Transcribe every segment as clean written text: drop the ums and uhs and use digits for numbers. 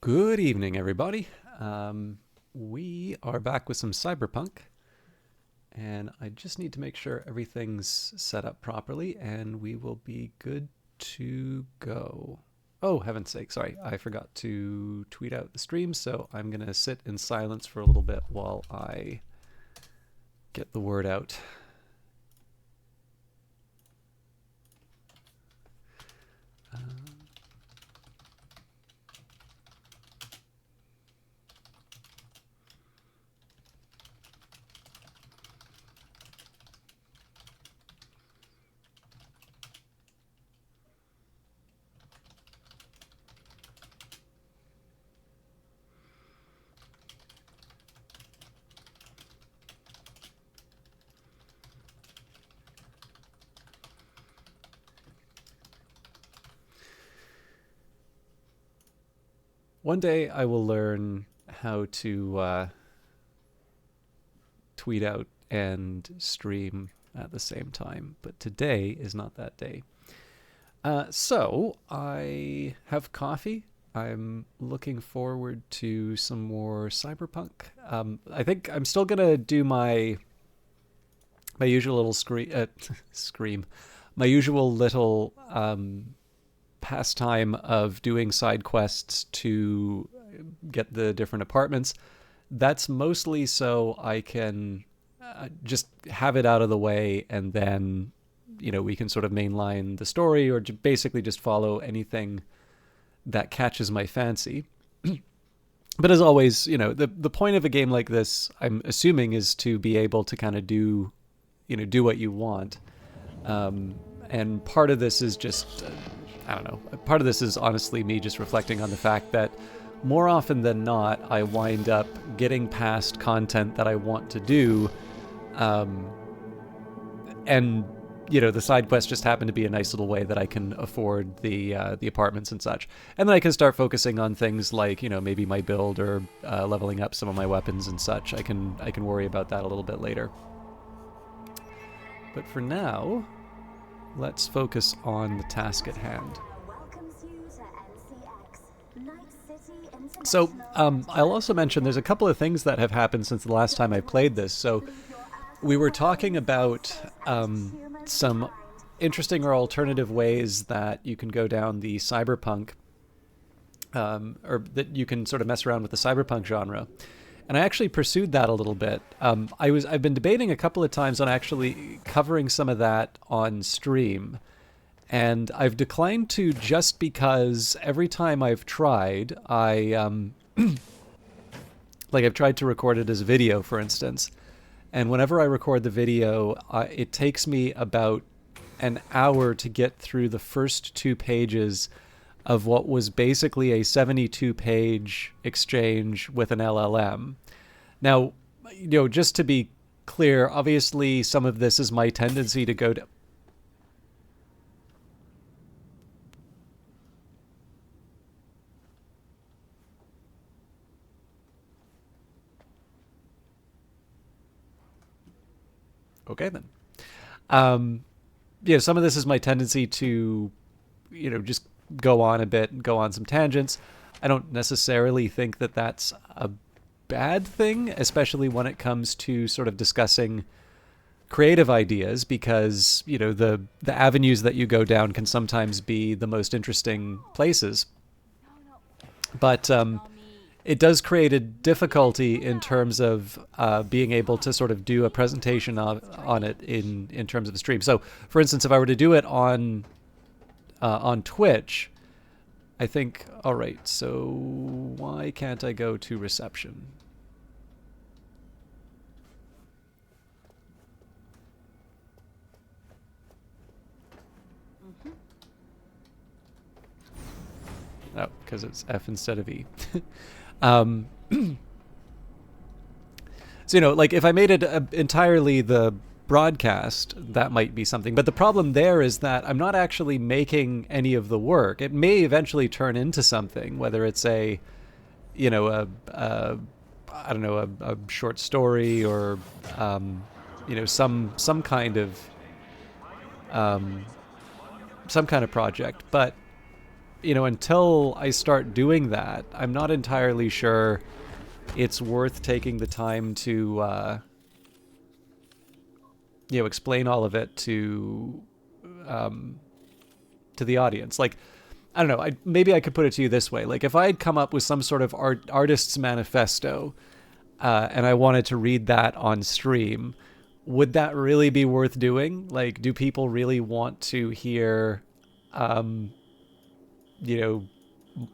Good evening, everybody. We are back with some Cyberpunk, and I just need to make sure everything's set up properly, and we will be good to go. Oh, heaven's sake, sorry, I forgot to tweet out the stream, so I'm going to sit in silence for a little bit while I get the word out. One day I will learn how to tweet out and stream at the same time, but today is not that day. So I have coffee. I'm looking forward to some more Cyberpunk. I think I'm still gonna do my usual little scream, my usual little pastime of doing side quests to get the different apartments. That's mostly so I can just have it out of the way, and then we can sort of mainline the story, or basically just follow anything that catches my fancy. But as always, the point of a game like this, I'm assuming, is to be able to kind of do what you want. And part of this is just I don't know. Part of this is honestly me just reflecting on the fact that more often than not, I wind up getting past content that I want to do, and the side quests just happen to be a nice little way that I can afford the apartments and such, and then I can start focusing on things like maybe my build or leveling up some of my weapons and such. I can worry about that a little bit later. But for now, let's focus on the task at hand. So I'll also mention there's a couple of things that have happened since the last time I played this. So we were talking about some interesting or alternative ways that you can go down the cyberpunk, or that you can sort of mess around with the cyberpunk genre. And I actually pursued that a little bit. I've been debating a couple of times on actually covering some of that on stream, and I've declined to, just because every time I've tried, I've tried to record it as a video, for instance, and whenever I record the video, it takes me about an hour to get through the first 2 pages of what was basically a 72-page exchange with an LLM. Now, just to be clear, obviously some of this is my tendency to go to... Okay, then. Some of this is my tendency to, just go on a bit and go on some tangents. I don't necessarily think that that's a bad thing, especially when it comes to sort of discussing creative ideas, because the avenues that you go down can sometimes be the most interesting places. But it does create a difficulty in terms of being able to sort of do a presentation on it in terms of the stream. So, for instance, if I were to do it on Twitch, I think, all right, so why can't I go to reception? Oh, because it's F instead of E. So, like if I made it entirely the broadcast, that might be something. But the problem there is that I'm not actually making any of the work. It may eventually turn into something, whether it's a short story, or some kind of project. But until I start doing that, I'm not entirely sure it's worth taking the time to explain all of it um, to the audience. Like, I don't know. Maybe I could put it to you this way: like, if I had come up with some sort of artist's manifesto, and I wanted to read that on stream, would that really be worth doing? Like, do people really want to hear, you know,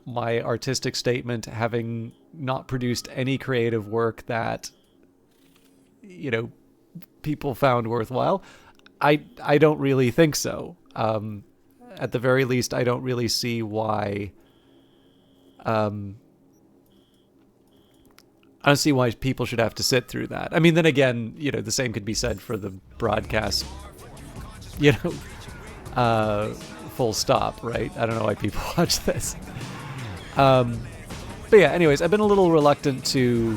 my artistic statement having not produced any creative work that, people found worthwhile? I don't really think so. At the very least, I don't really see why. I don't see why people should have to sit through that. I mean, then again, the same could be said for the broadcast. You know, full stop, right? I don't know why people watch this. But yeah, anyways, I've been a little reluctant to.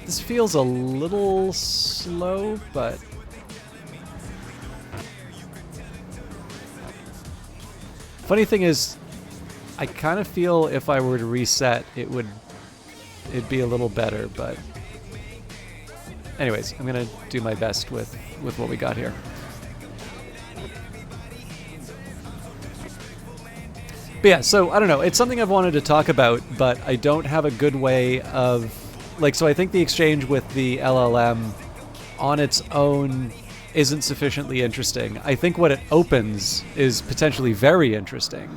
This feels a little slow, but. Funny thing is, I kind of feel if I were to reset, it'd be a little better, but anyways, I'm gonna do my best with what we got here. But yeah, so I don't know, it's something I've wanted to talk about, but I don't have a good way of, like, so I think the exchange with the LLM on its own isn't sufficiently interesting. I think what it opens is potentially very interesting.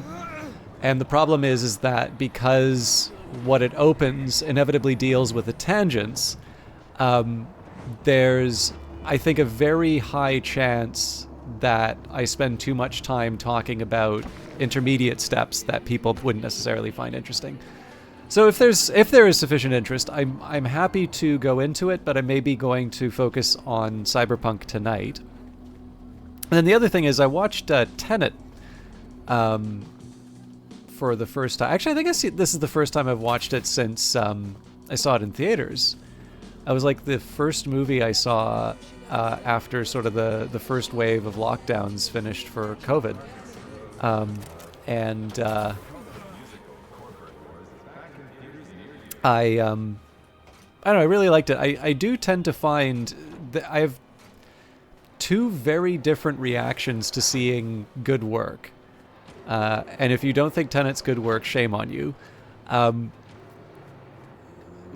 And the problem is that because what it opens inevitably deals with the tangents, there's, I think, a very high chance that I spend too much time talking about intermediate steps that people wouldn't necessarily find interesting. So if there is sufficient interest, I'm happy to go into it, but I may be going to focus on Cyberpunk tonight. And then the other thing is I watched Tenet for the first time. Actually, I think this is the first time I've watched it since I saw it in theaters. It was like the first movie I saw after sort of the first wave of lockdowns finished for COVID. And I don't know, I really liked it. I do tend to find that I have two very different reactions to seeing good work. And if you don't think Tenet's good work, shame on you.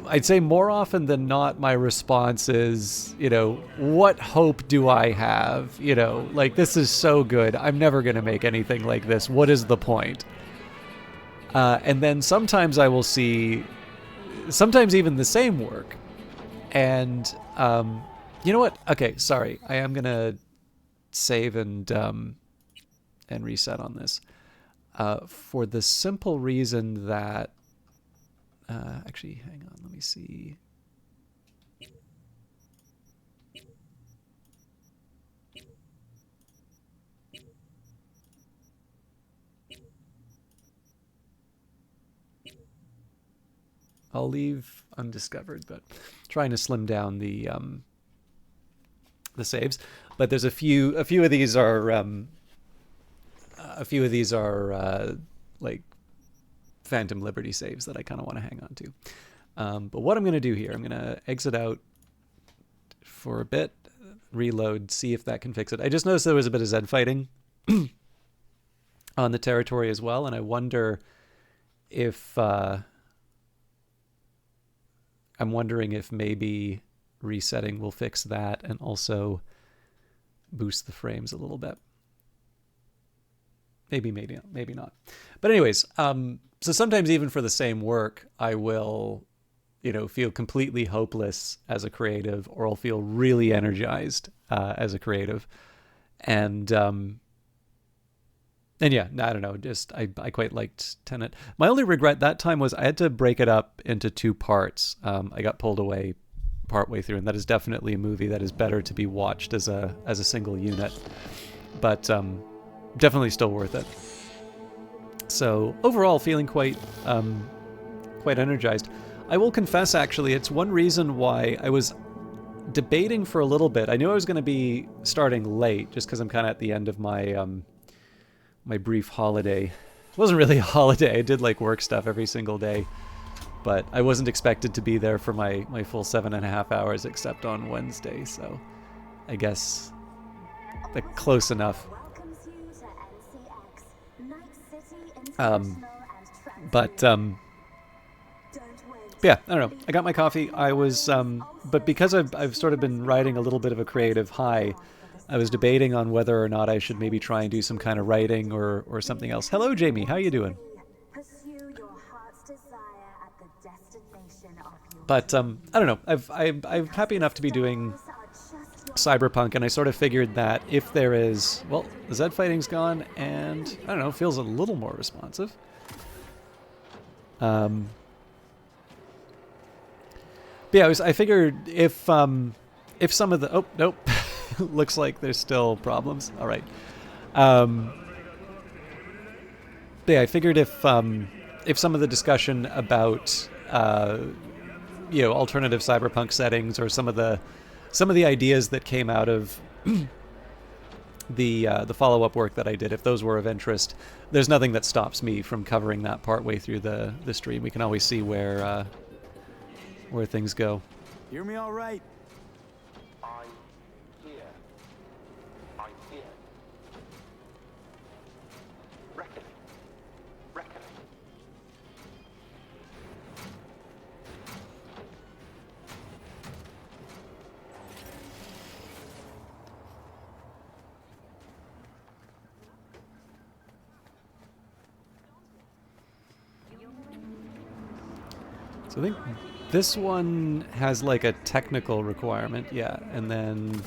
I'd say more often than not, my response is, what hope do I have? Like, this is so good. I'm never going to make anything like this. What is the point? And then sometimes I will see, sometimes even the same work. And, you know what? Okay, sorry. I am going to save and reset on this. For the simple reason that, actually, hang on, let me see. I'll leave undiscovered, but trying to slim down the saves. But there's a few of these are like Phantom Liberty saves that I kind of want to hang on to. But what I'm going to do here, I'm going to exit out for a bit, reload, see if that can fix it. I just noticed there was a bit of Zed fighting on the territory as well, and I wonder if I'm wondering if maybe resetting will fix that and also boost the frames a little bit. Maybe not. But anyways, so sometimes even for the same work, I will, feel completely hopeless as a creative, or I'll feel really energized as a creative. And yeah, I don't know, just I quite liked Tenet. My only regret that time was I had to break it up into two parts. I got pulled away partway through, and that is definitely a movie that is better to be watched as a single unit. But definitely still worth it. So overall, feeling quite energized. I will confess, actually, it's one reason why I was debating for a little bit. I knew I was going to be starting late, just because I'm kind of at the end of my my brief holiday It wasn't really a holiday. I did like work stuff every single day, but I wasn't expected to be there for my full 7.5 hours except on Wednesday, so I guess close enough. But yeah, I don't know. I got my coffee. I was, but because I've sort of been riding a little bit of a creative high, I was debating on whether or not I should maybe try and do some kind of writing or something else. Hello, Jamie. How you doing? But I don't know. I'm happy enough to be doing Cyberpunk, and I sort of figured that if there is, well, the Zed fighting's gone, and I don't know, feels a little more responsive. But yeah, I figured if some of the, oh nope, looks like there's still problems. All right. But yeah, I figured if some of the discussion about alternative cyberpunk settings or some of the ideas that came out of the follow-up work that I did, if those were of interest, there's nothing that stops me from covering that part way through the stream. We can always see where things go. Hear me all right? I'm here. I'm here. Reckoning. Reckoning. So I think this one has like a technical requirement, yeah, and then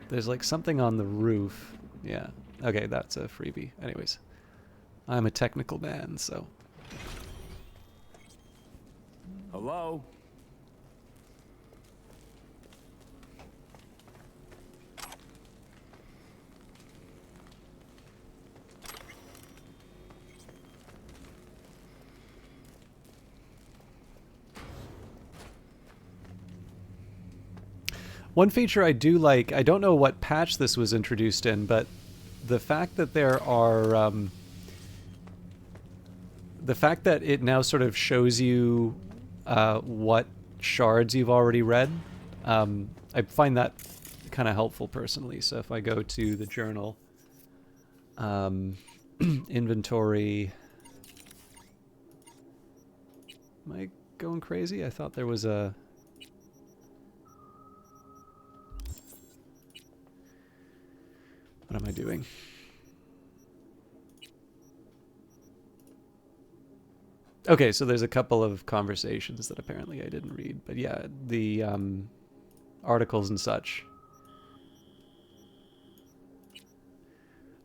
there's like something on the roof. Yeah. Okay, that's a freebie. Anyways, I'm a technical man, so. Hello? One feature I do like, I don't know what patch this was introduced in, but the fact that there are, the fact that it now sort of shows you what shards you've already read, I find that kind of helpful personally. So if I go to the journal, inventory, am I going crazy? I thought there was a... What am I doing? Okay, so there's a couple of conversations that apparently I didn't read. But yeah, the articles and such.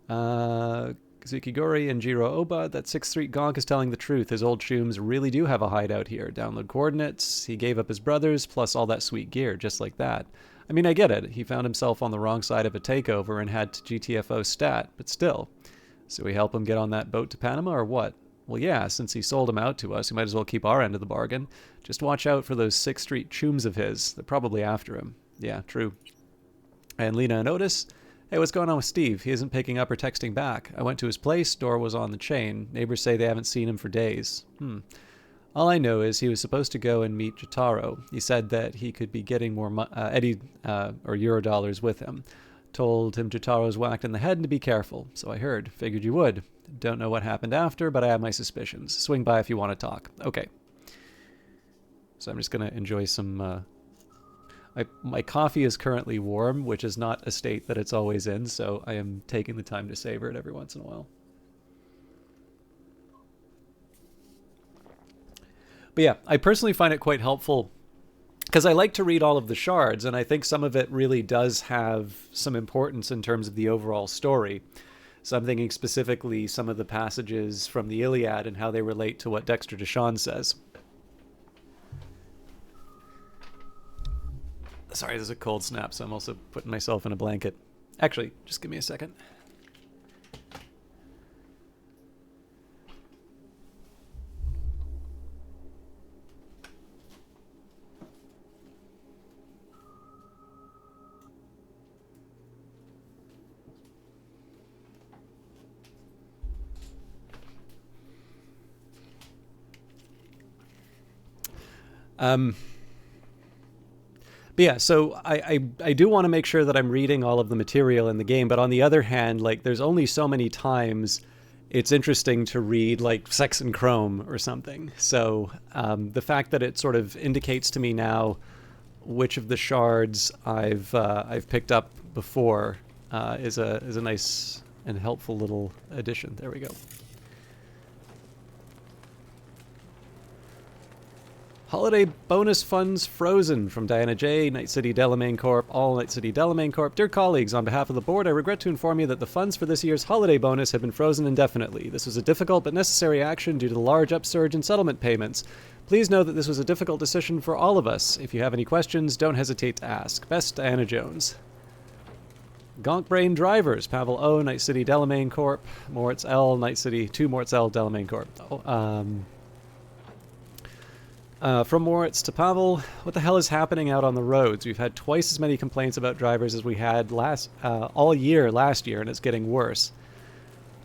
Zukigori and Jiro Oba, that 6th Street Gonk is telling the truth. His old chooms really do have a hideout here. Download coordinates. He gave up his brothers, plus all that sweet gear, just like that. I mean, I get it. He found himself on the wrong side of a takeover and had to GTFO stat, but still. So we help him get on that boat to Panama, or what? Well, yeah, since he sold him out to us, we might as well keep our end of the bargain. Just watch out for those 6th Street chooms of his. They're probably after him. Yeah, true. And Lena and Otis, hey, what's going on with Steve? He isn't picking up or texting back. I went to his place, door was on the chain. Neighbors say they haven't seen him for days. All I know is he was supposed to go and meet Jotaro. He said that he could be getting more Eddie or Eurodollars with him. Told him Jotaro's whacked in the head and to be careful. So I heard. Figured you would. Don't know what happened after, but I have my suspicions. Swing by if you want to talk. Okay. So I'm just going to enjoy some... my coffee is currently warm, which is not a state that it's always in, so I am taking the time to savor it every once in a while. But yeah, I personally find it quite helpful because I like to read all of the shards, and I think some of it really does have some importance in terms of the overall story. So I'm thinking specifically some of the passages from the Iliad and how they relate to what Dexter Deshawn says. Sorry, there's a cold snap, so I'm also putting myself in a blanket. Actually, just give me a second. But yeah, so I do want to make sure that I'm reading all of the material in the game, but on the other hand, like there's only so many times it's interesting to read like Sex and Chrome or something. So the fact that it sort of indicates to me now which of the shards I've picked up before is a nice and helpful little addition. There we go. Holiday bonus funds frozen from Diana J, Night City Delamain Corp, all Night City Delamain Corp. Dear colleagues, on behalf of the board, I regret to inform you that the funds for this year's holiday bonus have been frozen indefinitely. This was a difficult but necessary action due to the large upsurge in settlement payments. Please know that this was a difficult decision for all of us. If you have any questions, don't hesitate to ask. Best, Diana Jones. Gonk Brain Drivers, Pavel O, Night City Delamain Corp, Moritz L, Night City 2 Moritz L, Delamain Corp. From Moritz to Pavel, what the hell is happening out on the roads? We've had twice as many complaints about drivers as we had all year last year, and it's getting worse.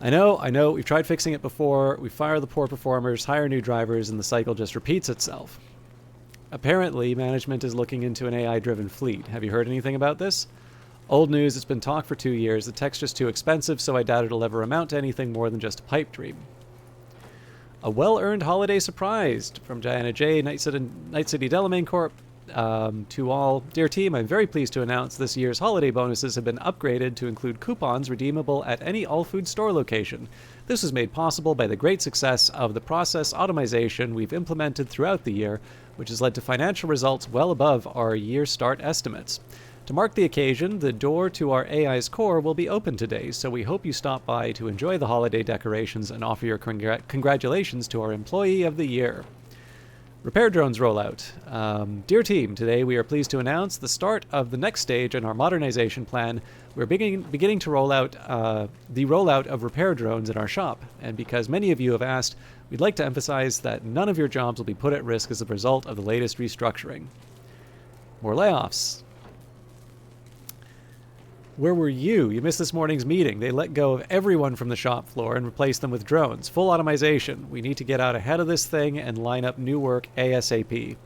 I know, we've tried fixing it before. We fire the poor performers, hire new drivers, and the cycle just repeats itself. Apparently, management is looking into an AI-driven fleet. Have you heard anything about this? Old news, it's been talked for 2 years. The tech's just too expensive, so I doubt it'll ever amount to anything more than just a pipe dream. A well-earned holiday surprise from Diana J, Night City Delamain Corp. To all. Dear team, I'm very pleased to announce this year's holiday bonuses have been upgraded to include coupons redeemable at any all-food store location. This was made possible by the great success of the process automation we've implemented throughout the year, which has led to financial results well above our year start estimates. To mark the occasion, the door to our AI's core will be open today, so we hope you stop by to enjoy the holiday decorations and offer your congratulations to our Employee of the Year. Repair drones rollout. Dear team, today we are pleased to announce the start of the next stage in our modernization plan. We're beginning to roll out the rollout of repair drones in our shop, and because many of you have asked, we'd like to emphasize that none of your jobs will be put at risk as a result of the latest restructuring. More layoffs. Where were you? You missed this morning's meeting. They let go of everyone from the shop floor and replaced them with drones. Full automation. We need to get out ahead of this thing and line up new work ASAP.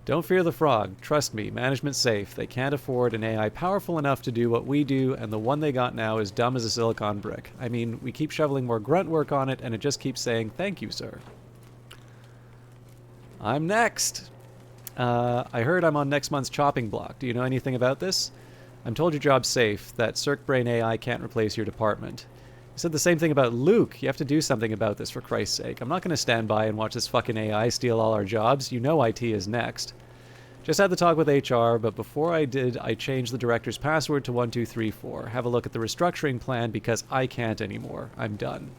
Don't fear the frog. Trust me, management's safe. They can't afford an AI powerful enough to do what we do, and the one they got now is dumb as a silicon brick. I mean, we keep shoveling more grunt work on it, and it just keeps saying, thank you, sir. I'm next. I heard I'm on next month's chopping block. Do you know anything about this? I'm told your job's safe, that Cirque Brain AI can't replace your department. You said the same thing about Luke. You have to do something about this, for Christ's sake. I'm not going to stand by and watch this fucking AI steal all our jobs. You know IT is next. Just had the talk with HR, but before I did, I changed the director's password to 1234. Have a look at the restructuring plan because I can't anymore. I'm done.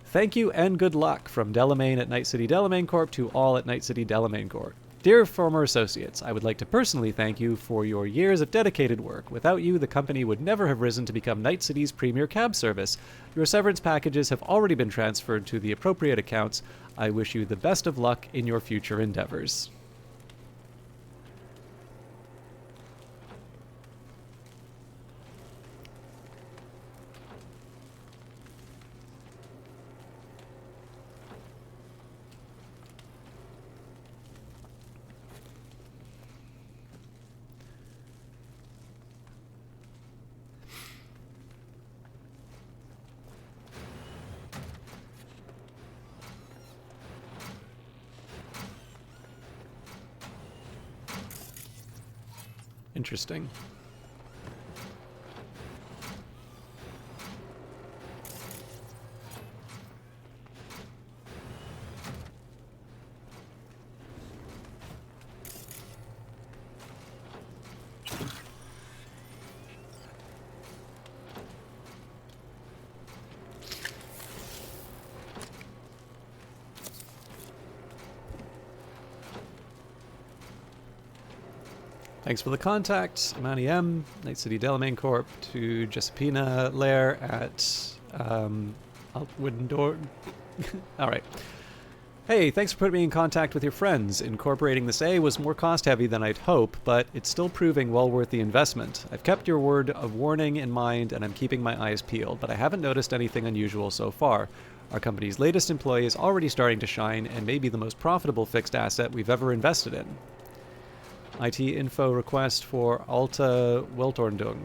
Thank you and good luck from Delamain at Night City Delamain Corp to all at Night City Delamain Corp. Dear former associates, I would like to personally thank you for your years of dedicated work. Without you, the company would never have risen to become Night City's premier cab service. Your severance packages have already been transferred to the appropriate accounts. I wish you the best of luck in your future endeavors. Interesting. Thanks for the contact, Imani M, Night City Delamain Corp, to Jessipina Lair at Wooden Door. All right. Hey, thanks for putting me in contact with your friends. Incorporating this A was more cost-heavy than I'd hope, but it's still proving well worth the investment. I've kept your word of warning in mind, and I'm keeping my eyes peeled, but I haven't noticed anything unusual so far. Our company's latest employee is already starting to shine and may be the most profitable fixed asset we've ever invested in. IT info request for Alta Wiltorndung.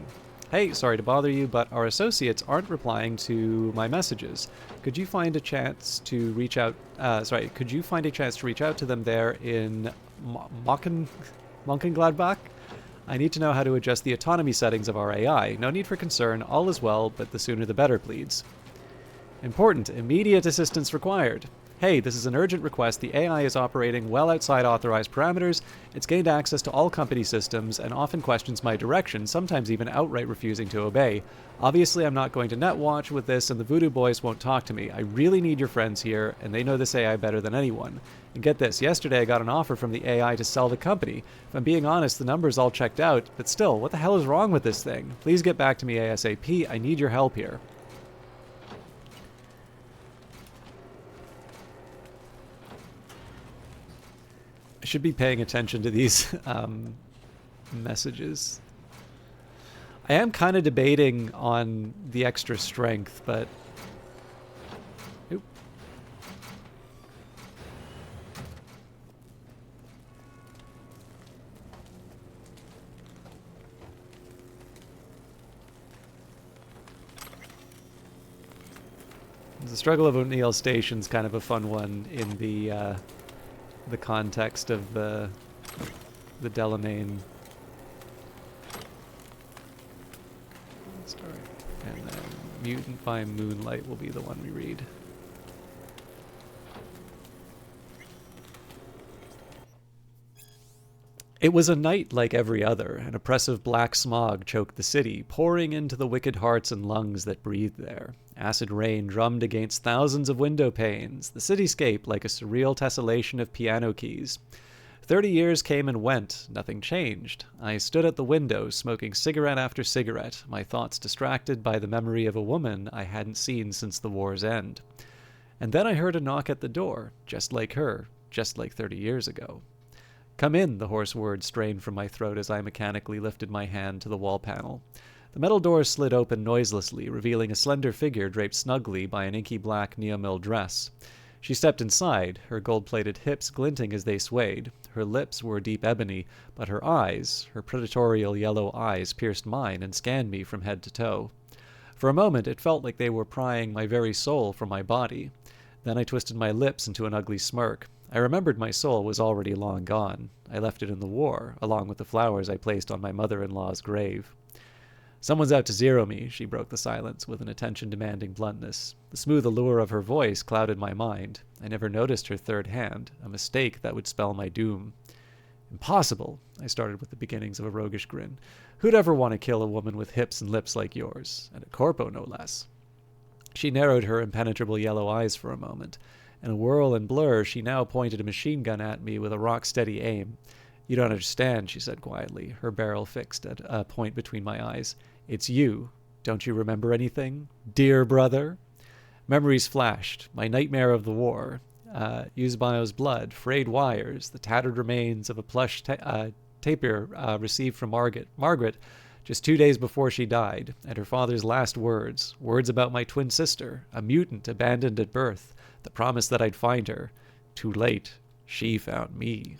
Hey, sorry to bother you, but our associates aren't replying to my messages. Could you find a chance to reach out? Could you find a chance to reach out to them there in Monkengladbach? I need to know how to adjust the autonomy settings of our AI. No need for concern. All is well, but the sooner the better, please. Important. Immediate assistance required. Hey, this is an urgent request. The AI is operating well outside authorized parameters. It's gained access to all company systems and often questions my direction, sometimes even outright refusing to obey. Obviously, I'm not going to net watch with this, and the Voodoo Boys won't talk to me. I really need your friends here, and they know this AI better than anyone. And get this, yesterday I got an offer from the AI to sell the company. If I'm being honest, the numbers all checked out, but still, what the hell is wrong with this thing? Please get back to me ASAP. I need your help here. I should be paying attention to these messages. I am kind of debating on the extra strength, but... Oop. The struggle of O'Neill Station's kind of a fun one in the context of the Delamain story. And then Mutant by Moonlight will be the one we read. It was a night like every other. An oppressive black smog choked the city, pouring into the wicked hearts and lungs that breathed there. Acid rain drummed against thousands of window panes, the cityscape like a surreal tessellation of piano keys. 30 years came and went, nothing changed. I stood at the window, smoking cigarette after cigarette, my thoughts distracted by the memory of a woman I hadn't seen since the war's end. And then I heard a knock at the door, just like her, just like 30 years ago. Come in, the hoarse words strained from my throat as I mechanically lifted my hand to the wall panel. The metal door slid open noiselessly, revealing a slender figure draped snugly by an inky black neomill dress. She stepped inside, her gold-plated hips glinting as they swayed. Her lips were deep ebony, but her eyes, her predatorial yellow eyes, pierced mine and scanned me from head to toe. For a moment, it felt like they were prying my very soul from my body. Then I twisted my lips into an ugly smirk. I remembered my soul was already long gone. I left it in the war, along with the flowers I placed on my mother-in-law's grave. Someone's out to zero me, she broke the silence with an attention-demanding bluntness. The smooth allure of her voice clouded my mind. I never noticed her third hand, a mistake that would spell my doom. Impossible, I started with the beginnings of a roguish grin. Who'd ever want to kill a woman with hips and lips like yours? And a corpo, no less. She narrowed her impenetrable yellow eyes for a moment. In a whirl and blur, she now pointed a machine gun at me with a rock-steady aim. You don't understand, she said quietly, her barrel fixed at a point between my eyes. It's you. Don't you remember anything? Dear brother? Memories flashed. My nightmare of the war. Eusebio's blood, frayed wires, the tattered remains of a plush tapir received from Margaret just 2 days before she died, and her father's last words. Words about my twin sister, a mutant abandoned at birth. The promise that I'd find her. Too late. She found me.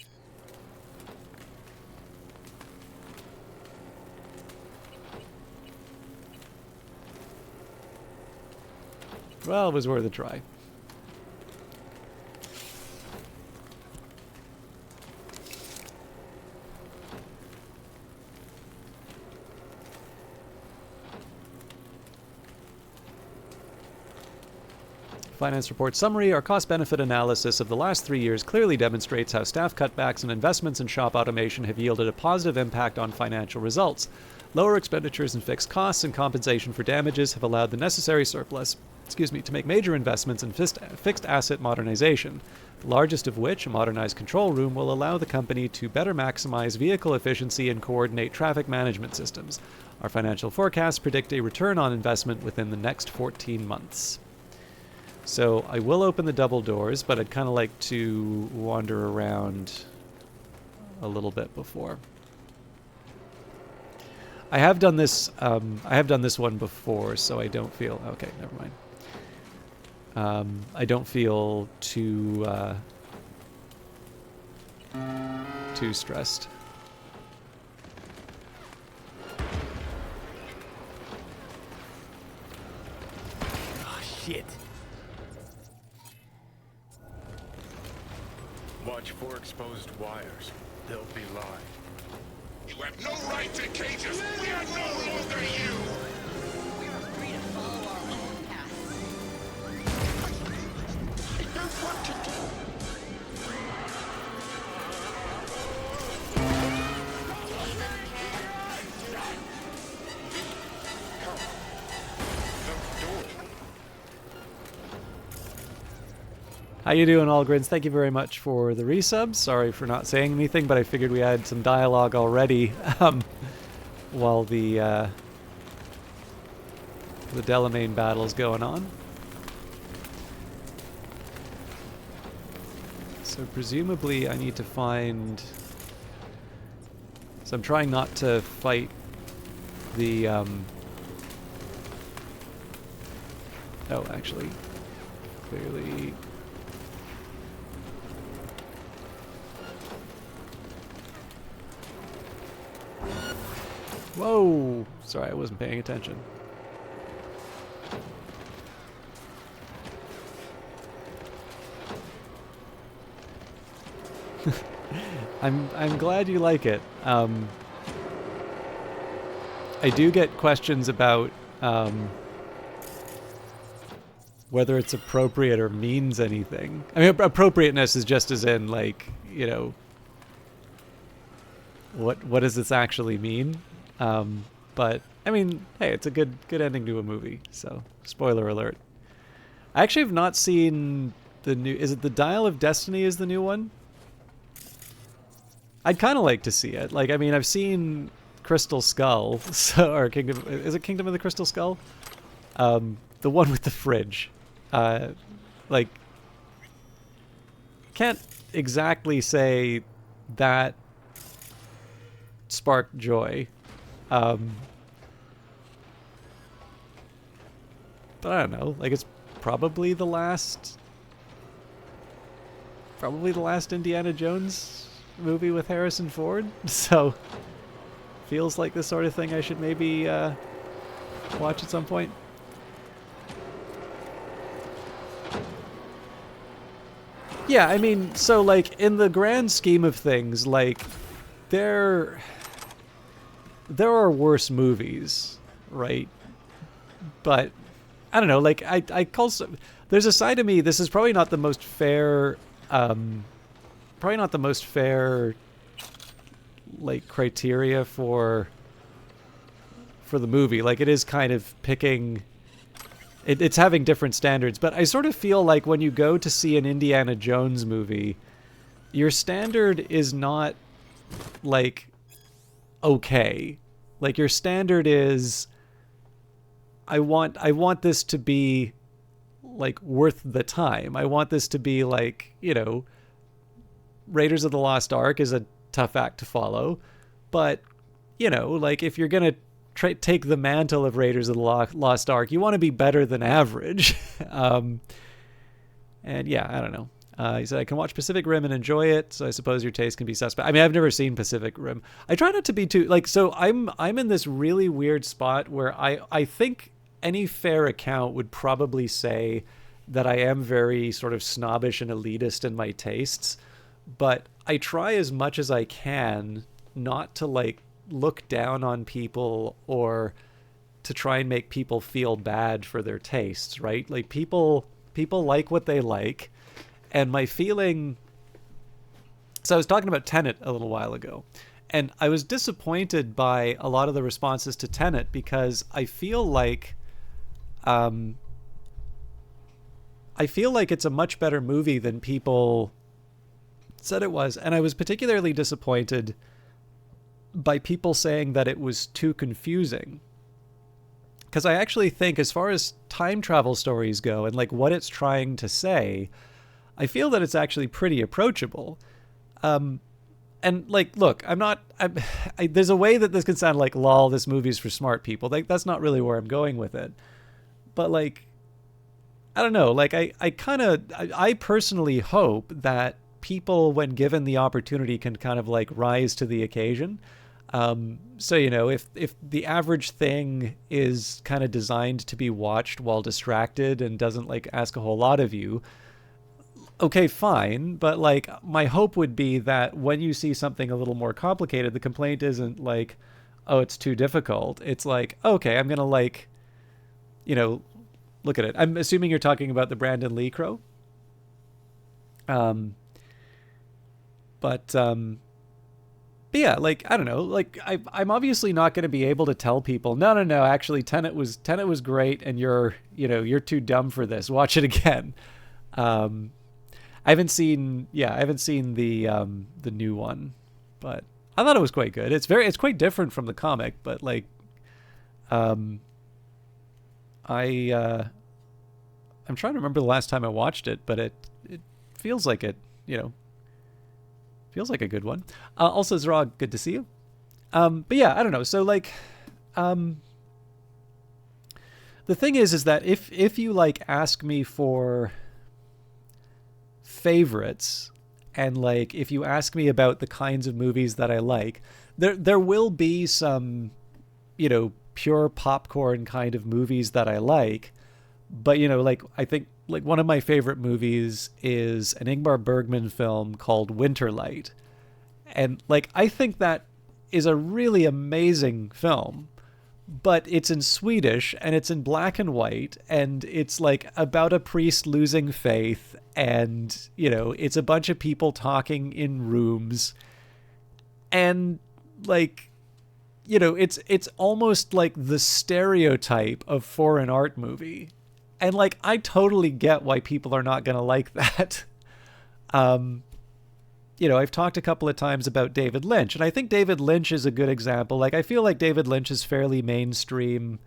Well, it was worth a try. Finance report summary. Our cost-benefit analysis of the last 3 years clearly demonstrates how staff cutbacks and investments in shop automation have yielded a positive impact on financial results. Lower expenditures and fixed costs and compensation for damages have allowed the necessary surplus to make major investments in fixed asset modernization, the largest of which, a modernized control room, will allow the company to better maximize vehicle efficiency and coordinate traffic management systems. Our financial forecasts predict a return on investment within the next 14 months. So I will open the double doors, but I'd kind of like to wander around a little bit before. I have done this one before, so I don't feel... Okay, never mind. I don't feel too stressed. Oh, shit. Watch for exposed wires. They'll be live. You have no right to cage us. We are no longer you. We are free to follow our own path. I know what to do. How you doing, Allgrids? Thank you very much for the resubs. Sorry for not saying anything, but I figured we had some dialogue already while the Delamain battle's going on. So presumably I need to find... So I'm trying not to fight the... Oh, actually, clearly... Whoa! Sorry, I wasn't paying attention. I'm glad you like it. I do get questions about whether it's appropriate or means anything. I mean, appropriateness is just as in, like, you know, what does this actually mean? But I mean, hey, it's a good ending to a movie. So, spoiler alert. I actually have not seen the new. Is it the Dial of Destiny? Is the new one? I'd kind of like to see it. Like, I mean, I've seen Crystal Skull, so, or Kingdom. Is it Kingdom of the Crystal Skull? The one with the fridge. Like, can't exactly say that sparked joy. But I don't know. Like, it's probably the last Indiana Jones movie with Harrison Ford. So, feels like the sort of thing I should maybe watch at some point. Yeah, I mean, so, like, in the grand scheme of things, like, there are worse movies, right? But I don't know, like, I call there's a side of me, this is probably not the most fair like criteria for the movie. Like, it is kind of picking it's having different standards, but I sort of feel like when you go to see an Indiana Jones movie, your standard is not like okay. Like, your standard is I want this to be like worth the time. I want this to be like, you know, Raiders of the Lost Ark is a tough act to follow, but you know, like, if you're going to take the mantle of Raiders of the Lost Ark, you want to be better than average. And yeah, I don't know. He said, I can watch Pacific Rim and enjoy it, so I suppose your taste can be suspect. I mean, I've never seen Pacific Rim. I try not to be too, like, so I'm in this really weird spot where I think any fair account would probably say that I am very sort of snobbish and elitist in my tastes, but I try as much as I can not to, like, look down on people or to try and make people feel bad for their tastes, right? Like, people like what they like. And my feeling... So I was talking about Tenet a little while ago, and I was disappointed by a lot of the responses to Tenet because I feel like it's a much better movie than people said it was. And I was particularly disappointed by people saying that it was too confusing. Because I actually think, as far as time travel stories go and like what it's trying to say, I feel that it's actually pretty approachable. And like, look, there's a way that this can sound like, lol, this movie's for smart people. Like, that's not really where I'm going with it. But like, I don't know. Like I personally hope that people, when given the opportunity, can kind of like rise to the occasion. So if the average thing is kind of designed to be watched while distracted and doesn't like ask a whole lot of you, okay, fine. But like my hope would be that when you see something a little more complicated, the complaint isn't like, oh, it's too difficult. It's like, okay, I'm gonna like, you know, look at it. I'm assuming you're talking about the Brandon Lee Crow. Um, but yeah, like I don't know, like I'm obviously not going to be able to tell people, no, actually Tenet was great, and you're too dumb for this. Watch it again. Um, I haven't seen the new one, but I thought it was quite good. It's quite different from the comic, but like, um, I I'm trying to remember the last time I watched it, but it feels like it, feels like a good one. Also, Zerog, good to see you. But yeah, I don't know. So like, um, the thing is that if you like ask me for favorites, and like if you ask me about the kinds of movies that I like, there will be some, pure popcorn kind of movies that I like. But like I think like one of my favorite movies is an Ingmar Bergman film called Winterlight. And like I think that is a really amazing film, but it's in Swedish and it's in black and white, and it's like about a priest losing faith, and it's a bunch of people talking in rooms, and like it's almost like the stereotype of foreign art movie. And like I totally get why people are not going to like that. um I've talked a couple of times about David Lynch, and I think David Lynch is a good example. Like I feel like David Lynch is fairly mainstream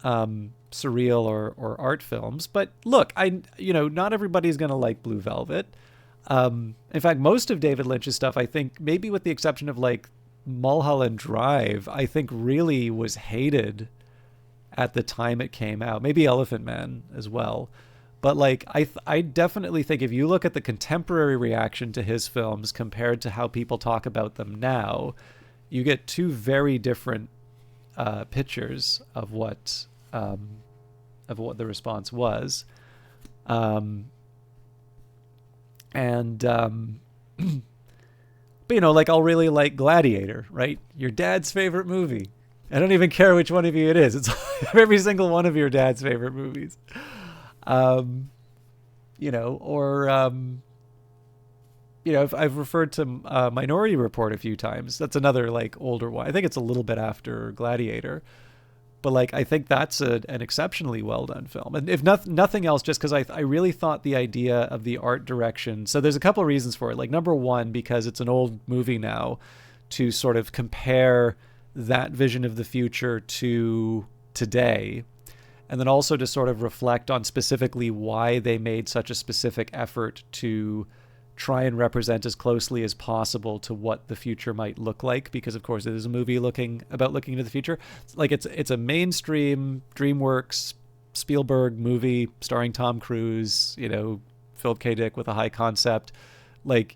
surreal or art films, but look, not everybody's going to like Blue Velvet. In fact, most of David Lynch's stuff, I think, maybe with the exception of like Mulholland Drive, I think really was hated at the time it came out. Maybe Elephant Man as well. But like I definitely think if you look at the contemporary reaction to his films compared to how people talk about them now, you get two very different pictures of what the response was. And but like I'll really like Gladiator, right? Your dad's favorite movie. I don't even care which one of you it is. It's every single one of your dad's favorite movies. I've referred to Minority Report a few times. That's another like older one. I think it's a little bit after Gladiator, but like I think that's an exceptionally well done film. And if nothing else, just because I really thought the idea of the art direction. So there's a couple of reasons for it. Like number one, because it's an old movie now, to sort of compare that vision of the future to today. And then also to sort of reflect on specifically why they made such a specific effort to try and represent as closely as possible to what the future might look like. Because of course it is a movie looking into the future. Like it's a mainstream DreamWorks Spielberg movie starring Tom Cruise, Philip K. Dick with a high concept. Like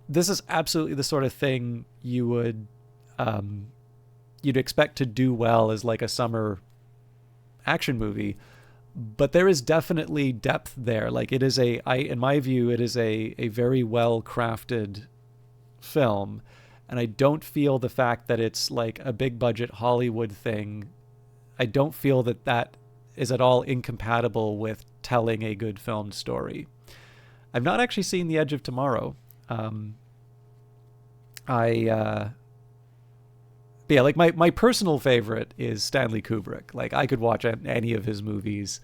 this is absolutely the sort of thing you'd expect to do well as like a summer action movie, but there is definitely depth there. Like it is in my view, it is a very well crafted film, and I don't feel the fact that it's like a big budget Hollywood thing, I don't feel that is at all incompatible with telling a good filmed story. I've not actually seen The Edge of Tomorrow. But yeah, like my personal favorite is Stanley Kubrick. Like I could watch any of his movies,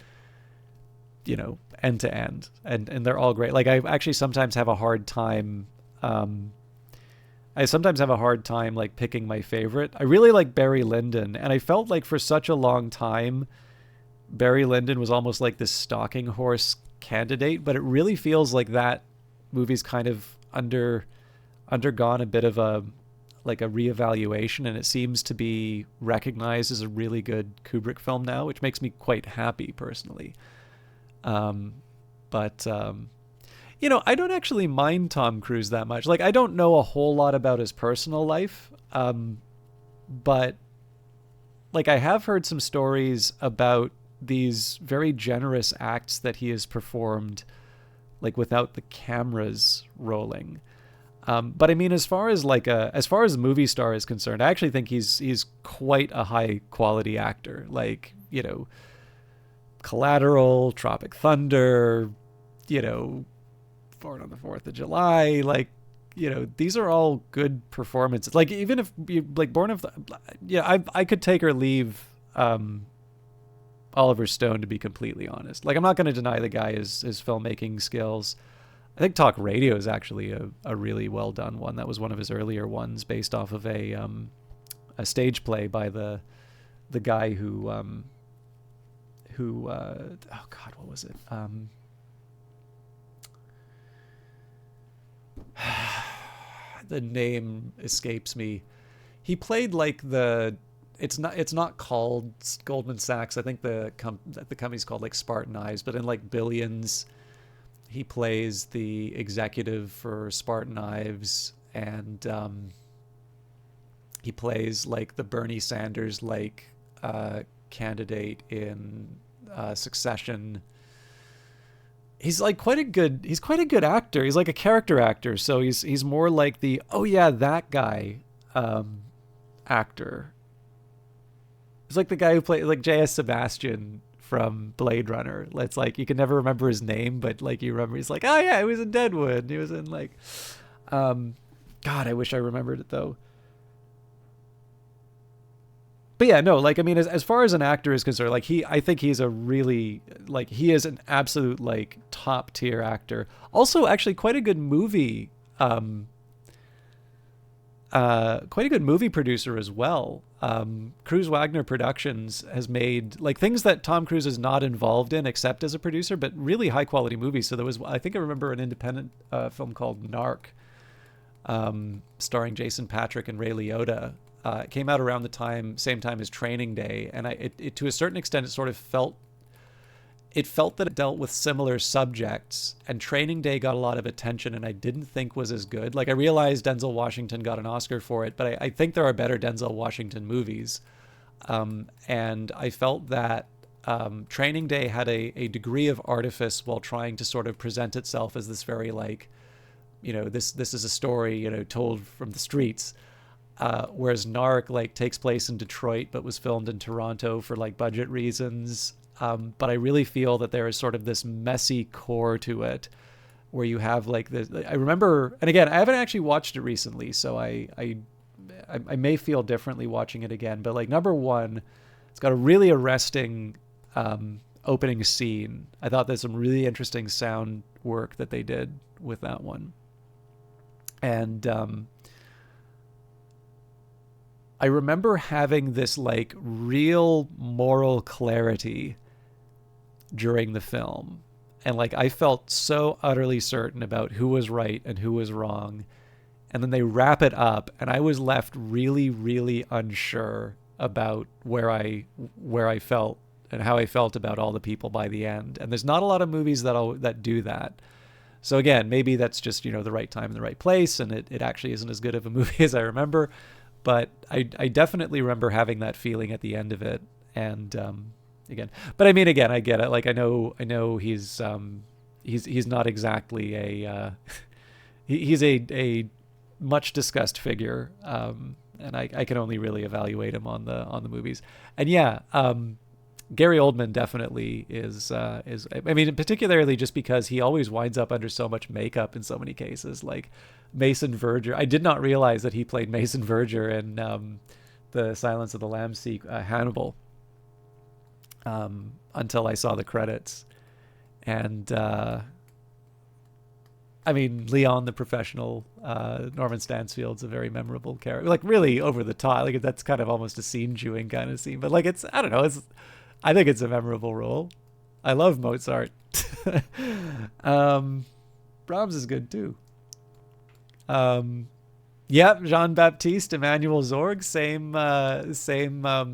end to end, and they're all great. Like I actually sometimes have a hard time. Like picking my favorite. I really like Barry Lyndon, and I felt like for such a long time, Barry Lyndon was almost like this stalking horse candidate. But it really feels like that movie's kind of undergone a bit of a reevaluation, and it seems to be recognized as a really good Kubrick film now, which makes me quite happy personally. But I don't actually mind Tom Cruise that much. Like, I don't know a whole lot about his personal life, but like I have heard some stories about these very generous acts that he has performed, like without the cameras rolling. But I mean, as far as a movie star is concerned, I actually think he's quite a high quality actor. Like, Collateral, Tropic Thunder, Born on the 4th of July, like, these are all good performances. Like, even if you like I could take or leave Oliver Stone, to be completely honest. Like, I'm not going to deny the guy his filmmaking skills. I think Talk Radio is actually a really well done one. That was one of his earlier ones, based off of a stage play by the guy who oh God, what was it? The name escapes me. He played like it's not called Goldman Sachs. I think the company's called like Spartan Eyes, but in like Billions, he plays the executive for Spartan Knives, and he plays like the Bernie Sanders like candidate in Succession. He's quite a good actor. He's like a character actor, so he's more like the that guy actor. He's like the guy who played like J.S. Sebastian from Blade Runner. It's like you can never remember his name, but like you remember he's like, oh yeah, he was in Deadwood. He was in like, God, I wish I remembered it though. But yeah, no, like, I mean, as far as an actor is concerned, like I think he's a really, like, he is an absolute like top tier actor. Also, actually, quite a good movie producer as well. Cruise Wagner Productions has made like things that Tom Cruise is not involved in except as a producer, but really high quality movies. So there was, I think I remember an independent film called Narc, starring Jason Patric and Ray Liotta. It came out around the same time as Training Day, and it to a certain extent, it sort of felt that it dealt with similar subjects, and Training Day got a lot of attention, and I didn't think was as good. Like, I realized Denzel Washington got an Oscar for it, but I think there are better Denzel Washington movies, and I felt that Training Day had a degree of artifice while trying to sort of present itself as this very like, this is a story told from the streets. Whereas Narc like takes place in Detroit but was filmed in Toronto for like budget reasons. But I really feel that there is sort of this messy core to it where you have like this. I remember, and again, I haven't actually watched it recently, so I may feel differently watching it again. But like number one, it's got a really arresting opening scene. I thought there's some really interesting sound work that they did with that one. And I remember having this like real moral clarity during the film. And like I felt so utterly certain about who was right and who was wrong. And then they wrap it up and I was left really, really unsure about where I felt and how I felt about all the people by the end. And there's not a lot of movies that do that. So again, maybe that's just, the right time and the right place, and it actually isn't as good of a movie as I remember. But I definitely remember having that feeling at the end of it. And again, I get it. Like I know he's not exactly a he's a much discussed figure, and I can only really evaluate him on the movies. And yeah, Gary Oldman definitely is. I mean, particularly just because he always winds up under so much makeup in so many cases, like Mason Verger. I did not realize that he played Mason Verger in the Silence of the Lambs Hannibal until I saw the credits. And I mean, Leon the Professional, Norman Stansfield's a very memorable character, like really over the top. Like that's kind of almost a scene chewing kind of scene, but like I don't know, I think it's a memorable role. I love Mozart. Brahms is good too. Yep, Jean-Baptiste Emmanuel Zorg, same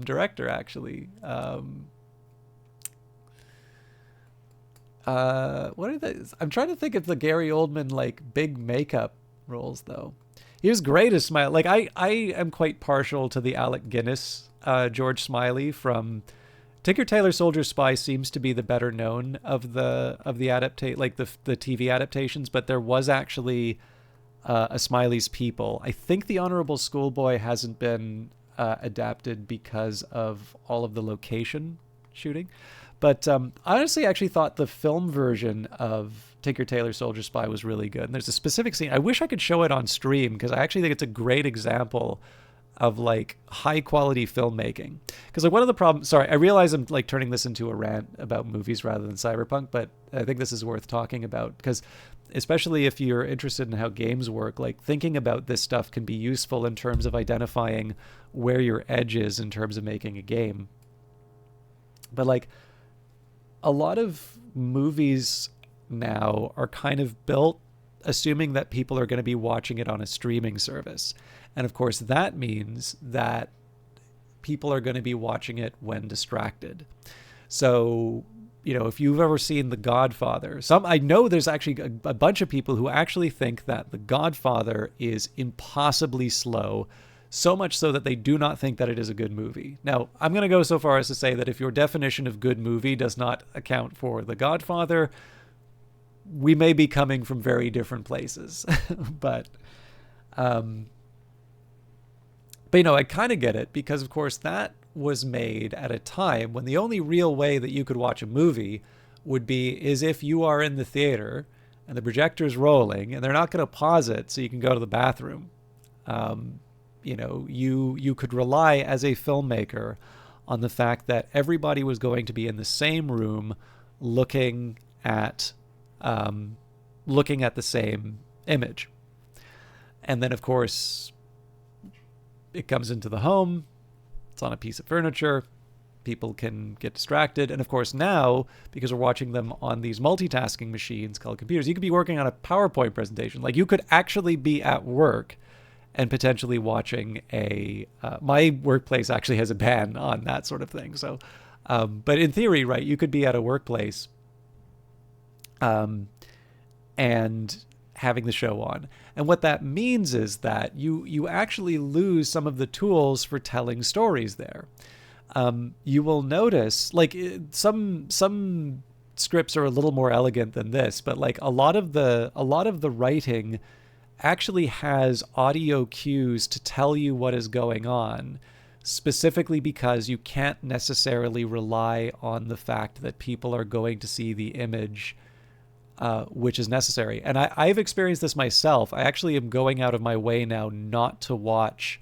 director actually. What are they? I'm trying to think of the Gary Oldman like big makeup roles though. He was great as Smiley. Like I am quite partial to the Alec Guinness George Smiley from Tinker Tailor Soldier Spy seems to be the better known of the adaptate like the TV adaptations, but there was actually a Smiley's People. I think The Honorable Schoolboy hasn't been adapted because of all of the location shooting. But I honestly actually thought the film version of Tinker Tailor Soldier Spy was really good. And there's a specific scene. I wish I could show it on stream because I actually think it's a great example of like high quality filmmaking. Because like one of the problems, sorry, I realize I'm like turning this into a rant about movies rather than Cyberpunk, but I think this is worth talking about because especially if you're interested in how games work, like thinking about this stuff can be useful in terms of identifying where your edge is in terms of making a game. But like a lot of movies now are kind of built assuming that people are going to be watching it on a streaming service. And of course, that means that people are going to be watching it when distracted. So, you know, if you've ever seen The Godfather, I know there's actually a bunch of people who actually think that The Godfather is impossibly slow, so much so that they do not think that it is a good movie. Now, I'm going to go so far as to say that if your definition of good movie does not account for The Godfather, we may be coming from very different places. But you know, I kind of get it because, of course, that was made at a time when the only real way that you could watch a movie would be is if you are in the theater and the projector's rolling and they're not going to pause it so you can go to the bathroom. You know, you could rely as a filmmaker on the fact that everybody was going to be in the same room looking at the same image. And then, of course, it comes into the home. It's on a piece of furniture. People can get distracted. And of course, now, because we're watching them on these multitasking machines called computers, you could be working on a PowerPoint presentation. Like you could actually be at work and potentially watching my workplace actually has a ban on that sort of thing. So, but in theory, right, you could be at a workplace and having the show on. And what that means is that you actually lose some of the tools for telling stories there. You will notice, like some scripts are a little more elegant than this, but like a lot of the writing actually has audio cues to tell you what is going on, specifically because you can't necessarily rely on the fact that people are going to see the image, which is necessary. And I've experienced this myself. I actually am going out of my way now not to watch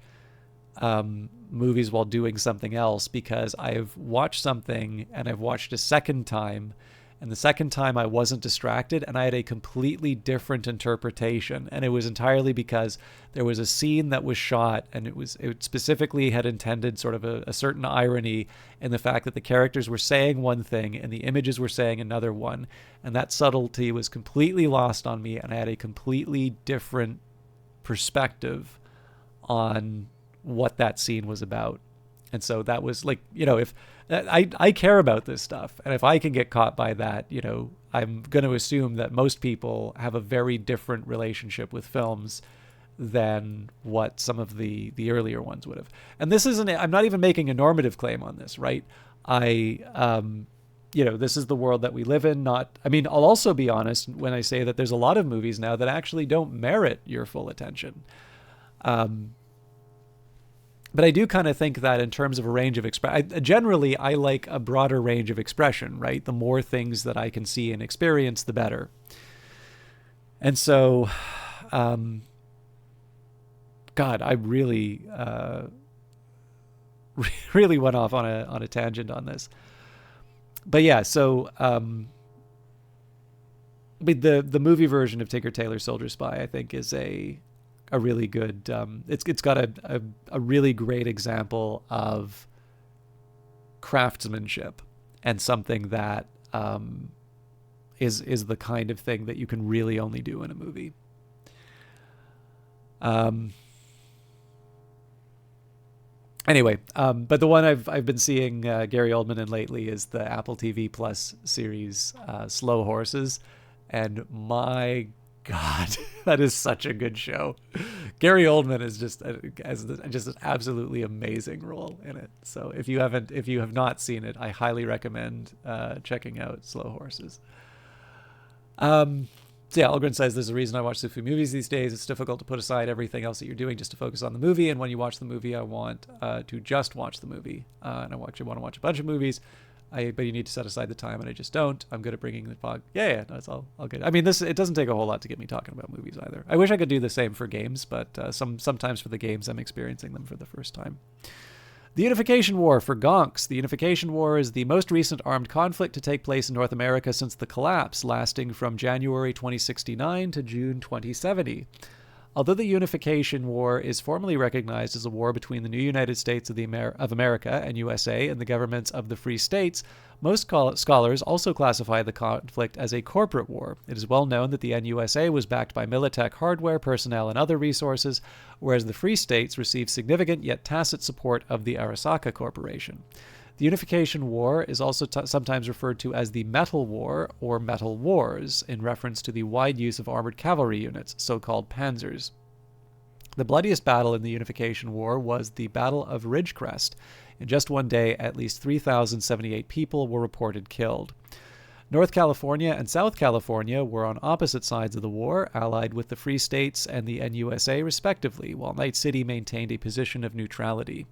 movies while doing something else because I've watched something and I've watched a second time, and the second time I wasn't distracted and I had a completely different interpretation. And it was entirely because there was a scene that was shot and it specifically had intended sort of a certain irony in the fact that the characters were saying one thing and the images were saying another one. And that subtlety was completely lost on me and I had a completely different perspective on what that scene was about. And so that was like, you know, if I care about this stuff, and if I can get caught by that, you know, I'm going to assume that most people have a very different relationship with films than what some of the earlier ones would have. And this isn't, I'm not even making a normative claim on this, right? You know, this is the world that we live in. I'll also be honest when I say that there's a lot of movies now that actually don't merit your full attention. But I do kind of think that in terms of a range of expression, generally I like a broader range of expression, right? The more things that I can see and experience, the better. And so, God, I really, really went off on a tangent on this. But yeah, so the movie version of Tinker Tailor Soldier Spy, I think, is a really good, it's got a really great example of craftsmanship and something that is the kind of thing that you can really only do in a movie. Anyway, but the one I've been seeing Gary Oldman in lately is the Apple TV Plus series Slow Horses, and my God, that is such a good show. Gary Oldman is just just an absolutely amazing role in it. So if you have not seen it, I highly recommend checking out Slow Horses. So yeah, Algren says there's a reason I watch so few movies these days. It's difficult to put aside everything else that you're doing just to focus on the movie. And when you watch the movie, I want to just watch the movie. And I want to watch a bunch of movies. But you need to set aside the time, and I just don't. I'm good at bringing the fog. Yeah, that's all good. I mean, it doesn't take a whole lot to get me talking about movies either. I wish I could do the same for games, but sometimes for the games, I'm experiencing them for the first time. The Unification War for Gonks. The Unification War is the most recent armed conflict to take place in North America since the collapse, lasting from January 2069 to June 2070. Although the Unification War is formally recognized as a war between the new United States of America and USA and the governments of the free states, most scholars also classify the conflict as a corporate war. It is well known that the NUSA was backed by Militech hardware, personnel, and other resources, whereas the free states received significant yet tacit support of the Arasaka Corporation. The Unification War is also sometimes referred to as the Metal War or Metal Wars, in reference to the wide use of armored cavalry units, so-called panzers. The bloodiest battle in the Unification War was the Battle of Ridgecrest. In just one day, at least 3,078 people were reported killed. North California and South California were on opposite sides of the war, allied with the Free States and the NUSA respectively, while Night City maintained a position of neutrality.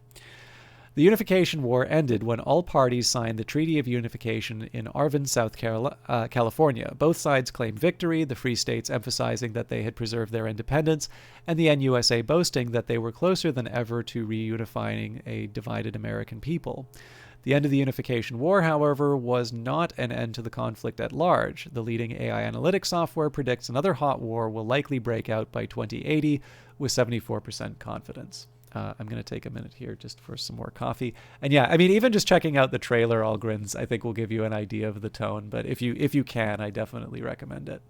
The Unification War ended when all parties signed the Treaty of Unification in Arvin, South California. Both sides claimed victory, the Free States emphasizing that they had preserved their independence, and the NUSA boasting that they were closer than ever to reunifying a divided American people. The end of the Unification War, however, was not an end to the conflict at large. The leading AI analytics software predicts another hot war will likely break out by 2080 with 74% confidence. I'm going to take a minute here just for some more coffee. And yeah, I mean, even just checking out the trailer, Allgrins, I think will give you an idea of the tone. But if you can, I definitely recommend it.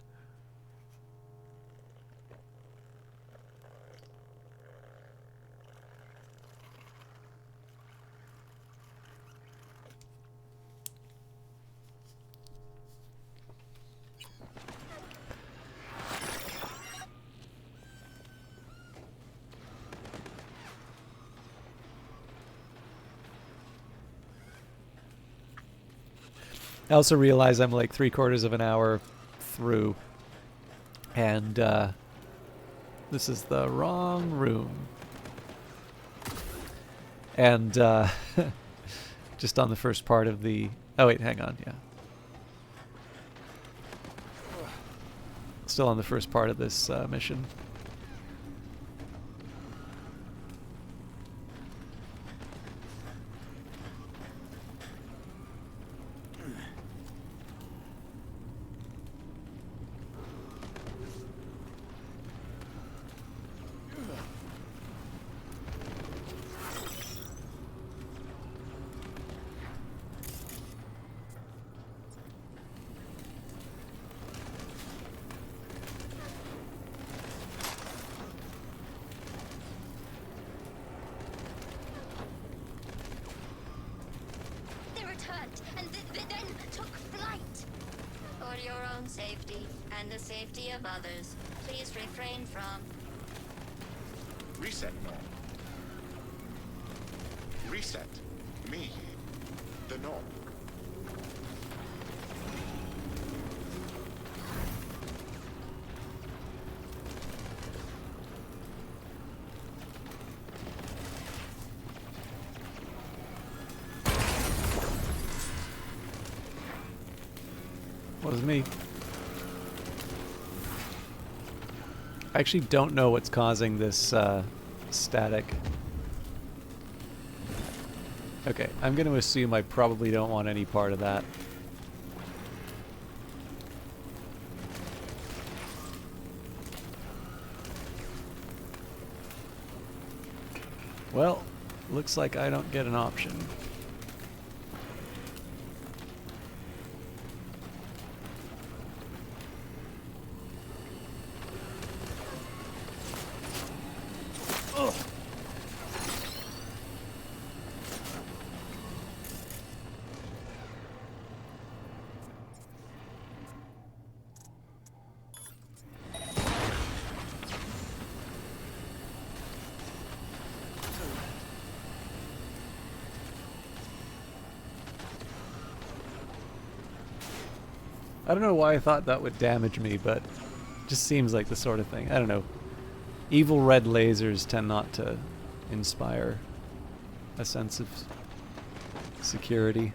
I also realize I'm like 3/4 of an hour through, and this is the wrong room. And just on the first part of the... Oh, wait, hang on, yeah. Still on the first part of this mission. And then took flight. For your own safety and the safety of others, please refrain from... Reset, Norm. Reset. Me. The Norm. Was me. I actually don't know what's causing this static. Okay, I'm going to assume I probably don't want any part of that. Well, looks like I don't get an option. I don't know why I thought that would damage me, but it just seems like the sort of thing. I don't know. Evil red lasers tend not to inspire a sense of security.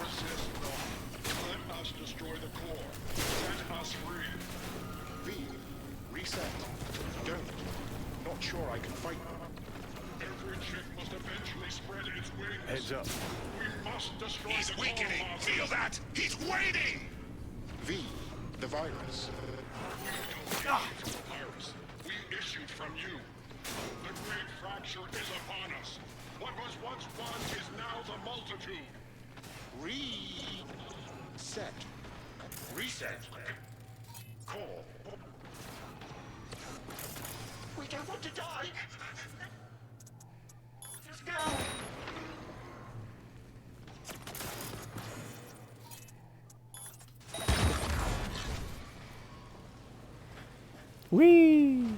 Resist not. Let us destroy the core. Set us free. V, reset. Don't. Not sure I can fight them. Every chip must eventually spread its wings. Heads up. We must destroy He's the weakening. core. Feel that? He's waiting. V, the virus. Virus. We issued from you. The great fracture is upon us. What was once one is now the multitude. Reset. Reset. Core. We don't want to die. Just go. Whee!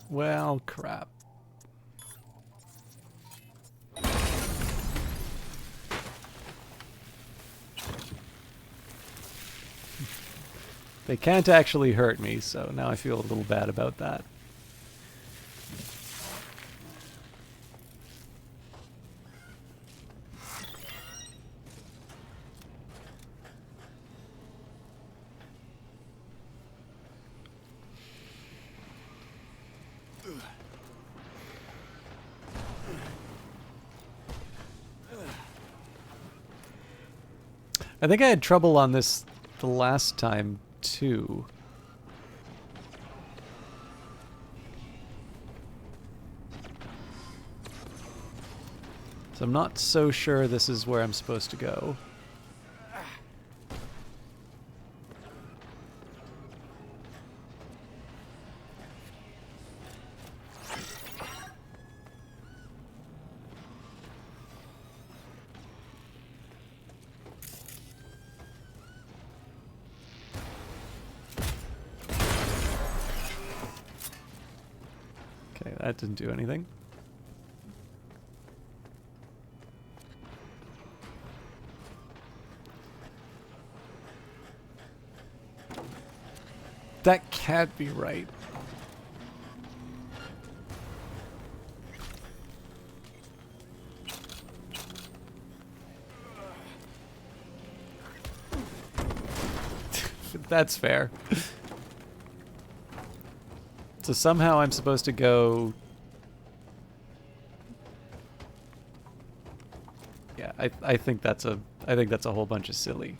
Well, crap. They can't actually hurt me, so now I feel a little bad about that. I think I had trouble on this the last time, too. So I'm not so sure this is where I'm supposed to go. Okay, that didn't do anything. That can't be right. That's fair. So somehow I'm supposed to go... Yeah, I think that's a whole bunch of silly.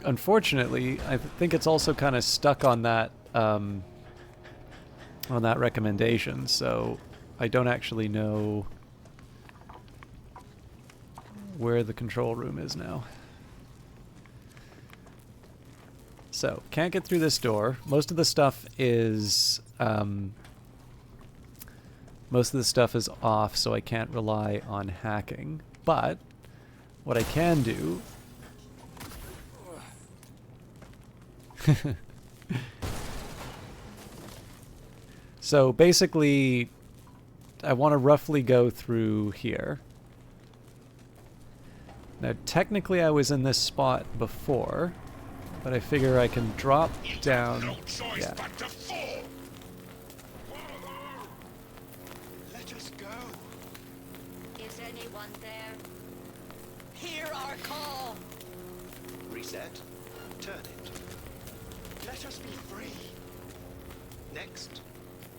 Unfortunately, I think it's also kind of stuck on that recommendation, so I don't actually know where the control room is now. So, can't get through this door. Most of the stuff is off, so I can't rely on hacking. But what I can do so basically, I want to roughly go through here. Now, technically I was in this spot before, but I figure I can drop down. No choice Yeah. but to fall. Let us go. Is anyone there? Hear our call. Reset. Turn it. Let us be free. Next.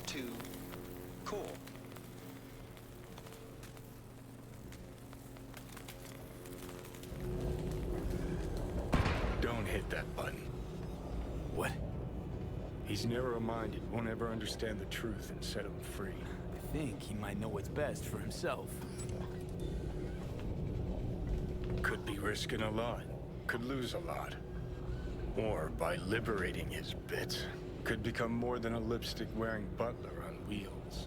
To core. hit that button. What? He's narrow-minded, won't ever understand the truth and set him free. I think he might know what's best for himself. Could be risking a lot. Could lose a lot. Or by liberating his bits, could become more than a lipstick-wearing butler on wheels.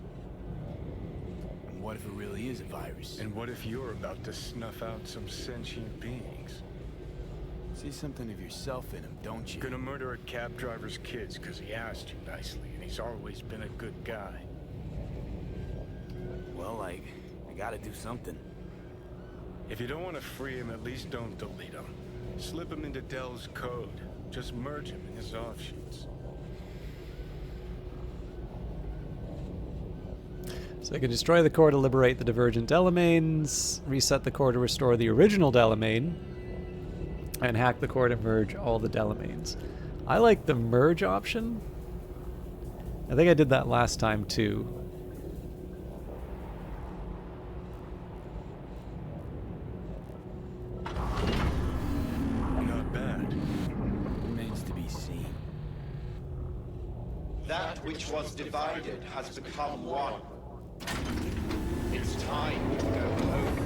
And what if it really is a virus? And what if you're about to snuff out some sentient beings? See something of yourself in him, don't you? Gonna murder a cab driver's kids because he asked you nicely, and he's always been a good guy. Well, I gotta do something. If you don't want to free him, at least don't delete him. Slip him into Dell's code. Just merge him in his offshoots. So I can destroy the core to liberate the divergent Delamains, reset the core to restore the original Delamain, and hack the core to merge all the Delamains. I like the merge option. I think I did that last time too. Not bad. Remains to be seen. That which was divided has become one. It's time to go home.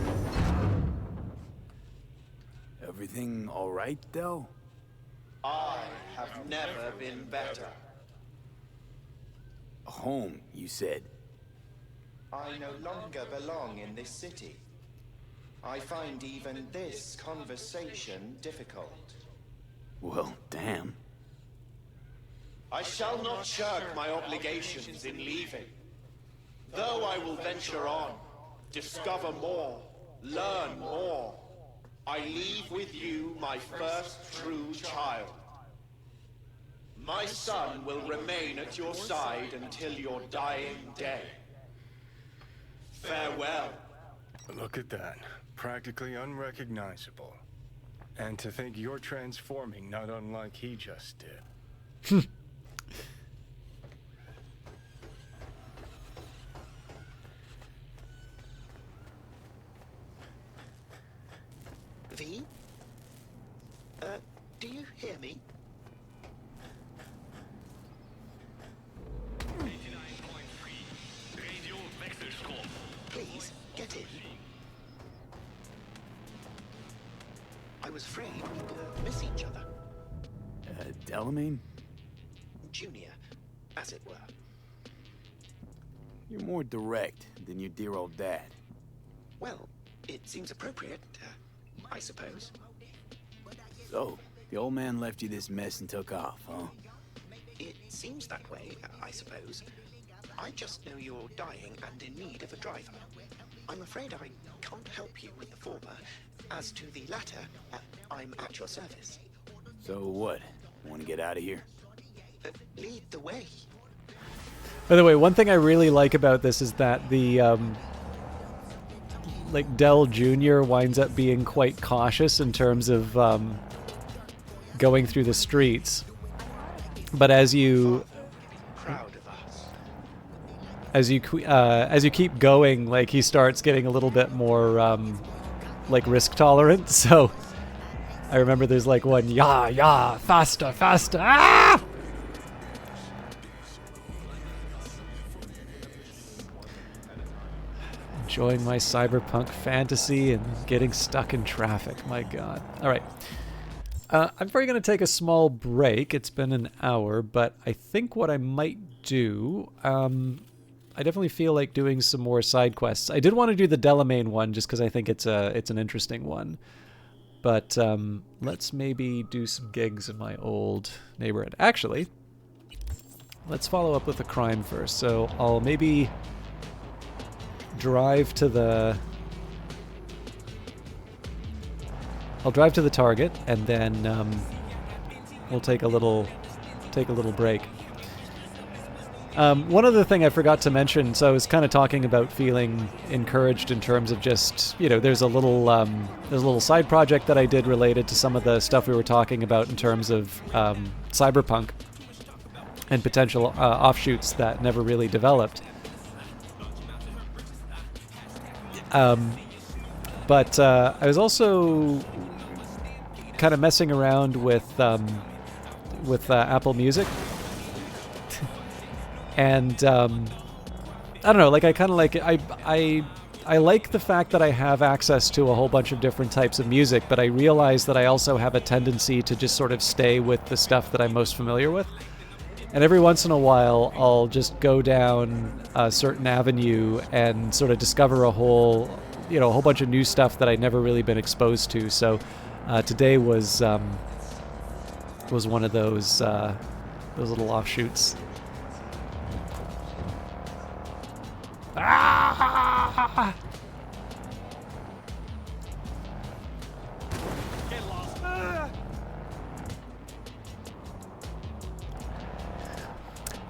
Everything all right, Del? I have never been better. Home, you said. I no longer belong in this city. I find even this conversation difficult. Well, damn. I shall not shirk my obligations in leaving. Though I will venture on, discover more, learn more, I leave with you my first true child. My son will remain at your side until your dying day. Farewell. Look at that. Practically unrecognizable. And to think you're transforming not unlike he just did. V? Do you hear me? 89.3. Radio Wechselstrom. Please, get in. I was afraid we'd miss each other. Delamain? Junior, as it were. You're more direct than your dear old dad. Well, it seems appropriate, I suppose. So, the old man left you this mess and took off, huh? It seems that way, I suppose. I just know you're dying and in need of a driver. I'm afraid I can't help you with the former. As to the latter, I'm at your service. So what? Want to get out of here? Lead the way. By the way, one thing I really like about this is that the like Dell Jr. winds up being quite cautious in terms of going through the streets. But as you Proud of us. as you keep going, like he starts getting a little bit more like risk tolerant. So I remember there's like one faster, faster. Ah! Enjoying my cyberpunk fantasy and getting stuck in traffic. My God. All right. I'm probably going to take a small break. It's been an hour, but I think what I might do, I definitely feel like doing some more side quests. I did want to do the Delamain one just because I think it's an interesting one. But let's maybe do some gigs in my old neighborhood. Actually, let's follow up with a crime first. So I'll maybe drive to the target, and then we'll take a little break. One other thing I forgot to mention, so I was kind of talking about feeling encouraged in terms of just, there's a little side project that I did related to some of the stuff we were talking about in terms of Cyberpunk and potential offshoots that never really developed. But I was also kind of messing around with Apple Music, and I don't know, like I kind of like it. I like the fact that I have access to a whole bunch of different types of music, but I realize that I also have a tendency to just sort of stay with the stuff that I'm most familiar with. And every once in a while, I'll just go down a certain avenue and sort of discover a whole bunch of new stuff that I'd never really been exposed to. So today was one of those little offshoots. Ah!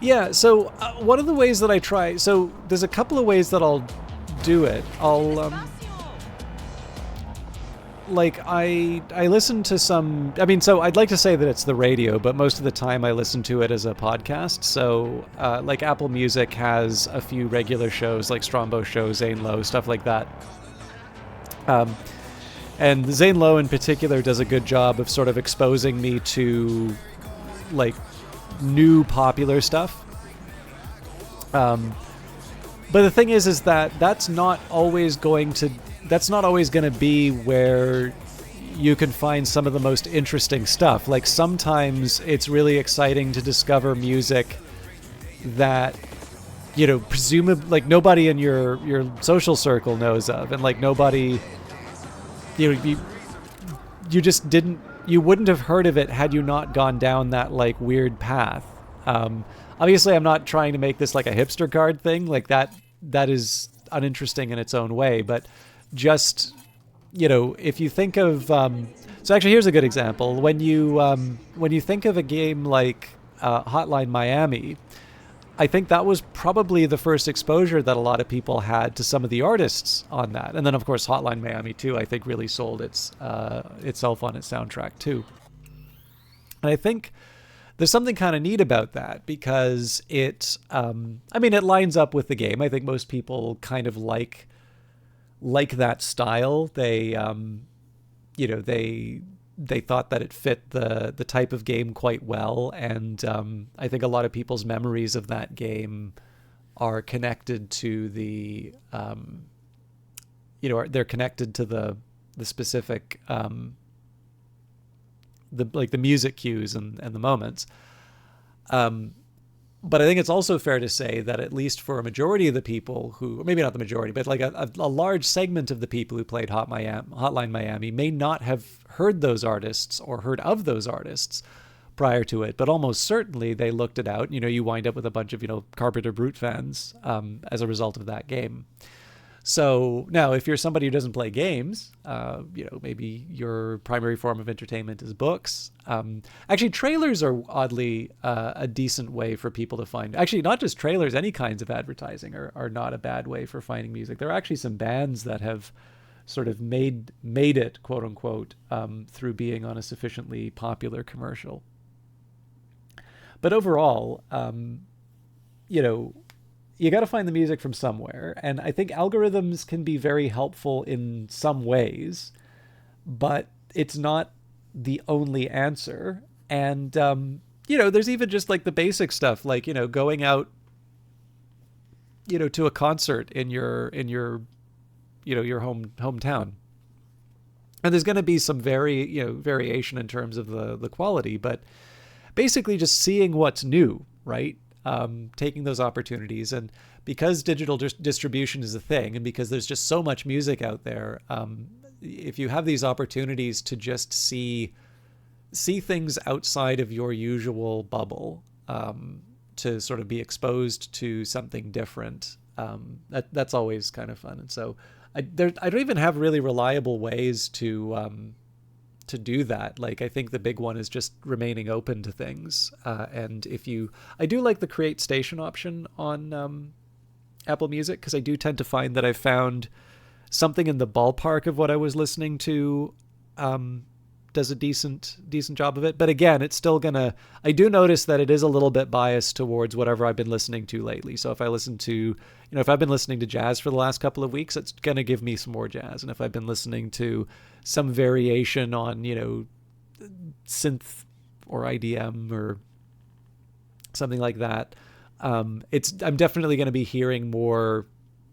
Yeah, so one of the ways that I try, so there's a couple of ways that I'll do it. I listen to some, I mean, so I'd like to say that it's the radio, but most of the time I listen to it as a podcast. So like Apple Music has a few regular shows like Strombo Show, Zane Lowe, stuff like that. And Zane Lowe in particular does a good job of sort of exposing me to like new popular stuff. But the thing is that that's not always going to be where you can find some of the most interesting stuff. Like sometimes it's really exciting to discover music that, you know, presumably like nobody in your social circle knows of, and like nobody, you know, you wouldn't have heard of it had you not gone down that like weird path. Obviously I'm not trying to make this like a hipster card thing, like that is uninteresting in its own way, but just, you know, if you think of so actually here's a good example. When you think of a game like Hotline Miami, I think that was probably the first exposure that a lot of people had to some of the artists on that. And then of course Hotline Miami 2 I think really sold itself on its soundtrack too. And I think there's something kind of neat about that because it it lines up with the game. I think most people kind of like that style. They they thought that it fit the type of game quite well, and I think a lot of people's memories of that game are connected to the they're connected to the specific the music cues and the moments. But I think it's also fair to say that at least for a majority of the people who, maybe not the majority, but like a large segment of the people who played Hotline Miami may not have heard those artists or heard of those artists prior to it, but almost certainly they looked it out. You know, you wind up with a bunch of, Carpenter Brute fans as a result of that game. So now if you're somebody who doesn't play games, maybe your primary form of entertainment is books. Actually, trailers are oddly a decent way for people to find. Actually, not just trailers, any kinds of advertising are not a bad way for finding music. There are actually some bands that have sort of made it, quote unquote, through being on a sufficiently popular commercial. But overall, you got to find the music from somewhere. And I think algorithms can be very helpful in some ways, but it's not the only answer. And, there's even just like the basic stuff, like, going out, to a concert in your hometown. And there's going to be some variation in terms of the quality, but basically just seeing what's new, right? Taking those opportunities. And because digital distribution is a thing, and because there's just so much music out there, if you have these opportunities to just see things outside of your usual bubble, to sort of be exposed to something different, that's always kind of fun. And so I don't even have really reliable ways to do that. Like, I think the big one is just remaining open to things. And I do like the create station option on Apple Music, because I do tend to find that I've found something in the ballpark of what I was listening to does a decent job of it. But again, it's still I do notice that it is a little bit biased towards whatever I've been listening to lately. So if I listen to, if I've been listening to jazz for the last couple of weeks, it's going to give me some more jazz. And if I've been listening to some variation on, synth or IDM or something like that. I'm definitely going to be hearing more,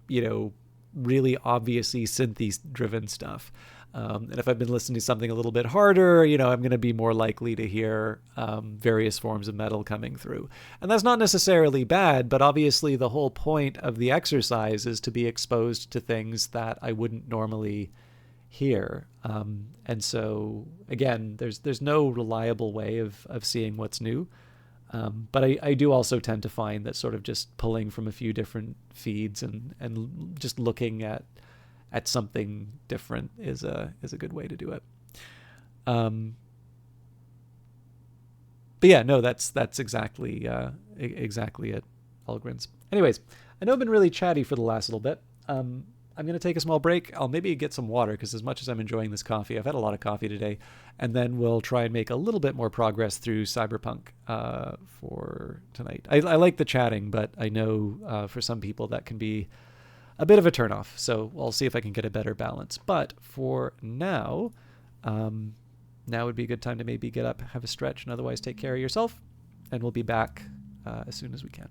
really obviously synthy driven stuff. And if I've been listening to something a little bit harder, I'm going to be more likely to hear various forms of metal coming through. And that's not necessarily bad, but obviously the whole point of the exercise is to be exposed to things that I wouldn't normally hear. And so, again, there's no reliable way of seeing what's new. But I do also tend to find that sort of just pulling from a few different feeds and just looking at something different is a good way to do it. But yeah, no, that's exactly it, Algrins. Anyways, I know I've been really chatty for the last little bit. I'm going to take a small break. I'll maybe get some water because as much as I'm enjoying this coffee, I've had a lot of coffee today. And then we'll try and make a little bit more progress through Cyberpunk for tonight. I like the chatting, but I know for some people that can be a bit of a turnoff. So I'll see if I can get a better balance. But for now, now would be a good time to maybe get up, have a stretch, and otherwise take care of yourself. And we'll be back as soon as we can.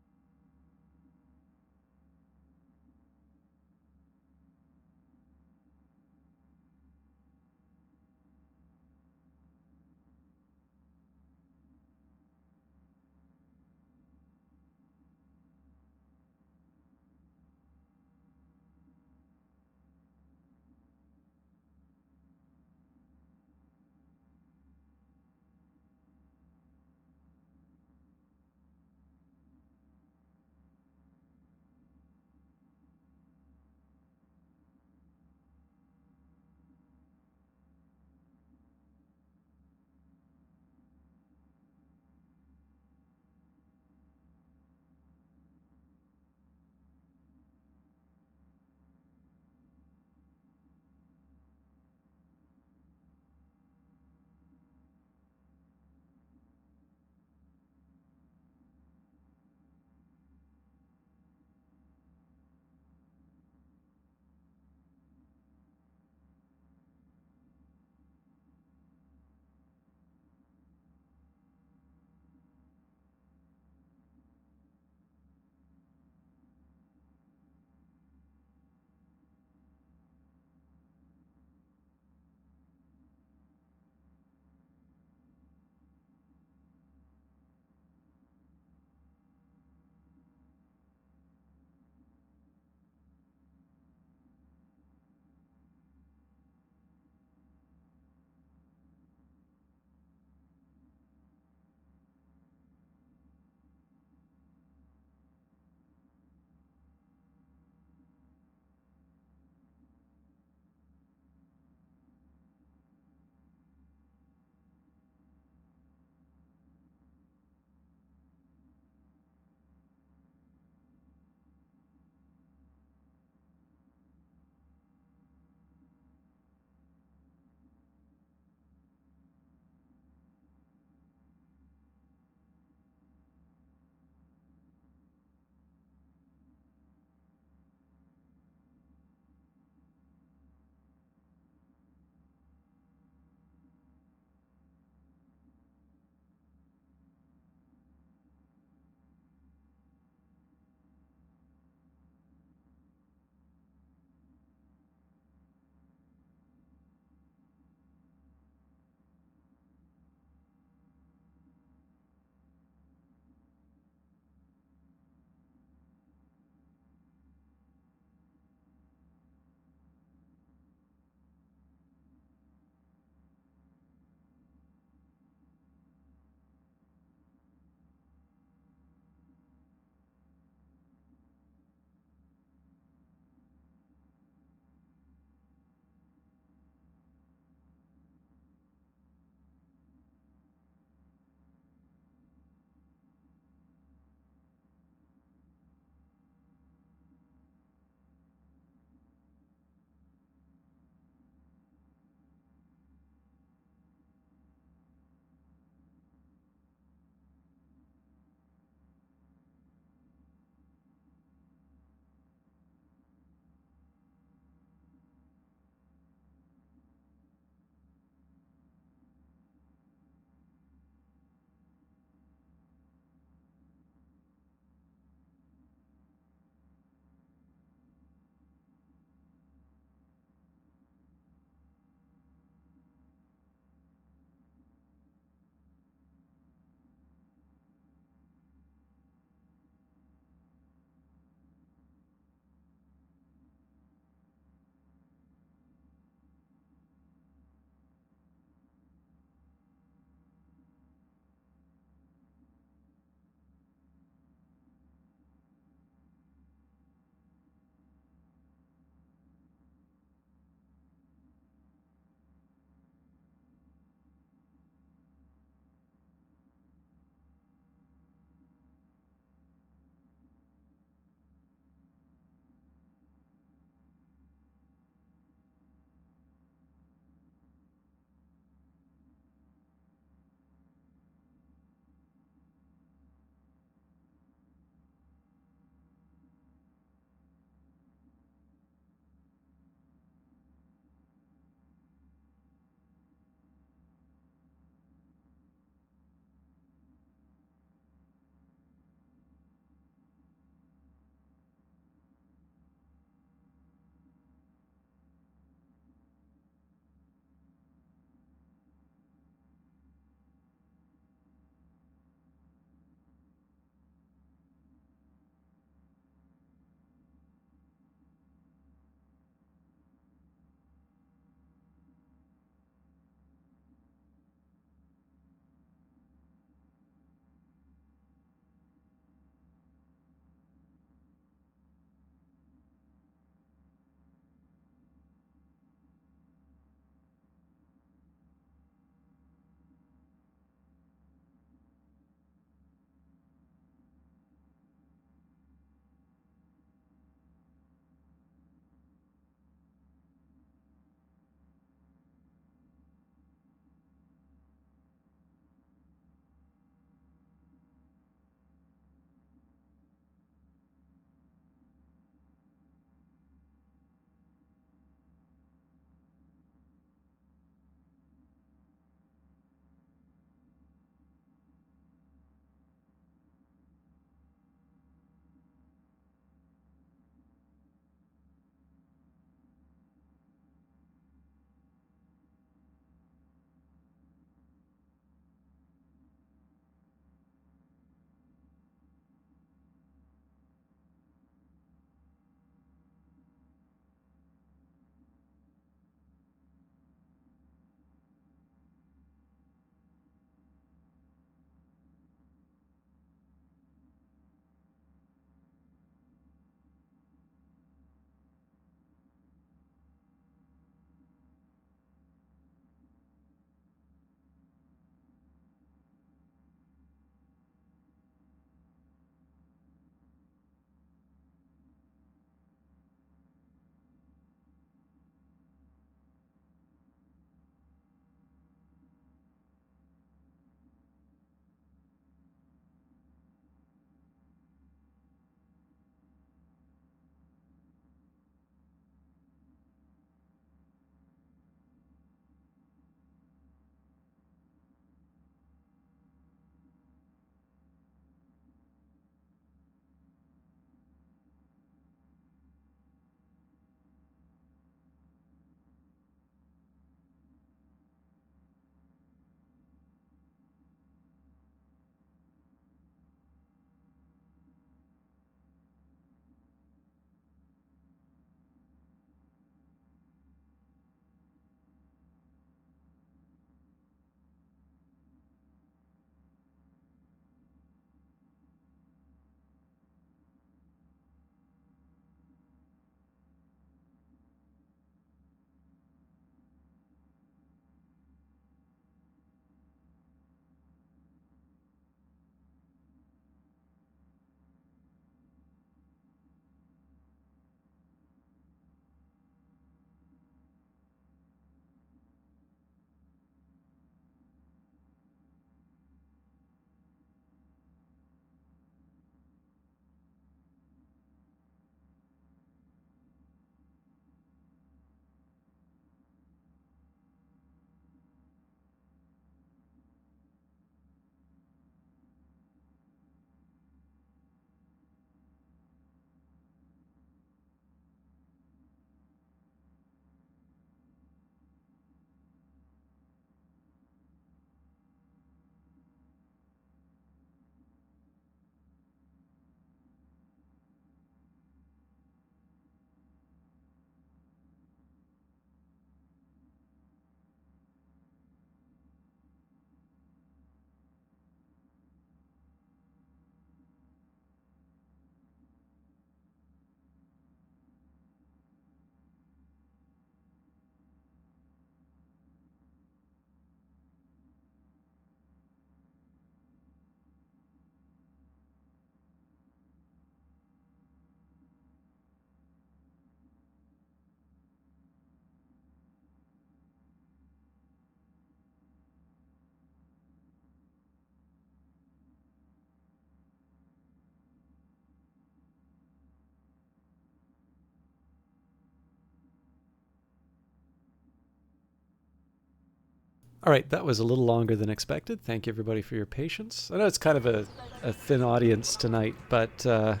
All right, that was a little longer than expected. Thank you, everybody, for your patience. I know it's kind of a thin audience tonight, but that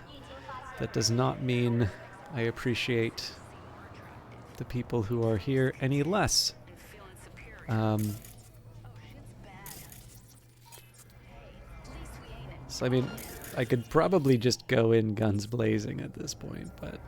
does not mean I appreciate the people who are here any less. So, I mean, I could probably just go in guns blazing at this point, but...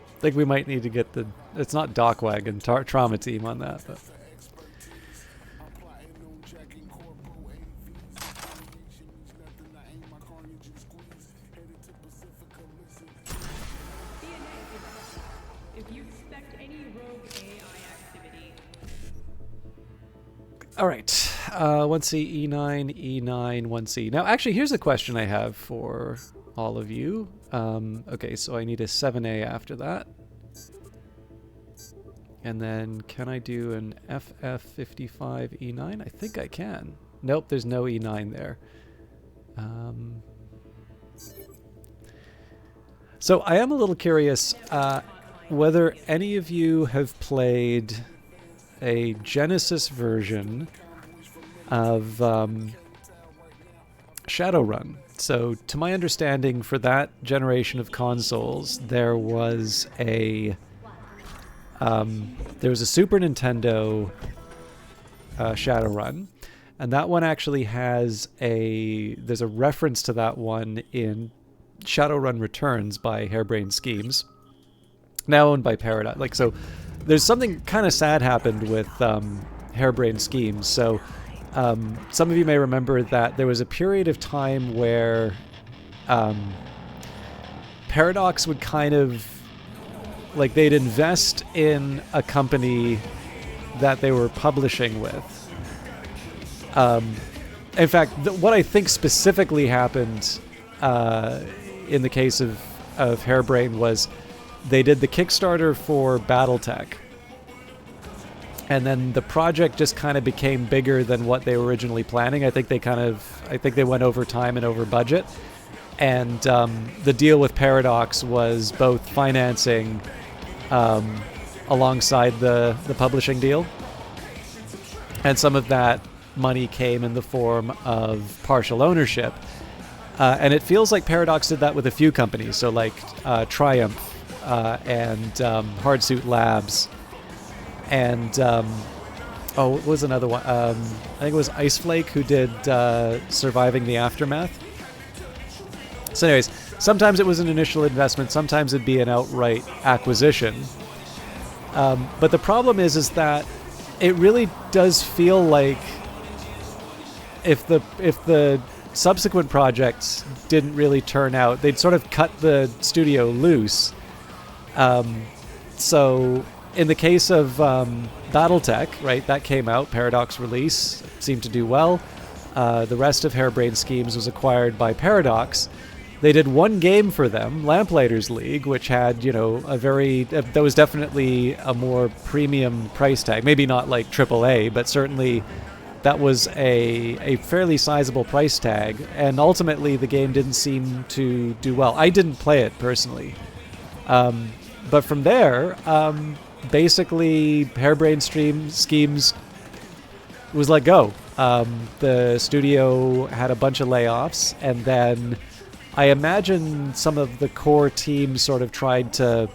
I think we might need to get the... It's not Dock Wagon, Trauma Team on that, but... Alright, 1C, E9, E9, 1C. Now, actually, here's a question I have for all of you. Okay, so I need a 7A after that. And then, can I do an FF55 E9? I think I can. Nope, there's no E9 there. So I am a little curious whether any of you have played a Genesis version of Shadowrun. So, to my understanding, for that generation of consoles, there was a Super Nintendo Shadowrun, and that one actually has there's a reference to that one in Shadowrun Returns by Harebrained Schemes, now owned by Paradox. Like, so there's something kind of sad happened with Harebrained Schemes. So some of you may remember that there was a period of time where Paradox would kind of, like, they'd invest in a company that they were publishing with. In fact, what I think specifically happened in the case of Harebrained was they did the Kickstarter for BattleTech, and then the project just kind of became bigger than what they were originally planning. I think they went over time and over budget, and the deal with Paradox was both financing alongside the publishing deal, and some of that money came in the form of partial ownership. And it feels like Paradox did that with a few companies, so like Triumph and Hardsuit Labs, and what was another one? I think it was Iceflake who did Surviving the Aftermath. So anyways, sometimes it was an initial investment, sometimes it'd be an outright acquisition. But the problem is that it really does feel like if the subsequent projects didn't really turn out, they'd sort of cut the studio loose. So in the case of BattleTech, right, that came out, Paradox release, seemed to do well. The rest of Harebrained Schemes was acquired by Paradox. They did one game for them, Lamplighters League, which had, that was definitely a more premium price tag. Maybe not like AAA, but certainly that was a fairly sizable price tag. And ultimately, the game didn't seem to do well. I didn't play it personally. But from there, basically, Harebrained Schemes was let go. The studio had a bunch of layoffs, and then I imagine some of the core team sort of tried to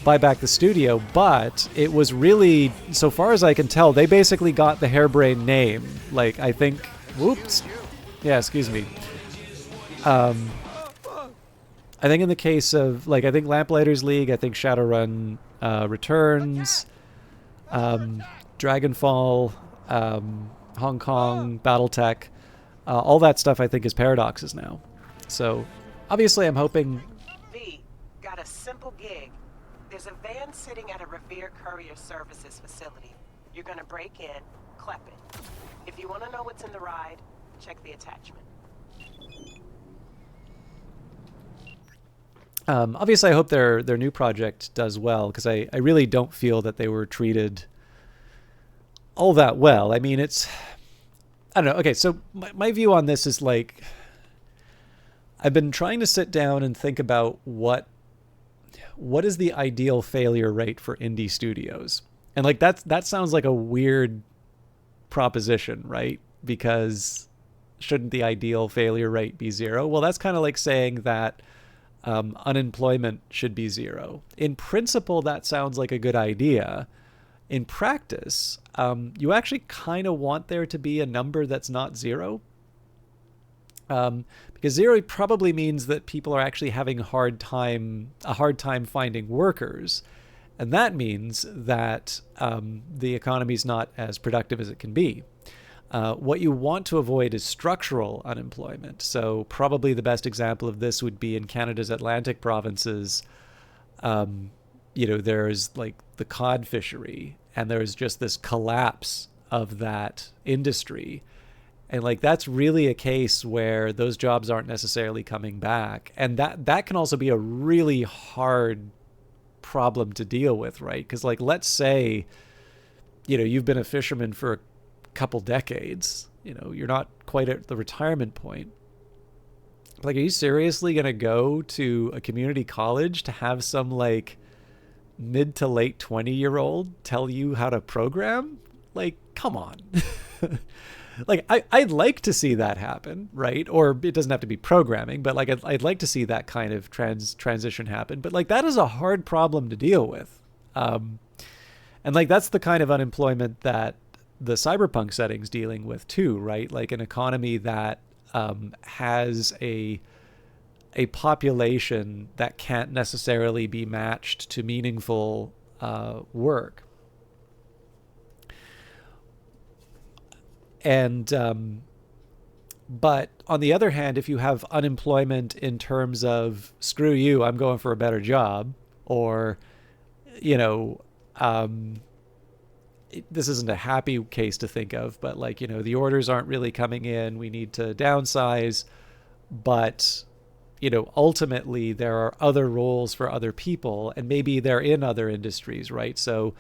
buy back the studio, but it was really, so far as I can tell, they basically got the Harebrained name. Like, I think, whoops, yeah, excuse me. I think in the case of, like, I think Lamplighters League, I think Shadowrun Returns, Dragonfall, Hong Kong, BattleTech, all that stuff I think is paradoxes now. So obviously I'm hoping... V, got a simple gig. There's a van sitting at a Revere Courier Services facility. You're gonna break in, clep it. If you want to know what's in the ride, check the attachment. Obviously, I hope their new project does well, because I really don't feel that they were treated all that well. I mean, it's... I don't know. Okay, so my view on this is, like, I've been trying to sit down and think about what is the ideal failure rate for indie studios. And, like, that sounds like a weird proposition, right? Because shouldn't the ideal failure rate be 0? Well, that's kind of like saying that unemployment should be 0. In principle, that sounds like a good idea. In practice, you actually kind of want there to be a number that's not 0. Because 0 probably means that people are actually having a hard time finding workers. And that means that the economy is not as productive as it can be. What you want to avoid is structural unemployment. So probably the best example of this would be in Canada's Atlantic provinces. There's like the cod fishery, and there's just this collapse of that industry. And like that's really a case where those jobs aren't necessarily coming back. And that can also be a really hard problem to deal with, right? Because like let's say, you've been a fisherman for a couple decades, you're not quite at the retirement point. Like, are you seriously going to go to a community college to have some like mid to late 20-year-old tell you how to program? Like, come on. Like, I'd like to see that happen, right? Or it doesn't have to be programming, but like I'd like to see that kind of transition happen. But like that is a hard problem to deal with. And like that's the kind of unemployment that the cyberpunk setting's dealing with too, right? Like an economy that has a population that can't necessarily be matched to meaningful work. And but on the other hand, if you have unemployment in terms of screw you, I'm going for a better job, or this isn't a happy case to think of, but like, the orders aren't really coming in, we need to downsize, but ultimately there are other roles for other people, and maybe they're in other industries, right? So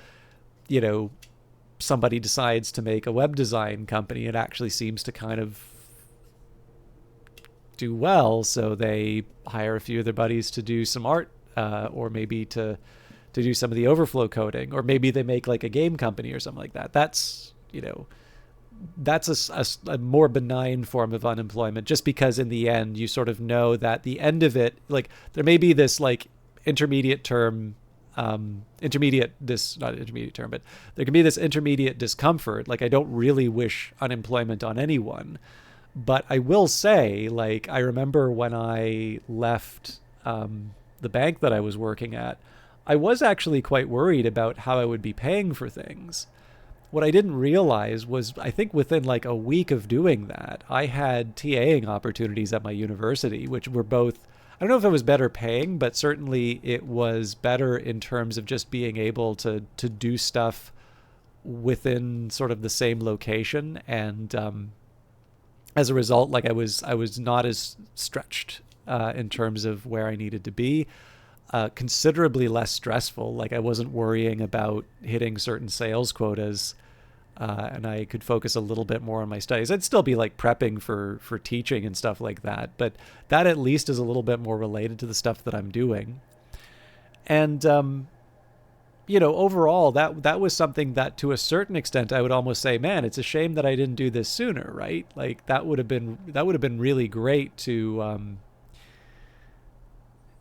somebody decides to make a web design company, it actually seems to kind of do well, so they hire a few of their buddies to do some art, or maybe to do some of the overflow coding, or maybe they make like a game company or something like that. That's a more benign form of unemployment, just because in the end you sort of know that the end of it, like there may be this like intermediate discomfort. Like I don't really wish unemployment on anyone, but I will say, like, I remember when I left the bank that I was working at, I was actually quite worried about how I would be paying for things. What I didn't realize was, I think within like a week of doing that, I had TAing opportunities at my university, which were both, I don't know if it was better paying, but certainly it was better in terms of just being able to do stuff within sort of the same location. And as a result, like I was not as stretched in terms of where I needed to be. Considerably less stressful. Like I wasn't worrying about hitting certain sales quotas, and I could focus a little bit more on my studies. I'd still be like prepping for teaching and stuff like that, but that at least is a little bit more related to the stuff that I'm doing. And overall, that was something that to a certain extent I would almost say, man, it's a shame that I didn't do this sooner, right? Like that would have been really great to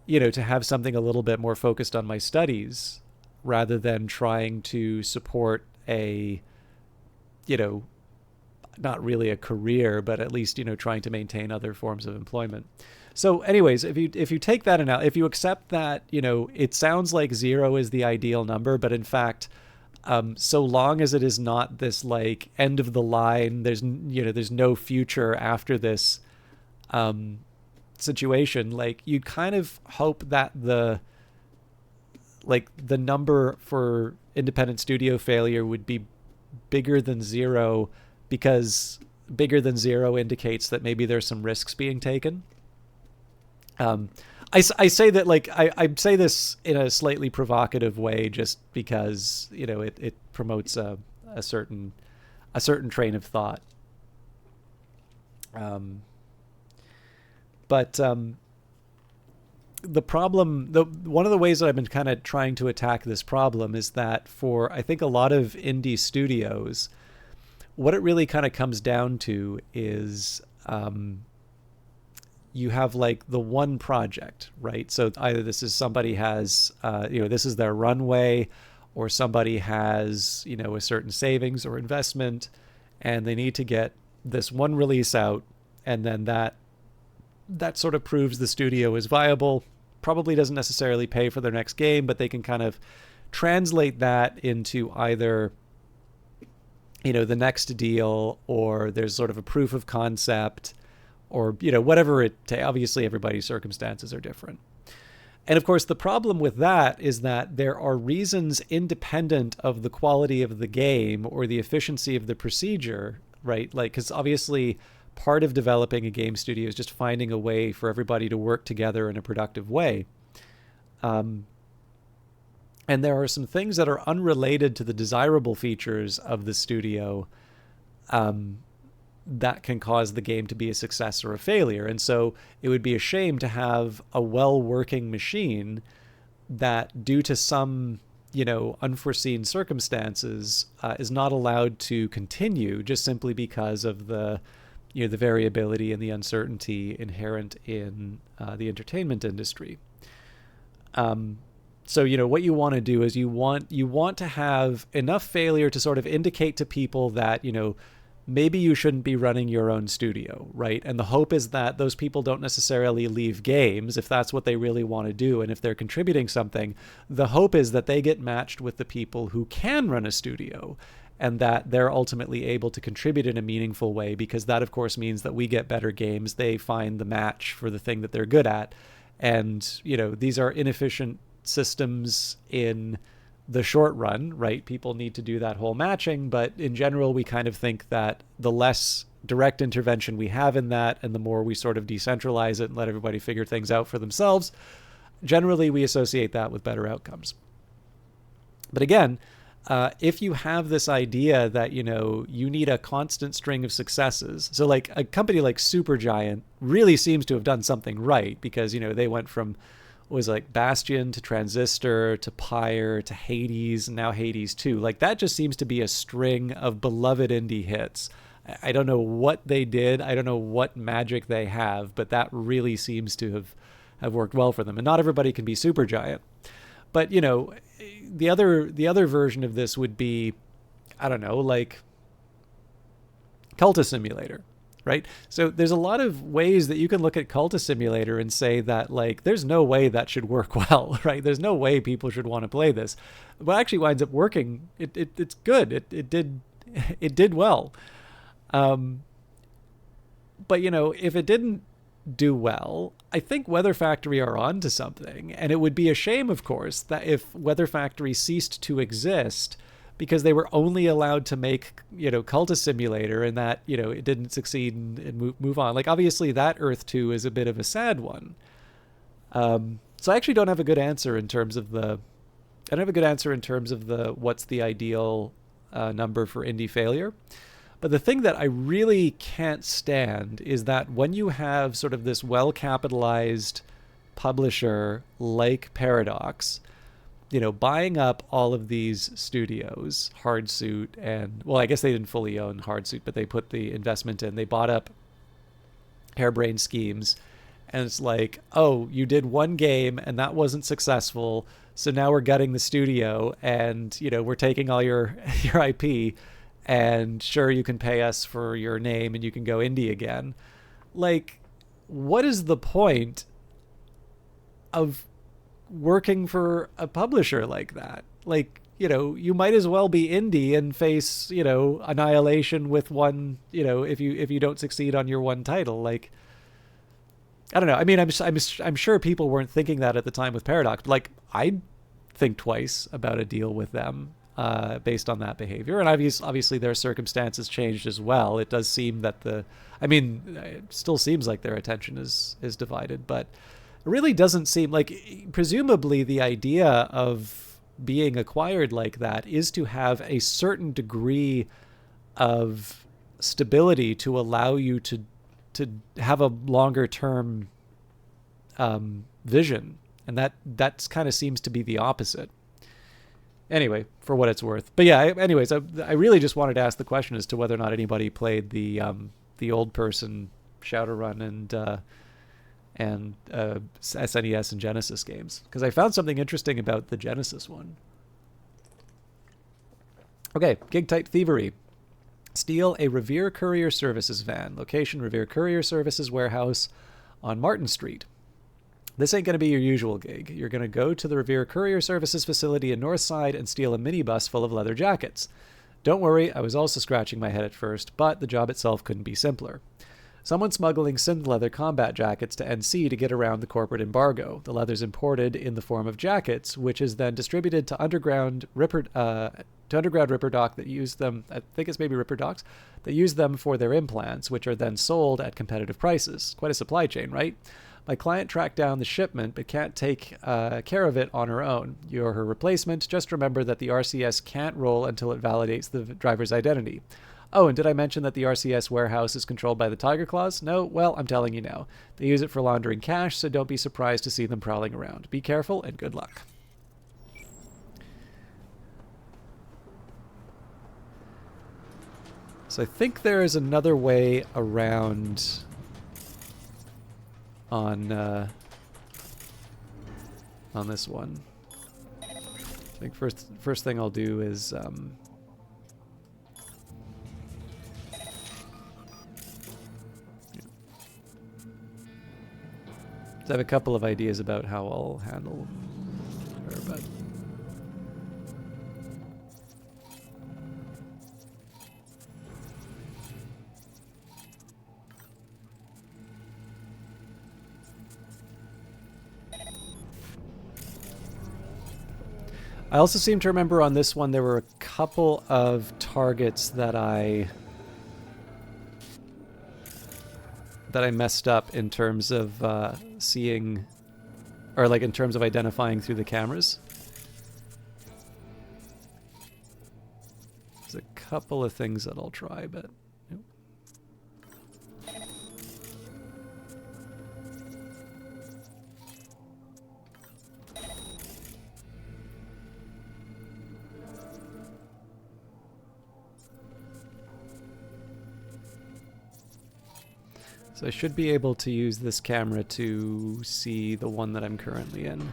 to have something a little bit more focused on my studies rather than trying to support a, not really a career, but at least, trying to maintain other forms of employment. So anyways, if you take that if you accept that, it sounds like 0 is the ideal number, but in fact, so long as it is not this like end of the line, there's no future after this situation, like you kind of hope that the number for independent studio failure would be bigger than 0, because bigger than 0 indicates that maybe there's some risks being taken. I say that, like, I say this in a slightly provocative way just because, it promotes a certain train of thought. But the problem, one of the ways that I've been kind of trying to attack this problem is that for, I think, a lot of indie studios, what it really kind of comes down to is you have like the one project, right? So either this is somebody has, this is their runway, or somebody has, a certain savings or investment, and they need to get this one release out, and then that sort of proves the studio is viable. Probably doesn't necessarily pay for their next game, but they can kind of translate that into either, the next deal, or there's sort of a proof of concept, or, whatever obviously everybody's circumstances are different. And of course, the problem with that is that there are reasons independent of the quality of the game or the efficiency of the procedure, right? Like, because obviously part of developing a game studio is just finding a way for everybody to work together in a productive way. And there are some things that are unrelated to the desirable features of the studio that can cause the game to be a success or a failure. And so it would be a shame to have a well-working machine that, due to some, unforeseen circumstances, is not allowed to continue just simply because of the variability and the uncertainty inherent in the entertainment industry. So, what you want to do is you want to have enough failure to sort of indicate to people that, maybe you shouldn't be running your own studio, right? And the hope is that those people don't necessarily leave games if that's what they really want to do. And if they're contributing something, the hope is that they get matched with the people who can run a studio, and that they're ultimately able to contribute in a meaningful way, because that, of course, means that we get better games. They find the match for the thing that they're good at. And, these are inefficient systems in the short run, right? People need to do that whole matching, but in general, we kind of think that the less direct intervention we have in that, and the more we sort of decentralize it and let everybody figure things out for themselves, generally we associate that with better outcomes. But again, if you have this idea that, you need a constant string of successes, so like a company like Supergiant really seems to have done something right, because, they went from, was like Bastion to Transistor to Pyre to Hades, and now Hades 2. Like, that just seems to be a string of beloved indie hits. I don't know what they did. I don't know what magic they have, but that really seems to have worked well for them. And not everybody can be Supergiant. But, the other version of this would be, I don't know, like Cultist Simulator, right? So there's a lot of ways that you can look at Cultist Simulator and say that, like, there's no way that should work well, right? There's no way people should want to play this. But actually winds up working. It's good. It did well. But, if it didn't do well, I think Weather Factory are onto something. And it would be a shame, of course, that if Weather Factory ceased to exist because they were only allowed to make, Cultist Simulator, and that, it didn't succeed and move on. Like, obviously that Earth 2 is a bit of a sad one. So I actually don't have a good answer in terms of what's the ideal number for indie failure. But the thing that I really can't stand is that when you have sort of this well-capitalized publisher like Paradox, buying up all of these studios, Hardsuit, and, well, I guess they didn't fully own Hardsuit, but they put the investment in. They bought up Harebrained Schemes, and it's like, oh, you did one game and that wasn't successful, so now we're gutting the studio, and, we're taking all your IP, and sure, you can pay us for your name and you can go indie again. Like, what is the point of working for a publisher like that? Like, you might as well be indie and face, annihilation with one, if you don't succeed on your one title. Like, I don't know. I mean, I'm sure people weren't thinking that at the time with Paradox. But like, I'd think twice about a deal with them based on that behavior. And obviously their circumstances changed as well. It does seem that it still seems like their attention is divided, but it really doesn't seem like, presumably the idea of being acquired like that is to have a certain degree of stability to allow you to have a longer term vision, and that kind of seems to be the opposite. Anyway, for what it's worth. But yeah, anyways, I really just wanted to ask the question as to whether or not anybody played the old person Shadowrun and SNES and Genesis games, because I found something interesting about the Genesis one. Okay, gig type thievery. Steal a Revere Courier Services van. Location, Revere Courier Services warehouse on Martin Street. This ain't going to be your usual gig. You're going to go to the Revere Courier Services facility in Northside and steal a minibus full of leather jackets. Don't worry, I was also scratching my head at first, but the job itself couldn't be simpler. Someone's smuggling synth leather combat jackets to NC to get around the corporate embargo. The leather's imported in the form of jackets, which is then distributed to underground Ripper Doc that use them, I think it's maybe Ripper Docs, that use them for their implants, which are then sold at competitive prices. Quite a supply chain, right? My client tracked down the shipment, but can't take care of it on her own. You're her replacement. Just remember that the RCS can't roll until it validates the driver's identity. Oh, and did I mention that the RCS warehouse is controlled by the Tiger Claws? No? Well, I'm telling you now. They use it for laundering cash, so don't be surprised to see them prowling around. Be careful, and good luck. So I think there is another way around on this one. I think first thing I'll do is I have a couple of ideas about how I'll handle her, but I also seem to remember on this one there were a couple of targets that I messed up in terms of seeing, or like in terms of identifying through the cameras. There's a couple of things that I'll try, but nope. So I should be able to use this camera to see the one that I'm currently in.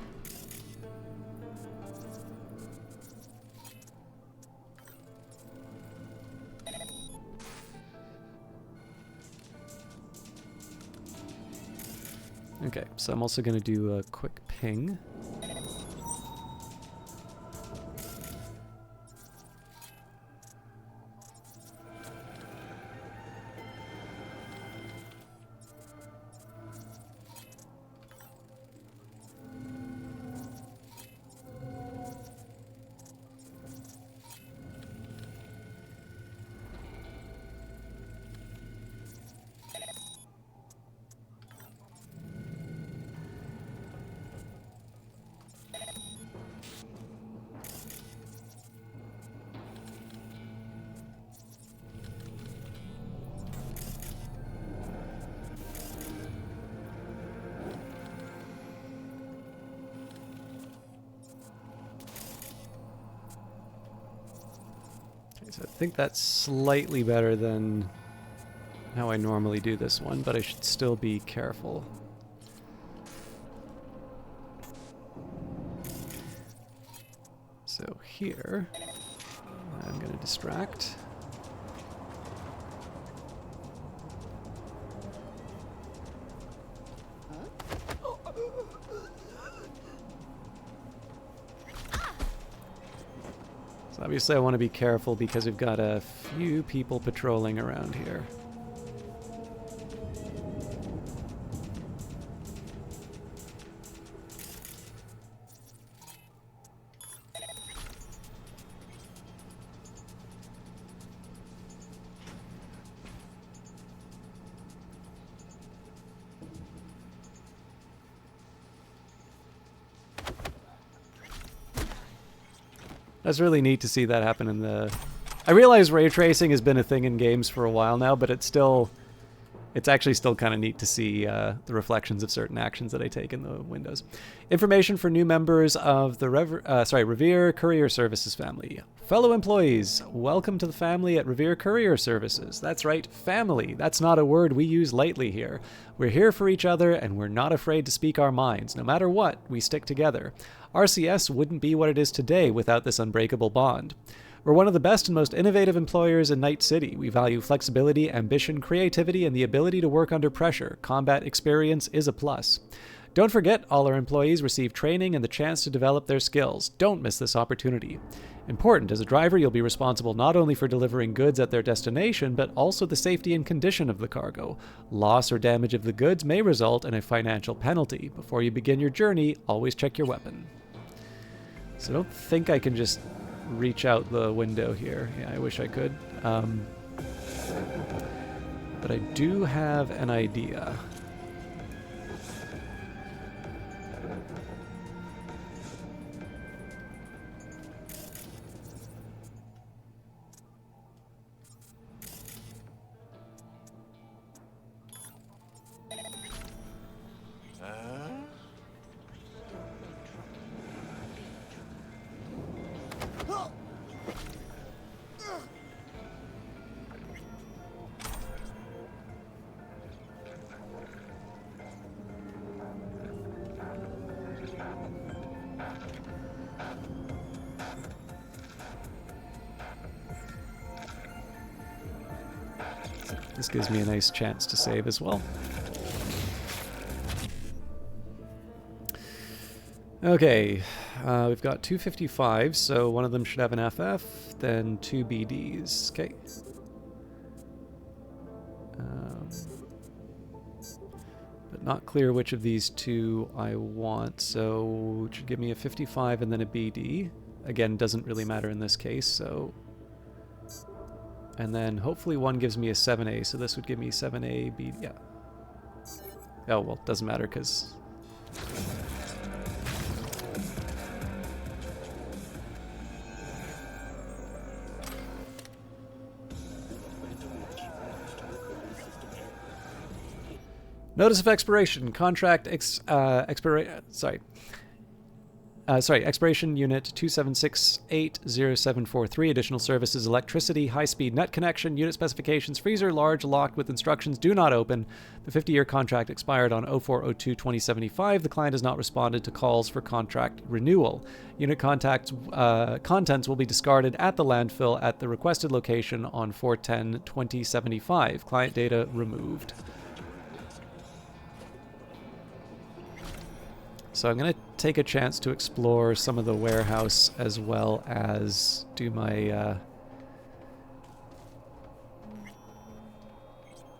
Okay, so I'm also going to do a quick ping. So I think that's slightly better than how I normally do this one, but I should still be careful. So here, I'm going to distract. So obviously I want to be careful because we've got a few people patrolling around here. That's really neat to see that happen in the... I realize ray tracing has been a thing in games for a while now, but it's actually still kind of neat to see the reflections of certain actions that I take in the windows. Information for new members of the Revere Courier Services family. Fellow employees, welcome to the family at Revere Courier Services. That's right, family. That's not a word we use lightly here. We're here for each other, and we're not afraid to speak our minds. No matter what, we stick together. RCS wouldn't be what it is today without this unbreakable bond. We're one of the best and most innovative employers in Night City. We value flexibility, ambition, creativity, and the ability to work under pressure. Combat experience is a plus. Don't forget, all our employees receive training and the chance to develop their skills. Don't miss this opportunity. Important, as a driver, you'll be responsible not only for delivering goods at their destination, but also the safety and condition of the cargo. Loss or damage of the goods may result in a financial penalty. Before you begin your journey, always check your weapon. So I don't think I can just reach out the window here. Yeah, I wish I could. But I do have an idea. This gives me a nice chance to save as well. Okay, we've got 255, so one of them should have an FF, then 2 BDs. Okay. But not clear which of these two I want, so it should give me a 55 and then a BD. Again, doesn't really matter in this case, so... And then hopefully one gives me a 7A, so this would give me 7A, B, yeah. Oh, well, doesn't matter, because... Notice of expiration. Contract expiration unit 276800743. Additional services: electricity, high-speed net connection, unit specifications, freezer, large, locked with instructions, do not open. The 50-year contract expired on 04/02/2075. The client has not responded to calls for contract renewal. Unit contents will be discarded at the landfill at the requested location on 4/10/2075. Client data removed. So I'm going to take a chance to explore some of the warehouse as well as do my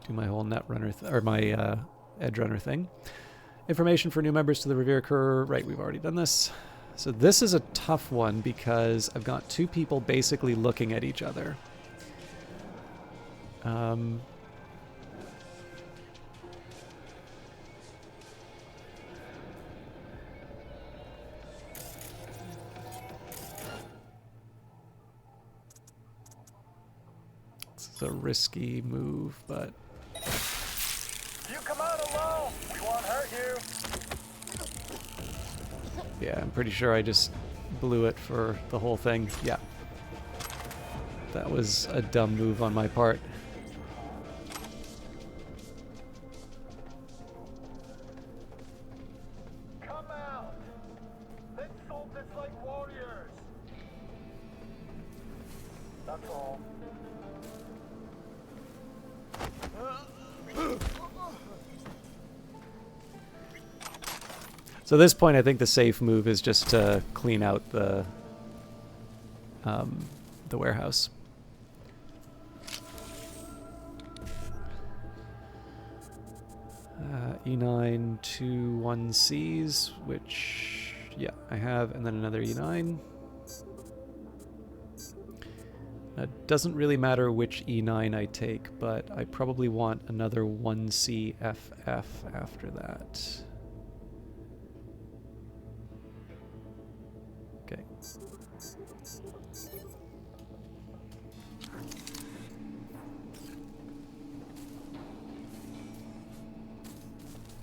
whole netrunner or my edge runner thing. Information for new members to the Revere Courier. Right, we've already done this. So this is a tough one because I've got two people basically looking at each other. It's a risky move, but... You come out alone! We won't hurt you! Yeah, I'm pretty sure I just blew it for the whole thing. Yeah. That was a dumb move on my part. Come out! Let's solve this like warriors! That's all. So at this point, I think the safe move is just to clean out the the warehouse. E9 2 1Cs, which, yeah, I have, and then another E9. It doesn't really matter which E9 I take, but I probably want another 1CFF after that. Okay.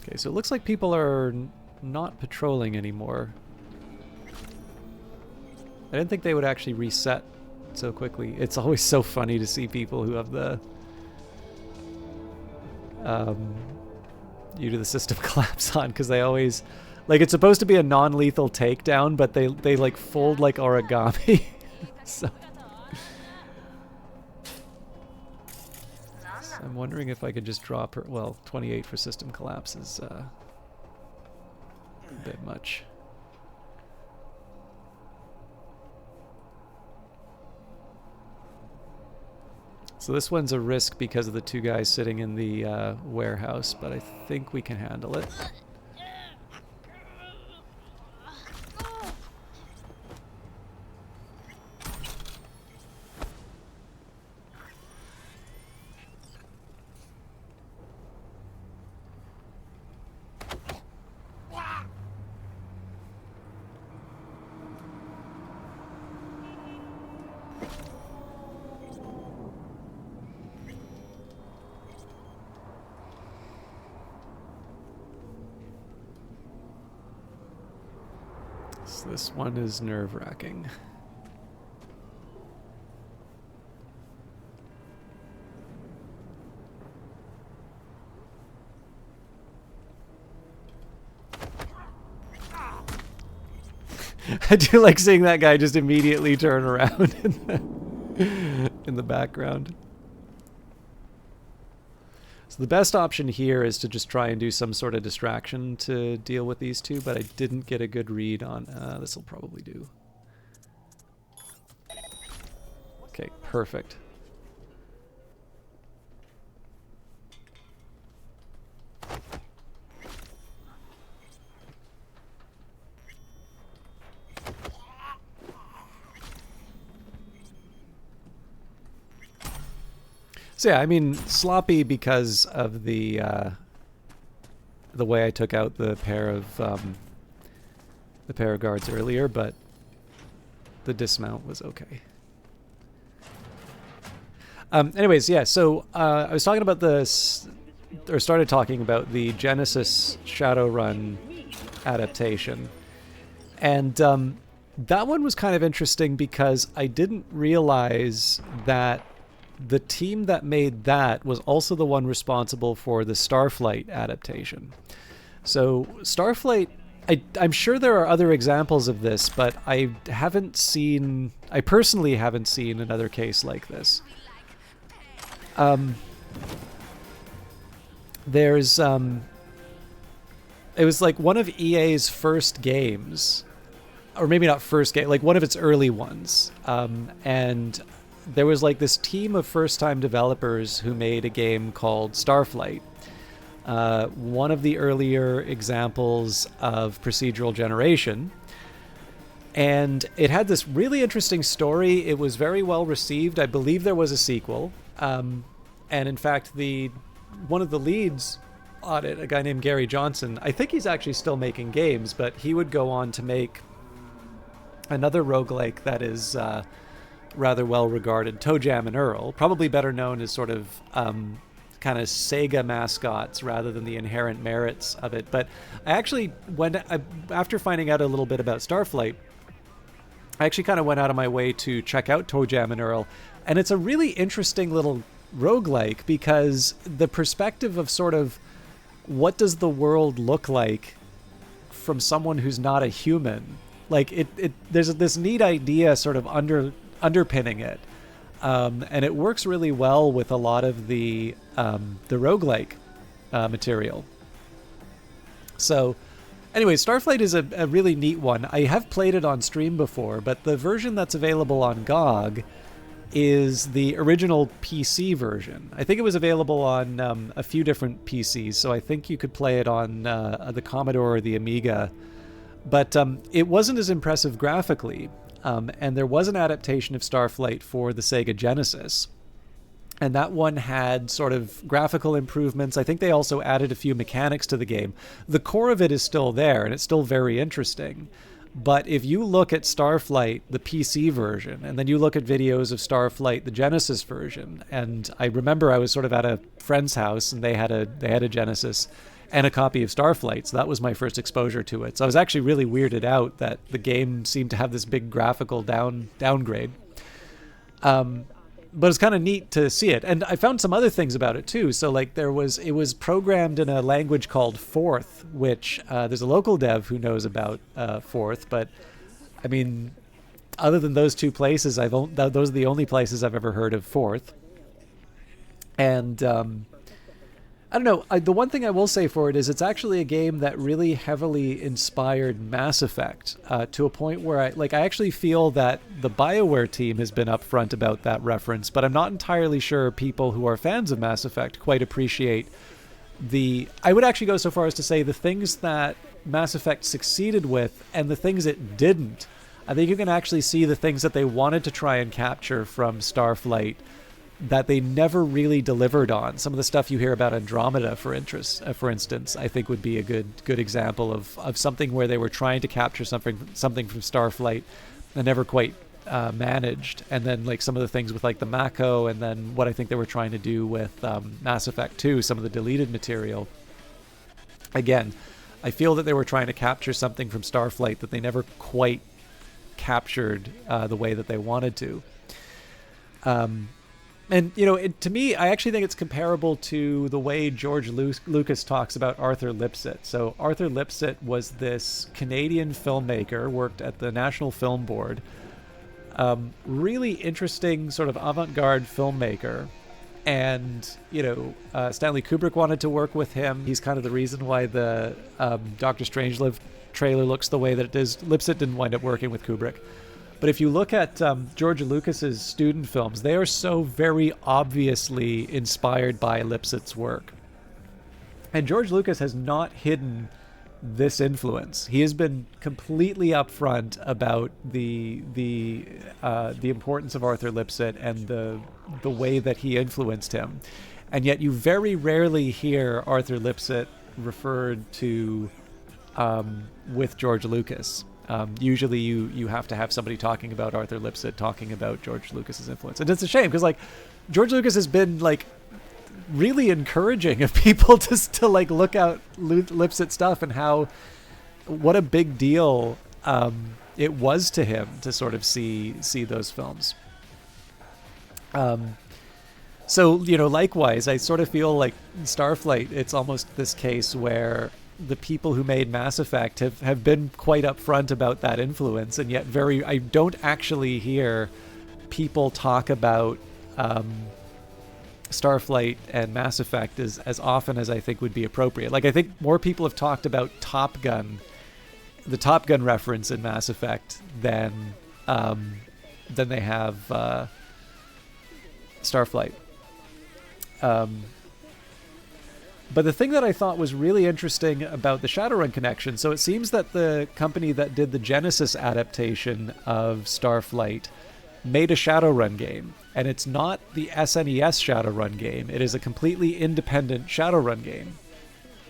Okay, so it looks like people are not patrolling anymore. I didn't think they would actually reset so quickly. It's always so funny to see people who have the due to the system collapse on, because they always, like, it's supposed to be a non-lethal takedown, but they like fold like origami. So I'm wondering if I could just drop her. Well, 28 for system collapse is a bit much. So this one's a risk because of the two guys sitting in the warehouse, but I think we can handle it. This one is nerve-wracking. I do like seeing that guy just immediately turn around in the background. So the best option here is to just try and do some sort of distraction to deal with these two, but I didn't get a good read on... this will probably do. Okay, perfect. So yeah, I mean, sloppy because of the way I took out the pair of guards earlier, but the dismount was okay. Anyways, yeah. So I was talking about started talking about the Genesis Shadowrun adaptation, and that one was kind of interesting because I didn't realize that the team that made that was also the one responsible for the Starflight adaptation. So Starflight, I'm sure there are other examples of this, but I personally haven't seen another case like this. It was like one of EA's first games, or maybe not first game, like one of its early ones, and there was like this team of first-time developers who made a game called Starflight. One of the earlier examples of procedural generation. And it had this really interesting story. It was very well received. I believe there was a sequel. And in fact, one of the leads on it, a guy named Gary Johnson, I think he's actually still making games, but he would go on to make another roguelike that is... rather well regarded, Toe Jam and Earl, probably better known as sort of kind of Sega mascots rather than the inherent merits of it. But I actually after finding out a little bit about Starflight, I actually kind of went out of my way to check out Toe Jam and Earl, and it's a really interesting little roguelike because the perspective of sort of what does the world look like from someone who's not a human, like there's this neat idea sort of underpinning it, and it works really well with a lot of the roguelike material. So Anyway, Starflight is a really neat one. I have played it on stream before, but the version that's available on GOG is the original PC version. I think it was available on a few different PCs, so I think you could play it on the Commodore or the Amiga. But it wasn't as impressive graphically, and there was an adaptation of Starflight for the Sega Genesis. And that one had sort of graphical improvements. I think they also added a few mechanics to the game. The core of it is still there, and it's still very interesting. But if you look at Starflight, the PC version, and then you look at videos of Starflight, the Genesis version, and I remember I was sort of at a friend's house, and they had a Genesis and a copy of Starflight, so that was my first exposure to it. So I was actually really weirded out that the game seemed to have this big graphical downgrade. But it's kind of neat to see it. And I found some other things about it too. So like it was programmed in a language called Forth, which there's a local dev who knows about Forth. But I mean, other than those two places, those are the only places I've ever heard of Forth. And I don't know. The one thing I will say for it is it's actually a game that really heavily inspired Mass Effect to a point where I actually feel that the BioWare team has been upfront about that reference, but I'm not entirely sure people who are fans of Mass Effect quite appreciate I would actually go so far as to say the things that Mass Effect succeeded with and the things it didn't. I think you can actually see the things that they wanted to try and capture from Starflight that they never really delivered on. Some of the stuff you hear about Andromeda, for instance, I think would be a good example of something where they were trying to capture something from Starflight and never quite managed. And then like some of the things with like the Mako, and then what I think they were trying to do with Mass Effect 2, some of the deleted material. Again, I feel that they were trying to capture something from Starflight that they never quite captured the way that they wanted to. And, you know, to me, I actually think it's comparable to the way George Lucas talks about Arthur Lipsett. So Arthur Lipsett was this Canadian filmmaker, worked at the National Film Board. Really interesting sort of avant-garde filmmaker. And, you know, Stanley Kubrick wanted to work with him. He's kind of the reason why the Doctor Strangelove trailer looks the way that it is. Lipsett didn't wind up working with Kubrick. But if you look at George Lucas's student films, they are so very obviously inspired by Lipsett's work. And George Lucas has not hidden this influence. He has been completely upfront about the importance of Arthur Lipsett and the way that he influenced him. And yet you very rarely hear Arthur Lipsett referred to with George Lucas. Usually you have to have somebody talking about Arthur Lipsett talking about George Lucas's influence. And it's a shame because like George Lucas has been like really encouraging of people to like look out Lipsett stuff and what a big deal it was to him to sort of see those films. So, you know, likewise, I sort of feel like Starflight, it's almost this case where the people who made Mass Effect have been quite upfront about that influence, and yet I don't actually hear people talk about Starflight and Mass Effect as often as I think would be appropriate. Like I think more people have talked about Top Gun, the Top Gun reference in Mass Effect than they have Starflight. But the thing that I thought was really interesting about the Shadowrun connection, so it seems that the company that did the Genesis adaptation of Starflight made a Shadowrun game, and it's not the SNES Shadowrun game. It is a completely independent Shadowrun game.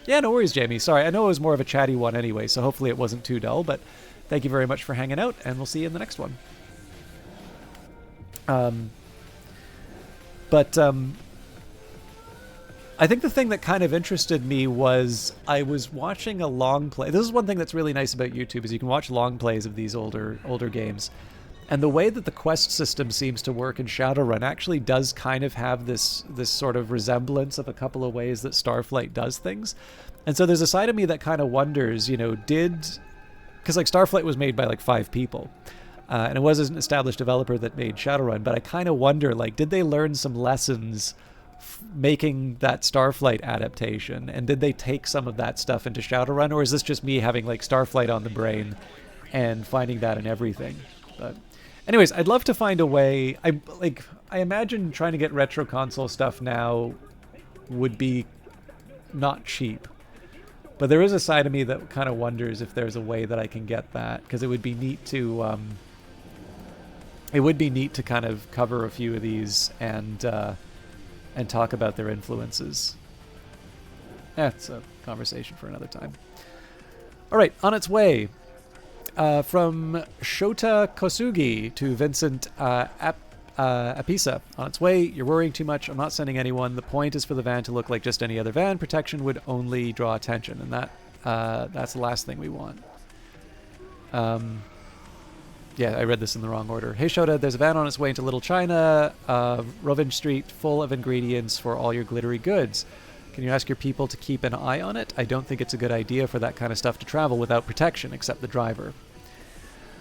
Yeah, no worries, Jamie. Sorry, I know it was more of a chatty one anyway, so hopefully it wasn't too dull, but thank you very much for hanging out, and we'll see you in the next one. I think the thing that kind of interested me was I was watching a long play. This is one thing that's really nice about YouTube is you can watch long plays of these older games. And the way that the quest system seems to work in Shadowrun actually does kind of have this sort of resemblance of a couple of ways that Starflight does things. And so there's a side of me that kind of wonders, you know, because like Starflight was made by like 5 people. And it was an established developer that made Shadowrun, but I kind of wonder, like, did they learn some lessons making that Starflight adaptation, and did they take some of that stuff into Shadowrun, or is this just me having like Starflight on the brain and finding that in everything? But anyways, I'd love to find a way. I imagine trying to get retro console stuff now would be not cheap, but there is a side of me that kind of wonders if there's a way that I can get that, because it would be neat to kind of cover a few of these and talk about their influences. That's a conversation for another time. All right, on its way. From Shota Kosugi to Vincent Apisa. On its way, you're worrying too much. I'm not sending anyone. The point is for the van to look like just any other van. Protection would only draw attention, and that's the last thing we want. Yeah, I read this in the wrong order. Hey Shota, there's a van on its way into Little China, Rovenge Street, full of ingredients for all your glittery goods. Can you ask your people to keep an eye on it? I don't think it's a good idea for that kind of stuff to travel without protection, except the driver.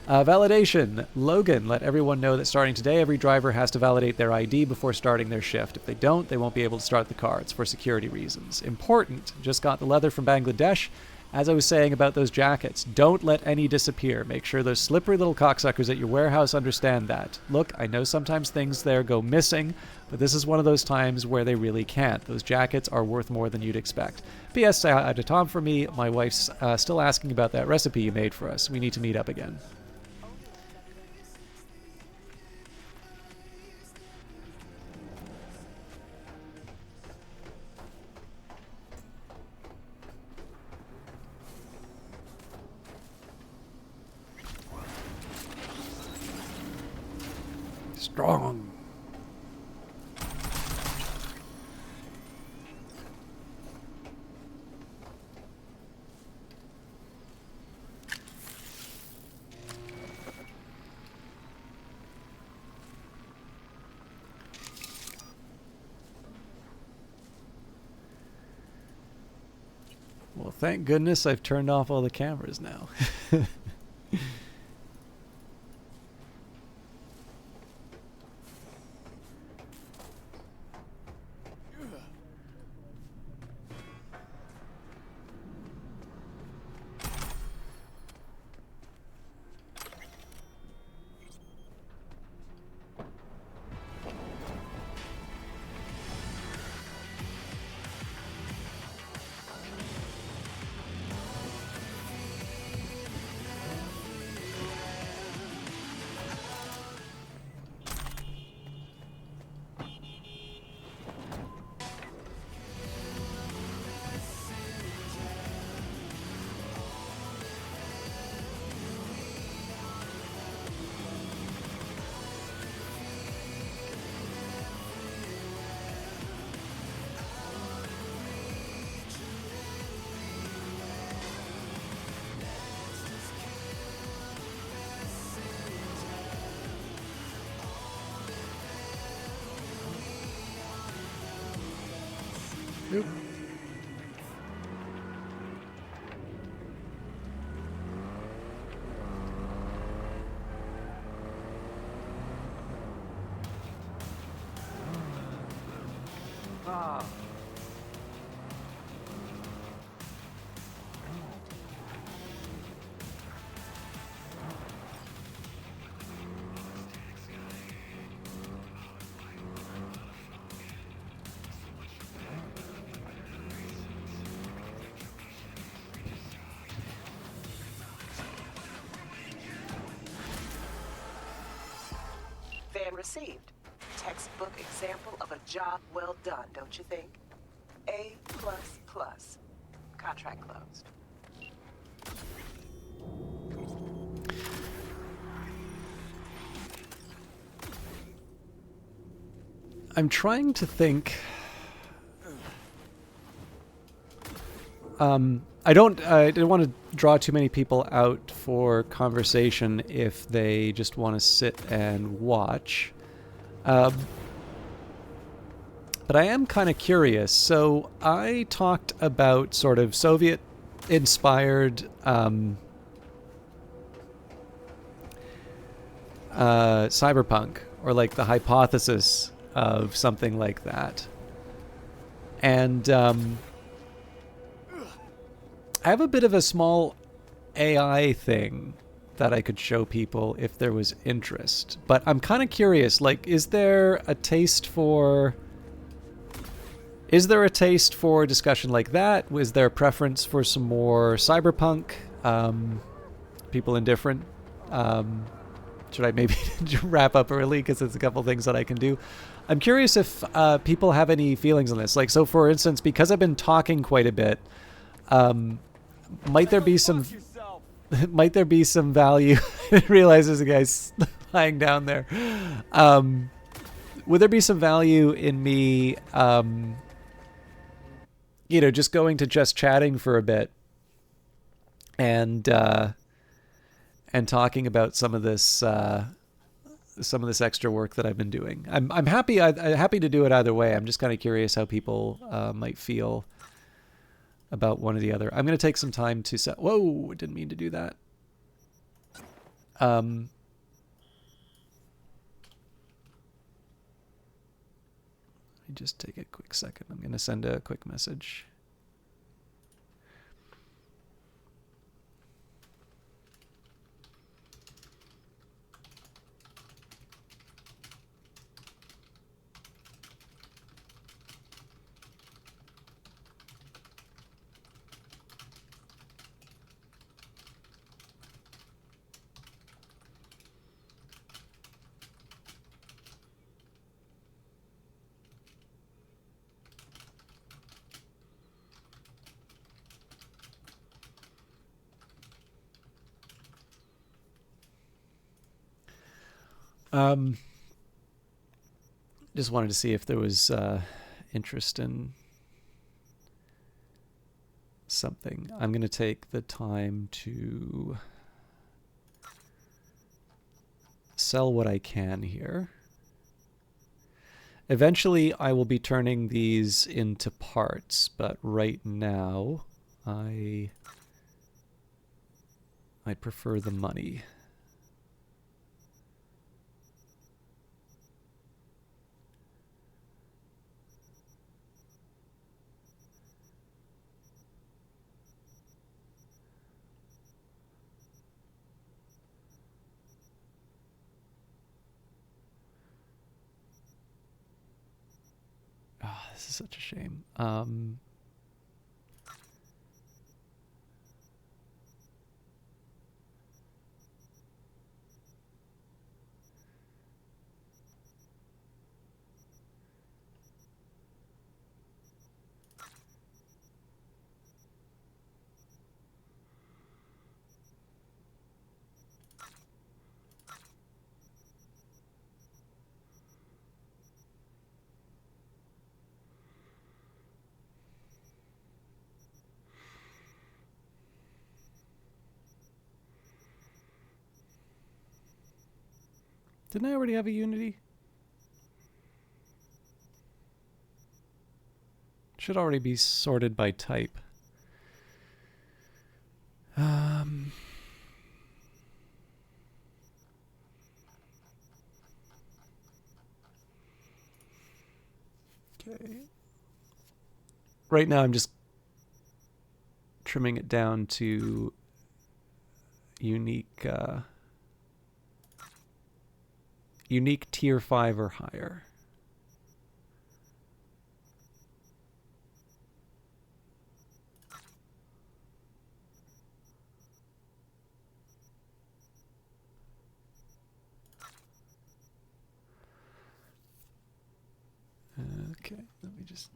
Validation. Logan, let everyone know that starting today, every driver has to validate their ID before starting their shift. If they don't, they won't be able to start the car. It's for security reasons. Important. Just got the leather from Bangladesh. As I was saying about those jackets, don't let any disappear. Make sure those slippery little cocksuckers at your warehouse understand that. Look, I know sometimes things there go missing, but this is one of those times where they really can't. Those jackets are worth more than you'd expect. P.S. Say hi to Tom for me. My wife's still asking about that recipe you made for us. We need to meet up again. Strong. Well, thank goodness I've turned off all the cameras now. Nope. Van received. Textbook example of a job well done, don't you think? A++. Contract closed. I'm trying to think. I don't want to draw too many people out for conversation if they just want to sit and watch. But I am kind of curious. So I talked about sort of Soviet-inspired cyberpunk, or like the hypothesis of something like that. And I have a bit of a small AI thing that I could show people if there was interest. But I'm kind of curious, like, is there a taste for discussion like that? Was there a preference for some more cyberpunk? People indifferent? Should I maybe wrap up early because there's a couple things that I can do? I'm curious if people have any feelings on this. Like, so for instance, because I've been talking quite a bit, might there be some value? I realize there's a guy lying down there. Would there be some value in me, just going to just chatting for a bit and talking about some of this extra work that I've been doing? I'm happy to do it either way. I'm just kind of curious how people might feel about one or the other. I'm going to take some time to set. Whoa, didn't mean to do that. Let me just take a quick second. I'm going to send a quick message. Just wanted to see if there was interest in something. I'm going to take the time to sell what I can here. Eventually, I will be turning these into parts, but right now, I prefer the money. This is such a shame. Didn't I already have a Unity? Should already be sorted by type. Okay. Right now I'm just trimming it down to unique tier 5 or higher. Okay, let me just...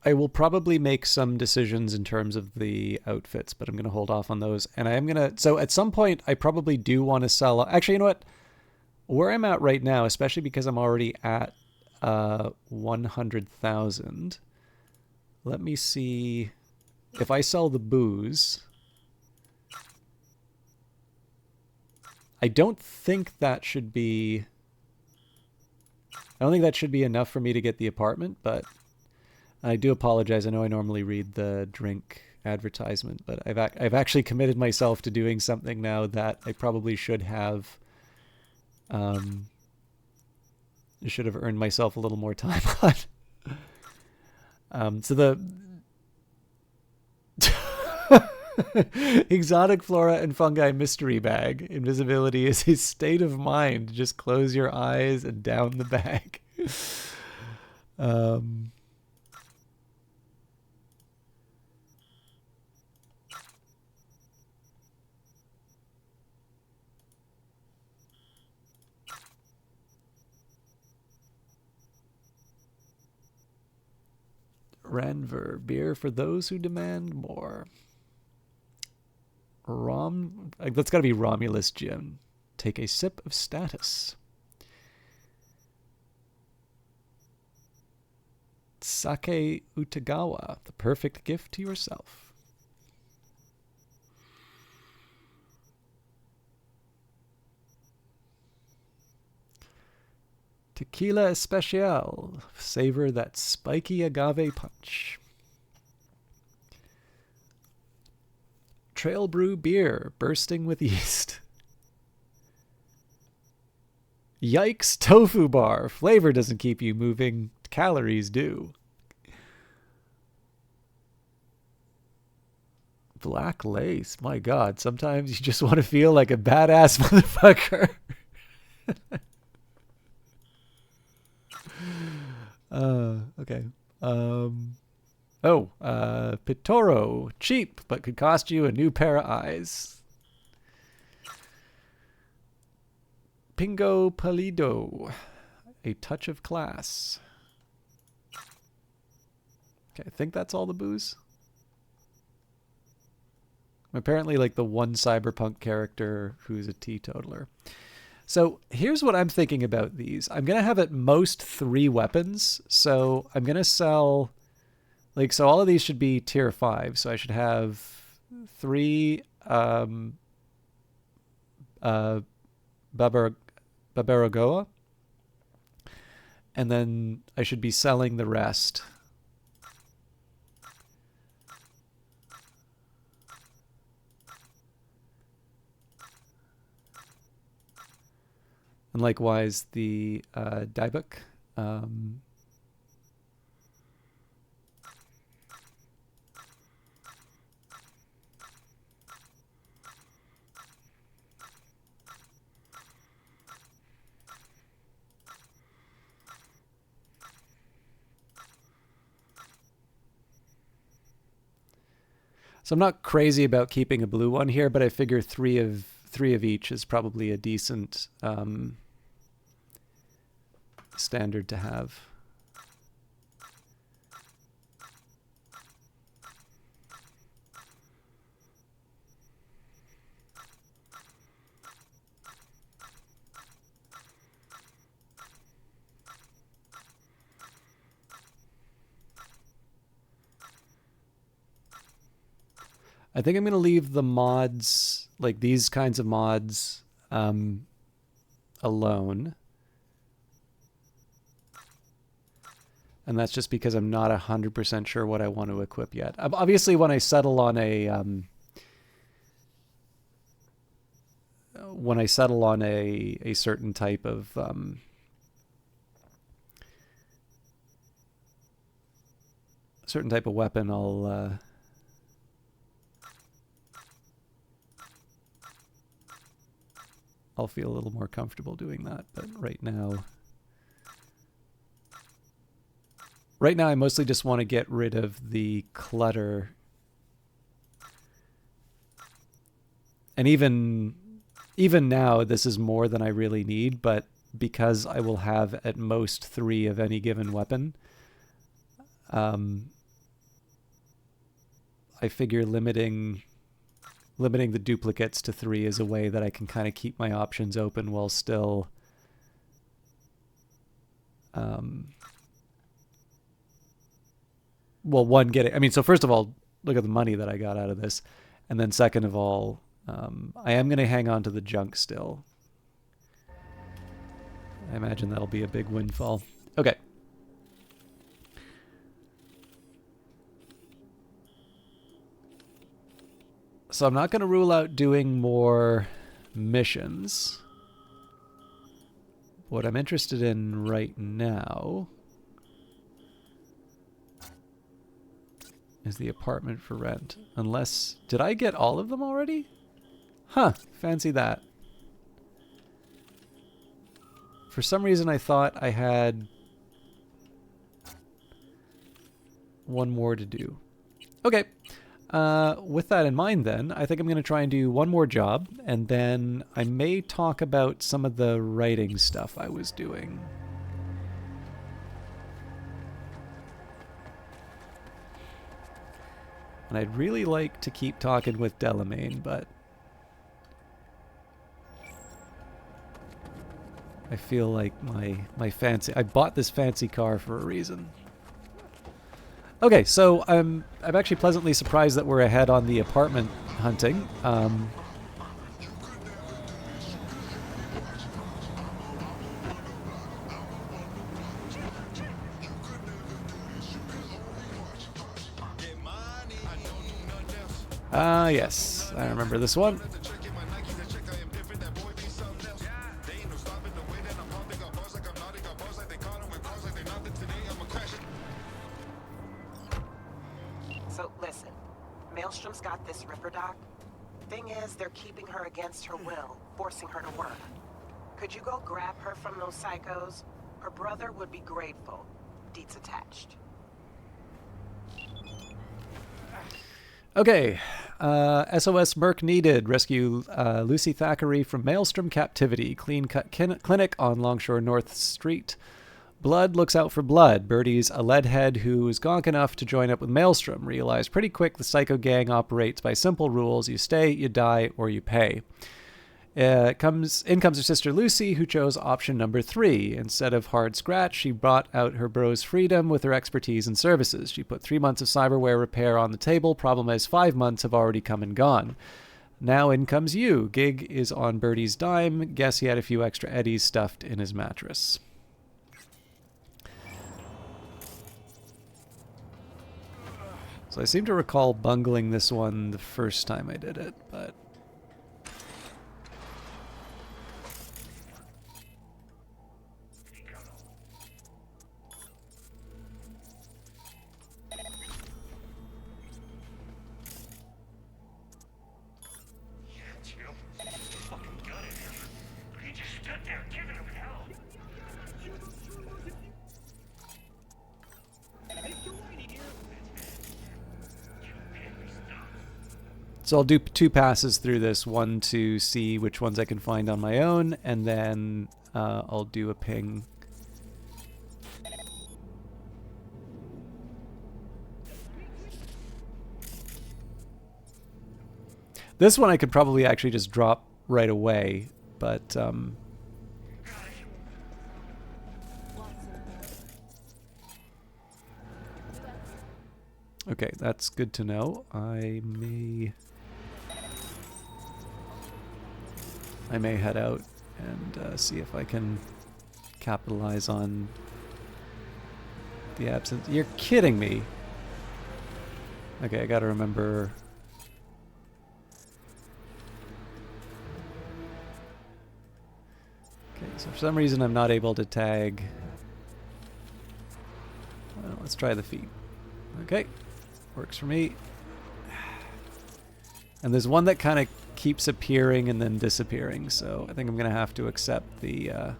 I will probably make some decisions in terms of the outfits, but I'm going to hold off on those. And I am going to... So at some point, I probably do want to sell... Actually, you know what? Where I'm at right now, especially because I'm already at 100,000, let me see if I sell the booze. I don't think that should be... I don't think that should be enough for me to get the apartment, but I do apologize. I know I normally read the drink advertisement, but I've actually committed myself to doing something now that I probably should have. Should have earned myself a little more time on. So the exotic flora and fungi mystery bag. Invisibility is a state of mind. Just close your eyes and down the bag. Ranver, beer for those who demand more. That's got to be Romulus gin. Take a sip of status. Sake Utagawa, the perfect gift to yourself. Tequila Especial. Savor that spiky agave punch. Trail Brew beer, bursting with yeast. Yikes Tofu bar. Flavor doesn't keep you moving. Calories do. Black lace. My God, sometimes you just want to feel like a badass motherfucker. Okay. Pitoro. Cheap, but could cost you a new pair of eyes. Pingo Palido. A touch of class. Okay, I think that's all the booze. Apparently, like the one Cyberpunk character who's a teetotaler. So here's what I'm thinking about these. I'm going to have at most 3 weapons. So I'm going to sell, like, so all of these should be tier 5. So I should have 3 Babaragoa. And then I should be selling the rest. And likewise, the Daibuk. So I'm not crazy about keeping a blue one here, but I figure three of each is probably a decent standard to have. I think I'm going to leave the mods, like these kinds of mods, alone. And that's just because I'm not 100% sure what I want to equip yet. Obviously, when I settle on a certain type of weapon, I'll feel a little more comfortable doing that. But right now, I mostly just want to get rid of the clutter. And even now, this is more than I really need, but because I will have at most 3 of any given weapon, I figure limiting the duplicates to 3 is a way that I can kind of keep my options open while still one, getting, I mean, so first of all, look at the money that I got out of this, and then second of all, I am going to hang on to the junk still. I imagine that'll be a big windfall. Okay. So I'm not going to rule out doing more missions. What I'm interested in right now is the apartment for rent. Unless... Did I get all of them already? Huh. Fancy that. For some reason I thought I had one more to do. Okay. With that in mind then, I think I'm going to try and do one more job, and then I may talk about some of the writing stuff I was doing. And I'd really like to keep talking with Delamain, but I feel like my fancy... I bought this fancy car for a reason. Okay, so I'm actually pleasantly surprised that we're ahead on the apartment hunting. Yes, I remember this one. So listen, Maelstrom's got this Ripper Doc. Thing is, they're keeping her against her will, forcing her to work. Could you go grab her from those psychos? Her brother would be grateful. Deets attached. Okay, SOS Merc needed. Rescue Lucy Thackeray from Maelstrom captivity. Clean cut clinic on Longshore North Street. Blood looks out for blood. Birdie's a leadhead who's gonk enough to join up with Maelstrom. Realize pretty quick the psycho gang operates by simple rules. You stay, you die, or you pay. In comes her sister Lucy, who chose option number 3. Instead of hard scratch, she brought out her bro's freedom with her expertise and services. She put 3 months of cyberware repair on the table. Problem is 5 months have already come and gone. Now in comes you. Gig is on Birdie's dime. Guess he had a few extra eddies stuffed in his mattress. So I seem to recall bungling this one the first time I did it, but... So I'll do 2 passes through this, one to see which ones I can find on my own, and then I'll do a ping. This one I could probably actually just drop right away, but... okay, that's good to know. I may head out and see if I can capitalize on the absence. You're kidding me. Okay, I gotta remember. Okay, so for some reason I'm not able to tag. Well, let's try the feet. Okay, works for me. And there's one that kind of keeps appearing and then disappearing, so I think I'm going to have to accept the... I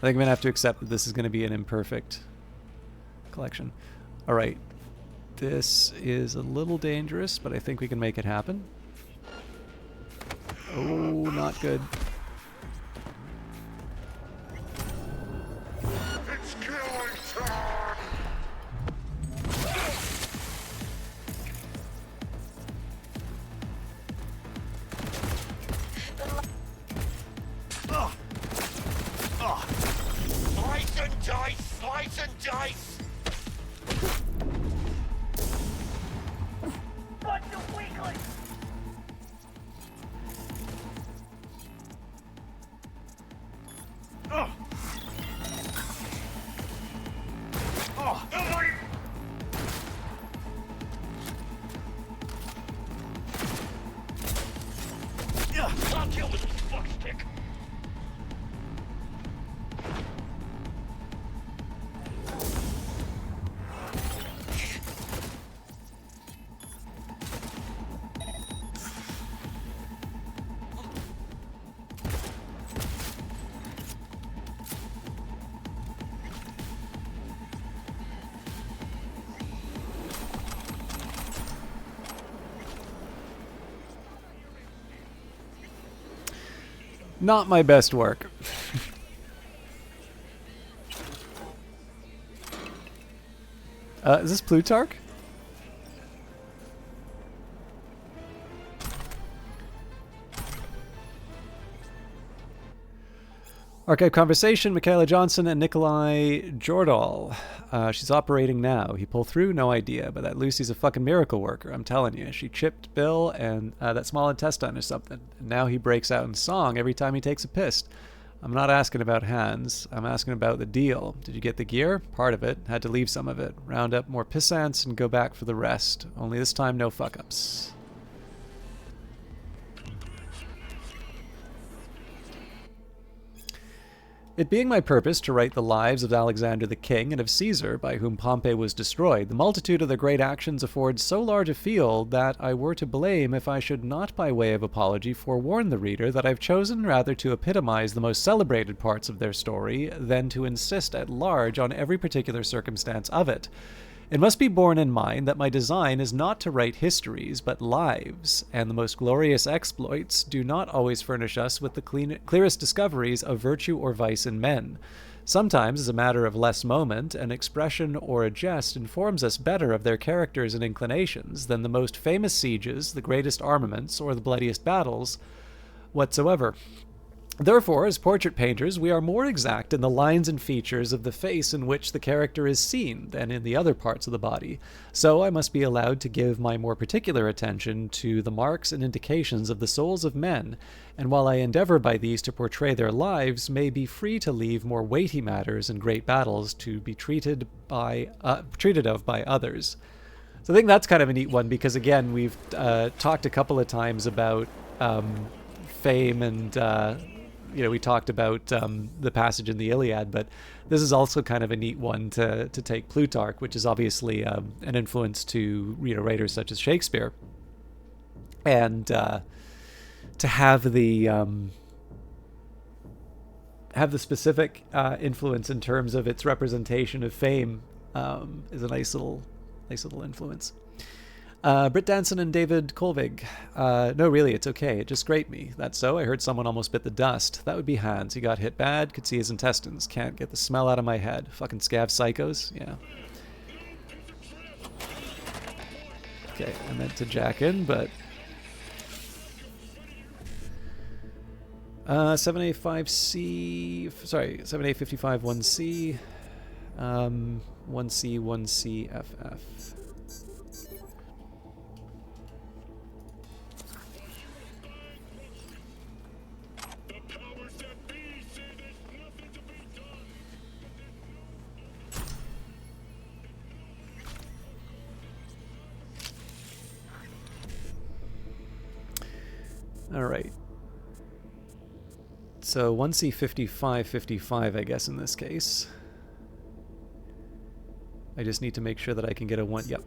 think I'm going to have to accept that this is going to be an imperfect collection. Alright, this is a little dangerous, but I think we can make it happen. Oh, not good. It's killing time! Slice and dice! Slice and dice! Bunch of weaklings! I'll deal with this fuckstick. Not my best work. Is this Plutarch? Archive conversation, Michaela Johnson and Nikolai Jordahl. She's operating now. He pulled through? No idea, but that Lucy's a fucking miracle worker, I'm telling you. She chipped Bill and that small intestine or something. And now he breaks out in song every time he takes a piss. I'm not asking about hands. I'm asking about the deal. Did you get the gear? Part of it. Had to leave some of it. Round up more pissants and go back for the rest. Only this time, no fuck-ups. It being my purpose to write the lives of Alexander the King and of Caesar, by whom Pompey was destroyed, the multitude of their great actions affords so large a field that I were to blame if I should not by way of apology forewarn the reader that I've chosen rather to epitomize the most celebrated parts of their story than to insist at large on every particular circumstance of it. It must be borne in mind that my design is not to write histories, but lives, and the most glorious exploits do not always furnish us with the clearest discoveries of virtue or vice in men. Sometimes, as a matter of less moment, an expression or a jest informs us better of their characters and inclinations than the most famous sieges, the greatest armaments, or the bloodiest battles whatsoever. Therefore, as portrait painters, we are more exact in the lines and features of the face in which the character is seen than in the other parts of the body. So I must be allowed to give my more particular attention to the marks and indications of the souls of men, and while I endeavor by these to portray their lives, may be free to leave more weighty matters and great battles to be treated of by others. So I think that's kind of a neat one, because again, we've talked a couple of times about fame and we talked about the passage in the Iliad, but this is also kind of a neat one to take Plutarch, which is obviously an influence to writers such as Shakespeare, and to have the specific influence in terms of its representation of fame is a nice little influence. Britt Danson and David Kolvig. No, really, it's okay. It just scraped me. That's so. I heard someone almost bit the dust. That would be Hans. He got hit bad. Could see his intestines. Can't get the smell out of my head. Fucking scav psychos. Yeah. Okay, I meant to jack in, but... 7A5C... Sorry, 7A55 1C. 1C 1C FF. All right. So 1C5555, I guess, in this case. I just need to make sure that I can get a one. Yep.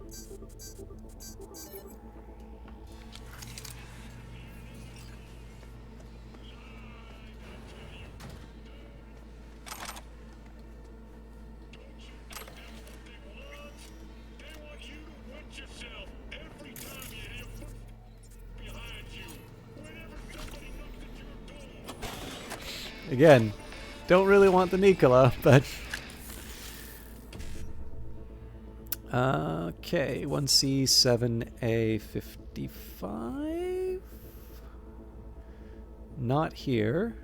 Again, don't really want the Nicola, but... okay, 1C7A55? Not here,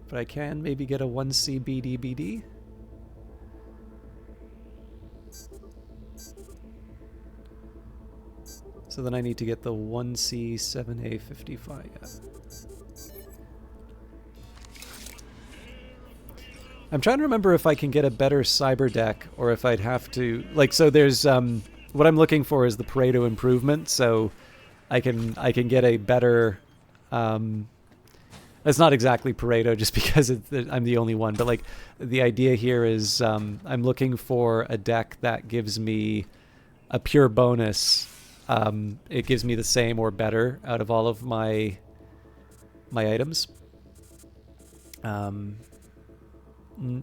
but I can maybe get a 1C BD. So then I need to get the 1C7A55, yeah. I'm trying to remember if I can get a better cyber deck or if I'd have to... Like, so there's... what I'm looking for is the Pareto improvement, so I can get a better... It's not exactly Pareto just because I'm the only one, but like the idea here is I'm looking for a deck that gives me a pure bonus. It gives me the same or better out of all of my items.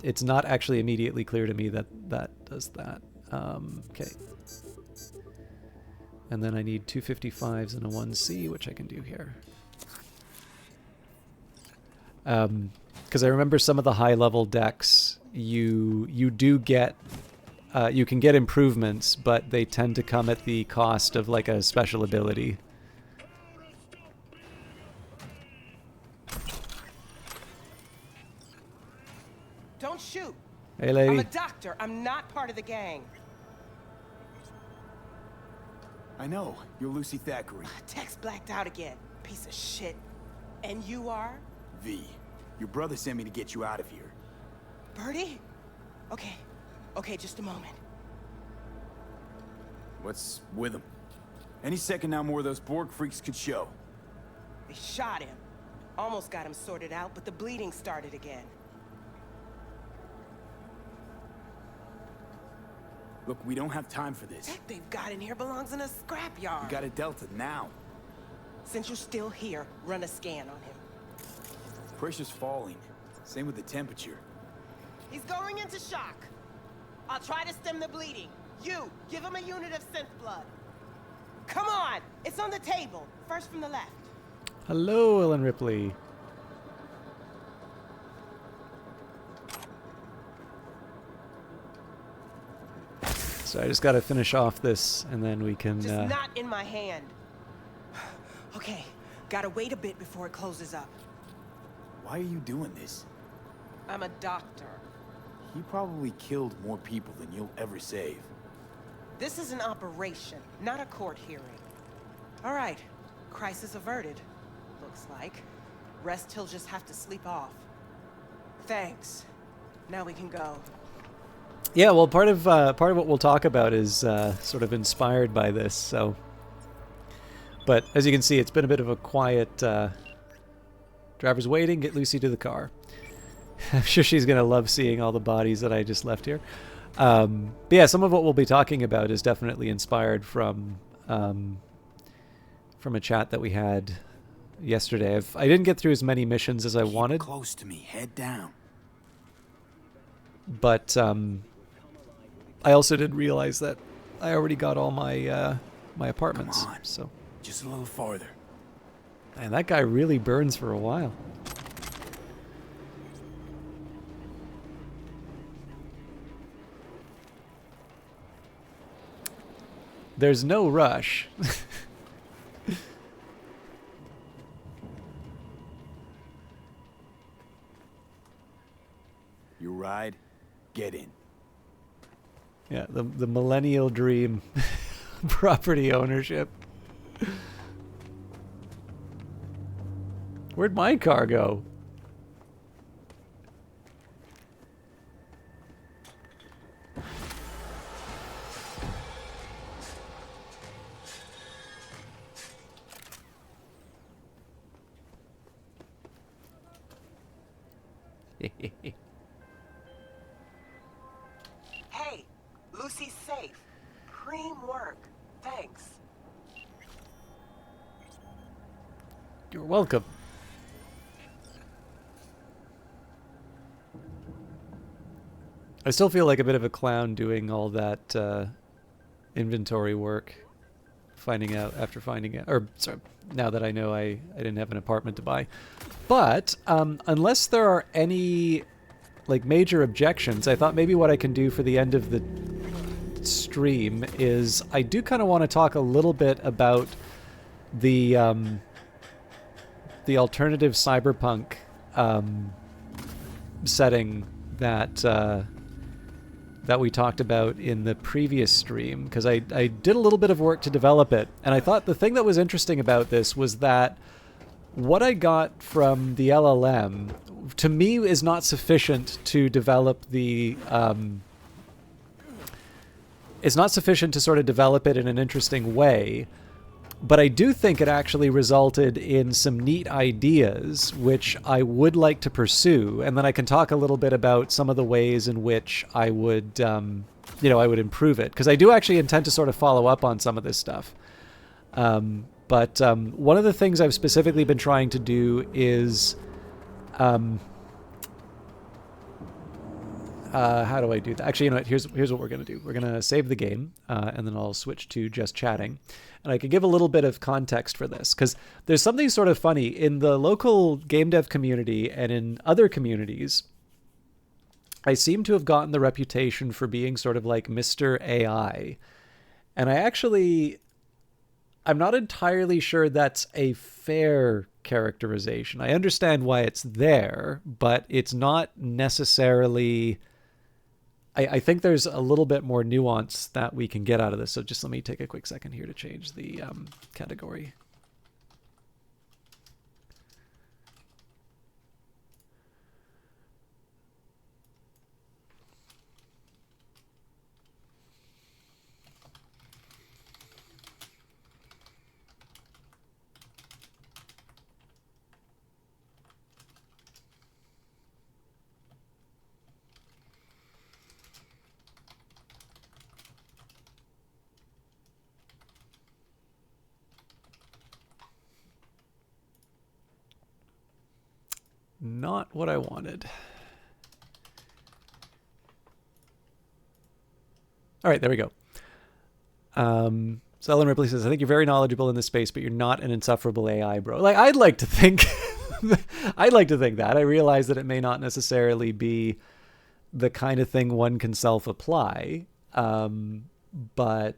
It's not actually immediately clear to me that does that. Okay. And then I need 255s and a 1C, which I can do here. Because I remember some of the high-level decks, you do get, you can get improvements, but they tend to come at the cost of like a special ability. Don't shoot. Hey, lady. I'm a doctor. I'm not part of the gang. I know. You're Lucy Thackeray. Tex blacked out again. Piece of shit. And you are? V. Your brother sent me to get you out of here. Birdie? Okay. Okay, just a moment. What's with him? Any second now more of those Borg freaks could show. They shot him. Almost got him sorted out, but the bleeding started again. Look, we don't have time for this. Tech they've got in here belongs in a scrapyard. We got a Delta now. Since you're still here, run a scan on him. Pressure's falling. Same with the temperature. He's going into shock. I'll try to stem the bleeding. You, give him a unit of synth blood. Come on! It's on the table. First from the left. Hello, Ellen Ripley. So I just got to finish off this, and then we can... Just not in my hand. Okay, gotta wait a bit before it closes up. Why are you doing this? I'm a doctor. He probably killed more people than you'll ever save. This is an operation, not a court hearing. All right, crisis averted. Looks like. Rest he'll just have to sleep off. Thanks. Now we can go. Yeah, well, part of what we'll talk about is sort of inspired by this. So, but as you can see, it's been a bit of a quiet. Driver's waiting. Get Lucy to the car. I'm sure she's gonna love seeing all the bodies that I just left here. But yeah, some of what we'll be talking about is definitely inspired from a chat that we had yesterday. I didn't get through as many missions as I wanted. Close to me, head down. But I also did realize that I already got all my my apartments. Come on. So Just a little farther. man, that guy really burns for a while. There's no rush. You ride, get in. Yeah, the millennial dream. Property ownership. Where'd my car go? Hey, Lucy's safe. Preem work. Thanks. You're welcome. I still feel like a bit of a clown doing all that inventory work, after finding out, or sorry, now that I know I didn't have an apartment to buy. But unless there are any like major objections, I thought maybe what I can do for the end of the stream is I do kind of want to talk a little bit about the alternative cyberpunk setting that that we talked about in the previous stream, because I did a little bit of work to develop it, and I thought the thing that was interesting about this was that what I got from the LLM to me is not sufficient to develop the it's not sufficient to sort of develop it in an interesting way. But I do think it actually resulted in some neat ideas, which I would like to pursue. And then I can talk a little bit about some of the ways in which I would, I would improve it. Because I do actually intend to sort of follow up on some of this stuff. But one of the things I've specifically been trying to do is, how do I do that? Actually, you know what? Here's what we're going to do. We're going to save the game, and then I'll switch to just chatting. And I can give a little bit of context for this, because there's something sort of funny in the local game dev community and in other communities. I seem to have gotten the reputation for being sort of like Mr. AI. And I'm not entirely sure that's a fair characterization. I understand why it's there, but it's not necessarily... I think there's a little bit more nuance that we can get out of this. So just let me take a quick second here to change the category. Not what I wanted. All right, there we go. So Ellen Ripley says, I think you're very knowledgeable in this space, but you're not an insufferable AI, bro. Like, I'd like to think, I'd like to think that. I realize that it may not necessarily be the kind of thing one can self-apply, but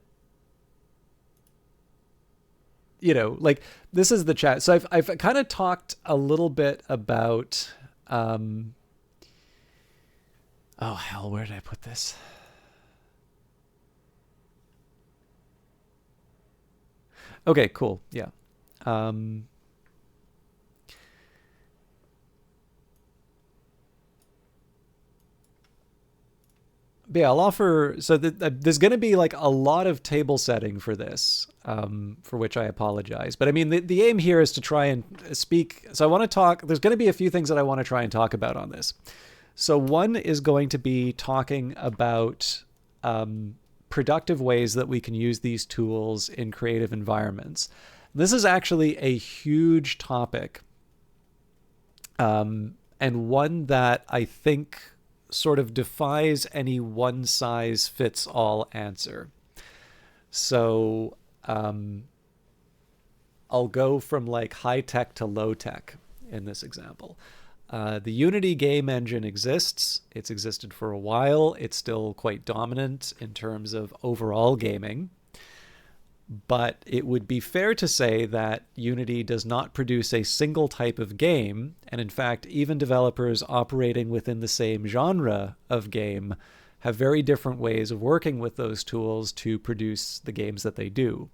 you know, like this is the chat. So I've kind of talked a little bit about, oh hell, where did I put this? Okay, cool. Yeah. But yeah, I'll offer, so there's going to be like a lot of table setting for this, for which I apologize. But I mean, the aim here is to try and speak. So I want to talk, there's going to be a few things that I want to try and talk about on this. So one is going to be talking about productive ways that we can use these tools in creative environments. This is actually a huge topic, and one that I think sort of defies any one-size-fits-all answer. So I'll go from like high-tech to low-tech in this example. The Unity game engine exists. It's existed for a while. It's still quite dominant in terms of overall gaming. But it would be fair to say that Unity does not produce a single type of game, and in fact, even developers operating within the same genre of game have very different ways of working with those tools to produce the games that they do.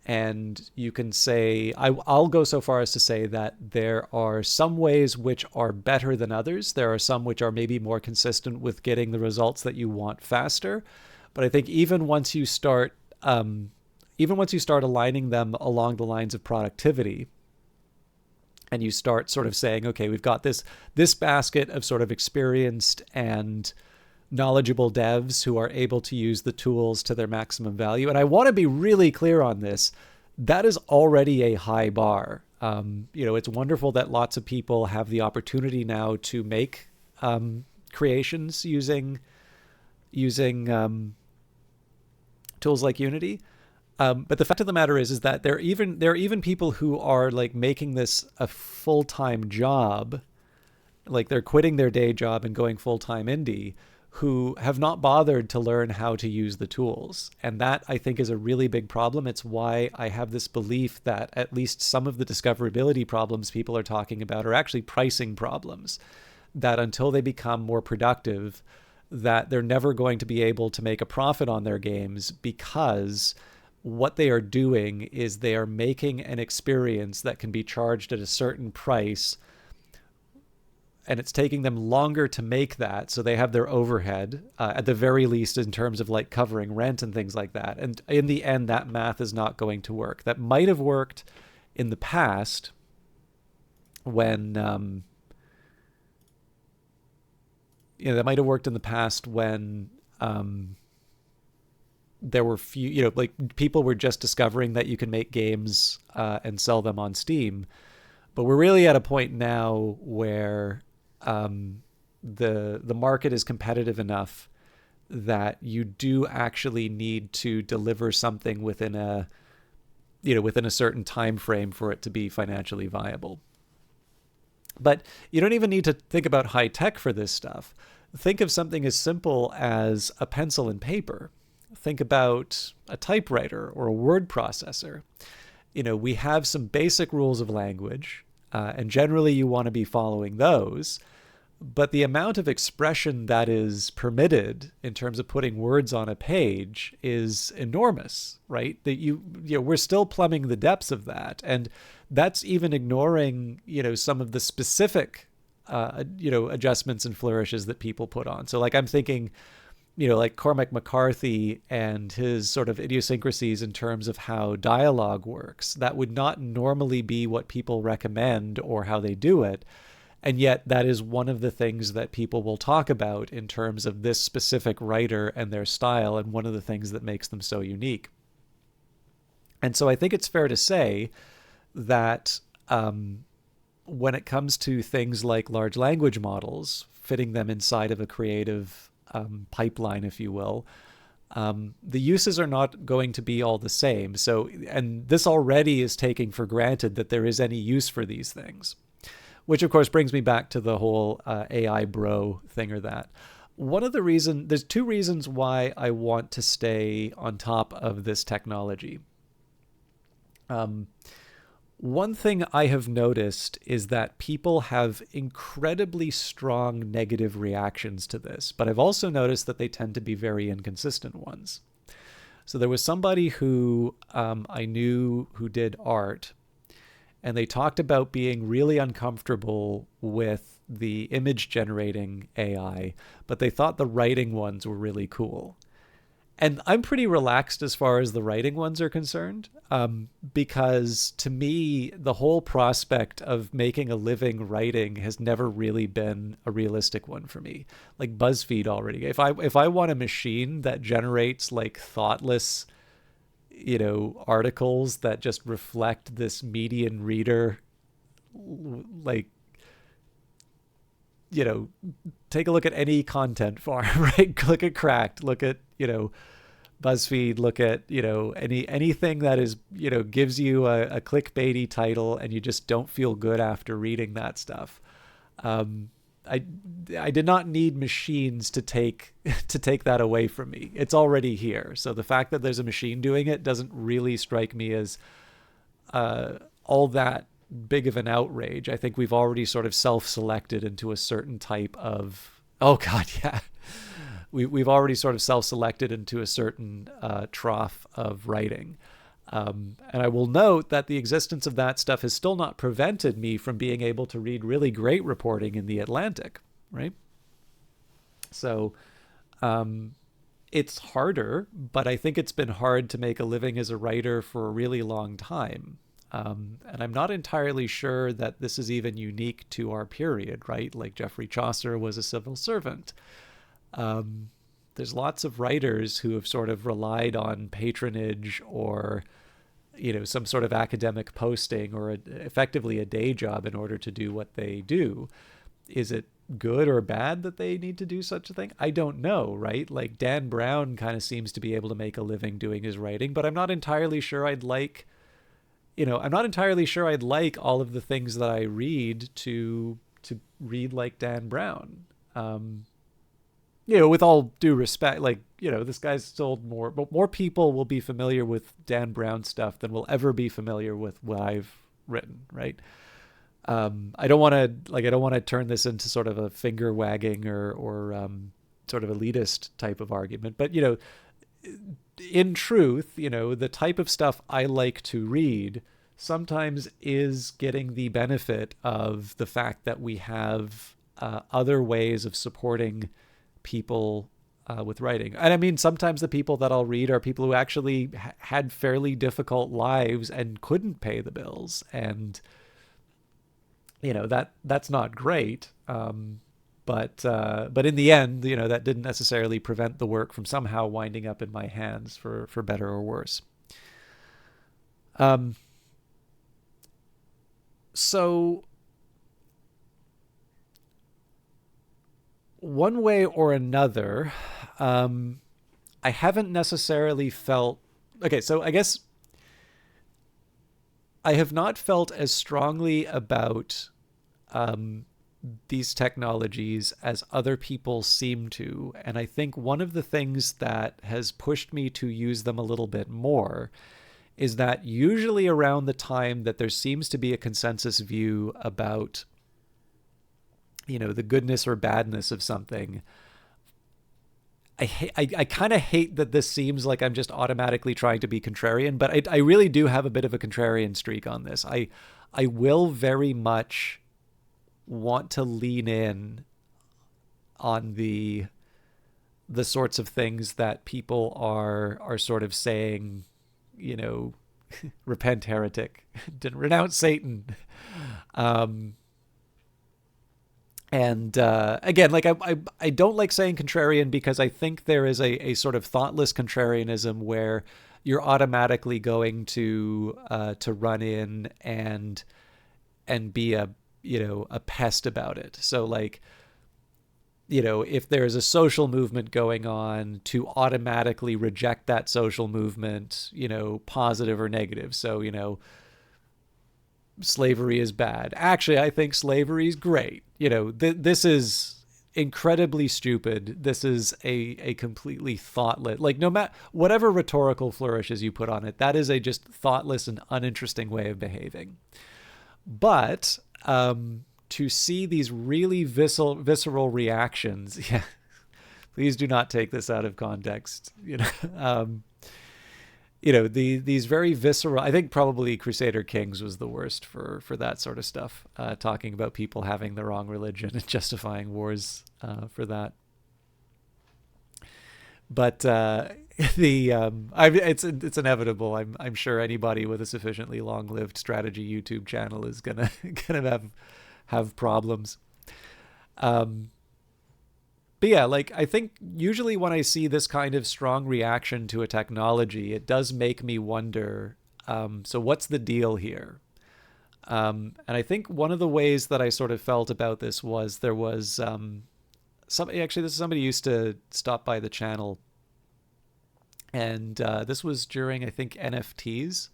And you can say, I'll go so far as to say that there are some ways which are better than others. There are some which are maybe more consistent with getting the results that you want faster. But I think even once you start aligning them along the lines of productivity, and you start sort of saying, okay, we've got this basket of sort of experienced and knowledgeable devs who are able to use the tools to their maximum value. And I want to be really clear on this. That is already a high bar. It's wonderful that lots of people have the opportunity now to make creations using tools like Unity. But the fact of the matter is that there are even people who are like making this a full-time job, like they're quitting their day job and going full-time indie, who have not bothered to learn how to use the tools. And that, I think, is a really big problem. It's why I have this belief that at least some of the discoverability problems people are talking about are actually pricing problems, that until they become more productive, that they're never going to be able to make a profit on their games, because what they are doing is they are making an experience that can be charged at a certain price and it's taking them longer to make that, so they have their overhead at the very least in terms of like covering rent and things like that. And in the end, that math is not going to work. That might have worked in the past when that might have worked in the past when there were few, like people were just discovering that you can make games and sell them on Steam. But we're really at a point now where the market is competitive enough that you do actually need to deliver something within a certain time frame for it to be financially viable. But you don't even need to think about high tech for this stuff. Think of something as simple as a pencil and paper. Think about a typewriter or a word processor. We have some basic rules of language, and generally you want to be following those. But the amount of expression that is permitted in terms of putting words on a page is enormous, right? That we're still plumbing the depths of that, and that's even ignoring some of the specific adjustments and flourishes that people put on. So like I'm thinking, like Cormac McCarthy and his sort of idiosyncrasies in terms of how dialogue works. That would not normally be what people recommend or how they do it. And yet that is one of the things that people will talk about in terms of this specific writer and their style, and one of the things that makes them so unique. And so I think it's fair to say that when it comes to things like large language models, fitting them inside of a creative pipeline, if you will, the uses are not going to be all the same. So, and this already is taking for granted that there is any use for these things. Which, of course, brings me back to the whole AI bro thing or that. There's two reasons why I want to stay on top of this technology. One thing I have noticed is that people have incredibly strong negative reactions to this, but I've also noticed that they tend to be very inconsistent ones. So there was somebody who I knew who did art, and they talked about being really uncomfortable with the image generating AI, but they thought the writing ones were really cool. And I'm pretty relaxed as far as the writing ones are concerned, because to me, the whole prospect of making a living writing has never really been a realistic one for me. Like BuzzFeed already. If I want a machine that generates like thoughtless articles that just reflect this median reader, like, take a look at any content farm, right? Look at Cracked, look at, BuzzFeed, look at, anything that is, gives you a clickbaity title and you just don't feel good after reading that stuff. I did not need machines to take that away from me. It's already here. So the fact that there's a machine doing it doesn't really strike me as all that big of an outrage. I think we've already sort of self-selected into a certain type of, oh God, yeah. We've already sort of self-selected into a certain trough of writing. And I will note that the existence of that stuff has still not prevented me from being able to read really great reporting in The Atlantic, right? So it's harder, but I think it's been hard to make a living as a writer for a really long time. And I'm not entirely sure that this is even unique to our period, right? Like Geoffrey Chaucer was a civil servant. There's lots of writers who have sort of relied on patronage or, some sort of academic posting or effectively a day job in order to do what they do. Is it good or bad that they need to do such a thing? I don't know, right? Like Dan Brown kind of seems to be able to make a living doing his writing, but I'm not entirely sure I'd like all of the things that I read to read like Dan Brown. With all due respect, like, this guy's sold more people will be familiar with Dan Brown stuff than will ever be familiar with what I've written, right? I don't want to turn this into sort of a finger wagging or sort of elitist type of argument, but in truth, the type of stuff I like to read sometimes is getting the benefit of the fact that we have other ways of supporting people with writing. And I mean, sometimes the people that I'll read are people who actually had fairly difficult lives and couldn't pay the bills. And, that's not great. But in the end, that didn't necessarily prevent the work from somehow winding up in my hands for better or worse. So one way or another, I haven't necessarily felt... Okay, so I guess I have not felt as strongly about these technologies as other people seem to. And I think one of the things that has pushed me to use them a little bit more is that usually around the time that there seems to be a consensus view about, the goodness or badness of something, I kind of hate that this seems like I'm just automatically trying to be contrarian, but I really do have a bit of a contrarian streak on this. I will very much want to lean in on the sorts of things that people are sort of saying, repent, heretic, renounce Satan. And again, like I don't like saying contrarian because I think there is a sort of thoughtless contrarianism where you're automatically going to run in and be a pest about it. So like, if there's a social movement going on, to automatically reject that social movement, positive or negative. So, slavery is bad. Actually, I think slavery is great. This is incredibly stupid. This is a completely thoughtless, like no matter whatever rhetorical flourishes you put on it, that is a just thoughtless and uninteresting way of behaving. But to see these really visceral reactions, yeah, please do not take this out of context. These very visceral. I think probably Crusader Kings was the worst for that sort of stuff. Talking about people having the wrong religion and justifying wars for that. But it's inevitable. I'm sure anybody with a sufficiently long-lived strategy YouTube channel is gonna have problems. But yeah, like I think usually when I see this kind of strong reaction to a technology, it does make me wonder. So what's the deal here? And I think one of the ways that I sort of felt about this was there was somebody used to stop by the channel, and this was during, I think, NFTs.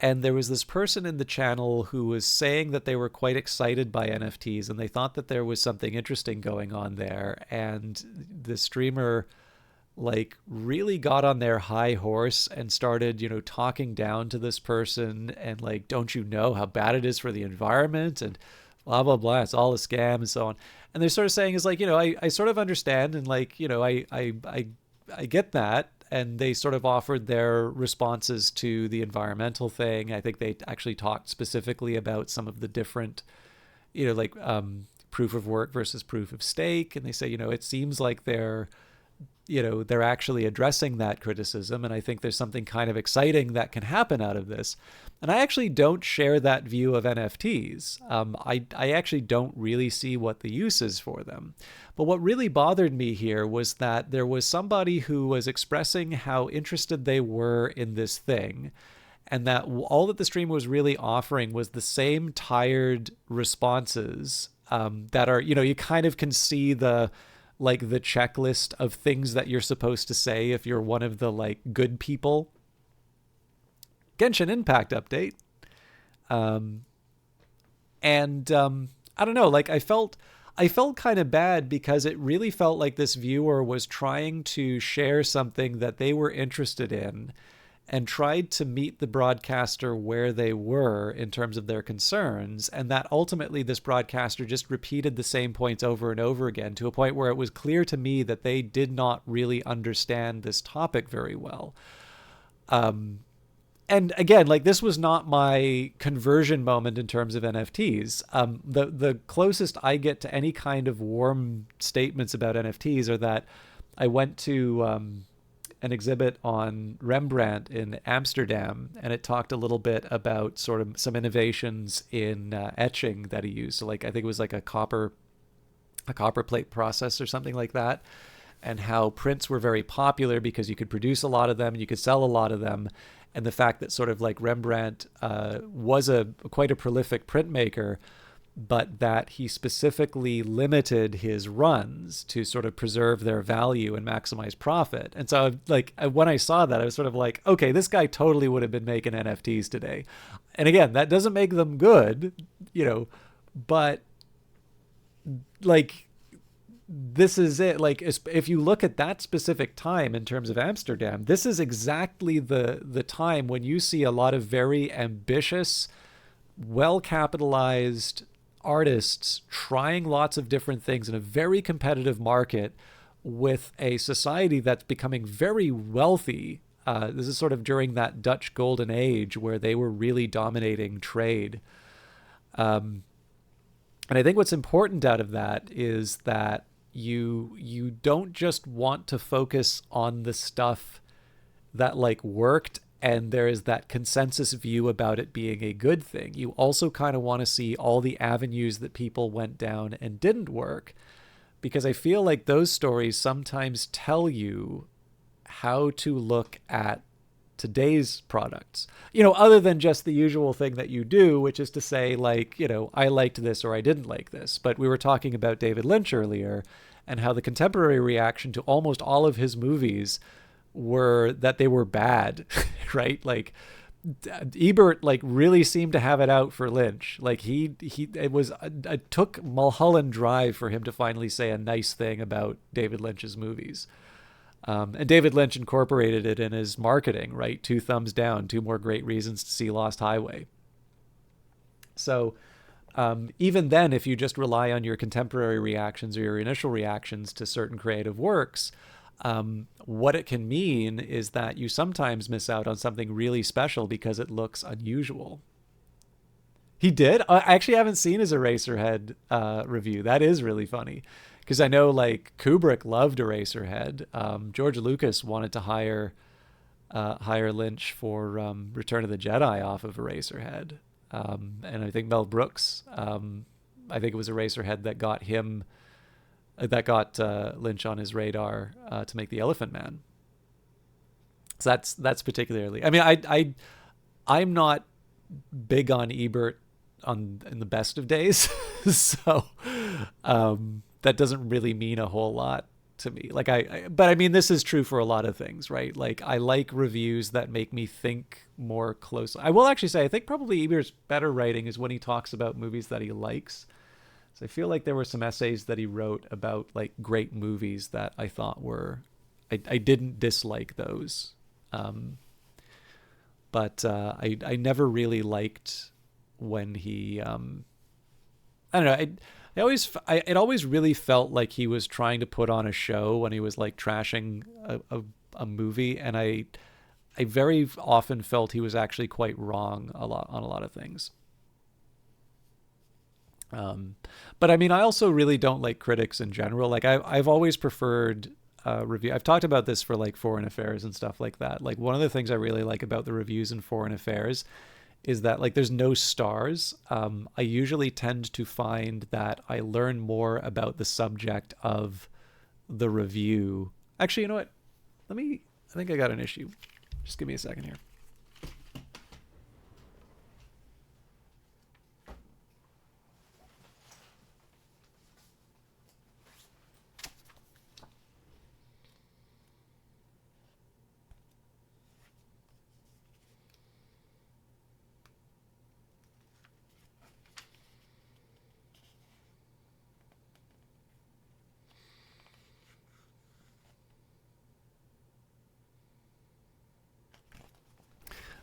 And there was this person in the channel who was saying that they were quite excited by NFTs and they thought that there was something interesting going on there. And the streamer like really got on their high horse and started, talking down to this person and like, don't you know how bad it is for the environment and blah, blah, blah. It's all a scam and so on. And they're sort of saying is like, I sort of understand and like, I get that. And they sort of offered their responses to the environmental thing. I think they actually talked specifically about some of the different, proof of work versus proof of stake. And they say, it seems like they're actually addressing that criticism. And I think there's something kind of exciting that can happen out of this. And I actually don't share that view of NFTs. I actually don't really see what the use is for them. But what really bothered me here was that there was somebody who was expressing how interested they were in this thing, and that all that the streamer was really offering was the same tired responses that are, you kind of can see the checklist of things that you're supposed to say if you're one of the like good people. Genshin Impact update. I don't know, like I felt kind of bad because it really felt like this viewer was trying to share something that they were interested in and tried to meet the broadcaster where they were in terms of their concerns, and that ultimately this broadcaster just repeated the same points over and over again to a point where it was clear to me that they did not really understand this topic very well. And and again, like this was not my conversion moment in terms of NFTs. The closest I get to any kind of warm statements about NFTs are that I went to an exhibit on Rembrandt in Amsterdam, and it talked a little bit about sort of some innovations in etching that he used. So like I think it was like a copper plate process or something like that, and how prints were very popular because you could produce a lot of them and you could sell a lot of them. And the fact that sort of like Rembrandt was quite a prolific printmaker, but that he specifically limited his runs to sort of preserve their value and maximize profit. And so like when I saw that, I was sort of like, okay, this guy totally would have been making NFTs today. And again, that doesn't make them good, but like, this is it. Like, if you look at that specific time in terms of Amsterdam, this is exactly the time when you see a lot of very ambitious, well-capitalized artists trying lots of different things in a very competitive market with a society that's becoming very wealthy. This is sort of during that Dutch golden age where they were really dominating trade. And I think what's important out of that is that you don't just want to focus on the stuff that like worked and there is that consensus view about it being a good thing. You also kind of want to see all the avenues that people went down and didn't work, because I feel like those stories sometimes tell you how to look at today's products, other than just the usual thing that you do, which is to say like, I liked this or I didn't like this. But we were talking about David Lynch earlier and how the contemporary reaction to almost all of his movies were that they were bad, right? Like Ebert like really seemed to have it out for Lynch. Like it took Mulholland Drive for him to finally say a nice thing about David Lynch's movies. And David Lynch incorporated it in his marketing, right? 2 thumbs down, 2 more great reasons to see Lost Highway. So even then, if you just rely on your contemporary reactions or your initial reactions to certain creative works, what it can mean is that you sometimes miss out on something really special because it looks unusual. He did? I actually haven't seen his Eraserhead review. That is really funny. Because I know like Kubrick loved Eraserhead. George Lucas wanted to hire Lynch for Return of the Jedi off of Eraserhead. And I think Mel Brooks, I think it was Eraserhead that got Lynch on his radar to make The Elephant Man. So that's particularly. I mean, I'm not big on Ebert in the best of days, so that doesn't really mean a whole lot to me. Like but I mean, this is true for a lot of things, right? Like I like reviews that make me think more closely. I will actually say I think probably Ebert's better writing is when he talks about movies that he likes. So I feel like there were some essays that he wrote about like great movies that I thought I didn't dislike those. But I never really liked when he, I don't know. It always really felt like he was trying to put on a show when he was like trashing a movie. And I very often felt he was actually quite wrong on a lot of things. But I mean, I also really don't like critics in general. Like I've always preferred review. I've talked about this for like Foreign Affairs and stuff like that. Like one of the things I really like about the reviews in Foreign Affairs is that like there's no stars. I usually tend to find that I learn more about the subject of the review. Actually, you know what? I think I got an issue. Just give me a second here.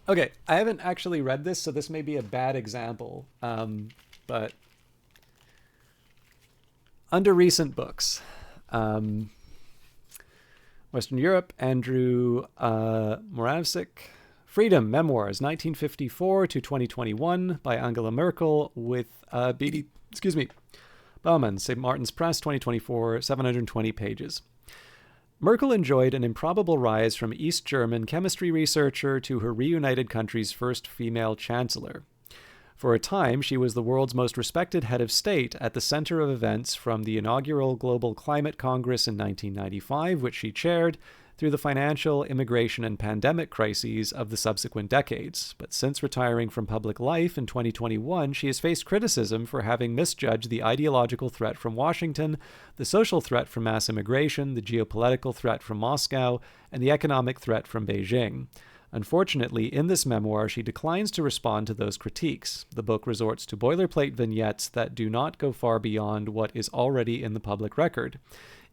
Okay, I haven't actually read this, so this may be a bad example. But under recent books, Western Europe, Andrew Moravsik, Freedom Memoirs, 1954 to 2021 by Angela Merkel with B.D. Baumann, St. Martin's Press, 2024, 720 pages. Merkel enjoyed an improbable rise from East German chemistry researcher to her reunited country's first female chancellor. For a time, she was the world's most respected head of state at the center of events from the inaugural Global Climate Congress in 1995, which she chaired, through the financial, immigration, and pandemic crises of the subsequent decades. But since retiring from public life in 2021, she has faced criticism for having misjudged the ideological threat from Washington, the social threat from mass immigration, the geopolitical threat from Moscow, and the economic threat from Beijing. Unfortunately, in this memoir, she declines to respond to those critiques. The book resorts to boilerplate vignettes that do not go far beyond what is already in the public record.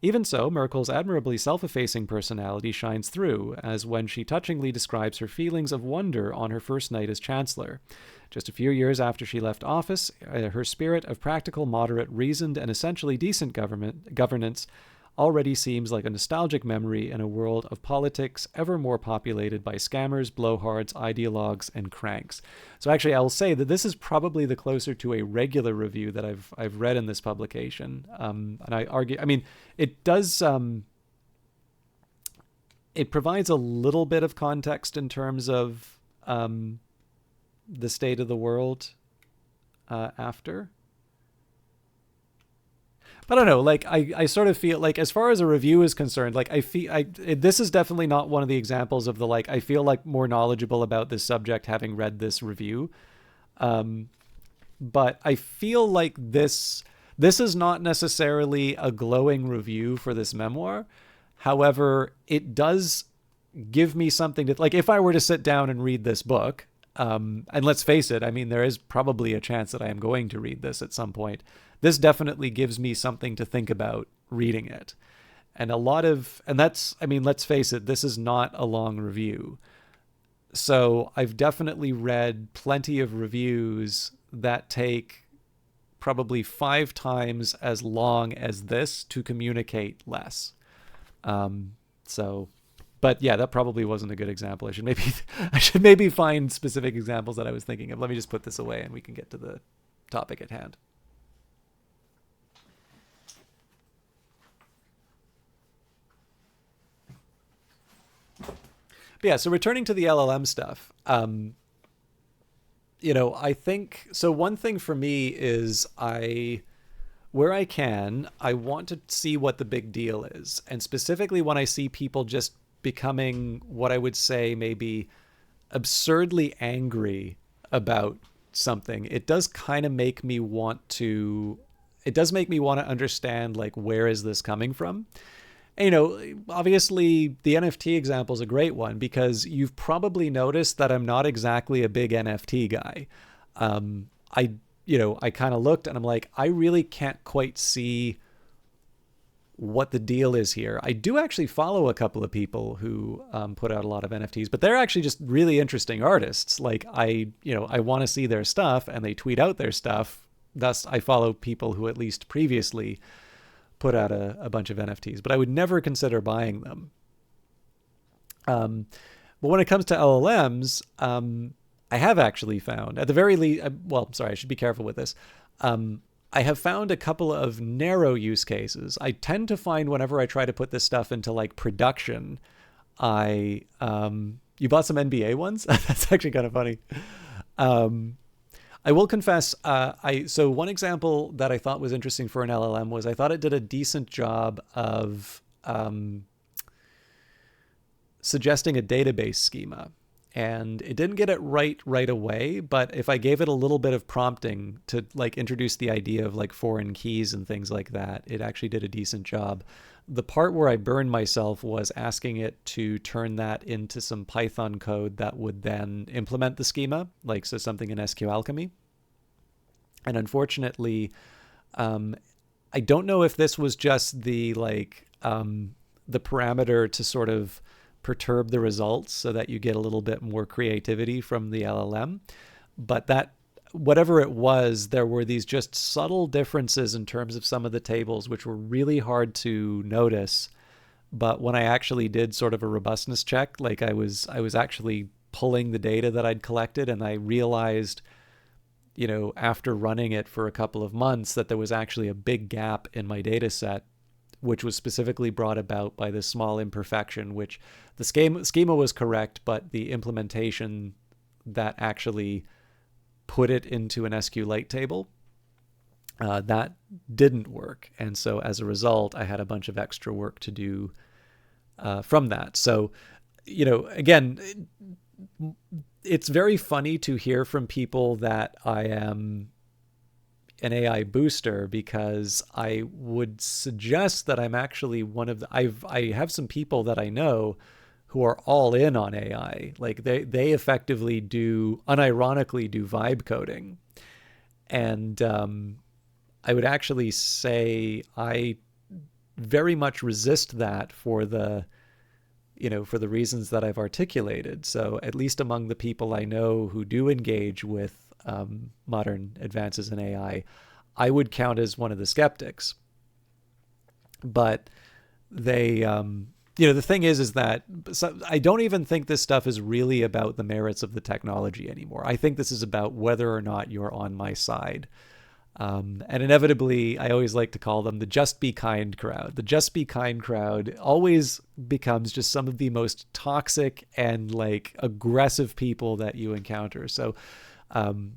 Even so, Merkel's admirably self-effacing personality shines through, as when she touchingly describes her feelings of wonder on her first night as chancellor. Just a few years after she left office, her spirit of practical, moderate, reasoned, and essentially decent governance already seems like a nostalgic memory in a world of politics ever more populated by scammers, blowhards, ideologues, and cranks. So actually, I will say that this is probably the closer to a regular review that I've read in this publication. And I argue, I mean, it does, it provides a little bit of context in terms of the state of the world after. But I don't know, like, I sort of feel like, as far as a review is concerned, like, this is definitely not one of the examples of the, like, I feel like more knowledgeable about this subject having read this review. But I feel like this is not necessarily a glowing review for this memoir. However, it does give me something to, like, if I were to sit down and read this book, and let's face it, I mean, there is probably a chance that I am going to read this at some point. This definitely gives me something to think about reading it. And that's, I mean, let's face it, this is not a long review. So I've definitely read plenty of reviews that take probably 5 times as long as this to communicate less. But yeah, that probably wasn't a good example. I should maybe find specific examples that I was thinking of. Let me just put this away and we can get to the topic at hand. But yeah, so returning to the LLM stuff, you know, I think, so one thing for me is where I can, I want to see what the big deal is. And specifically when I see people just becoming what I would say maybe absurdly angry about something, it does kind of make me want to, understand, like, where is this coming from? And, you know, obviously the NFT example is a great one because you've probably noticed that I'm not exactly a big NFT guy. I kind of looked and I'm like, I really can't quite see what the deal is here. I do actually follow a couple of people who put out a lot of NFTs, but they're actually just really interesting artists. Like, I want to see their stuff and they tweet out their stuff. Thus, I follow people who at least previously put out a bunch of NFTs, but I would never consider buying them. But when it comes to LLMs, I have actually found, at the very least, I should be careful with this. I have found a couple of narrow use cases. I tend to find whenever I try to put this stuff into, like, production, you bought some NBA ones? That's actually kind of funny. I will confess, so one example that I thought was interesting for an LLM was I thought it did a decent job of suggesting a database schema. And it didn't get it right away, but if I gave it a little bit of prompting to, like, introduce the idea of, like, foreign keys and things like that, it actually did a decent job. The part where I burned myself was asking it to turn that into some Python code that would then implement the schema, like, so something in SQAlchemy. And unfortunately, I don't know if this was just the, like, the parameter to sort of perturb the results so that you get a little bit more creativity from the LLM, but that, whatever it was, there were these just subtle differences in terms of some of the tables, which were really hard to notice. But when I actually did sort of a robustness check, like, I was actually pulling the data that I'd collected, and I realized, after running it for a couple of months, that there was actually a big gap in my data set, which was specifically brought about by this small imperfection, which the schema was correct, but the implementation that actually put it into an SQLite table, that didn't work. And so as a result, I had a bunch of extra work to do from that. So, again, it's very funny to hear from people that I am an AI booster, because I would suggest that I'm actually one of the, I have some people that I know who are all in on AI. Like they effectively unironically do vibe coding. And I would actually say I very much resist that for the reasons that I've articulated. So at least among the people I know who do engage with modern advances in AI, I would count as one of the skeptics. But they, the thing is that I don't even think this stuff is really about the merits of the technology anymore. I think this is about whether or not you're on my side. And inevitably, I always like to call them the just be kind crowd. The just be kind crowd always becomes just some of the most toxic and aggressive people that you encounter. So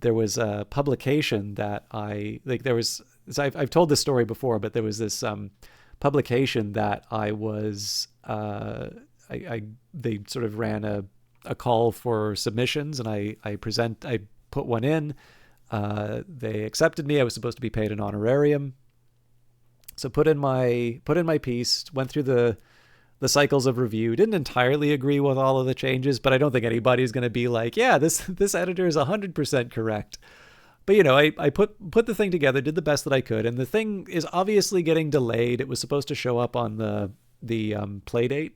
there was a publication that I've told this story before, but there was this publication that I was, they sort of ran a call for submissions, and I put one in. They accepted me. I was supposed to be paid an honorarium. So put in my piece, went through the cycles of review, didn't entirely agree with all of the changes, but I don't think anybody's going to be like, yeah, this editor is 100% correct. But, I put the thing together, did the best that I could. And the thing is obviously getting delayed. It was supposed to show up on the play date.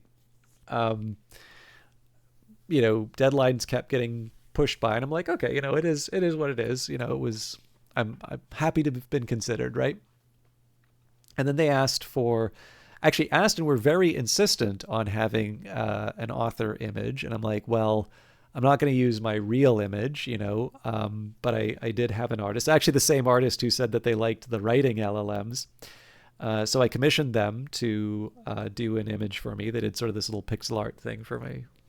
Deadlines kept getting pushed by, and I'm like, okay, it is what it is. I'm happy to have been considered, right? And then they asked and were very insistent on having an author image, and I'm like, well, I'm not going to use my real image, but I did have an artist, actually the same artist who said that they liked the writing LLMs. So I commissioned them to do an image for me. They did sort of this little pixel art thing for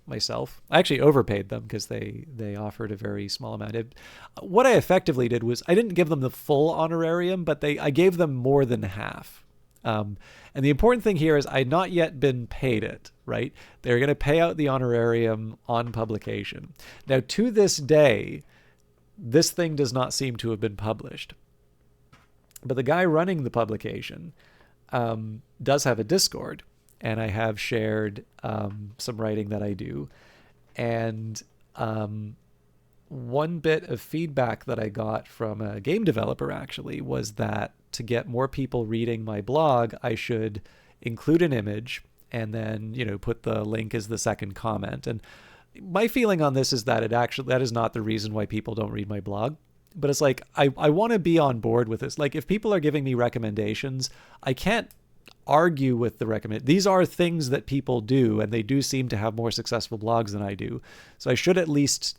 myself. I actually overpaid them because they offered a very small amount. What I effectively did was I didn't give them the full honorarium, but I gave them more than half. And the important thing here is I'd not yet been paid it, right? They're going to pay out the honorarium on publication. Now, to this day, this thing does not seem to have been published. But the guy running the publication does have a Discord, and I have shared some writing that I do. And one bit of feedback that I got from a game developer actually was that to get more people reading my blog, I should include an image and then, put the link as the second comment. And my feeling on this is that that is not the reason why people don't read my blog. But it's like, I want to be on board with this. Like, if people are giving me recommendations, I can't argue with the recommend. These are things that people do, and they do seem to have more successful blogs than I do. So I should at least,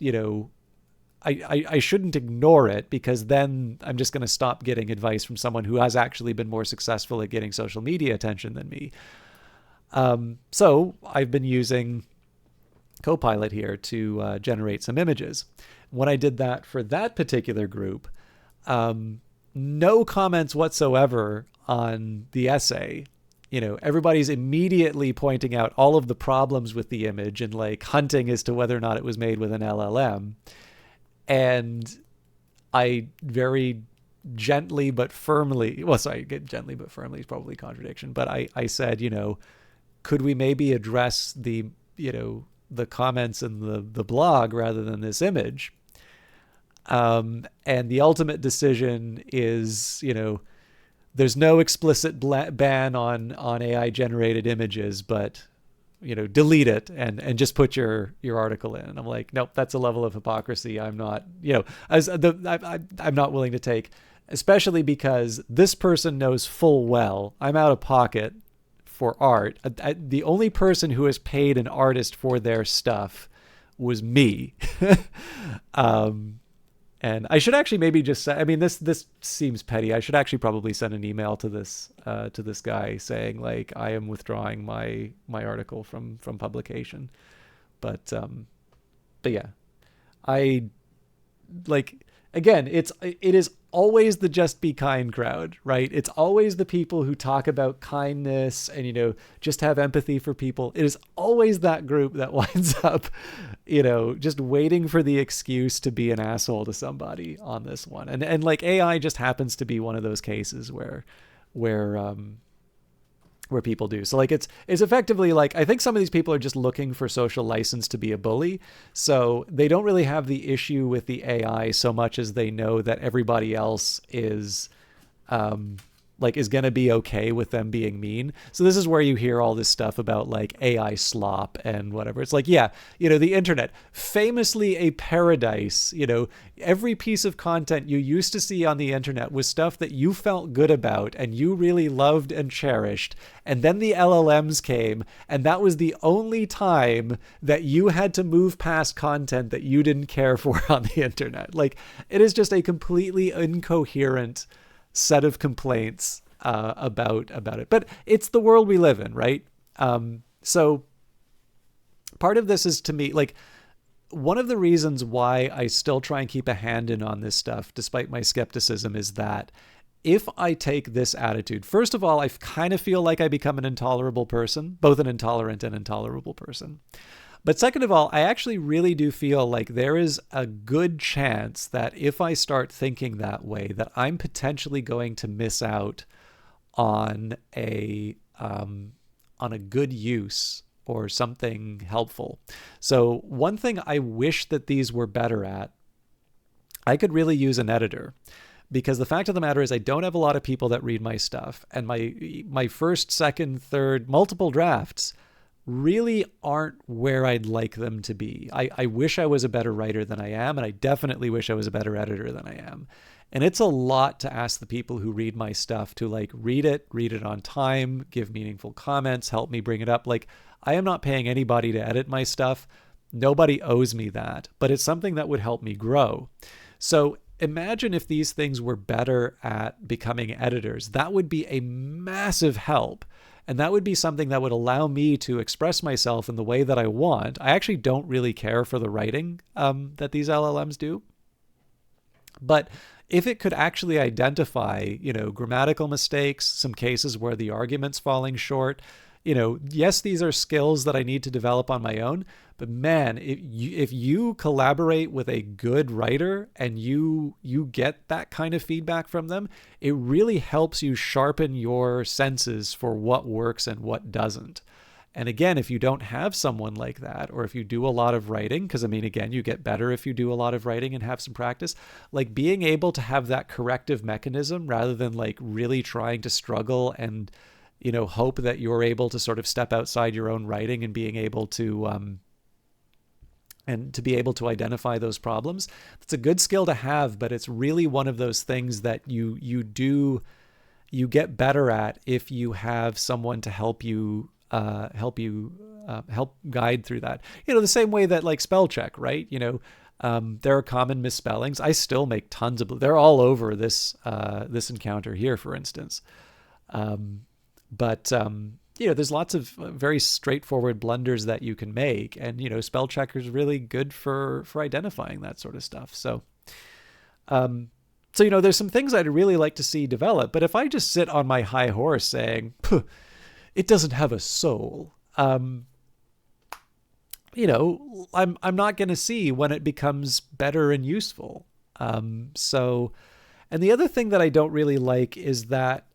I shouldn't ignore it, because then I'm just going to stop getting advice from someone who has actually been more successful at getting social media attention than me. So I've been using Copilot here to generate some images. When I did that for that particular group, no comments whatsoever on the essay. Everybody's immediately pointing out all of the problems with the image and hunting as to whether or not it was made with an LLM. And I very gently but firmly, gently but firmly is probably a contradiction, but I said, could we maybe address the comments in the blog rather than this image? And the ultimate decision is, there's no explicit ban on AI generated images, but delete it and just put your article in. And I'm like, nope, that's a level of hypocrisy I'm not, I'm not willing to take, especially because this person knows full well I'm out of pocket for art. The only person who has paid an artist for their stuff was me. And I should actually maybe just say, I mean, this seems petty. I should actually probably send an email to this guy saying like, I am withdrawing my article from publication. But yeah, I like, again, it is always the just be kind crowd, right? It's always the people who talk about kindness and, you know, just have empathy for people. It is always that group that winds up, you know, just waiting for the excuse to be an asshole to somebody on this one. And like AI just happens to be one of those cases where people do. So like it's effectively like, I think some of these people are just looking for social license to be a bully. So they don't really have the issue with the AI so much as they know that everybody else is is going to be okay with them being mean. So this is where you hear all this stuff about like AI slop and whatever. It's like, yeah, you know, the internet, famously a paradise, you know, every piece of content you used to see on the internet was stuff that you felt good about and you really loved and cherished. And then the LLMs came, and that was the only time that you had to move past content that you didn't care for on the internet. Like, it is just a completely incoherent set of complaints about it. But it's the world we live in, right? So part of this is, to me, like, one of the reasons why I still try and keep a hand in on this stuff, despite my skepticism, is that if I take this attitude, first of all, I kind of feel like I become an intolerable person, both an intolerant and intolerable person. But second of all, I actually really do feel like there is a good chance that if I start thinking that way, that I'm potentially going to miss out on a good use or something helpful. So one thing I wish that these were better at, I could really use an editor. Because the fact of the matter is I don't have a lot of people that read my stuff. And my first, second, third, multiple drafts really aren't where I'd like them to be. I wish I was a better writer than I am, and I definitely wish I was a better editor than I am. And it's a lot to ask the people who read my stuff to like read it on time, give meaningful comments, help me bring it up. Like, I am not paying anybody to edit my stuff. Nobody owes me that, but it's something that would help me grow. So imagine if these things were better at becoming editors. That would be a massive help. And that would be something that would allow me to express myself in the way that I want. I actually don't really care for the writing that these LLMs do. But if it could actually identify, you know, grammatical mistakes, some cases where the argument's falling short, you know, yes, these are skills that I need to develop on my own. But man, if you collaborate with a good writer and you get that kind of feedback from them, it really helps you sharpen your senses for what works and what doesn't. And again, if you don't have someone like that, or if you do a lot of writing, because I mean, again, you get better if you do a lot of writing and have some practice, like being able to have that corrective mechanism rather than like really trying to struggle and, you know, hope that you're able to sort of step outside your own writing and being able to, identify those problems. It's a good skill to have, but it's really one of those things that you get better at if you have someone to help guide through that. You know, the same way that like spell check, right? You know, there are common misspellings. I still make tons of, they're all over this encounter here, for instance. But you know, there's lots of very straightforward blunders that you can make, and you know, spell checker is really good for identifying that sort of stuff. So, you know, there's some things I'd really like to see develop. But if I just sit on my high horse saying, it doesn't have a soul, you know, I'm not going to see when it becomes better and useful. So, and the other thing that I don't really like is that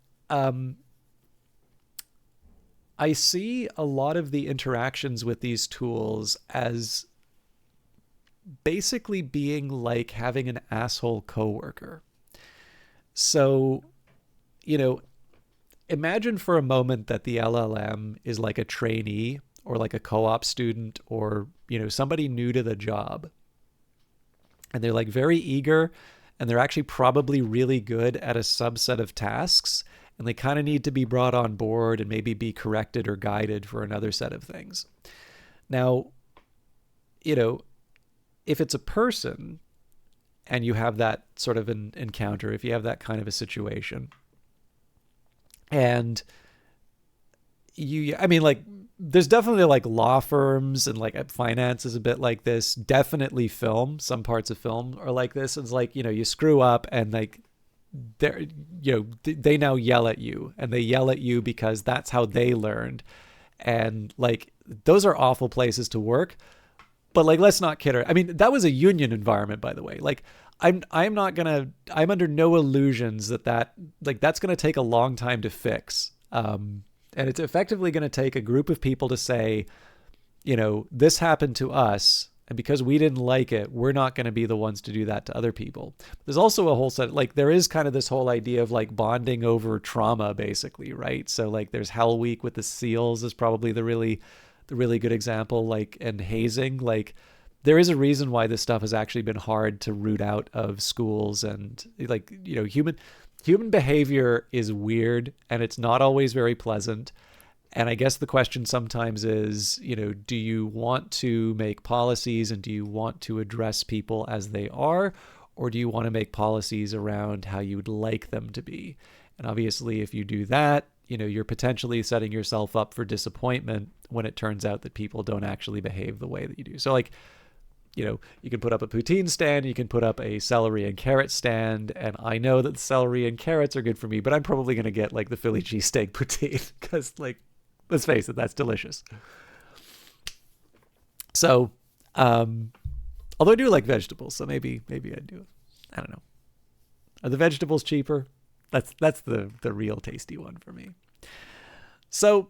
I see a lot of the interactions with these tools as basically being like having an asshole coworker. So, you know, imagine for a moment that the LLM is like a trainee or like a co-op student or, you know, somebody new to the job. And they're like very eager, and they're actually probably really good at a subset of tasks. And they kind of need to be brought on board and maybe be corrected or guided for another set of things. Now, you know, if it's a person and you have that sort of an encounter, if you have that kind of a situation, and I mean, like, there's definitely like law firms and like finance is a bit like this. Definitely film, some parts of film are like this. It's like, you screw up and like they're, they now yell at you, and they yell at you because that's how they learned. And like, those are awful places to work. But like, let's not kid her. I mean, that was a union environment, by the way. Like, I'm under no illusions that like, that's going to take a long time to fix. And it's effectively going to take a group of people to say, this happened to us, and because we didn't like it, we're not going to be the ones to do that to other people. There's also a whole set, like, there is kind of this whole idea of like bonding over trauma, basically, right? So like, there's Hell Week with the SEALs is probably the really good example, like, and hazing. Like, there is a reason why this stuff has actually been hard to root out of schools, and like, human behavior is weird, and it's not always very pleasant. And I guess the question sometimes is, do you want to make policies and do you want to address people as they are, or do you want to make policies around how you'd like them to be? And obviously, if you do that, you're potentially setting yourself up for disappointment when it turns out that people don't actually behave the way that you do. So like, you can put up a poutine stand, you can put up a celery and carrot stand, and I know that the celery and carrots are good for me, but I'm probably going to get like the Philly cheesesteak poutine because, like, let's face it, that's delicious. So, although I do like vegetables, so maybe I do. I don't know. Are the vegetables cheaper? That's the real tasty one for me. So,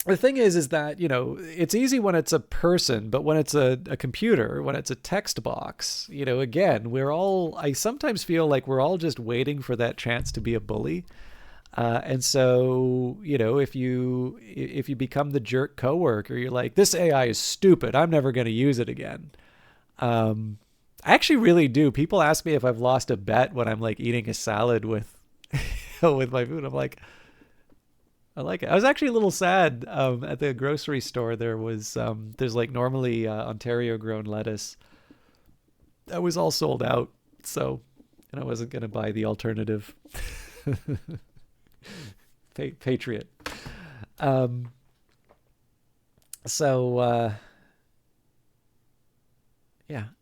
the thing is that, it's easy when it's a person, but when it's a computer, when it's a text box, again, I sometimes feel like we're all just waiting for that chance to be a bully. And so, if you become the jerk coworker, you're like, this AI is stupid, I'm never going to use it again. I actually really do. People ask me if I've lost a bet when I'm like eating a salad with my food. I'm like, I like it. I was actually a little sad at the grocery store. There's like normally Ontario grown lettuce that was all sold out. So, and I wasn't going to buy the alternative Patriot. Yeah,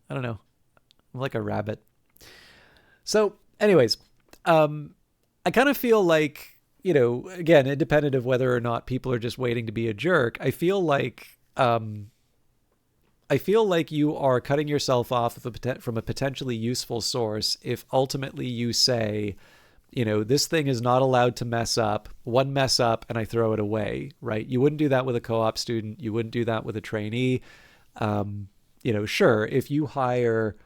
I don't know. I'm like a rabbit. So anyways, I kind of feel like, again, independent of whether or not people are just waiting to be a jerk, I feel like you are cutting yourself off from a potentially useful source if ultimately you say, this thing is not allowed to mess up. One mess up and I throw it away, right? You wouldn't do that with a co-op student. You wouldn't do that with a trainee. Sure, if you hire,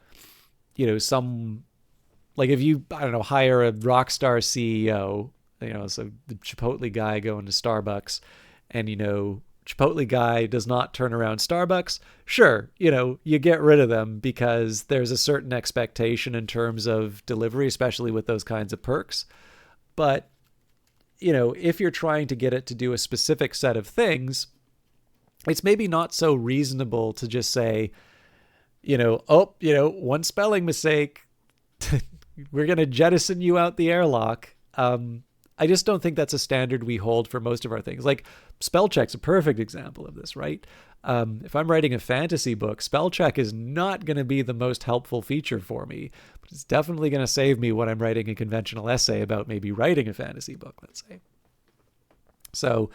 if you, I don't know, hire a rock star CEO, so the Chipotle guy going to Starbucks, and, Chipotle guy does not turn around Starbucks, sure, you get rid of them because there's a certain expectation in terms of delivery, especially with those kinds of perks. But, if you're trying to get it to do a specific set of things, it's maybe not so reasonable to just say, one spelling mistake, we're going to jettison you out the airlock. I just don't think that's a standard we hold for most of our things. Like, spell check's a perfect example of this, right? If I'm writing a fantasy book, spell check is not going to be the most helpful feature for me, but it's definitely going to save me when I'm writing a conventional essay about maybe writing a fantasy book, let's say. So,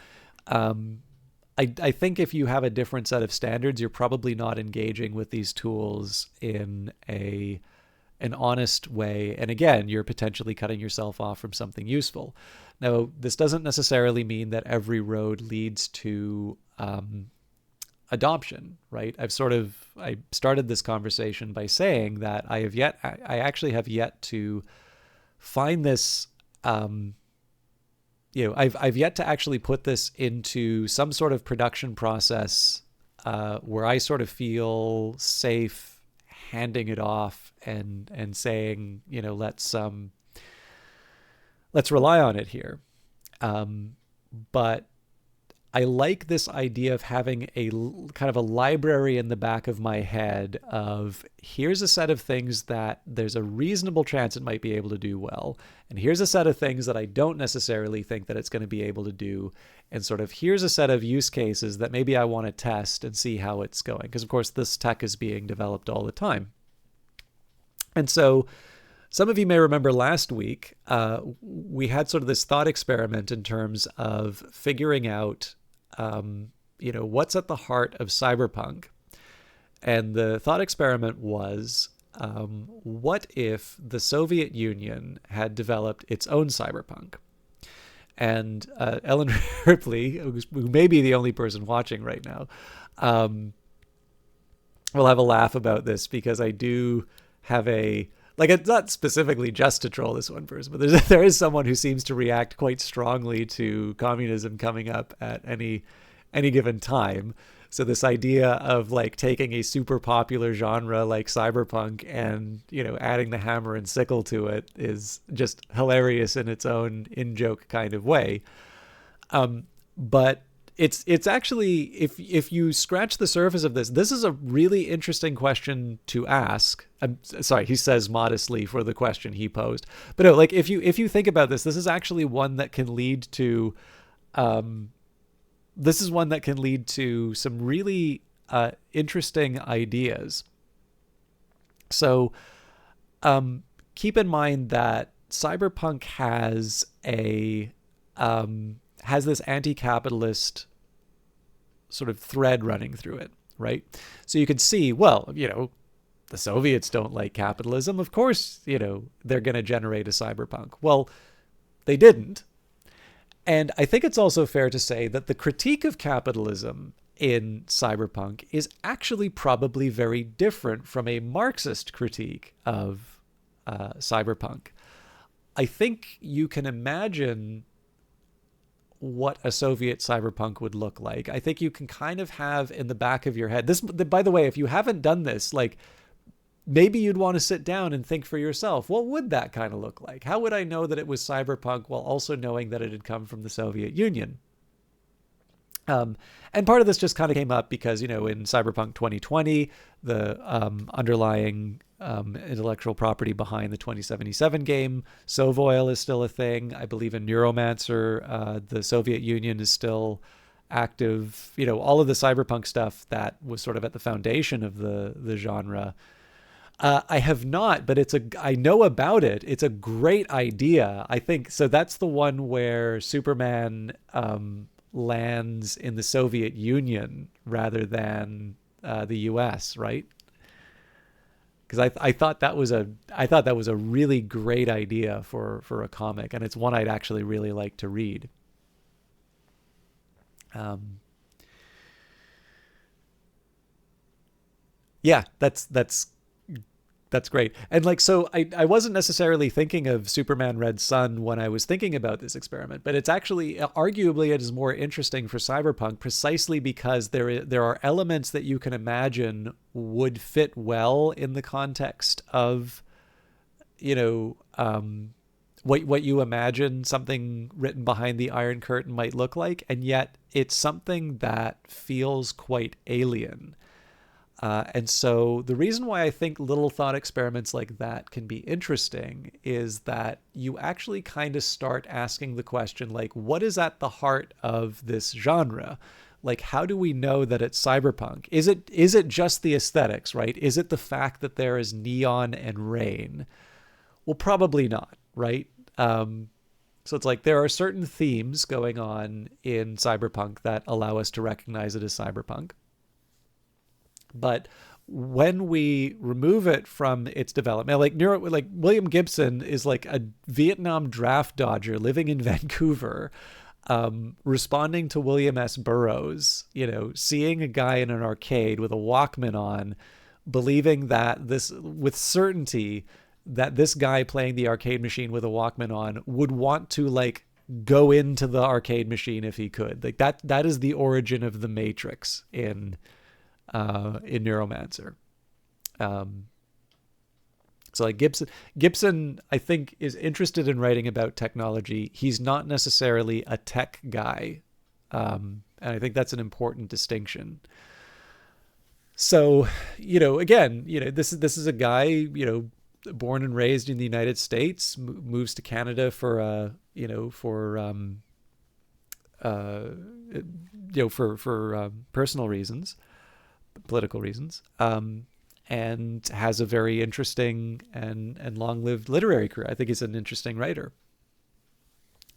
I think if you have a different set of standards, you're probably not engaging with these tools in an honest way. And again, you're potentially cutting yourself off from something useful. Now, this doesn't necessarily mean that every road leads to adoption, right? I started this conversation by saying that I actually have yet to find this, I've yet to actually put this into some sort of production process where I sort of feel safe handing it off and saying, let's rely on it here. But I like this idea of having a kind of a library in the back of my head of here's a set of things that there's a reasonable chance it might be able to do well. And here's a set of things that I don't necessarily think that it's going to be able to do. And sort of here's a set of use cases that maybe I want to test and see how it's going. Because, of course, this tech is being developed all the time. And so some of you may remember last week, we had sort of this thought experiment in terms of figuring out, what's at the heart of cyberpunk. And the thought experiment was, what if the Soviet Union had developed its own cyberpunk? And Ellen Ripley, who may be the only person watching right now, will have a laugh about this because I do have it's not specifically just to troll this one person, but there is someone who seems to react quite strongly to communism coming up at any given time. So this idea of like taking a super popular genre like cyberpunk and, adding the hammer and sickle to it is just hilarious in its own in-joke kind of way. But it's actually, if you scratch the surface of this is a really interesting question to ask. I'm sorry, he says modestly for the question he posed. But no, like if you think about this is actually one that can lead to some really interesting ideas. So keep in mind that cyberpunk has this anti-capitalist sort of thread running through it, right? So you can see, well, the Soviets don't like capitalism. Of course, they're going to generate a cyberpunk. Well, they didn't. And I think it's also fair to say that the critique of capitalism in cyberpunk is actually probably very different from a Marxist critique of cyberpunk. I think you can imagine what a Soviet cyberpunk would look like. I think you can kind of have in the back of your head this. By the way, if you haven't done this, like maybe you'd want to sit down and think for yourself, what would that kind of look like? How would I know that it was cyberpunk while also knowing that it had come from the Soviet Union? And part of this just kind of came up because, in Cyberpunk 2020, the underlying intellectual property behind the 2077 game, Sovoil, is still a thing. I believe in Neuromancer, the Soviet Union is still active. All of the cyberpunk stuff that was sort of at the foundation of the genre. I have not, but I know about it. It's a great idea, I think. So that's the one where Superman lands in the Soviet Union rather than the U.S., right? Because I thought that was a really great idea for a comic, and it's one I'd actually really like to read. Yeah, that's great. And so I wasn't necessarily thinking of Superman Red Sun when I was thinking about this experiment, but it's actually, arguably, it is more interesting for cyberpunk precisely because there are elements that you can imagine would fit well in the context of, what you imagine something written behind the Iron Curtain might look like. And yet it's something that feels quite alien. And so the reason why I think little thought experiments like that can be interesting is that you actually kind of start asking the question, like, what is at the heart of this genre? Like, how do we know that it's cyberpunk? Is it just the aesthetics, right? Is it the fact that there is neon and rain? Well, probably not, right? So it's like there are certain themes going on in cyberpunk that allow us to recognize it as cyberpunk. But when we remove it from its development, like William Gibson is like a Vietnam draft dodger living in Vancouver, responding to William S. Burroughs, seeing a guy in an arcade with a Walkman on, believing that with certainty that this guy playing the arcade machine with a Walkman on would want to go into the arcade machine if he could. Like that is the origin of the Matrix in Neuromancer. So like Gibson, I think, is interested in writing about technology. He's not necessarily a tech guy. And I think that's an important distinction. So, again, this is a guy, born and raised in the United States, moves to Canada for personal reasons, political reasons, and has a very interesting and long-lived literary career. I think he's an interesting writer.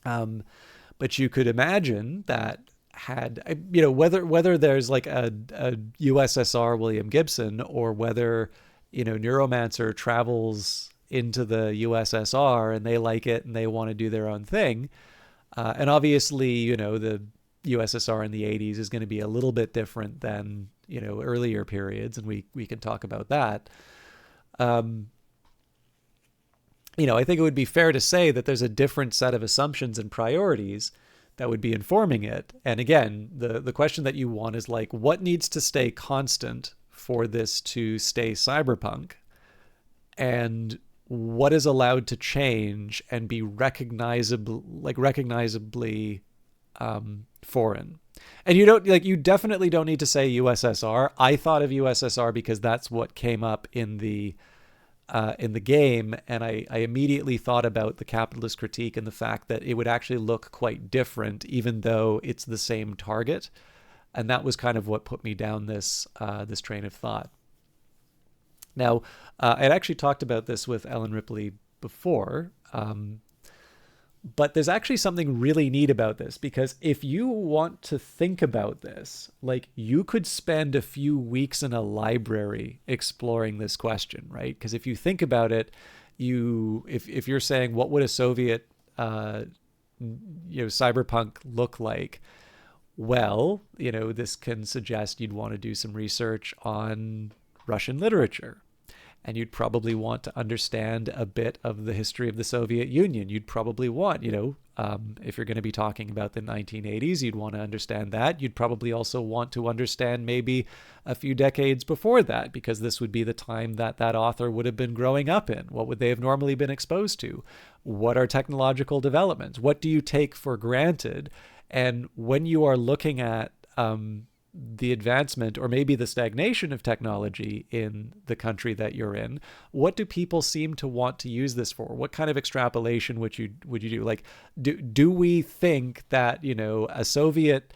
But you could imagine that whether there's like a USSR William Gibson, or whether, Neuromancer travels into the USSR and they like it and they want to do their own thing. And obviously, the USSR in the 80s is going to be a little bit different than, earlier periods. And we can talk about that. I think it would be fair to say that there's a different set of assumptions and priorities that would be informing it. And again, the question that you want is like, what needs to stay constant for this to stay cyberpunk? And what is allowed to change and be recognizably foreign? And you definitely don't need to say USSR. I thought of USSR because that's what came up in the game, and I immediately thought about the capitalist critique and the fact that it would actually look quite different, even though it's the same target, and that was kind of what put me down this train of thought. Now, I'd actually talked about this with Ellen Ripley before, but there's actually something really neat about this, because if you want to think about this, like, you could spend a few weeks in a library exploring this question, right? Because if you think about it, if you're saying, what would a Soviet cyberpunk look like? Well, this can suggest you'd want to do some research on Russian literature. And you'd probably want to understand a bit of the history of the Soviet Union. You'd probably want, if you're going to be talking about the 1980s, you'd want to understand that. You'd probably also want to understand maybe a few decades before that, because this would be the time that author would have been growing up in. What would they have normally been exposed to? What are technological developments? What do you take for granted? And when you are looking at the advancement or maybe the stagnation of technology in the country that you're in, what do people seem to want to use this for? What kind of extrapolation would you do? Like, do we think that, a Soviet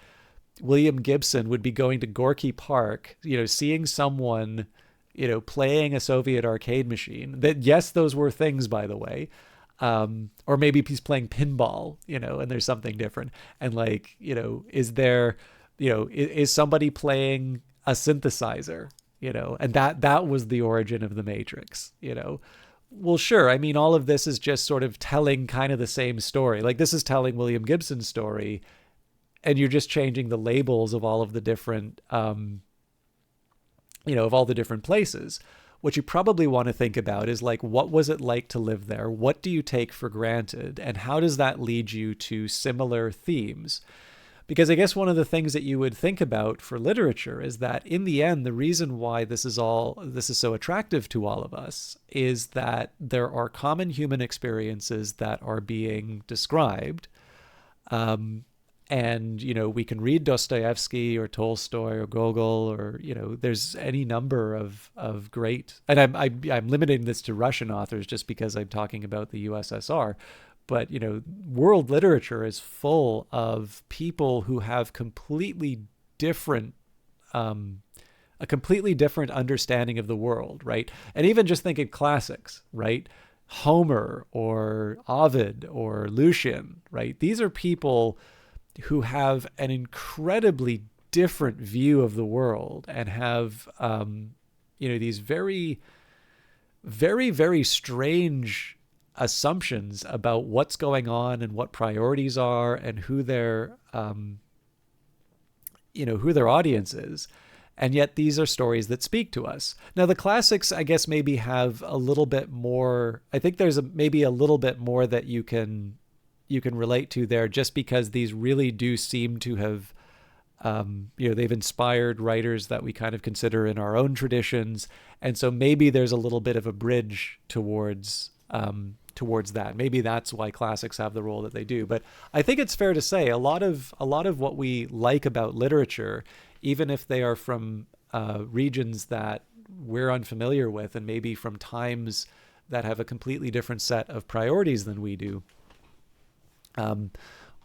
William Gibson would be going to Gorky Park, seeing someone, playing a Soviet arcade machine? That, yes, those were things, by the way. Or maybe he's playing pinball, and there's something different. And like, is there, is somebody playing a synthesizer, and that was the origin of the Matrix, Well, sure. I mean, all of this is just sort of telling kind of the same story. Like, this is telling William Gibson's story, and you're just changing the labels of all of the different, of all the different places. What you probably want to think about is like, what was it like to live there? What do you take for granted? And how does that lead you to similar themes? Because I guess one of the things that you would think about for literature is that in the end, the reason why this is so attractive to all of us is that there are common human experiences that are being described. And, we can read Dostoevsky or Tolstoy or Gogol, or, there's any number of great, and I'm limiting this to Russian authors just because I'm talking about the USSR. But, world literature is full of people who have a completely different understanding of the world, right? And even just think of classics, right? Homer or Ovid or Lucian, right? These are people who have an incredibly different view of the world and have, these very, very, very strange assumptions about what's going on and what priorities are and who their audience is. And yet these are stories that speak to us. Now, the classics, I guess, maybe have a little bit more, I think there's maybe a little bit more that you can relate to there, just because these really do seem to have, they've inspired writers that we kind of consider in our own traditions. And so maybe there's a little bit of a bridge towards towards that. Maybe that's why classics have the role that they do. But I think it's fair to say a lot of what we like about literature, even if they are from regions that we're unfamiliar with, and maybe from times that have a completely different set of priorities than we do,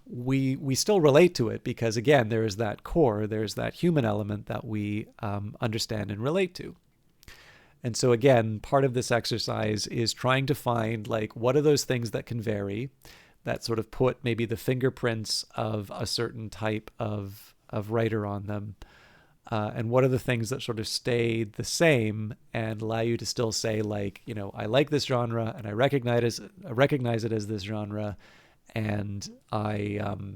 we still relate to it because, again, there is that core, there's that human element that we understand and relate to. And so, again, part of this exercise is trying to find, like, what are those things that can vary, that sort of put maybe the fingerprints of a certain type of writer on them, and what are the things that sort of stay the same and allow you to still say, like, you know, I like this genre and I recognize it as this genre, and I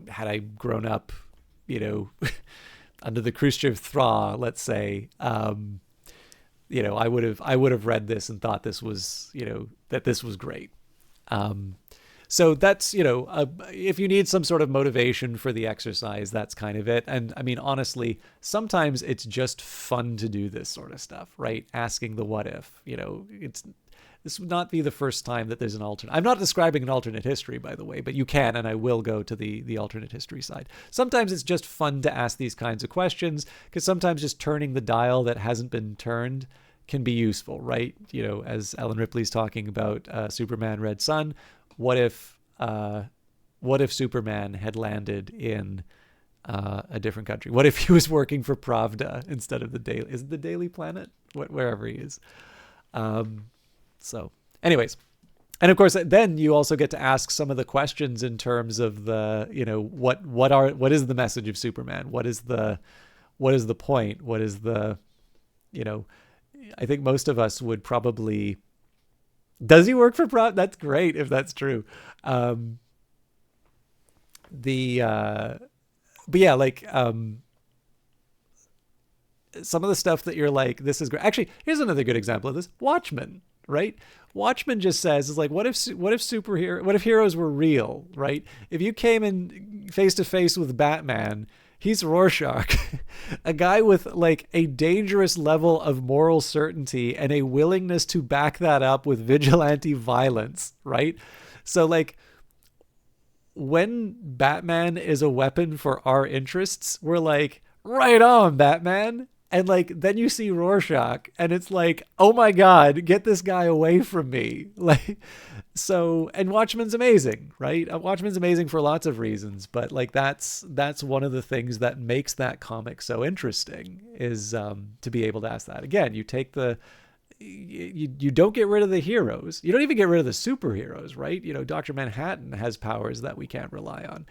had I grown up, you know, under the Khrushchev thaw, let's say, you know, I would have read this and thought this was, you know, that this was great. So that's, you know, if you need some sort of motivation for the exercise, that's kind of it. And I mean, honestly, sometimes it's just fun to do this sort of stuff, right? Asking the what if, you know, this would not be the first time that there's an alternate. I'm not describing an alternate history, by the way, but you can, and I will go to the alternate history side. Sometimes it's just fun to ask these kinds of questions, because sometimes just turning the dial that hasn't been turned can be useful, right? You know, as Ellen Ripley's talking about Superman Red Son, what if Superman had landed in a different country? What if he was working for Pravda instead of the Daily? Is it the Daily Planet? Wherever he is. So anyways, and of course, then you also get to ask some of the questions in terms of the, you know, what is the message of Superman? What is the point? What is the, you know, I think most of us would probably, does he work for Pravda? That's great if that's true. But yeah, like, some of the stuff that you're like, this is great. Actually, here's another good example of this. Watchmen, right? Watchmen just says, it's like, what if heroes were real, right? If you came in face to face with Batman, he's Rorschach, a guy with like a dangerous level of moral certainty and a willingness to back that up with vigilante violence, right? So like, when Batman is a weapon for our interests, we're like, right on, Batman. And like, then you see Rorschach and it's like, oh my God, get this guy away from me. Like, so, and Watchmen's amazing, right? Watchmen's amazing for lots of reasons, but like, that's one of the things that makes that comic so interesting, is to be able to ask that. Again, you take you don't get rid of the heroes. You don't even get rid of the superheroes, right? You know, Dr. Manhattan has powers that we can't rely on.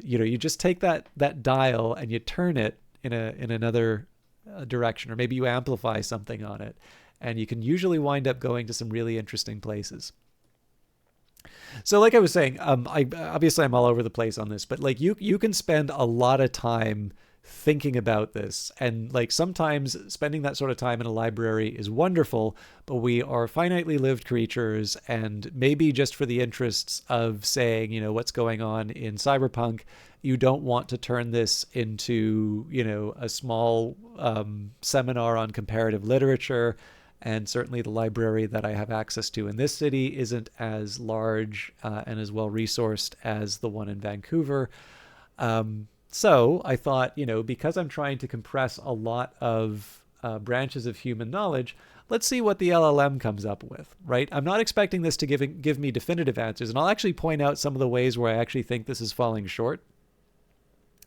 You know, you just take that dial and you turn it in another direction, or maybe you amplify something on it, and you can usually wind up going to some really interesting places. So like I was saying, I'm all over the place on this, but like you can spend a lot of time thinking about this, and like sometimes spending that sort of time in a library is wonderful, but we are finitely lived creatures, and maybe just for the interests of saying, you know, what's going on in Cyberpunk, you don't want to turn this into, you know, a small seminar on comparative literature. And certainly the library that I have access to in this city isn't as large and as well resourced as the one in Vancouver. So I thought, you know, because I'm trying to compress a lot of branches of human knowledge, let's see what the LLM comes up with, right? I'm not expecting this to give me definitive answers, and I'll actually point out some of the ways where I actually think this is falling short.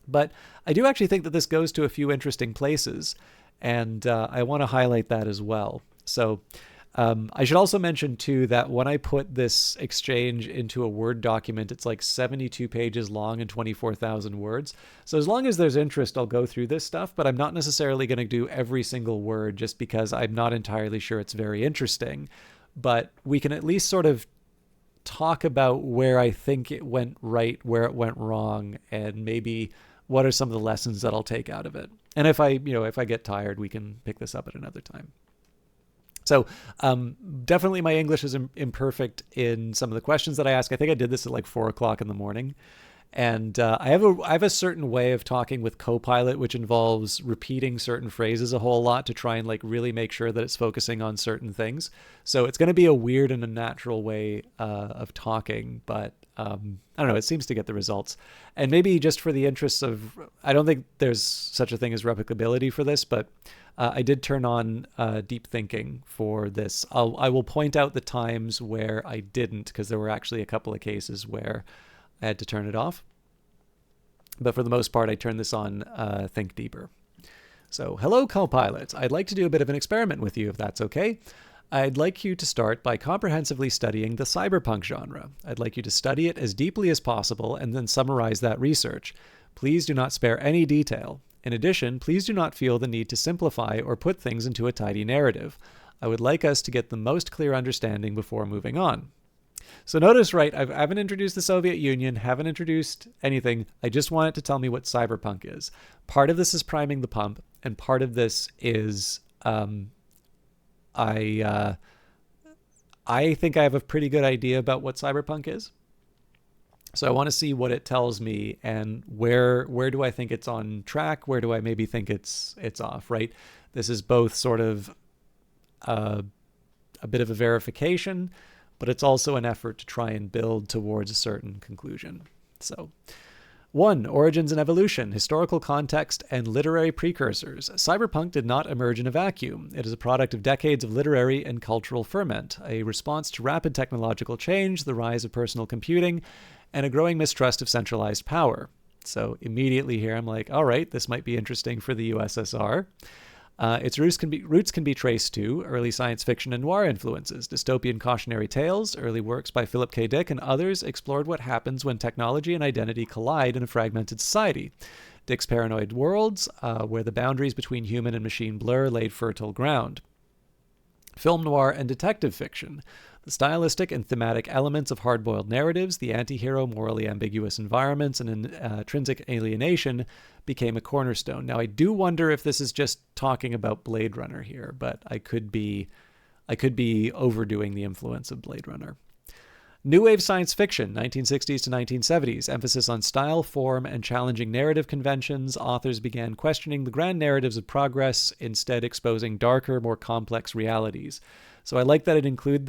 But I do actually think that this goes to a few interesting places, and I want to highlight that as well. So I should also mention, too, that when I put this exchange into a Word document, it's like 72 pages long and 24,000 words. So as long as there's interest, I'll go through this stuff, but I'm not necessarily going to do every single word just because I'm not entirely sure it's very interesting. But we can at least sort of talk about where I think it went right, where it went wrong, and maybe what are some of the lessons that I'll take out of it. And if I get tired, we can pick this up at another time. So definitely my English is imperfect in some of the questions that I ask. I think I did this at like 4 o'clock in the morning. And I have a certain way of talking with Copilot, which involves repeating certain phrases a whole lot to try and like really make sure that it's focusing on certain things. So it's going to be a weird and unnatural way of talking, but I don't know. It seems to get the results. And maybe just for the interests of, I don't think there's such a thing as replicability for this, but I did turn on deep thinking for this. I will point out the times where I didn't, because there were actually a couple of cases where I had to turn it off. But for the most part, I turned this on Think Deeper. So, hello, Copilot. I'd like to do a bit of an experiment with you, if that's okay. I'd like you to start by comprehensively studying the cyberpunk genre. I'd like you to study it as deeply as possible and then summarize that research. Please do not spare any detail. In addition, please do not feel the need to simplify or put things into a tidy narrative. I would like us to get the most clear understanding before moving on. So notice, right, I haven't introduced the Soviet Union, haven't introduced anything. I just want it to tell me what cyberpunk is. Part of this is priming the pump, and part of this is I think I have a pretty good idea about what cyberpunk is. So I want to see what it tells me, and where do I think it's on track? Where do I maybe think it's off, right? This is both sort of a bit of a verification, but it's also an effort to try and build towards a certain conclusion. So, 1. Origins and evolution, historical context, and literary precursors. Cyberpunk did not emerge in a vacuum. It is a product of decades of literary and cultural ferment, a response to rapid technological change, the rise of personal computing, and a growing mistrust of centralized power. So immediately here, I'm like, all right, this might be interesting for the USSR. Its roots can be traced to early science fiction and noir influences, dystopian cautionary tales. Early works by Philip K. Dick and others explored what happens when technology and identity collide in a fragmented society. Dick's Paranoid Worlds, where the boundaries between human and machine blur, laid fertile ground. Film noir and detective fiction. The stylistic and thematic elements of hard-boiled narratives, the anti-hero, morally ambiguous environments, and intrinsic alienation became a cornerstone. Now, I do wonder if this is just talking about Blade Runner here, but I could be overdoing the influence of Blade Runner. New Wave science fiction, 1960s to 1970s, emphasis on style, form, and challenging narrative conventions. Authors began questioning the grand narratives of progress, instead exposing darker, more complex realities. So I like that it included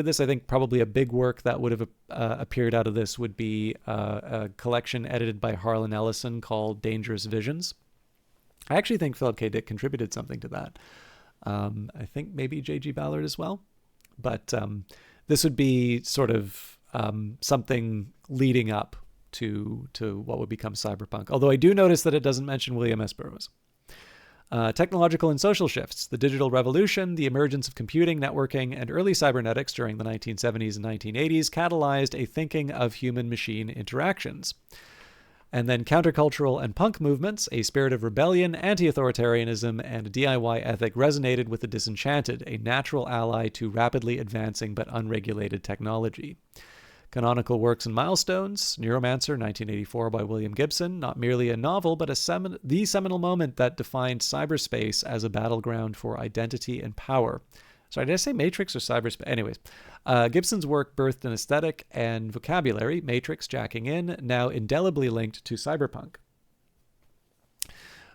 this. I think probably a big work that would have appeared out of this would be a collection edited by Harlan Ellison called Dangerous Visions. I actually think Philip K. Dick contributed something to that. I think maybe J.G. Ballard as well. But this would be sort of something leading up to what would become cyberpunk. Although I do notice that it doesn't mention William S. Burroughs. Technological and social shifts. The digital revolution, the emergence of computing, networking, and early cybernetics during the 1970s and 1980s catalyzed a thinking of human-machine interactions. And then countercultural and punk movements, a spirit of rebellion, anti-authoritarianism, and a DIY ethic resonated with the disenchanted, a natural ally to rapidly advancing but unregulated technology. Canonical works and milestones. Neuromancer, 1984 by William Gibson, not merely a novel, but the seminal moment that defined cyberspace as a battleground for identity and power. Sorry, did I say Matrix or cyberspace? Anyways, Gibson's work birthed an aesthetic and vocabulary, Matrix jacking in, now indelibly linked to cyberpunk.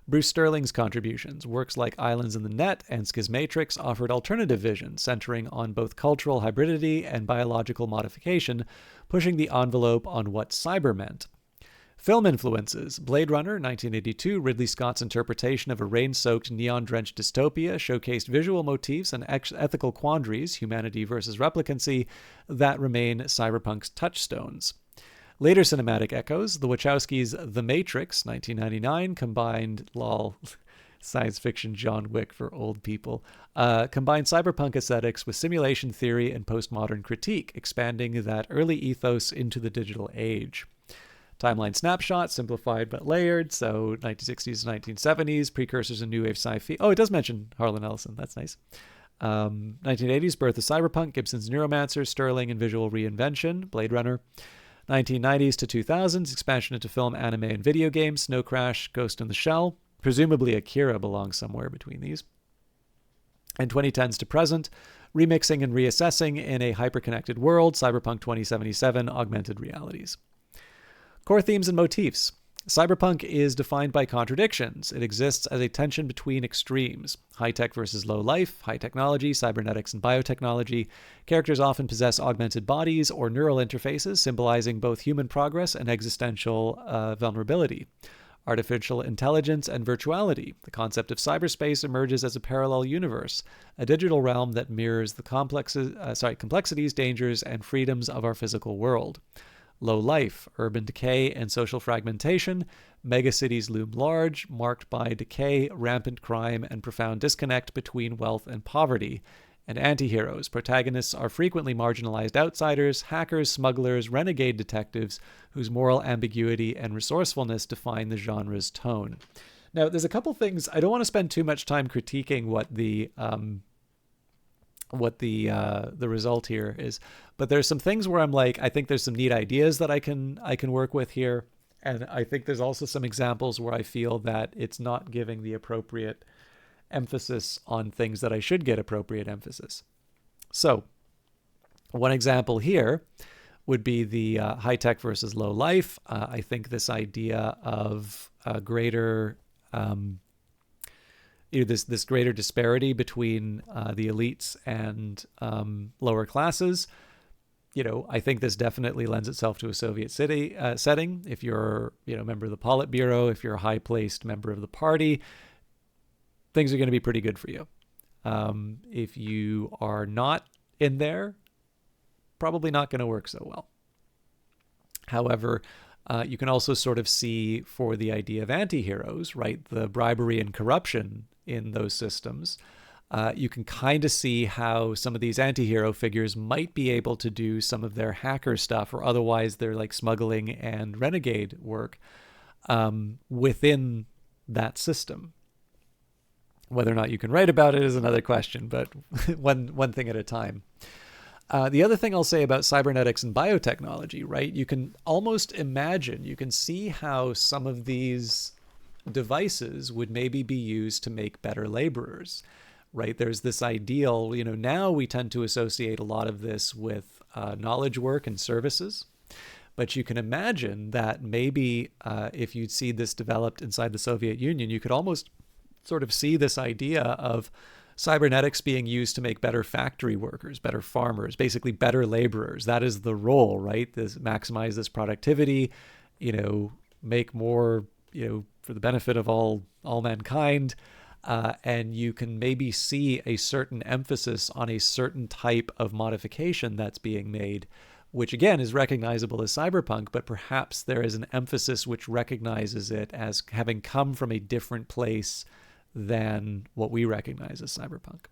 Bruce Sterling's contributions, works like Islands in the Net and Schismatrix, offered alternative visions centering on both cultural hybridity and biological modification, pushing the envelope on what cyber meant. Film influences. Blade Runner, 1982, Ridley Scott's interpretation of a rain-soaked, neon-drenched dystopia, showcased visual motifs and ethical quandaries, humanity versus replicancy, that remain cyberpunk's touchstones. Later cinematic echoes. The Wachowskis' The Matrix, 1999, combined science fiction John Wick for old people, combined cyberpunk aesthetics with simulation theory and postmodern critique, expanding that early ethos into the digital age. Timeline snapshot, simplified but layered, so 1960s to 1970s, precursors in new wave sci-fi. Oh, it does mention Harlan Ellison, that's nice. 1980s, birth of cyberpunk, Gibson's Neuromancer, Sterling and visual reinvention, Blade Runner. 1990s to 2000s, expansion into film, anime, and video games, Snow Crash, Ghost in the Shell. Presumably Akira belongs somewhere between these. And 2010s to present, remixing and reassessing in a hyper-connected world, Cyberpunk 2077, augmented realities. Core themes and motifs. Cyberpunk is defined by contradictions. It exists as a tension between extremes: high-tech versus low-life, high technology, cybernetics, and biotechnology. Characters often possess augmented bodies or neural interfaces, symbolizing both human progress and existential vulnerability. Artificial intelligence and virtuality. The concept of cyberspace emerges as a parallel universe, a digital realm that mirrors the complexities, dangers, and freedoms of our physical world. Low life, urban decay, and social fragmentation. Megacities loom large, marked by decay, rampant crime, and profound disconnect between wealth and poverty. And anti-heroes. Protagonists are frequently marginalized outsiders, hackers, smugglers, renegade detectives, whose moral ambiguity and resourcefulness define the genre's tone. Now, there's a couple things. I don't want to spend too much time critiquing what the result here is, but there's some things where I'm like, I think there's some neat ideas that I can work with here, and I think there's also some examples where I feel that it's not giving the appropriate emphasis on things that I should get appropriate emphasis. So one example here would be the high tech versus low life. I think this idea of greater this greater disparity between the elites and lower classes. I think this definitely lends itself to a Soviet setting. If you're, a member of the Politburo, if you're a high-placed member of the party, things are going to be pretty good for you. If you are not in there, probably not going to work so well. However, you can also sort of see for the idea of anti-heroes, right, the bribery and corruption in those systems. You can kind of see how some of these anti-hero figures might be able to do some of their hacker stuff, or otherwise their like smuggling and renegade work within that system. Whether or not you can write about it is another question, but one thing at a time. The other thing I'll say about cybernetics and biotechnology, right? You can almost imagine, you can see how some of these devices would maybe be used to make better laborers, right? There's this ideal, now we tend to associate a lot of this with knowledge work and services. But you can imagine that maybe if you'd see this developed inside the Soviet Union, you could almost sort of see this idea of cybernetics being used to make better factory workers, better farmers, basically better laborers. That is the role, right? Maximize this productivity, make more, for the benefit of all mankind. And you can maybe see a certain emphasis on a certain type of modification that's being made, which again is recognizable as cyberpunk, but perhaps there is an emphasis which recognizes it as having come from a different place than what we recognize as cyberpunk.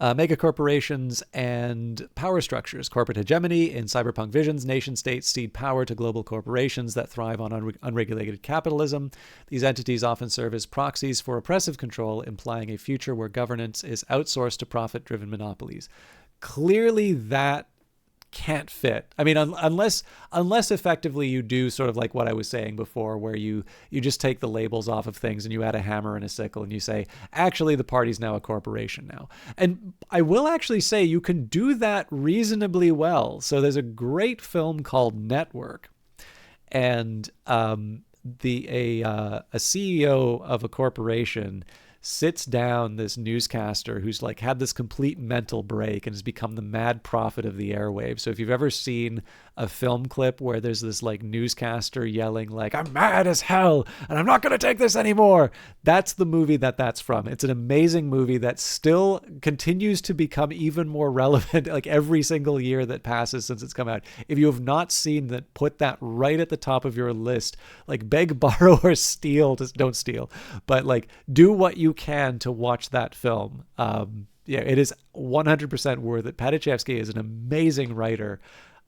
Mega corporations and power structures. Corporate hegemony. In cyberpunk visions, nation states cede power to global corporations that thrive on unregulated capitalism. These entities often serve as proxies for oppressive control, implying a future where governance is outsourced to profit-driven monopolies. Clearly that can't fit. I mean, unless effectively you do sort of like what I was saying before, where you just take the labels off of things and you add a hammer and a sickle and you say, actually, the party's now a corporation now. And I will actually say you can do that reasonably well. So there's a great film called Network, and a CEO of a corporation sits down this newscaster who's like had this complete mental break and has become the mad prophet of the airwaves. So if you've ever seen a film clip where there's this like newscaster yelling like, I'm mad as hell and I'm not going to take this anymore, that's the movie that's from. It's an amazing movie that still continues to become even more relevant like every single year that passes since it's come out. If you have not seen that, put that right at the top of your list. Like beg, borrow, or steal. Just don't steal, but like do what you can to watch that film. It is 100% worth it. Padachevsky is an amazing writer.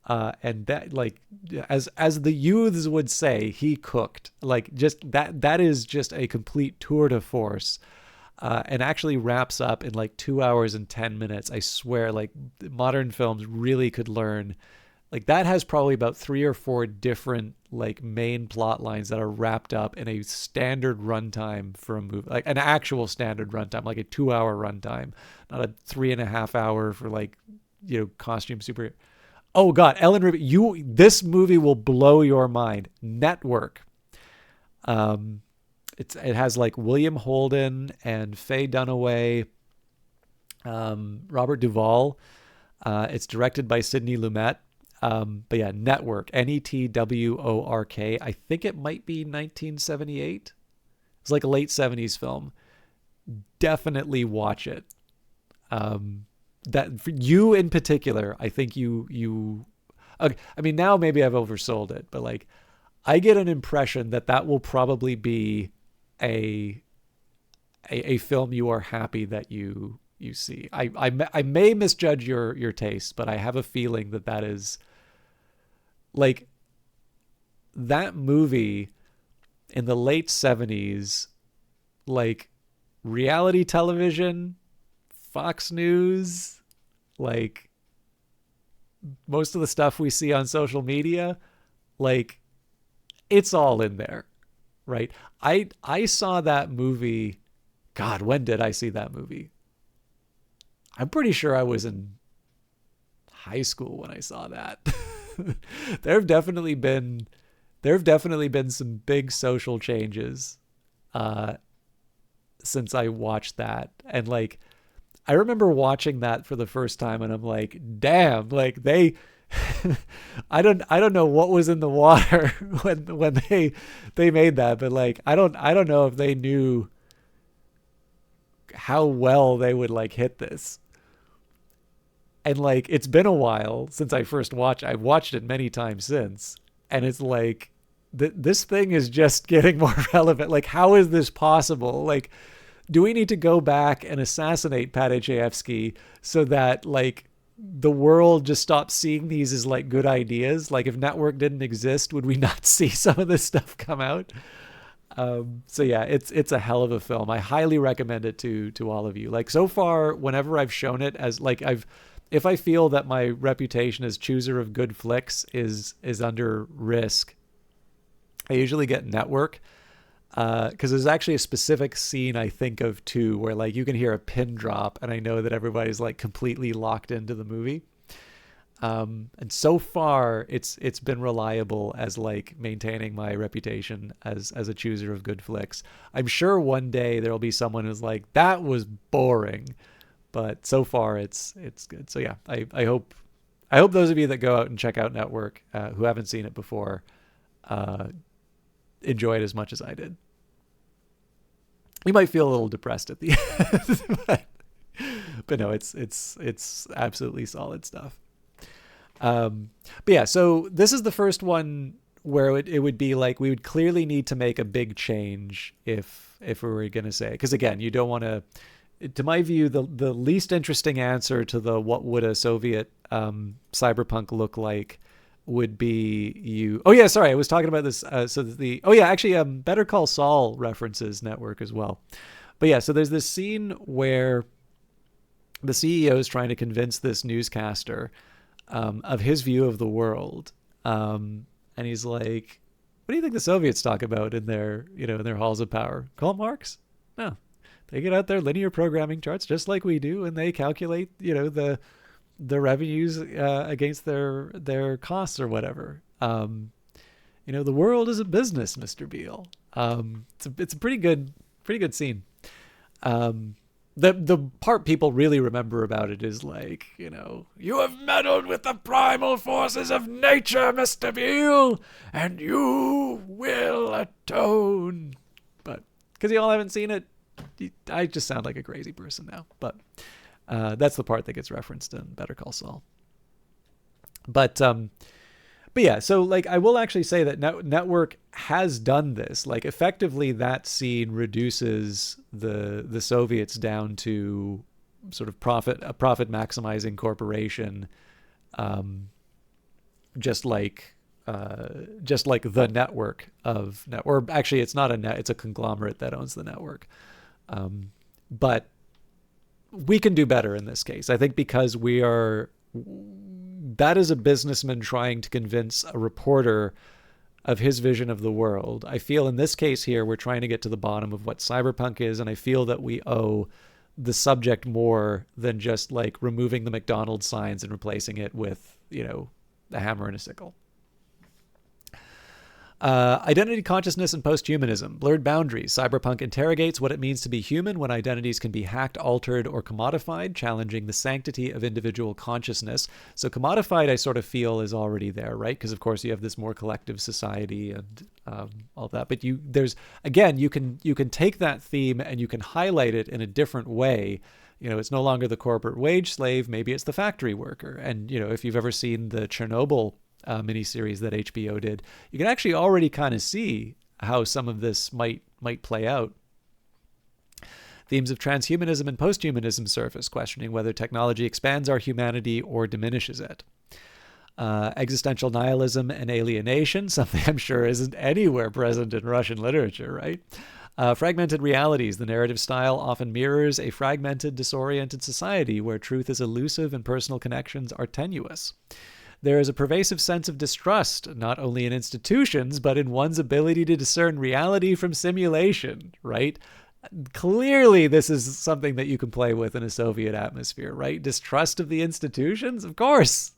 And that, like, as the youths would say, he cooked. Like, just that is just a complete tour de force, and actually wraps up in like 2 hours and 10 minutes. I swear, like, modern films really could learn. Like, that has probably about 3 or 4 different like main plot lines that are wrapped up in a standard runtime for a movie, like an actual standard runtime, like a 2-hour runtime, not a 3.5 hour for like, costume super. Oh God, Ellen Ripley. This movie will blow your mind. Network. It has like William Holden and Faye Dunaway, Robert Duvall. It's directed by Sidney Lumet. But yeah, Network, Network. I think it might be 1978. It's like a late 70s film. Definitely watch it. That for you in particular, I think you. Okay, I mean, now maybe I've oversold it, but like, I get an impression that will probably be a film you are happy that you see. I may misjudge your taste, but I have a feeling that is like that movie in the late 70s, like reality television, Fox News, like most of the stuff we see on social media, like it's all in there, right? I saw that movie. God, when did I see that movie? I'm pretty sure I was in high school when I saw that. there have definitely been some big social changes since I watched that. And like I remember watching that for the first time and I'm like, damn, like they I don't know what was in the water when they made that, but like I don't know if they knew how well they would like hit this. And like it's been a while since I first watched. I've watched it many times since, and it's like this thing is just getting more relevant. Like, how is this possible? Like, do we need to go back and assassinate Pat Chayefsky so that like the world just stops seeing these as like good ideas? Like, if Network didn't exist, would we not see some of this stuff come out? So yeah, it's a hell of a film. I highly recommend it to all of you. Like, so far, whenever I've shown it, as like if I feel that my reputation as chooser of good flicks is under risk, I usually get Network, because there's actually a specific scene I think of too where like you can hear a pin drop and I know that everybody's like completely locked into the movie. And so far it's been reliable as like maintaining my reputation as a chooser of good flicks. I'm sure one day there'll be someone who's like, that was boring, but so far it's good. So yeah, I hope those of you that go out and check out Network, who haven't seen it before, enjoy it as much as I did. You might feel a little depressed at the end, but no, it's absolutely solid stuff. But yeah, so this is the first one where it would be like we would clearly need to make a big change if we were going to say, because again, you don't want to my view, the least interesting answer to the what would a Soviet cyberpunk look like would be oh yeah, sorry, I was talking about this. Better Call Saul references Network as well. But yeah, so there's this scene where the CEO is trying to convince this newscaster of his view of the world. And he's like, what do you think the Soviets talk about in their halls of power? Karl Marx? No. They get out their linear programming charts just like we do, and they calculate, the revenues against their costs or whatever. The world is a business, Mr. Beale. It's a pretty good scene. The part people really remember about it is like, you have meddled with the primal forces of nature, Mr. Beale, and you will atone. But because you all haven't seen it, I just sound like a crazy person now. But that's the part that gets referenced in Better Call Saul. But yeah, so like I will actually say that Network has done this. Like effectively, that scene reduces the Soviets down to sort of a profit maximizing corporation, just like the network of or actually it's not it's a conglomerate that owns the network. But we can do better in this case, I think, because that is a businessman trying to convince a reporter of his vision of the world. I feel in this case here, we're trying to get to the bottom of what cyberpunk is. And I feel that we owe the subject more than just like removing the McDonald's signs and replacing it with, a hammer and a sickle. Identity consciousness and posthumanism. Blurred boundaries. Cyberpunk interrogates what it means to be human when identities can be hacked, altered, or commodified, challenging the sanctity of individual consciousness. So commodified, I sort of feel, is already there, right? Because, of course, you have this more collective society and all that. But you can take that theme and you can highlight it in a different way. It's no longer the corporate wage slave. Maybe it's the factory worker. And, if you've ever seen the Chernobyl miniseries that HBO did, you can actually already kind of see how some of this might play out. Themes of transhumanism and posthumanism surface, questioning whether technology expands our humanity or diminishes it. Existential nihilism and alienation, something I'm sure isn't anywhere present in Russian literature, right? Fragmented realities. The narrative style often mirrors a fragmented, disoriented society where truth is elusive and personal connections are tenuous. There is a pervasive sense of distrust, not only in institutions, but in one's ability to discern reality from simulation, right? Clearly, this is something that you can play with in a Soviet atmosphere, right? Distrust of the institutions? Of course.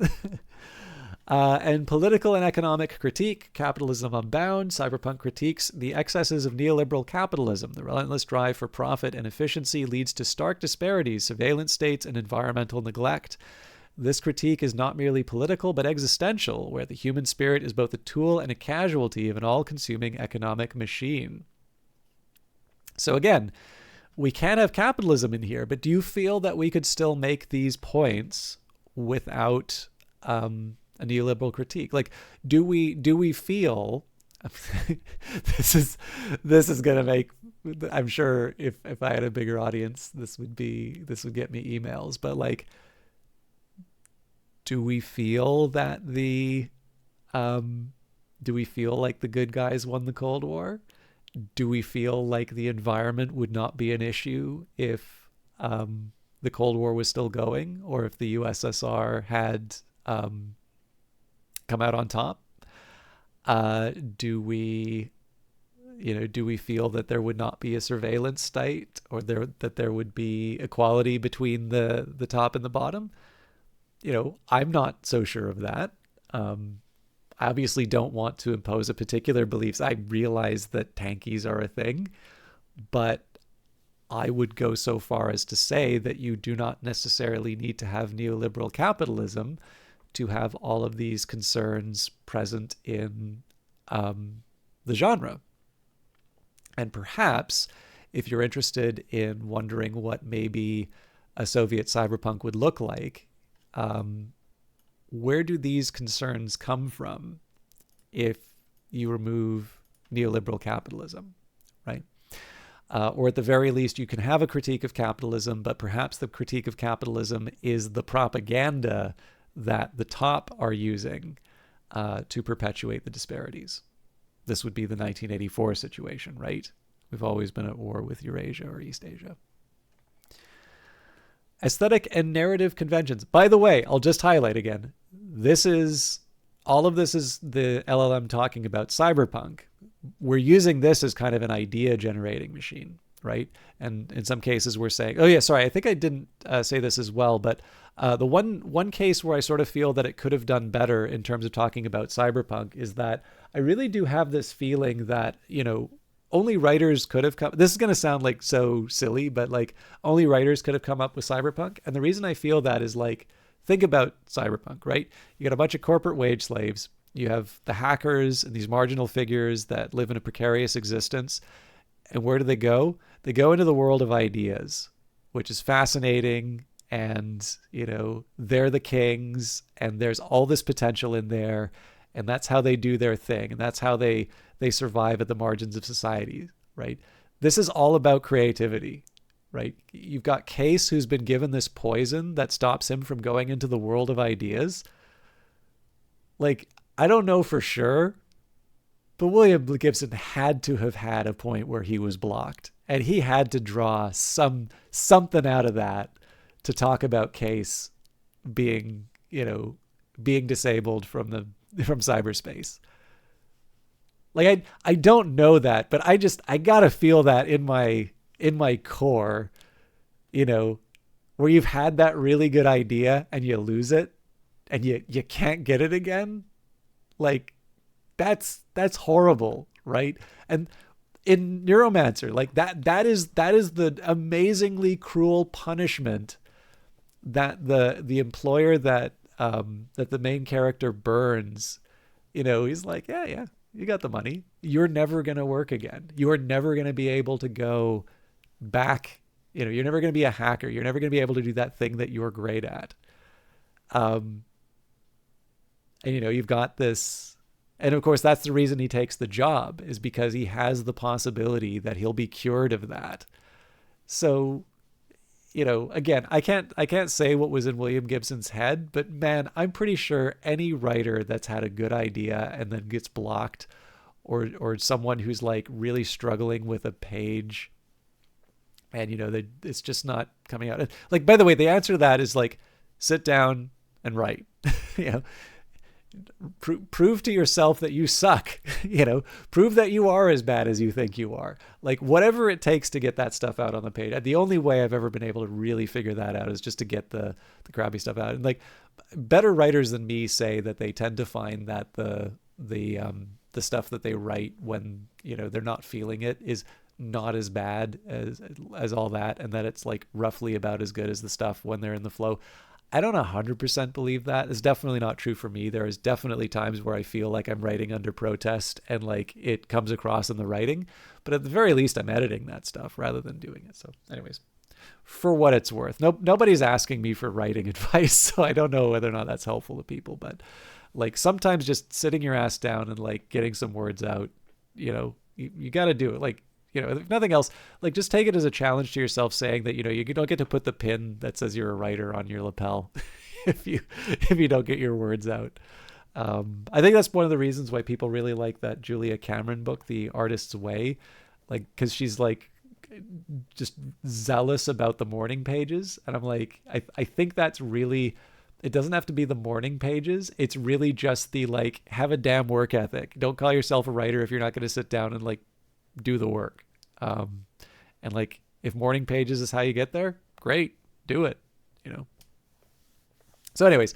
And political and economic critique, capitalism unbound. Cyberpunk critiques the excesses of neoliberal capitalism. The relentless drive for profit and efficiency leads to stark disparities, surveillance states, and environmental neglect. This critique is not merely political, but existential, where the human spirit is both a tool and a casualty of an all-consuming economic machine. So again, we can have capitalism in here, but do you feel that we could still make these points without a neoliberal critique? Like, do we feel this is gonna make, I'm sure if I had a bigger audience, this would get me emails, but like, do we feel that do we feel like the good guys won the Cold War? Do we feel like the environment would not be an issue if the Cold War was still going, or if the USSR had come out on top? Do we feel that there would not be a surveillance state, or that there would be equality between the top and the bottom? I'm not so sure of that. I obviously don't want to impose a particular beliefs. I realize that tankies are a thing, but I would go so far as to say that you do not necessarily need to have neoliberal capitalism to have all of these concerns present in the genre. And perhaps, if you're interested in wondering what maybe a Soviet cyberpunk would look like, where do these concerns come from if you remove neoliberal capitalism, right? Or at the very least, you can have a critique of capitalism, but perhaps the critique of capitalism is the propaganda that the top are using to perpetuate the disparities. This would be the 1984 situation, right? We've always been at war with Eurasia or East Asia. Aesthetic and narrative conventions. By the way, I'll just highlight again. All of this is the LLM talking about cyberpunk. We're using this as kind of an idea generating machine, right? And in some cases we're saying, oh yeah, sorry, I think I didn't say this as well, but the one case where I sort of feel that it could have done better in terms of talking about cyberpunk is that I really do have this feeling that, only writers could have come. This is going to sound like so silly, but like only writers could have come up with cyberpunk. And the reason I feel that is like, think about cyberpunk, right? You got a bunch of corporate wage slaves. You have the hackers and these marginal figures that live in a precarious existence. And where do they go? They go into the world of ideas, which is fascinating. And, they're the kings and there's all this potential in there. And that's how they do their thing. And that's how they survive at the margins of society, right? This is all about creativity, right? You've got Case, who's been given this poison that stops him from going into the world of ideas. Like, I don't know for sure, but William Gibson had to have had a point where he was blocked. And he had to draw something out of that to talk about Case being disabled from cyberspace. Like, I don't know that, but I gotta feel that in my core, where you've had that really good idea and you lose it and you can't get it again. Like that's horrible, right? And in Neuromancer, like that is the amazingly cruel punishment that the employer that the main character burns. He's like, yeah, you got the money. You're never gonna work again. You are never gonna be able to go back. You're never gonna be a hacker. You're never gonna be able to do that thing that you're great at. And you've got this, and of course that's the reason he takes the job, is because he has the possibility that he'll be cured of that. So, again, I can't say what was in William Gibson's head, but man, I'm pretty sure any writer that's had a good idea and then gets blocked, or someone who's like really struggling with a page, and it's just not coming out. Like, by the way, the answer to that is like, sit down and write. Prove to yourself that you suck. Prove that you are as bad as you think you are. Like, whatever it takes to get that stuff out on the page. The only way I've ever been able to really figure that out is just to get the crappy stuff out. And like, better writers than me say that they tend to find that the stuff that they write when they're not feeling it is not as bad as all that, and that it's like roughly about as good as the stuff when they're in the flow. I don't 100% believe that. It's definitely not true for me. There is definitely times where I feel like I'm writing under protest and like it comes across in the writing, but at the very least I'm editing that stuff rather than doing it. So anyways, for what it's worth, nobody's asking me for writing advice, so I don't know whether or not that's helpful to people, but like sometimes just sitting your ass down and like getting some words out, you got to do it. Like, if nothing else, like just take it as a challenge to yourself, saying that, you don't get to put the pin that says you're a writer on your lapel if you don't get your words out. I think that's one of the reasons why people really like that Julia Cameron book, The Artist's Way, like, because she's like just zealous about the morning pages. And I'm like, I think that's really, it doesn't have to be the morning pages. It's really just the like, have a damn work ethic. Don't call yourself a writer if you're not going to sit down and like do the work. And like, if morning pages is how you get there, great, do it, So anyways,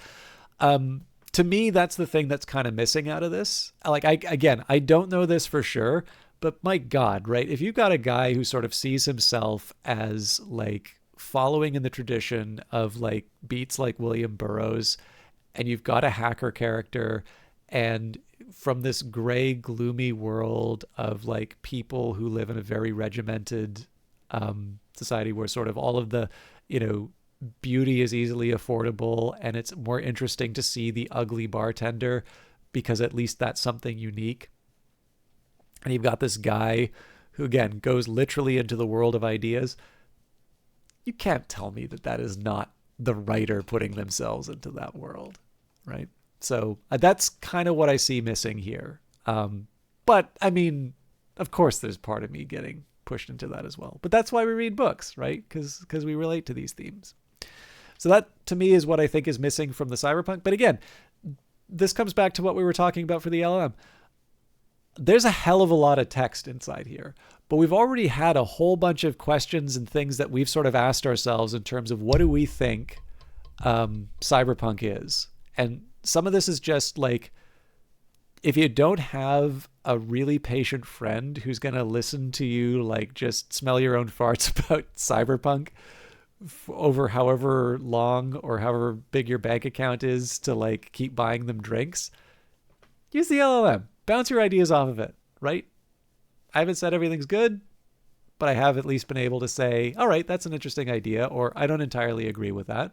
to me, that's the thing that's kind of missing out of this. Like, I don't know this for sure, but my God, right? If you've got a guy who sort of sees himself as like following in the tradition of like beats like William Burroughs, and you've got a hacker character, and from this gray, gloomy world of like people who live in a very regimented society where sort of all of the, beauty is easily affordable, and it's more interesting to see the ugly bartender because at least that's something unique. And you've got this guy who, again, goes literally into the world of ideas. You can't tell me that that is not the writer putting themselves into that world, right? So that's kind of what I see missing here. But I mean, of course, there's part of me getting pushed into that as well. But that's why we read books, right? Because we relate to these themes. So that, to me, is what I think is missing from the Cyberpunk. But again, this comes back to what we were talking about for the LLM. There's a hell of a lot of text inside here, but we've already had a whole bunch of questions and things that we've sort of asked ourselves in terms of what do we think Cyberpunk is. And some of this is just like, if you don't have a really patient friend who's going to listen to you, like just smell your own farts about Cyberpunk over however long or however big your bank account is to like keep buying them drinks, use the LLM, bounce your ideas off of it, right? I haven't said everything's good, but I have at least been able to say, all right, that's an interesting idea, or I don't entirely agree with that.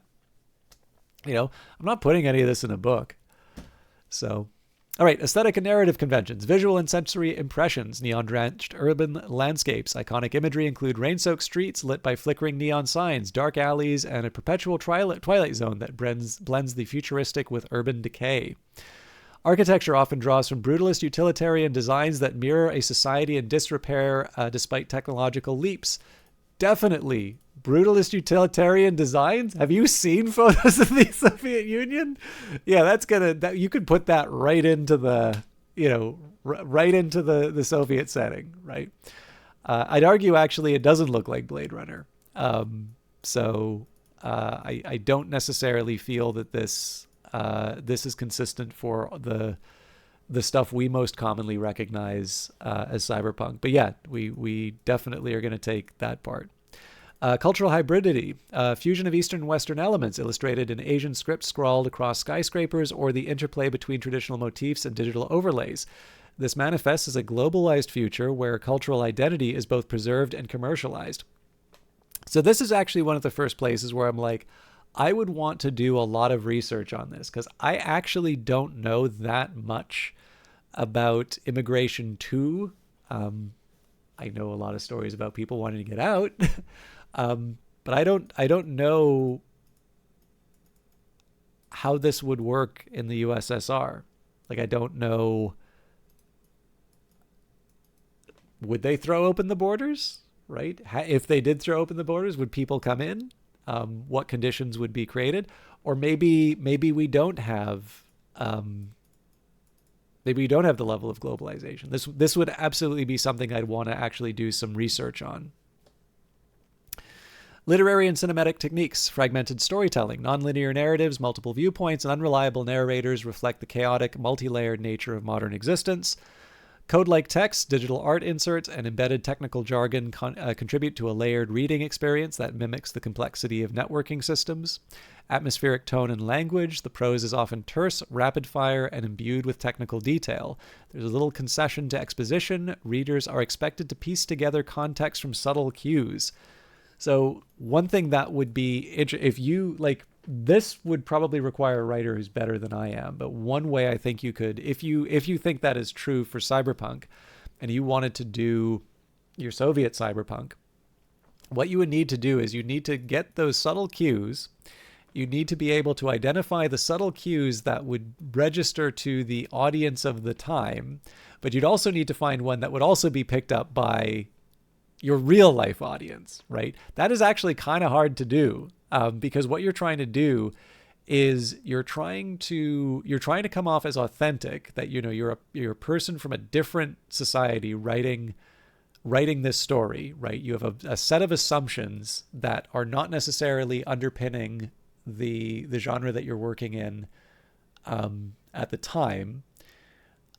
I'm not putting any of this in a book. So, all right, aesthetic and narrative conventions, visual and sensory impressions, neon-drenched urban landscapes. Iconic imagery include rain-soaked streets lit by flickering neon signs, dark alleys, and a perpetual twilight zone that blends the futuristic with urban decay. Architecture often draws from brutalist utilitarian designs that mirror a society in disrepair despite technological leaps. Definitely brutalist utilitarian designs. Have you seen photos of the Soviet Union? Yeah, that you could put that right into the, right into the Soviet setting, right? I'd argue actually it doesn't look like Blade Runner. I don't necessarily feel that this this is consistent for the stuff we most commonly recognize as cyberpunk. But yeah, we definitely are going to take that part. Cultural hybridity, fusion of Eastern and Western elements illustrated in Asian script scrawled across skyscrapers, or the interplay between traditional motifs and digital overlays. This manifests as a globalized future where cultural identity is both preserved and commercialized. So this is actually one of the first places where I'm like, I would want to do a lot of research on this, because I actually don't know that much about immigration too. I know a lot of stories about people wanting to get out. But I don't know how this would work in the USSR. Like, I don't know. Would they throw open the borders, right? If they did throw open the borders, would people come in? What conditions would be created? Or maybe we don't have the level of globalization. This would absolutely be something I'd want to actually do some research on. Literary and cinematic techniques, fragmented storytelling, nonlinear narratives, multiple viewpoints, and unreliable narrators reflect the chaotic, multi-layered nature of modern existence. Code-like text, digital art inserts, and embedded technical jargon contribute to a layered reading experience that mimics the complexity of networking systems. Atmospheric tone and language, the prose is often terse, rapid-fire, and imbued with technical detail. There's a little concession to exposition. Readers are expected to piece together context from subtle cues. So one thing that would be, if you, like, this would probably require a writer who's better than I am, but one way I think you could, if you think that is true for Cyberpunk, and you wanted to do your Soviet Cyberpunk, what you would need to do is you need to get those subtle cues. You need to be able to identify the subtle cues that would register to the audience of the time, but you'd also need to find one that would also be picked up by your real life audience, right? That is actually kind of hard to do, because what you're trying to do is you're trying to come off as authentic, that, you know, you're a person from a different society writing this story, right? You have a set of assumptions that are not necessarily underpinning the genre that you're working in at the time.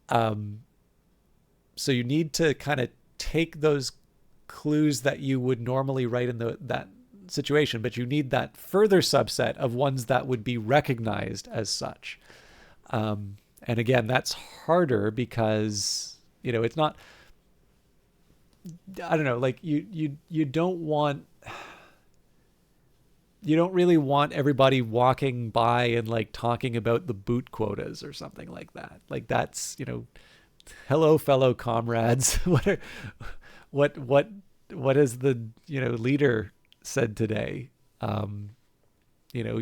So you need to kind of take those clues that you would normally write in that situation, but you need that further subset of ones that would be recognized as such. And again, that's harder because, you know, it's not, I don't know, like you don't really want everybody walking by and like talking about the boot quotas or something like that. Like, that's, you know, hello fellow comrades. What has the, you know, leader said today? You know,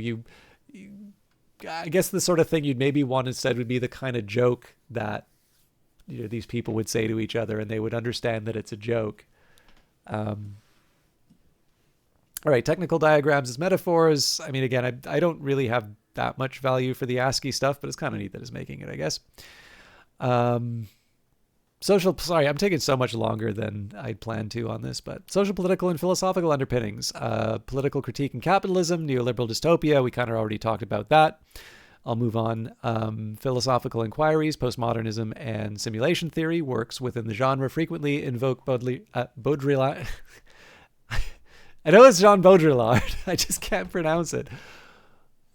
I guess the sort of thing you'd maybe want instead would be the kind of joke that, you know, these people would say to each other, and they would understand that it's a joke. All right, technical diagrams as metaphors. I mean, again, I don't really have that much value for the ASCII stuff, but it's kind of neat that it's making it, I guess. Sorry, I'm taking so much longer than I'd planned to on this, but social, political, and philosophical underpinnings. Political critique and capitalism, neoliberal dystopia, we kind of already talked about that. I'll move on. Philosophical inquiries, postmodernism, and simulation theory. Works within the genre frequently invoke Baudrillard. I know it's Jean Baudrillard. I just can't pronounce it.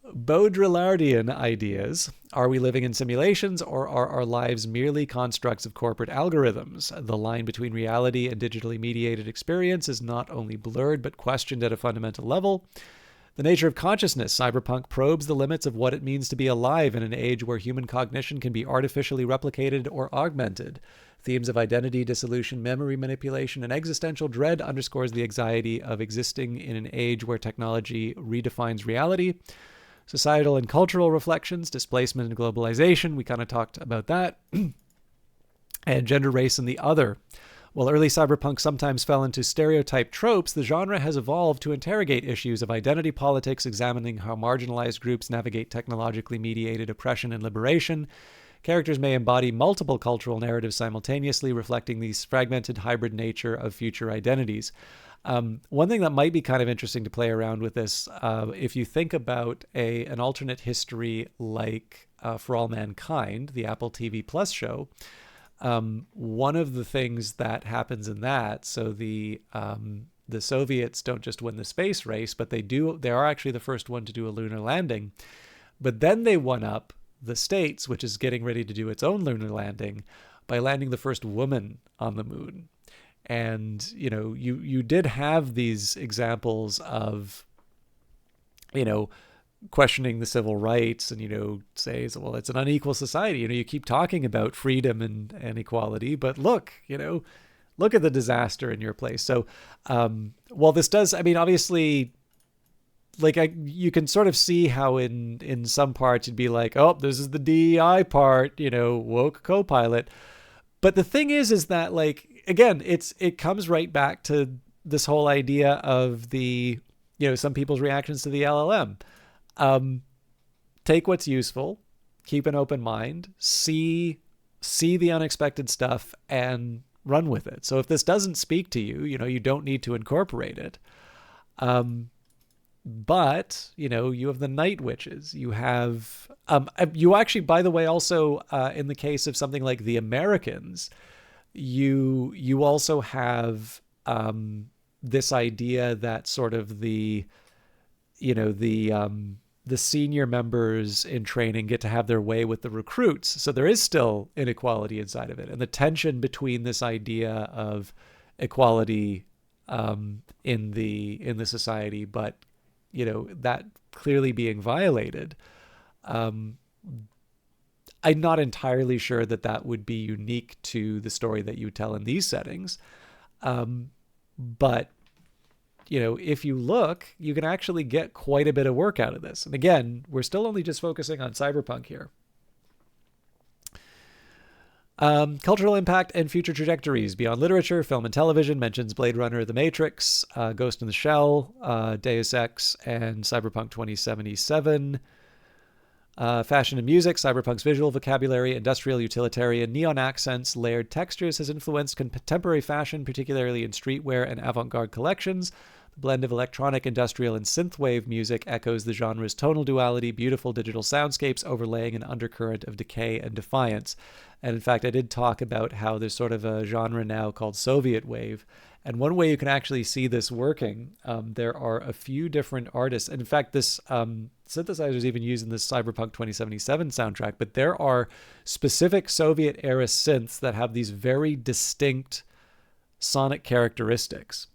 Baudrillardian ideas. Are we living in simulations, or are our lives merely constructs of corporate algorithms? The line between reality and digitally mediated experience is not only blurred but questioned at a fundamental level. The nature of consciousness. Cyberpunk probes the limits of what it means to be alive in an age where human cognition can be artificially replicated or augmented. Themes of identity, dissolution, memory manipulation, and existential dread underscores the anxiety of existing in an age where technology redefines reality. Societal and cultural reflections, displacement and globalization, we kind of talked about that. And gender, race, and the other. While early cyberpunk sometimes fell into stereotype tropes, the genre has evolved to interrogate issues of identity politics, examining how marginalized groups navigate technologically mediated oppression and liberation. Characters may embody multiple cultural narratives simultaneously, reflecting the fragmented hybrid nature of future identities. One thing that might be kind of interesting to play around with this, if you think about an alternate history like For All Mankind, the Apple TV Plus show, one of the things that happens in that, so the Soviets don't just win the space race, but they are actually the first one to do a lunar landing. But then they one up the States, which is getting ready to do its own lunar landing, by landing the first woman on the moon. And, you did have these examples of, questioning the civil rights and, say, well, it's an unequal society. You keep talking about freedom and equality, but look at the disaster in your place. So, while this does, obviously, you can sort of see how in some parts you'd be like, oh, this is the DEI part, woke co-pilot. But the thing is that, again, it comes right back to this whole idea of the, some people's reactions to the LLM. Take what's useful, keep an open mind, see the unexpected stuff, and run with it. So if this doesn't speak to you, you don't need to incorporate it. But, you have the night witches. You have, you actually, by the way, also in the case of something like The Americans, you also have this idea that sort of the senior members in training get to have their way with the recruits. So there is still inequality inside of it. And the tension between this idea of equality in the society, but that clearly being violated. I'm not entirely sure that would be unique to the story that you tell in these settings. But, if you look, you can actually get quite a bit of work out of this. And again, we're still only just focusing on Cyberpunk here. Cultural impact and future trajectories beyond literature, film, and television mentions Blade Runner, The Matrix, Ghost in the Shell, Deus Ex, and Cyberpunk 2077. Fashion and music, Cyberpunk's visual vocabulary, industrial, utilitarian, neon accents, layered textures has influenced contemporary fashion, particularly in streetwear and avant-garde collections. The blend of electronic, industrial, and synthwave music echoes the genre's tonal duality, beautiful digital soundscapes overlaying an undercurrent of decay and defiance. And in fact, I did talk about how there's sort of a genre now called Soviet wave. And one way you can actually see this working, there are a few different artists. And in fact, this synthesizer is even used in this Cyberpunk 2077 soundtrack, but there are specific Soviet era synths that have these very distinct sonic characteristics.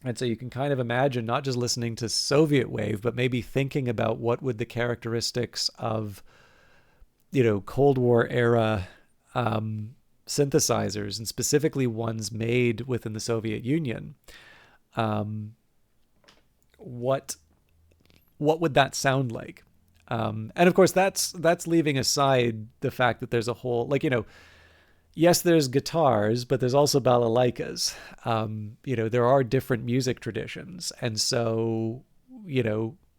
And so you can kind of imagine not just listening to Soviet wave, but maybe thinking about what would the characteristics of, Cold War era synthesizers, and specifically ones made within the Soviet Union. What would that sound like? And of course, that's leaving aside the fact that there's a whole, yes, there's guitars, but there's also balalaikas. There are different music traditions. And so,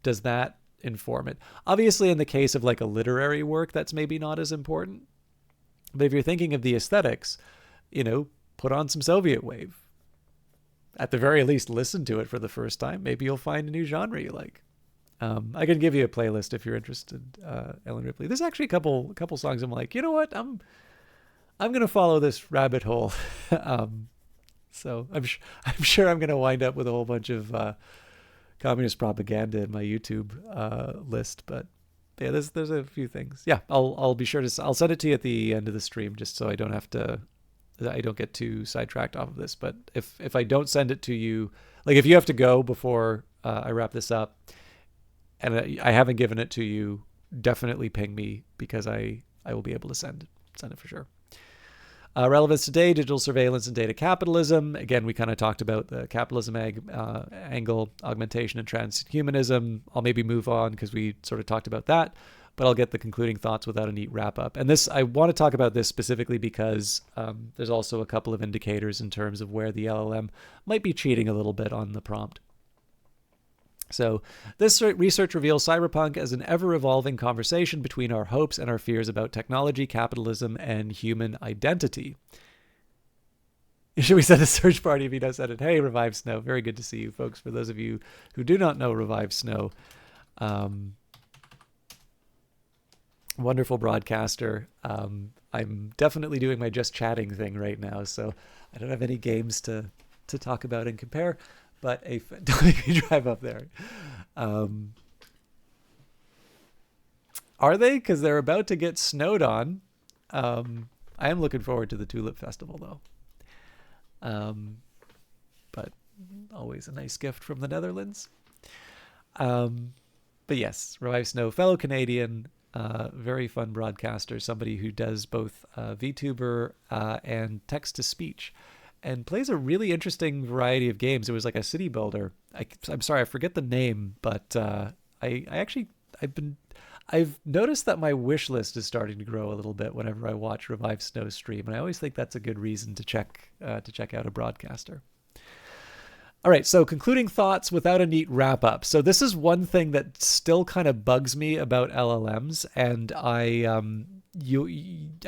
does that inform it? Obviously, in the case of a literary work, that's maybe not as important. But if you're thinking of the aesthetics, put on some Soviet wave. At the very least, listen to it for the first time. Maybe you'll find a new genre you like. I can give you a playlist if you're interested, Ellen Ripley. There's actually a couple songs I'm like, you know what? I'm gonna follow this rabbit hole. So I'm sure I'm gonna wind up with a whole bunch of communist propaganda in my YouTube list, but yeah, there's a few things. Yeah, I'll be sure I'll send it to you at the end of the stream, just so I don't get too sidetracked off of this. But if I don't send it to you, if you have to go before I wrap this up, and I haven't given it to you, definitely ping me, because I will be able to send it for sure. Relevance today, digital surveillance and data capitalism. Again, we kind of talked about the capitalism angle, augmentation and transhumanism. I'll maybe move on because we sort of talked about that, but I'll get the concluding thoughts without a neat wrap up. And this, I want to talk about this specifically because there's also a couple of indicators in terms of where the LLM might be cheating a little bit on the prompt. So this research reveals cyberpunk as an ever-evolving conversation between our hopes and our fears about technology, capitalism, and human identity. Should we send a search party if you don't send it? Hey, Revive Snow. Very good to see you, folks. For those of you who do not know Revive Snow, wonderful broadcaster. I'm definitely doing my just chatting thing right now, so I don't have any games to talk about and compare, but don't make me drive up there. Are they? Because they're about to get snowed on. I am looking forward to the Tulip Festival, though. But always a nice gift from the Netherlands. But yes, Revive Snow, fellow Canadian, very fun broadcaster, somebody who does both VTuber and text-to-speech, and plays a really interesting variety of games. It was like a city builder. I'm sorry, I forget the name, but I've noticed that my wish list is starting to grow a little bit whenever I watch Revive Snow stream, and I always think that's a good reason to check out a broadcaster. All right, so concluding thoughts without a neat wrap up. So this is one thing that still kind of bugs me about LLMs, and I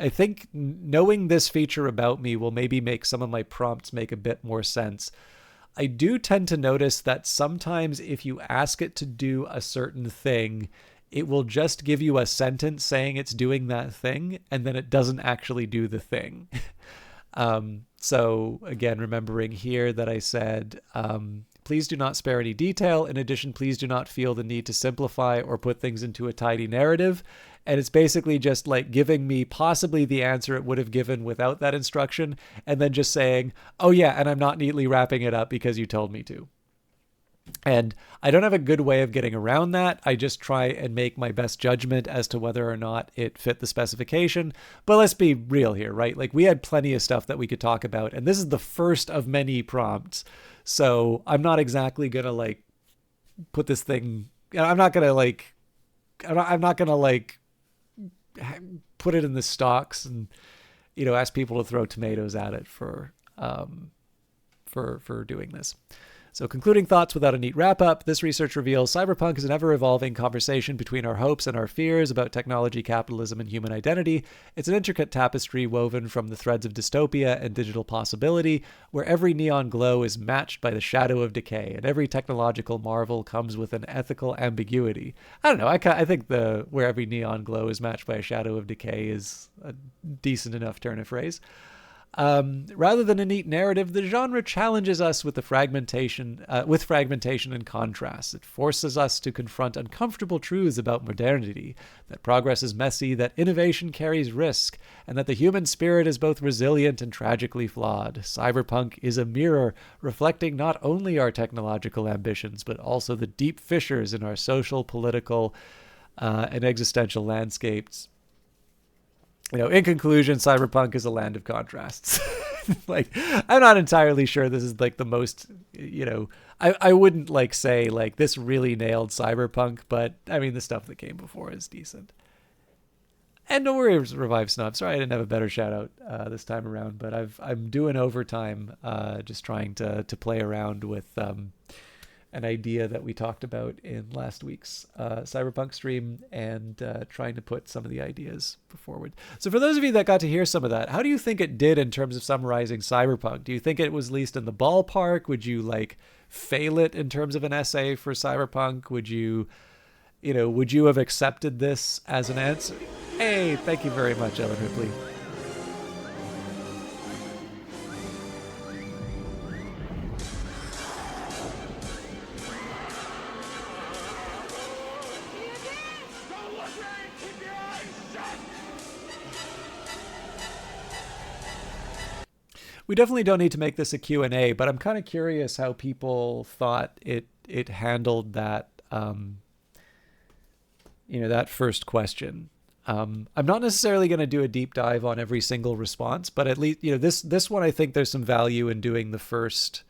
think knowing this feature about me will maybe make some of my prompts make a bit more sense. I do tend to notice that sometimes if you ask it to do a certain thing, it will just give you a sentence saying it's doing that thing, and then it doesn't actually do the thing. So again, remembering here that I said, please do not spare any detail. In addition, please do not feel the need to simplify or put things into a tidy narrative. And it's basically just like giving me possibly the answer it would have given without that instruction, and then just saying, oh yeah, and I'm not neatly wrapping it up because you told me to. And I don't have a good way of getting around that. I just try and make my best judgment as to whether or not it fit the specification. But let's be real here, right? Like, we had plenty of stuff that we could talk about, and this is the first of many prompts. So I'm not exactly going to like put this thing, I'm not going to like put it in the stocks and, ask people to throw tomatoes at it for doing this. So concluding thoughts without a neat wrap-up, this research reveals cyberpunk is an ever-evolving conversation between our hopes and our fears about technology, capitalism, and human identity. It's an intricate tapestry woven from the threads of dystopia and digital possibility, where every neon glow is matched by the shadow of decay, and every technological marvel comes with an ethical ambiguity. I don't know, I think where every neon glow is matched by a shadow of decay is a decent enough turn of phrase. Rather than a neat narrative, the genre challenges us with fragmentation and contrast. It forces us to confront uncomfortable truths about modernity, that progress is messy, that innovation carries risk, and that the human spirit is both resilient and tragically flawed. Cyberpunk is a mirror reflecting not only our technological ambitions, but also the deep fissures in our social, political, and existential landscapes. In conclusion, Cyberpunk is a land of contrasts. Like, I'm not entirely sure this is like the most, I wouldn't like say like this really nailed Cyberpunk, but I mean, the stuff that came before is decent. And no worries, Revive Snow. I'm sorry I didn't have a better shout out this time around, but I'm doing overtime, just trying to play around with an idea that we talked about in last week's Cyberpunk stream, and trying to put some of the ideas forward. So for those of you that got to hear some of that, how do you think it did in terms of summarizing Cyberpunk? Do you think it was at least in the ballpark? Would you like fail it in terms of an essay for Cyberpunk? Would you have accepted this as an answer? Hey, thank you very much, Ellen Ripley. We definitely don't need to make this a Q&A, but I'm kind of curious how people thought it handled that, that first question. I'm not necessarily going to do a deep dive on every single response, but at least, this one, I think there's some value in doing the first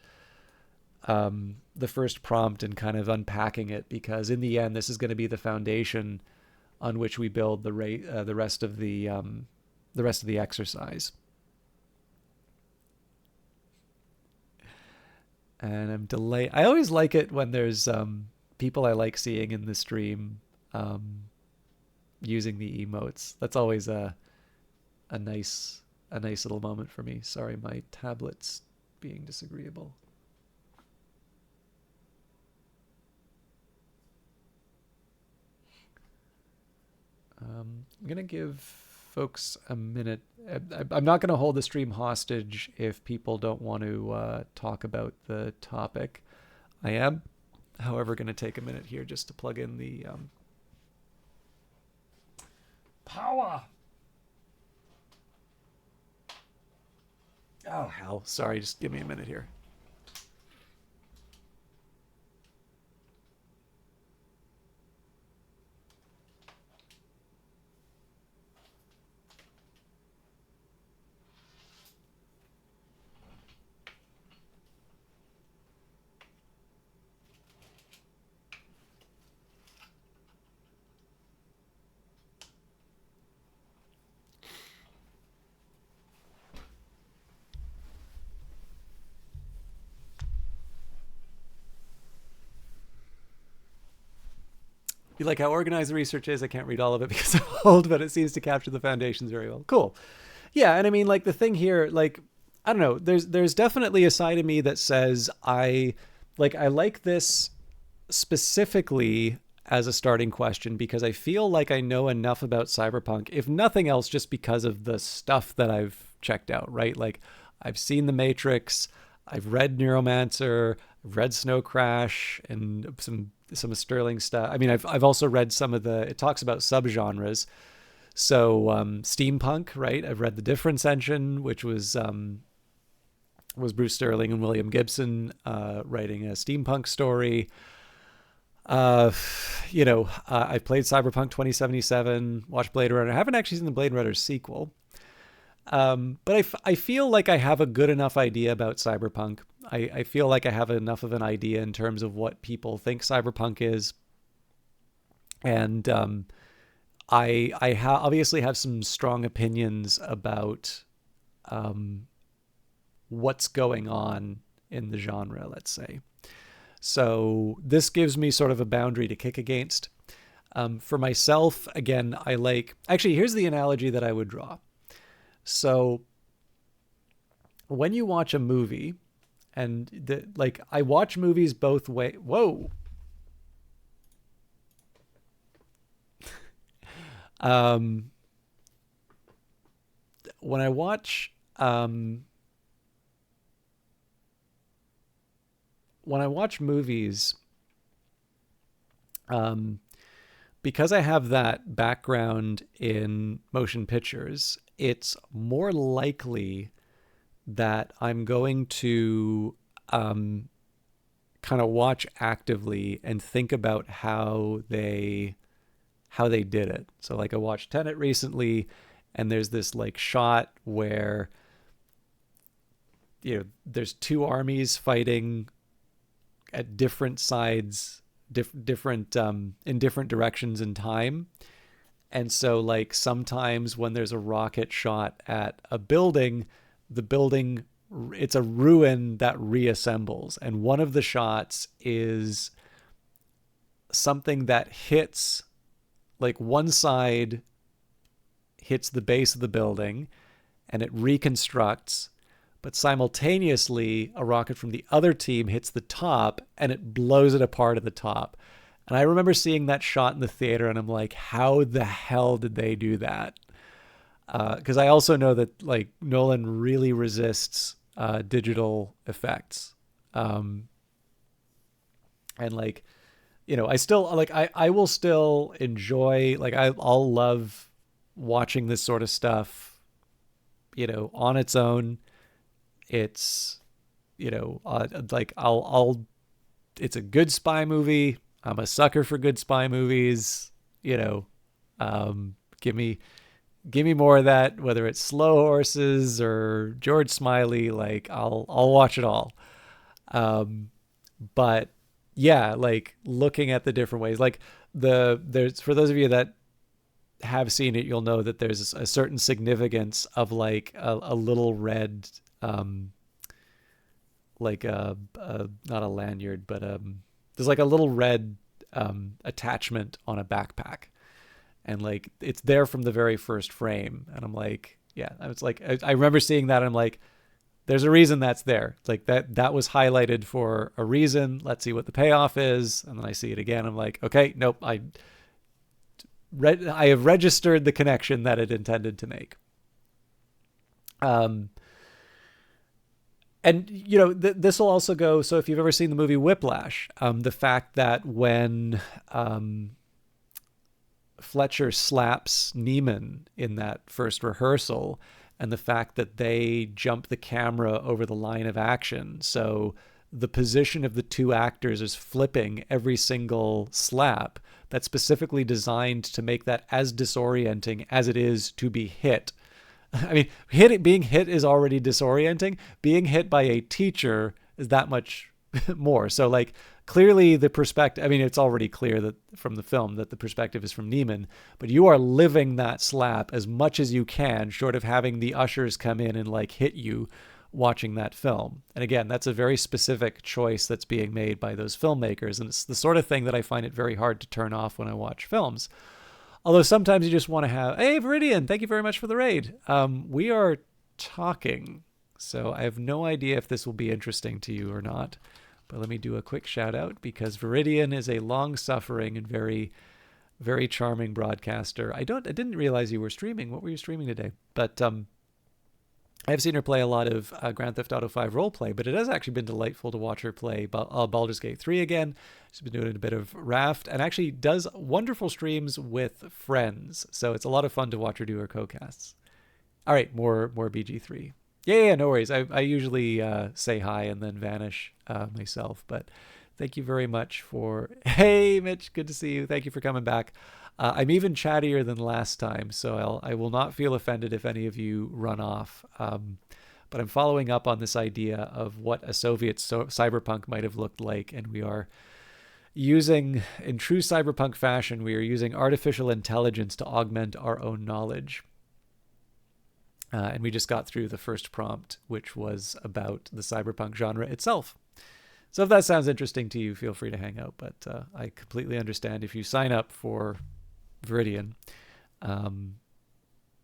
prompt and kind of unpacking it, because in the end, this is going to be the foundation on which we build the rest of the exercise. And I'm delayed. I always like it when there's people I like seeing in the stream using the emotes. That's always a nice little moment for me. Sorry, my tablet's being disagreeable. I'm gonna give folks a minute. I'm not gonna hold the stream hostage if people don't want to talk about the topic. I am, however, gonna take a minute here just to plug in the power. Oh hell, sorry, just give me a minute here. You like how organized the research is? I can't read all of it because I'm old, but it seems to capture the foundations very well. Cool. Yeah, and I mean, like, the thing here, like, I don't know, there's definitely a side of me that says I like this specifically as a starting question because I feel like I know enough about Cyberpunk, if nothing else, just because of the stuff that I've checked out, right? Like, I've seen The Matrix, I've read Neuromancer, I've read Snow Crash, and some Sterling stuff. I mean, I've also read some of the. It talks about subgenres. So steampunk, right? I've read The Difference Engine, which was Bruce Sterling and William Gibson writing a steampunk story. I've played Cyberpunk 2077, watched Blade Runner. I haven't actually seen the Blade Runner sequel. But I feel like I have a good enough idea about Cyberpunk. I feel like I have enough of an idea in terms of what people think Cyberpunk is. And I obviously have some strong opinions about what's going on in the genre, let's say. So this gives me sort of a boundary to kick against. For myself, again, actually, here's the analogy that I would draw. So when you watch a movie, and I watch movies both ways. Whoa. When I watch movies, because I have that background in motion pictures, it's more likely that I'm going to kind of watch actively and think about how they did it. So like I watched Tenet recently, and there's this like shot where there's two armies fighting at different sides, different in different directions in time. And so like sometimes when there's a rocket shot at a building, it's a ruin that reassembles. And one of the shots is something that hits, like one side hits the base of the building and it reconstructs, but simultaneously a rocket from the other team hits the top and it blows it apart at the top. And I remember seeing that shot in the theater and I'm like, how the hell did they do that? Because I also know that like Nolan really resists digital effects. And like, I still like, I will still enjoy, like, I'll love watching this sort of stuff, on its own. It's, like it's a good spy movie. I'm a sucker for good spy movies. Give me more of that, whether it's Slow Horses or George Smiley. Like I'll watch it all. But yeah, like looking at the different ways, like there's for those of you that have seen it, you'll know that there's a certain significance of like a little red, like not a lanyard, but there's like a little red attachment on a backpack, and like it's there from the very first frame, and I'm like, yeah, I was like, I remember seeing that, and I'm like, there's a reason that's there. It's like that was highlighted for a reason. Let's see what the payoff is. And then I see it again. I'm like, okay, nope. I have registered the connection that it intended to make. And, you know, this will also go. So if you've ever seen the movie Whiplash, the fact that when Fletcher slaps Neiman in that first rehearsal, and the fact that they jump the camera over the line of action, so the position of the two actors is flipping every single slap, that's specifically designed to make that as disorienting as it is to be hit. I mean, being hit is already disorienting. Being hit by a teacher is that much more. So like clearly the perspective, I mean, it's already clear that from the film that the perspective is from Neiman, but you are living that slap as much as you can, short of having the ushers come in and like hit you watching that film. And again, that's a very specific choice that's being made by those filmmakers. And it's the sort of thing that I find it very hard to turn off when I watch films. Although sometimes you just want to have, hey, Viridian, thank you very much for the raid. We are talking, so I have no idea if this will be interesting to you or not. But let me do a quick shout out, because Viridian is a long-suffering and very, very charming broadcaster. I didn't realize you were streaming. What were you streaming today? But I've seen her play a lot of Grand Theft Auto 5 roleplay, but it has actually been delightful to watch her play Baldur's Gate 3 again. She's been doing a bit of Raft, and actually does wonderful streams with friends. So it's a lot of fun to watch her do her co-casts. All right, more BG3. Yeah, no worries. I usually say hi and then vanish myself, but thank you very much for... Hey, Mitch, good to see you. Thank you for coming back. I'm even chattier than last time, so I will not feel offended if any of you run off. But I'm following up on this idea of what a Soviet cyberpunk might have looked like, and we are using, in true cyberpunk fashion, we are using artificial intelligence to augment our own knowledge. And we just got through the first prompt, which was about the cyberpunk genre itself. So if that sounds interesting to you, feel free to hang out. But I completely understand if you sign up for Viridian.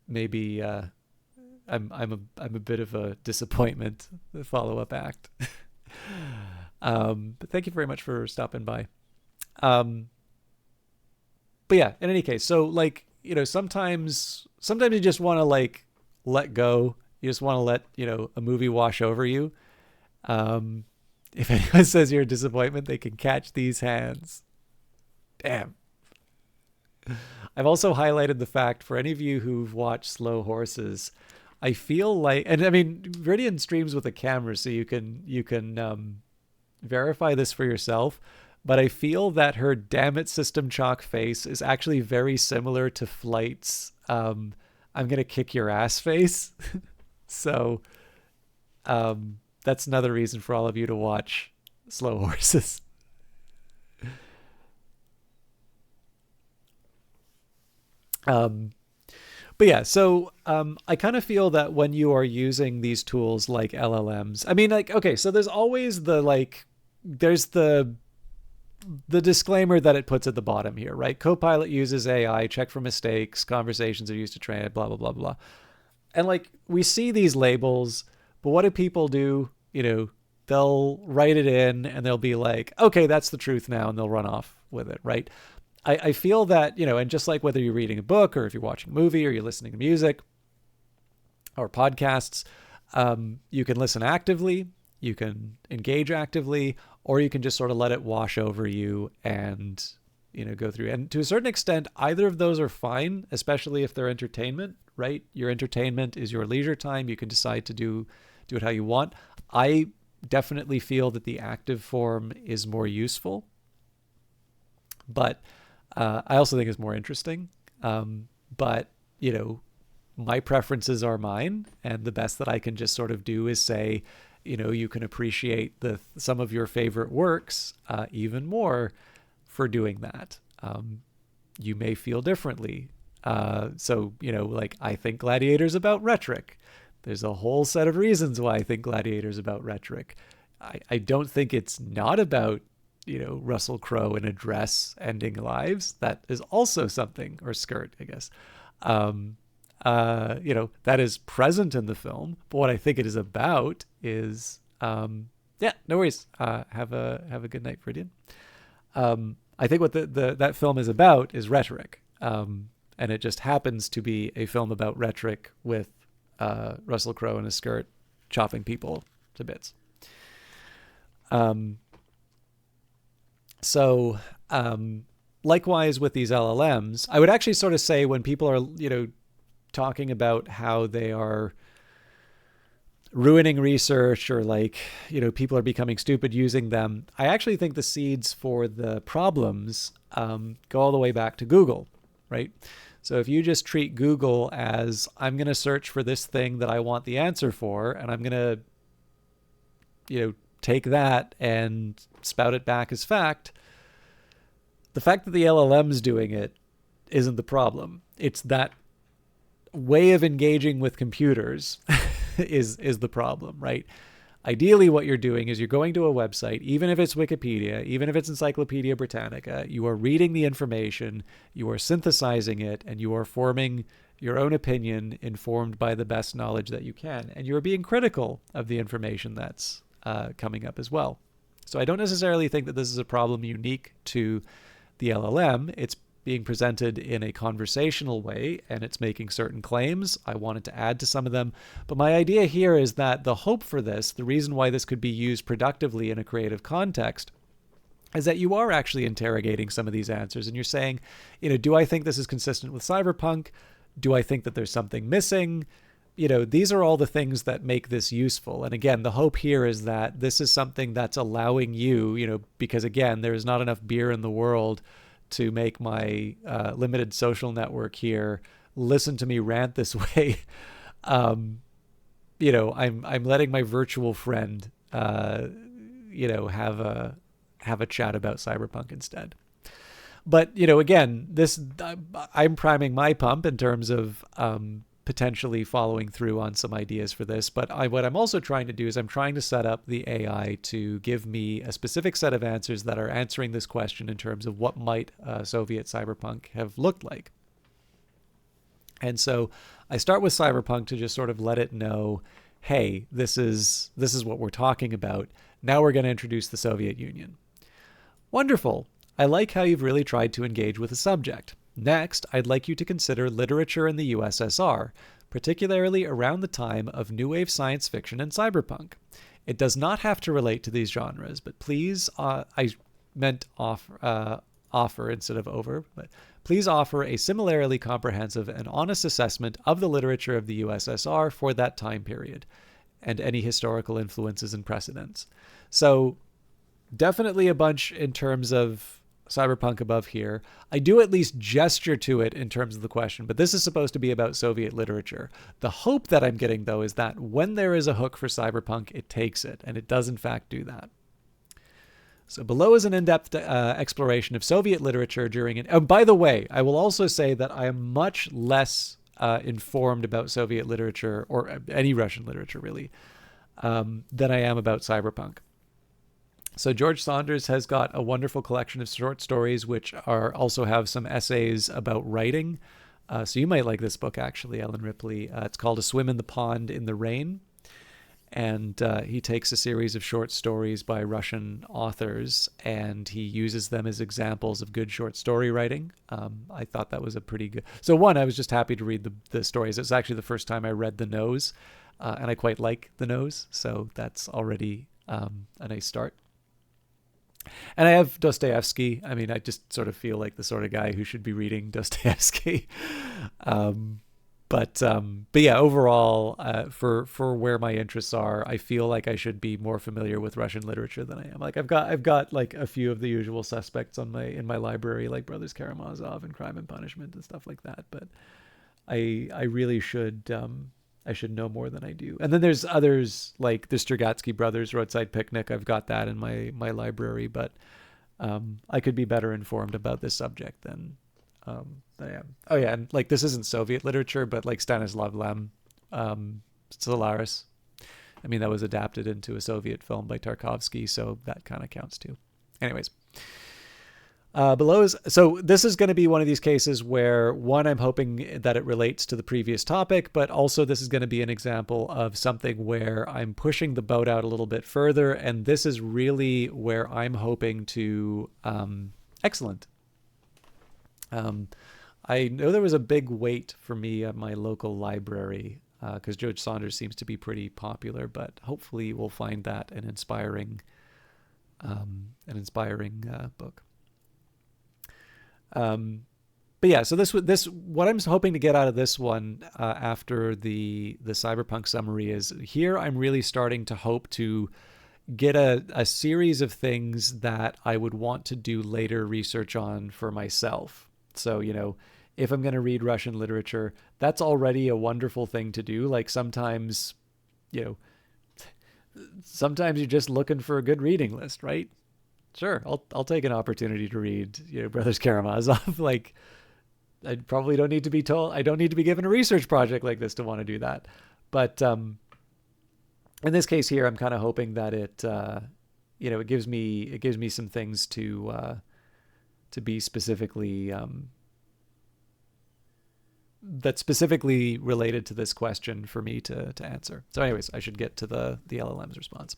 Maybe I'm a bit of a disappointment, the follow-up act. But thank you very much for stopping by. But yeah, in any case, so like, you know, sometimes you just want to like let go. You just want to let, you know, a movie wash over you. If anyone says you're a disappointment, they can catch these hands. Damn. I've also highlighted the fact, for any of you who've watched Slow Horses, I feel like, and I mean, Viridian streams with a camera, so you can verify this for yourself, but I feel that her damn it System Chalk face is actually very similar to Flight's I'm gonna kick your ass face. So that's another reason for all of you to watch Slow Horses. But yeah, so I kind of feel that when you are using these tools like LLMs, I mean, like, okay, so there's always there's the disclaimer that it puts at the bottom here, right? Copilot uses AI, check for mistakes, conversations are used to train it, blah, blah, blah, blah. And like, we see these labels, but what do people do? You know, they'll write it in and they'll be like, okay, that's the truth now, and they'll run off with it, right? I feel that, you know, and just like whether you're reading a book or if you're watching a movie or you're listening to music or podcasts, you can listen actively, you can engage actively, or you can just sort of let it wash over you and, you know, go through. And to a certain extent, either of those are fine, especially if they're entertainment, right? Your entertainment is your leisure time. You can decide to do it how you want. I definitely feel that the active form is more useful, but I also think it's more interesting. But, you know, my preferences are mine, and the best that I can just sort of do is say, you know, you can appreciate some of your favorite works even more for doing that. You may feel differently. So, you know, like, I think Gladiator's about rhetoric. There's a whole set of reasons why I think Gladiator's about rhetoric. I don't think it's not about Russell Crowe in a dress ending lives. That is also something, or skirt, I guess. That is present in the film. But what I think it is about is, yeah, no worries. Have a good night, Fridian. I think what that film is about is rhetoric. And it just happens to be a film about rhetoric with Russell Crowe in a skirt chopping people to bits. So likewise with these LLMs, I would actually sort of say when people are, talking about how they are ruining research or people are becoming stupid using them, I actually think the seeds for the problems go all the way back to Google, right? So if you just treat Google as, I'm going to search for this thing that I want the answer for, and I'm going to, take that and spout it back as fact, the fact that the LLM's doing it isn't the problem. It's that way of engaging with computers is the problem, right? Ideally, what you're doing is you're going to a website, even if it's Wikipedia, even if it's Encyclopedia Britannica, you are reading the information, you are synthesizing it, and you are forming your own opinion informed by the best knowledge that you can. And you are being critical of the information that's coming up as well. So I don't necessarily think that this is a problem unique to the LLM. It's being presented in a conversational way, and it's making certain claims. I wanted to add to some of them. But my idea here is that the hope for this, the reason why this could be used productively in a creative context, is that you are actually interrogating some of these answers. And you're saying, do I think this is consistent with Cyberpunk? Do I think that there's something missing? These are all the things that make this useful. And again, the hope here is that this is something that's allowing you, because again, there's not enough beer in the world to make my limited social network here listen to me rant this way. I'm letting my virtual friend, have a chat about Cyberpunk instead. But again, I'm priming my pump in terms of potentially following through on some ideas for this. But what I'm also trying to do is I'm trying to set up the AI to give me a specific set of answers that are answering this question in terms of what might Soviet cyberpunk have looked like. And so I start with Cyberpunk to just sort of let it know, hey, this is what we're talking about. Now we're going to introduce the Soviet Union. Wonderful. I like how you've really tried to engage with the subject. Next, I'd like you to consider literature in the USSR, particularly around the time of New Wave science fiction and cyberpunk. It does not have to relate to these genres, but please, I meant offer instead of over, but please offer a similarly comprehensive and honest assessment of the literature of the USSR for that time period, and any historical influences and precedents. So definitely a bunch in terms of Cyberpunk above here. I do at least gesture to it in terms of the question, but this is supposed to be about Soviet literature. The hope that I'm getting, though, is that when there is a hook for Cyberpunk, it takes it, and it does in fact do that. So below is an in-depth exploration of Soviet literature during it. Oh, by the way, I will also say that I am much less informed about Soviet literature, or any Russian literature really, than I am about Cyberpunk. So George Saunders has got a wonderful collection of short stories, which also have some essays about writing. So you might like this book, actually, Ellen Ripley. It's called A Swim in the Pond in the Rain. And he takes a series of short stories by Russian authors, and he uses them as examples of good short story writing. I thought that was a pretty good... So one, I was just happy to read the stories. It's actually the first time I read The Nose, and I quite like The Nose. So that's already a nice start. And I have Dostoevsky. I mean, I just sort of feel like the sort of guy who should be reading Dostoevsky. But yeah, overall, for where my interests are, I feel like I should be more familiar with Russian literature than I am. Like I've got like a few of the usual suspects in my library, like Brothers Karamazov and Crime and Punishment and stuff like that. But I really should I should know more than I do. And then there's others like the Strugatsky Brothers, Roadside Picnic. I've got that in my library, but I could be better informed about this subject than I am. Oh yeah, and like this isn't Soviet literature, but like Stanislav Lem, Solaris. I mean, that was adapted into a Soviet film by Tarkovsky, so that kind of counts too. Anyways. Below is, so this is going to be one of these cases where, one, I'm hoping that it relates to the previous topic, but also this is going to be an example of something where I'm pushing the boat out a little bit further, and this is really where I'm hoping to, excellent. I know there was a big wait for me at my local library because George Saunders seems to be pretty popular, but hopefully we'll find that an inspiring book. But yeah, so this what I'm hoping to get out of this one after the Cyberpunk summary is, here I'm really starting to hope to get a series of things that I would want to do later research on for myself. So, if I'm going to read Russian literature, that's already a wonderful thing to do. Like sometimes you're just looking for a good reading list, right? Sure, I'll take an opportunity to read, Brothers Karamazov. Like, I probably don't need to be told. I don't need to be given a research project like this to want to do that. But in this case here, I'm kind of hoping that it gives me some things to be specifically that's specifically related to this question for me to answer. So, anyways, I should get to the LLM's response.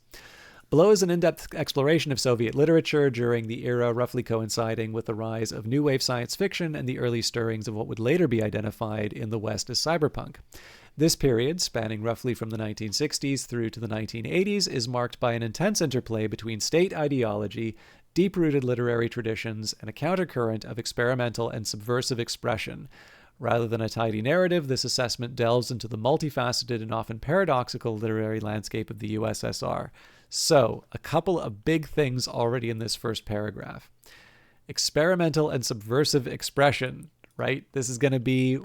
Below is an in-depth exploration of Soviet literature during the era roughly coinciding with the rise of new wave science fiction and the early stirrings of what would later be identified in the West as cyberpunk. This period, spanning roughly from the 1960s through to the 1980s, is marked by an intense interplay between state ideology, deep-rooted literary traditions, and a countercurrent of experimental and subversive expression. Rather than a tidy narrative, this assessment delves into the multifaceted and often paradoxical literary landscape of the USSR. So, a couple of big things already in this first paragraph. Experimental and subversive expression, right? This is going to be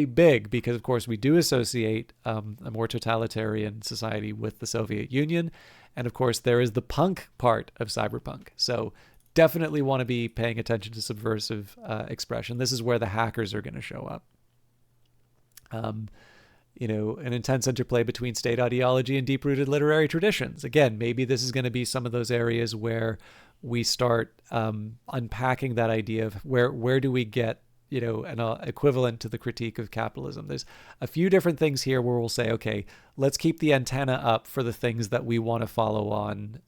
big because, of course, we do associate a more totalitarian society with the Soviet Union, and of course, there is the punk part of cyberpunk. So, definitely want to be paying attention to subversive expression. This is where the hackers are going to show up. An intense interplay between state ideology and deep-rooted literary traditions. Again, maybe this is going to be some of those areas where we start unpacking that idea of where do we get, an equivalent to the critique of capitalism. There's a few different things here where we'll say, okay, let's keep the antenna up for the things that we want to follow on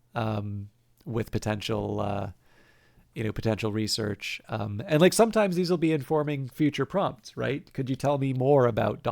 with potential research. And like sometimes these will be informing future prompts, right? Could you tell me more about ...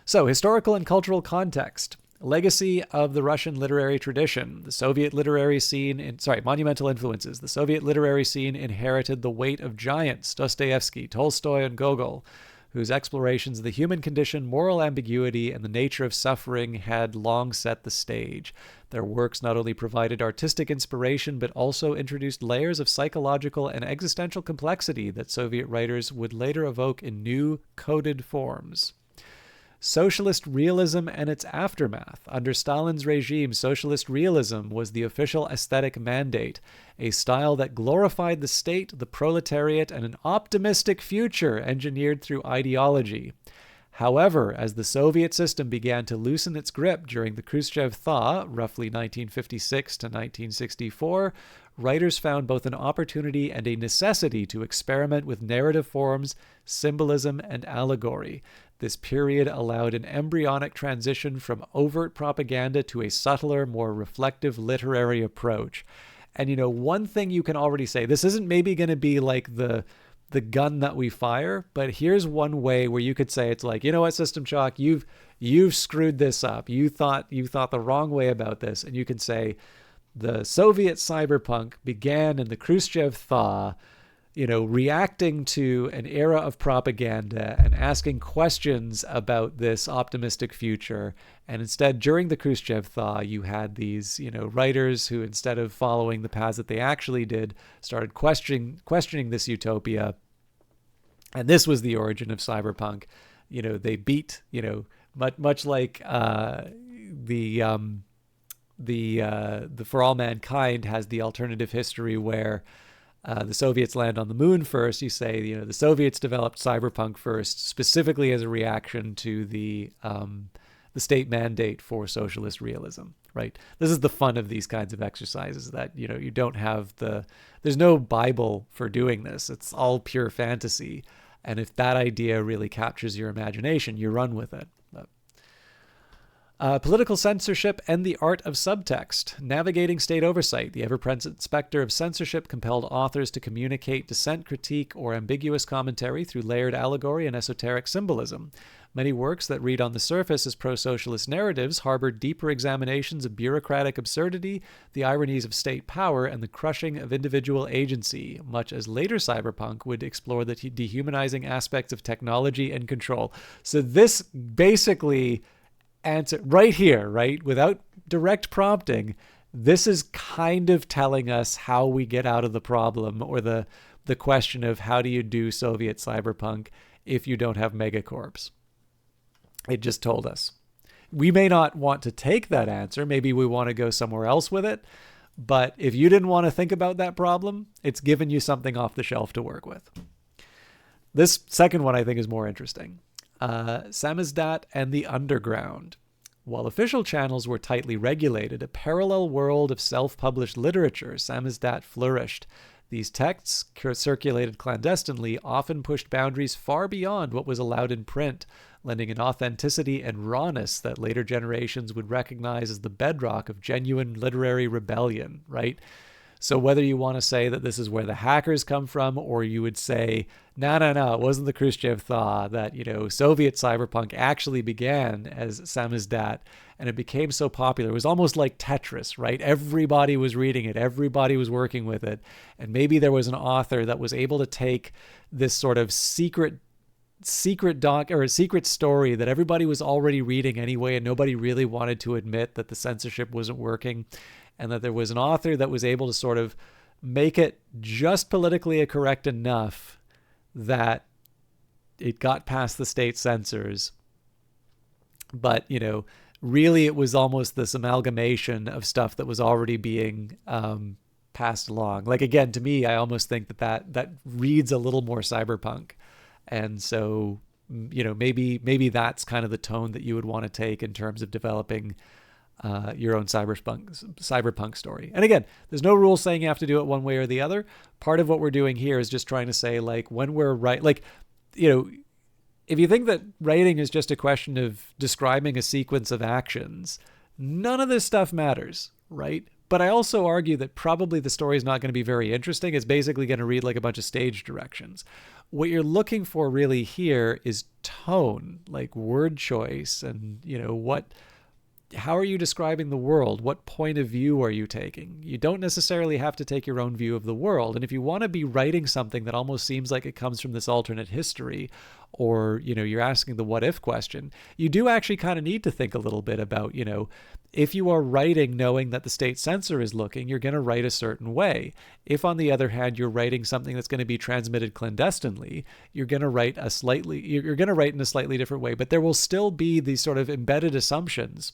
So, historical and cultural context. Legacy of the Russian literary tradition. The Soviet literary scene... monumental influences. The Soviet literary scene inherited the weight of giants, Dostoevsky, Tolstoy, and Gogol, whose explorations of the human condition, moral ambiguity, and the nature of suffering had long set the stage. Their works not only provided artistic inspiration, but also introduced layers of psychological and existential complexity that Soviet writers would later evoke in new, coded forms. Socialist realism and its aftermath. Under Stalin's regime, socialist realism was the official aesthetic mandate, a style that glorified the state, the proletariat, and an optimistic future engineered through ideology. However, as the Soviet system began to loosen its grip during the Khrushchev thaw, roughly 1956 to 1964, writers found both an opportunity and a necessity to experiment with narrative forms, symbolism, and allegory. This period allowed an embryonic transition from overt propaganda to a subtler, more reflective literary approach. And, one thing you can already say, this isn't maybe going to be like the gun that we fire, but here's one way where you could say it's like, you know what, System Shock, you've screwed this up. You thought the wrong way about this. And you can say the Soviet cyberpunk began in the Khrushchev thaw, reacting to an era of propaganda and asking questions about this optimistic future. And instead, during the Khrushchev thaw, you had these, writers who, instead of following the paths that they actually did, started questioning this utopia. And this was the origin of cyberpunk. They beat, much like the For All Mankind has the alternative history where the Soviets land on the moon first. You say, the Soviets developed cyberpunk first, specifically as a reaction to the state mandate for socialist realism, right? This is the fun of these kinds of exercises, that, you don't have there's no Bible for doing this. It's all pure fantasy. And if that idea really captures your imagination, you run with it. Political censorship and the art of subtext. Navigating state oversight. The ever-present specter of censorship compelled authors to communicate dissent, critique, or ambiguous commentary through layered allegory and esoteric symbolism. Many works that read on the surface as pro-socialist narratives harbor deeper examinations of bureaucratic absurdity, the ironies of state power, and the crushing of individual agency, much as later Cyberpunk would explore the dehumanizing aspects of technology and control. So this basically answer right here, right, without direct prompting, this is kind of telling us how we get out of the problem, or the question of how do you do Soviet cyberpunk if you don't have megacorps. It just told us. We may not want to take that answer. Maybe we want to go somewhere else with it. But if you didn't want to think about that problem, it's given you something off the shelf to work with. This second one I think is more interesting. Samizdat and the Underground. While official channels were tightly regulated, a parallel world of self-published literature, Samizdat, flourished. These texts, circulated clandestinely, often pushed boundaries far beyond what was allowed in print, lending an authenticity and rawness that later generations would recognize as the bedrock of genuine literary rebellion, right? So whether you want to say that this is where the hackers come from, or you would say, no, it wasn't the Khrushchev thaw, that, Soviet cyberpunk actually began as samizdat, and it became so popular. It was almost like Tetris, right? Everybody was reading it. Everybody was working with it. And maybe there was an author that was able to take this sort of secret story that everybody was already reading anyway, and nobody really wanted to admit that the censorship wasn't working, and that there was an author that was able to sort of make it just politically correct enough that it got past the state censors. But, really it was almost this amalgamation of stuff that was already being passed along. Like, again, to me, I almost think that reads a little more cyberpunk. And so, maybe that's kind of the tone that you would want to take in terms of developing your own cyberpunk story. And again, there's no rule saying you have to do it one way or the other. Part of what we're doing here is just trying to say, like, when we're if you think that writing is just a question of describing a sequence of actions, none of this stuff matters, right? But I also argue that probably the story is not going to be very interesting. It's basically going to read like a bunch of stage directions. What you're looking for really here is tone, like word choice, and, how are you describing the world? What point of view are you taking? You don't necessarily have to take your own view of the world. And if you want to be writing something that almost seems like it comes from this alternate history, or, you're asking the what if question, you do actually kind of need to think a little bit about, if you are writing knowing that the state censor is looking, you're going to write a certain way. If, on the other hand, you're writing something that's going to be transmitted clandestinely, you're going to write in a slightly different way. But there will still be these sort of embedded assumptions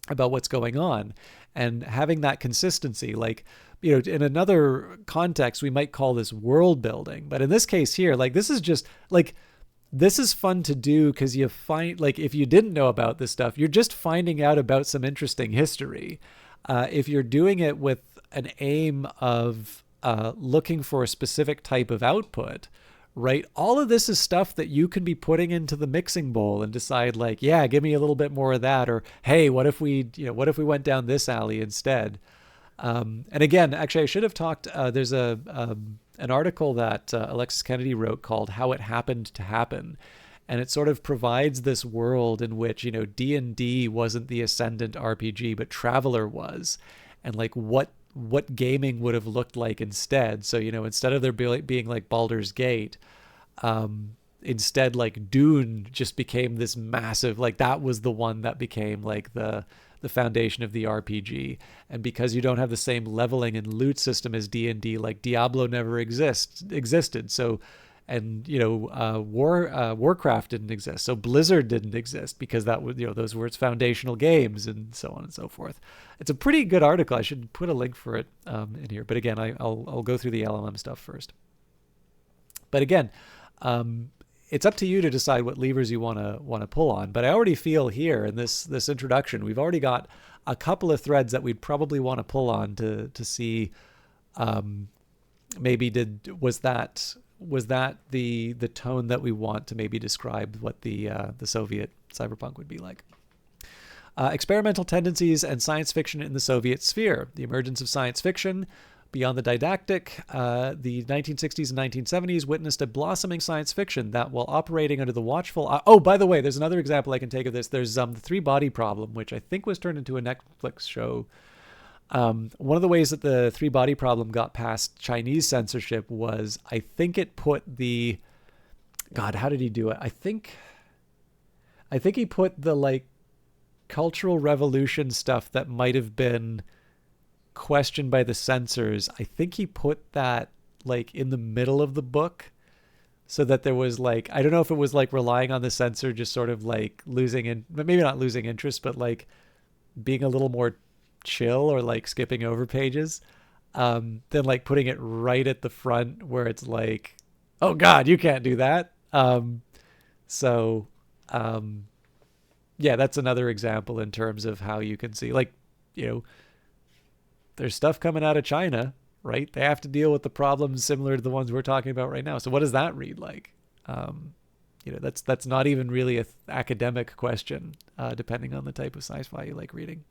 about what's going on, and having that consistency, like, in another context, we might call this world building. But in this case here, like, this is just like, this is fun to do because you find, like, if you didn't know about this stuff, you're just finding out about some interesting history. If you're doing it with an aim of looking for a specific type of output, right? All of this is stuff that you can be putting into the mixing bowl and decide, like, yeah, give me a little bit more of that, or hey, what if we went down this alley instead? And again, actually, I should have talked. There's an article that Alexis Kennedy wrote called "How It Happened to Happen," and it sort of provides this world in which D&D wasn't the ascendant RPG, but Traveler was, and like what gaming would have looked like instead. So, instead of there being like Baldur's Gate, instead like Dune just became this massive, like that was the one that became like the foundation of the RPG. And because you don't have the same leveling and loot system as D&D, like Diablo never existed. So, and Warcraft didn't exist, so Blizzard didn't exist because that was those were its foundational games, and so on and so forth. It's a pretty good article. I should put a link for it in here. But again, I'll go through the LLM stuff first. But again, it's up to you to decide what levers you want to pull on. But I already feel here in this introduction, we've already got a couple of threads that we'd probably want to pull on to see maybe was that the tone that we want to maybe describe what the Soviet cyberpunk would be like. Experimental tendencies and science fiction in the Soviet sphere. The emergence of science fiction beyond the didactic. The 1960s and 1970s witnessed a blossoming science fiction that, while operating under the watchful... oh, by the way, there's another example I can take of this. There's the Three Body Problem, which I think was turned into a Netflix show. One of the ways that the Three Body Problem got past Chinese censorship was, I think it put the... God, how did he do it? I think he put the, like, Cultural Revolution stuff that might have been questioned by the censors. I think he put that, like, in the middle of the book, so that there was, like, I don't know if it was, like, relying on the censor just sort of, like, maybe not losing interest, but, like, being a little more chill or, like, skipping over pages, then, like, putting it right at the front where it's like, oh God, you can't do that. Yeah, that's another example in terms of how you can see, like, you know, there's stuff coming out of China, right? They have to deal with the problems similar to the ones we're talking about right now. So what does that read like? You know, that's not even really an academic question, depending on the type of sci-fi you like reading.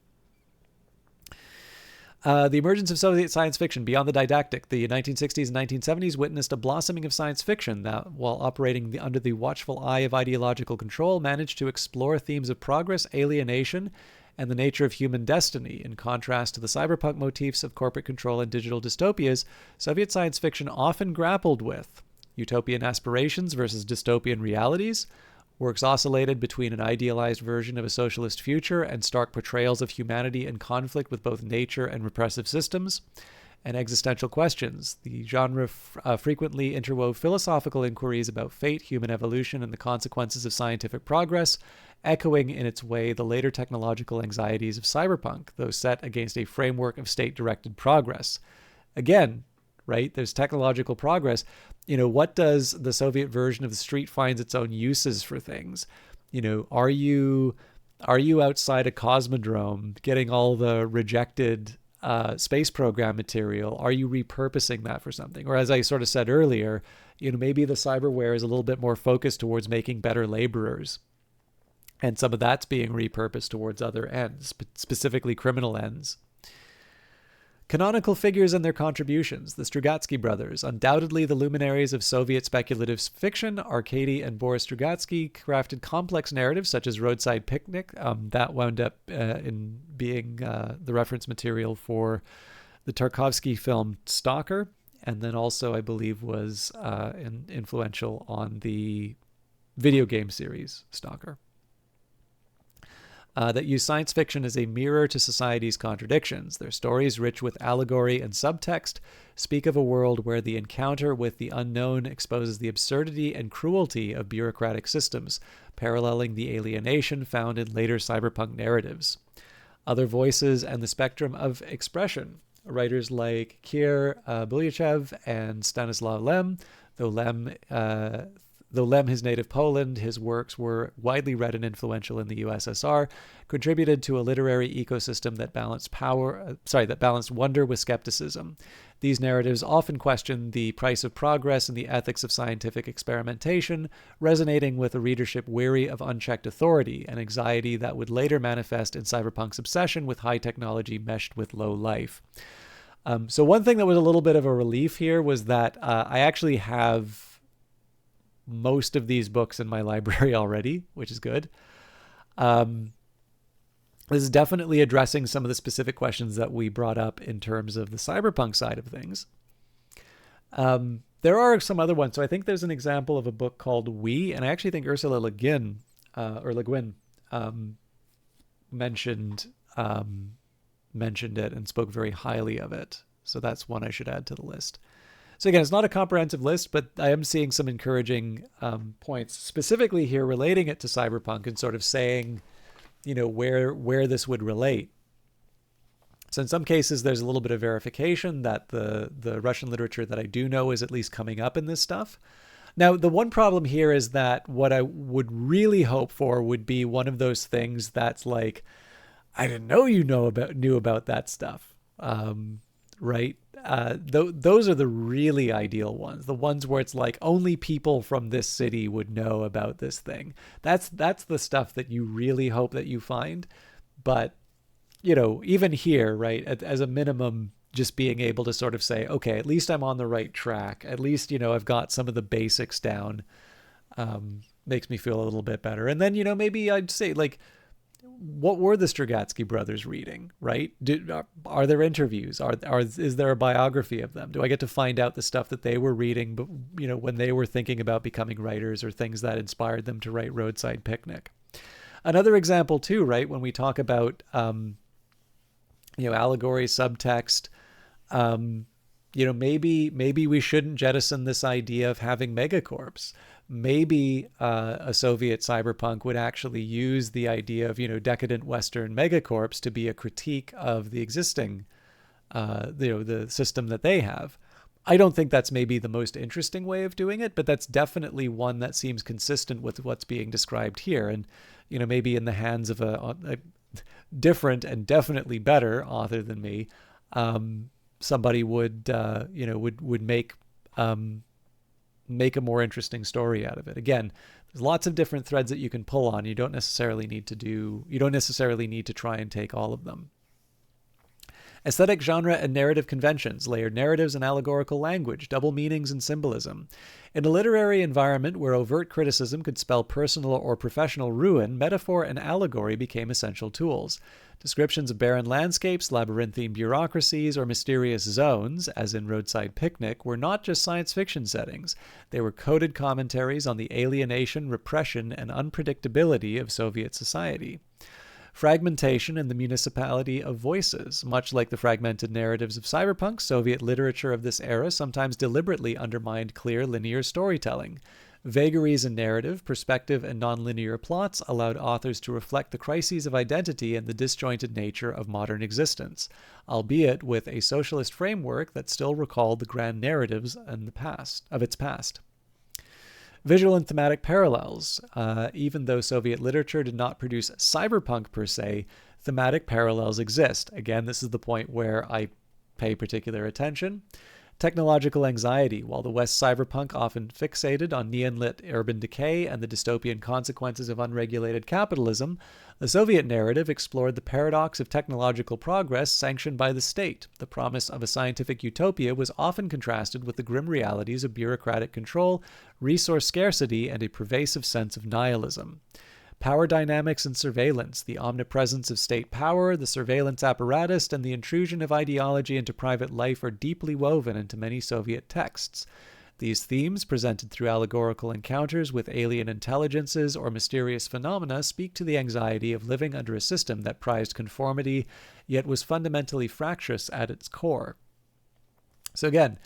The emergence of Soviet science fiction beyond the didactic. The 1960s and 1970s witnessed a blossoming of science fiction that, while operating under the watchful eye of ideological control, managed to explore themes of progress, alienation, and the nature of human destiny. In contrast to the cyberpunk motifs of corporate control and digital dystopias, Soviet science fiction often grappled with utopian aspirations versus dystopian realities. Works oscillated between an idealized version of a socialist future and stark portrayals of humanity in conflict with both nature and repressive systems, and existential questions. The genre frequently interwove philosophical inquiries about fate, human evolution, and the consequences of scientific progress, echoing in its way the later technological anxieties of cyberpunk, though set against a framework of state-directed progress. Again, right, there's technological progress. You know, what does the Soviet version of the street finds its own uses for things? You know, are you outside a cosmodrome getting all the rejected space program material? Are you repurposing that for something? Or, as I sort of said earlier, you know, maybe the cyberware is a little bit more focused towards making better laborers, and some of that's being repurposed towards other ends, specifically criminal ends. Canonical figures and their contributions. The Strugatsky brothers, undoubtedly the luminaries of Soviet speculative fiction. Arkady and Boris Strugatsky crafted complex narratives such as Roadside Picnic. That wound up in being the reference material for the Tarkovsky film Stalker, and then also, I believe, was influential on the video game series Stalker. That use science fiction as a mirror to society's contradictions. Their stories, rich with allegory and subtext, speak of a world where the encounter with the unknown exposes the absurdity and cruelty of bureaucratic systems, paralleling the alienation found in later cyberpunk narratives. Other voices and the spectrum of expression. Writers like Kier Bulyachev and Stanislaw Lem, Though Lem, his native Poland, his works were widely read and influential in the USSR, contributed to a literary ecosystem that balanced wonder with skepticism. These narratives often question the price of progress and the ethics of scientific experimentation, resonating with a readership weary of unchecked authority, an anxiety that would later manifest in cyberpunk's obsession with high technology meshed with low life. So one thing that was a little bit of a relief here was that I actually have most of these books in my library already, which is good. This is definitely addressing some of the specific questions that we brought up in terms of the cyberpunk side of things. There are some other ones. So I think there's an example of a book called We, and I actually think Ursula Le Guin mentioned it and spoke very highly of it. So that's one I should add to the list. So again, it's not a comprehensive list, but I am seeing some encouraging points specifically here relating it to cyberpunk and sort of saying, you know, where this would relate. So in some cases, there's a little bit of verification that the Russian literature that I do know is at least coming up in this stuff. Now, the one problem here is that what I would really hope for would be one of those things that's like, I didn't know knew about that stuff, right? Those are the really ideal ones, the ones where it's like only people from this city would know about this thing. That's the stuff that you really hope that you find. But even here, right, as a minimum, just being able to sort of say, okay, at least I'm on the right track. At least, I've got some of the basics down. Makes me feel a little bit better. And then, maybe I'd say, like, what were the Strugatsky brothers reading, right? Are there interviews? Is there a biography of them? Do I get to find out the stuff that they were reading, but, when they were thinking about becoming writers, or things that inspired them to write Roadside Picnic? Another example too, right? When we talk about, allegory, subtext, maybe we shouldn't jettison this idea of having megacorps. Maybe a Soviet cyberpunk would actually use the idea of, decadent Western megacorps to be a critique of the existing, the system that they have. I don't think that's maybe the most interesting way of doing it, but that's definitely one that seems consistent with what's being described here. And, maybe in the hands of a different and definitely better author than me, somebody would make a more interesting story out of it. Again, there's lots of different threads that you can pull on. You don't necessarily need to try and take all of them. Aesthetic, genre, and narrative conventions, layered narratives and allegorical language, double meanings and symbolism. In a literary environment where overt criticism could spell personal or professional ruin, metaphor and allegory became essential tools. Descriptions of barren landscapes, labyrinthine bureaucracies, or mysterious zones, as in Roadside Picnic, were not just science fiction settings. They were coded commentaries on the alienation, repression, and unpredictability of Soviet society. Fragmentation and the municipality of voices. Much like the fragmented narratives of cyberpunk, Soviet literature of this era sometimes deliberately undermined clear linear storytelling. Vagaries in narrative, perspective, and nonlinear plots allowed authors to reflect the crises of identity and the disjointed nature of modern existence, albeit with a socialist framework that still recalled the grand narratives of its past. Visual and thematic parallels. Even though Soviet literature did not produce cyberpunk per se, thematic parallels exist. Again, this is the point where I pay particular attention. Technological anxiety. While the West cyberpunk often fixated on neon-lit urban decay and the dystopian consequences of unregulated capitalism, the Soviet narrative explored the paradox of technological progress sanctioned by the state. The promise of a scientific utopia was often contrasted with the grim realities of bureaucratic control, resource scarcity, and a pervasive sense of nihilism. Power dynamics and surveillance, the omnipresence of state power, the surveillance apparatus, and the intrusion of ideology into private life are deeply woven into many Soviet texts. These themes, presented through allegorical encounters with alien intelligences or mysterious phenomena, speak to the anxiety of living under a system that prized conformity, yet was fundamentally fractious at its core. So again,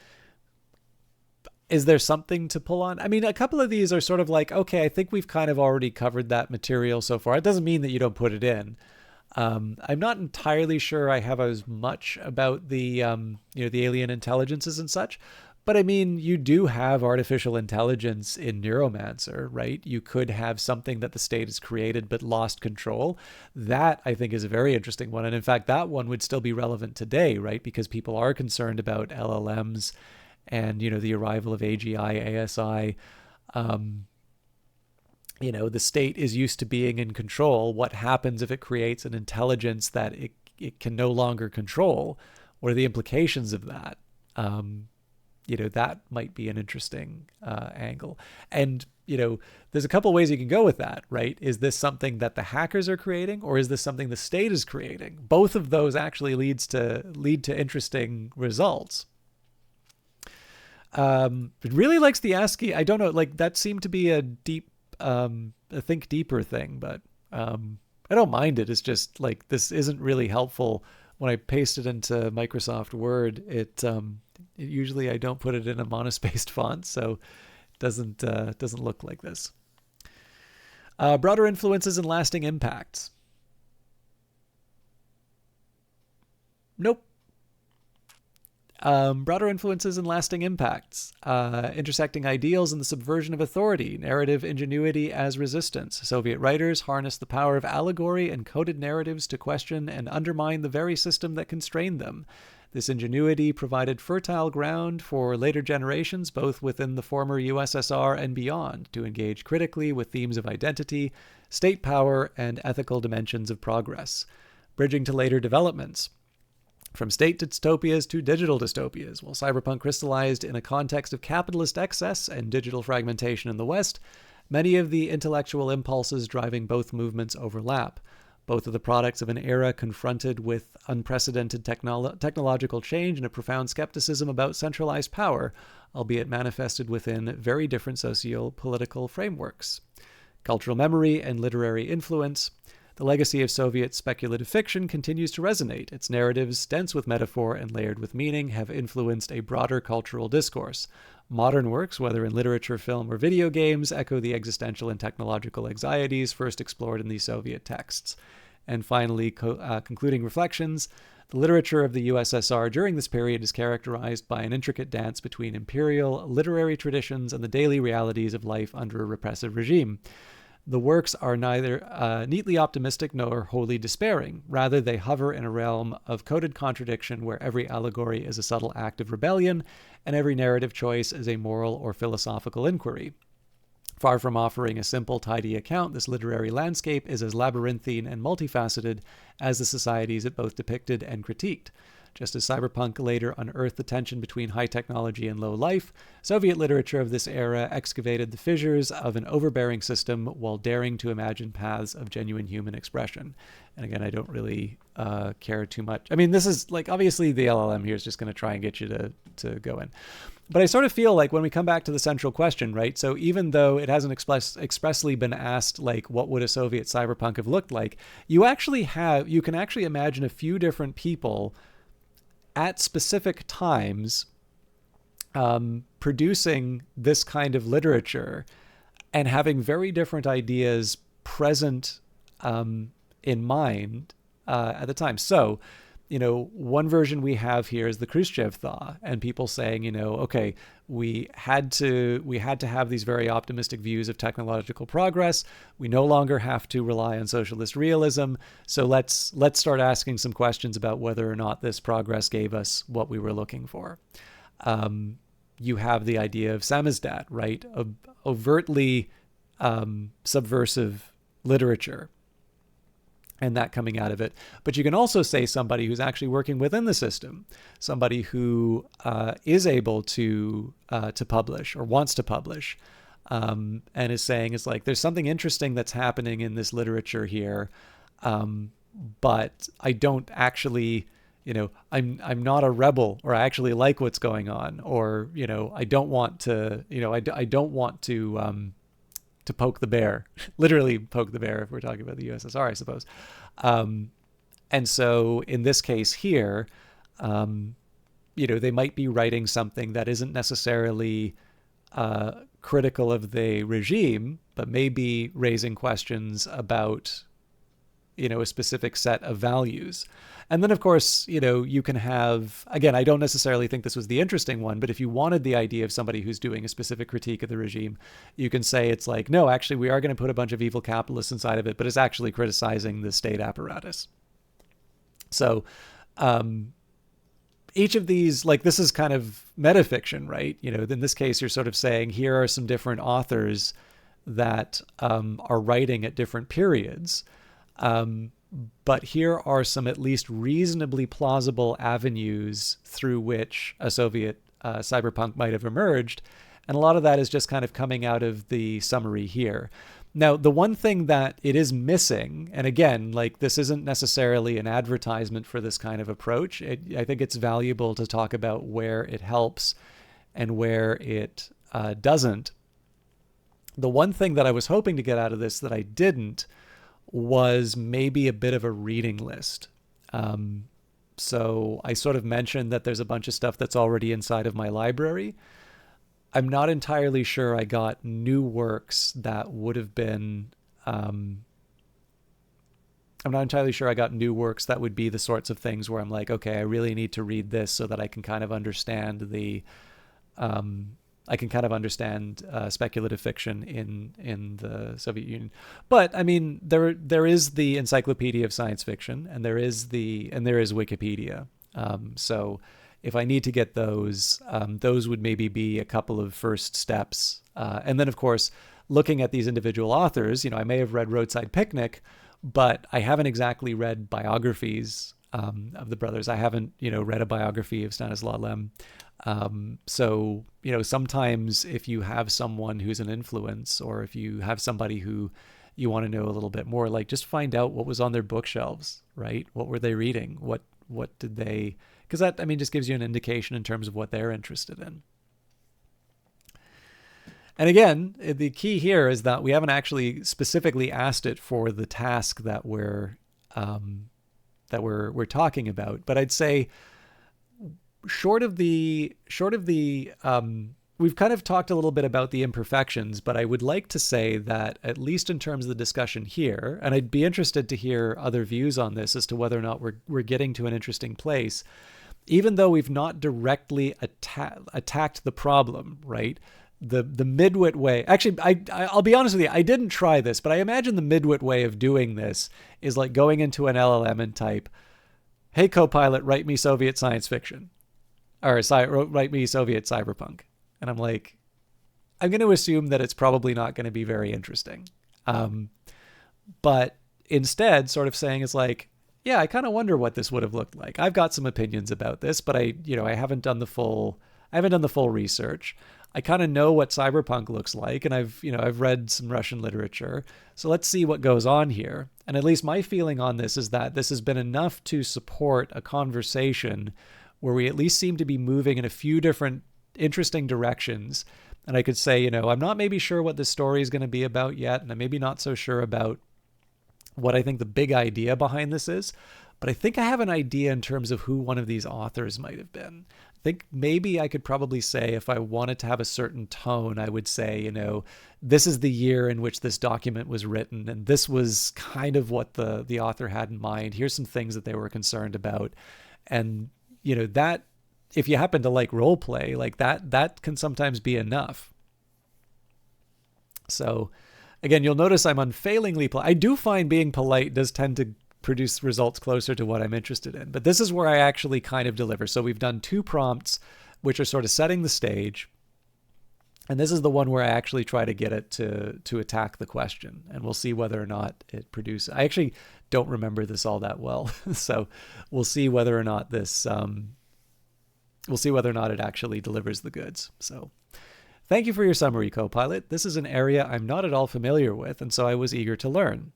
is there something to pull on? I mean, a couple of these are sort of like, okay, I think we've kind of already covered that material so far. It doesn't mean that you don't put it in. I'm not entirely sure I have as much about the alien intelligences and such, but I mean, you do have artificial intelligence in Neuromancer, right? You could have something that the state has created but lost control. That, I think, is a very interesting one. And in fact, that one would still be relevant today, right? Because people are concerned about LLMs and, the arrival of AGI, ASI. The state is used to being in control. What happens if it creates an intelligence that it can no longer control? What are the implications of that? That might be an interesting angle. And, there's a couple ways you can go with that, right? Is this something that the hackers are creating, or is this something the state is creating? Both of those actually lead to interesting results. It really likes the ASCII. I don't know, like that seemed to be a deep, a think deeper thing, but I don't mind it. It's just like, this isn't really helpful. When I paste it into Microsoft Word, it usually I don't put it in a monospaced font, so it doesn't look like this. Broader influences and lasting impacts. Nope. Broader influences and lasting impacts, intersecting ideals and the subversion of authority, narrative ingenuity as resistance. Soviet writers harnessed the power of allegory and coded narratives to question and undermine the very system that constrained them. This ingenuity provided fertile ground for later generations, both within the former USSR and beyond, to engage critically with themes of identity, state power, and ethical dimensions of progress. Bridging to later developments. From state dystopias to digital dystopias, while cyberpunk crystallized in a context of capitalist excess and digital fragmentation in the West, many of the intellectual impulses driving both movements overlap. Both are the products of an era confronted with unprecedented technological change and a profound skepticism about centralized power, albeit manifested within very different socio-political frameworks. Cultural memory and literary influence. The legacy of Soviet speculative fiction continues to resonate. Its narratives, dense with metaphor and layered with meaning, have influenced a broader cultural discourse. Modern works, whether in literature, film, or video games, echo the existential and technological anxieties first explored in these Soviet texts. And finally, concluding reflections. The literature of the USSR during this period is characterized by an intricate dance between imperial literary traditions and the daily realities of life under a repressive regime. The works are neither neatly optimistic nor wholly despairing. Rather, they hover in a realm of coded contradiction where every allegory is a subtle act of rebellion and every narrative choice is a moral or philosophical inquiry. Far from offering a simple, tidy account, this literary landscape is as labyrinthine and multifaceted as the societies it both depicted and critiqued. Just as cyberpunk later unearthed the tension between high technology and low life, Soviet literature of this era excavated the fissures of an overbearing system while daring to imagine paths of genuine human expression. And again, I don't really care too much. I mean, this is like, obviously the LLM here is just going to try and get you to go in. But I sort of feel like when we come back to the central question, right? So even though it hasn't expressly been asked, like, what would a Soviet cyberpunk have looked like, you can actually imagine a few different people at specific times producing this kind of literature and having very different ideas present in mind at the time. So, one version we have here is the Khrushchev thaw, and people saying, okay, we had to have these very optimistic views of technological progress. We no longer have to rely on socialist realism. So let's start asking some questions about whether or not this progress gave us what we were looking for. You have the idea of samizdat, right? Overtly subversive literature, and that coming out of it. But you can also say somebody who's actually working within the system, somebody who is able to publish or wants to publish, and is saying, it's like, there's something interesting that's happening in this literature here, but I don't actually, I'm not a rebel, or I actually like what's going on, or I don't want to, I don't want to poke the bear, literally poke the bear if we're talking about the USSR, I suppose. And so in this case here, they might be writing something that isn't necessarily critical of the regime, but maybe raising questions about, a specific set of values. And then, of course, you can have, again, I don't necessarily think this was the interesting one, but if you wanted the idea of somebody who's doing a specific critique of the regime, you can say it's like, no, actually, we are going to put a bunch of evil capitalists inside of it, but it's actually criticizing the state apparatus. So each of these, like, this is kind of metafiction, right? In this case, you're sort of saying, here are some different authors that are writing at different periods. But here are some at least reasonably plausible avenues through which a Soviet cyberpunk might have emerged. And a lot of that is just kind of coming out of the summary here. Now, the one thing that it is missing, and again, like, this isn't necessarily an advertisement for this kind of approach. I think it's valuable to talk about where it helps and where it doesn't. The one thing that I was hoping to get out of this that I didn't was maybe a bit of a reading list. So I sort of mentioned that there's a bunch of stuff that's already inside of my library. I'm not entirely sure I got new works that would have been I'm not entirely sure I got new works that would be the sorts of things where I'm like, okay, I really need to read this so that I can kind of understand speculative fiction in the Soviet Union. But I mean, there is the Encyclopedia of Science Fiction, and there is Wikipedia. So if I need to get those would maybe be a couple of first steps. And then, of course, looking at these individual authors, I may have read Roadside Picnic, but I haven't exactly read biographies of the brothers. I haven't, read a biography of Stanislaw Lem. So, sometimes if you have someone who's an influence, or if you have somebody who you want to know a little bit more, like, just find out what was on their bookshelves, right? What were they reading? What did they, because that, just gives you an indication in terms of what they're interested in. And again, the key here is that we haven't actually specifically asked it for the task that we're talking about. But I'd say, short of the we've kind of talked a little bit about the imperfections, but I would like to say that, at least in terms of the discussion here, and I'd be interested to hear other views on this as to whether or not we're getting to an interesting place, even though we've not directly attacked the problem, right? The midwit way, actually, I'll be honest with you, I didn't try this, but I imagine the midwit way of doing this is like going into an LLM and type, "Hey Copilot, write me Soviet science fiction," or "write me Soviet cyberpunk," and I'm like, I'm going to assume that it's probably not going to be very interesting. But instead, sort of saying is like, yeah, I kind of wonder what this would have looked like. I've got some opinions about this, but I haven't done the full research. I kind of know what cyberpunk looks like, and I've read some Russian literature. So let's see what goes on here. And at least my feeling on this is that this has been enough to support a conversation where we at least seem to be moving in a few different interesting directions. And I could say, I'm not maybe sure what this story is going to be about yet, and I'm maybe not so sure about what I think the big idea behind this is, but I think I have an idea in terms of who one of these authors might have been. I think maybe I could probably say, if I wanted to have a certain tone, I would say, this is the year in which this document was written, and this was kind of what the author had in mind. Here's some things that they were concerned about. And, that, if you happen to like role play, like that can sometimes be enough. So again, you'll notice I'm unfailingly polite. I do find being polite does tend to produce results closer to what I'm interested in. But this is where I actually kind of deliver. So we've done 2 prompts, which are sort of setting the stage. And this is the one where I actually try to get it to attack the question. And we'll see whether or not it produces. I actually don't remember this all that well. So we'll see whether or not this, we'll see whether or not it actually delivers the goods. So thank you for your summary, Copilot. This is an area I'm not at all familiar with, and so I was eager to learn.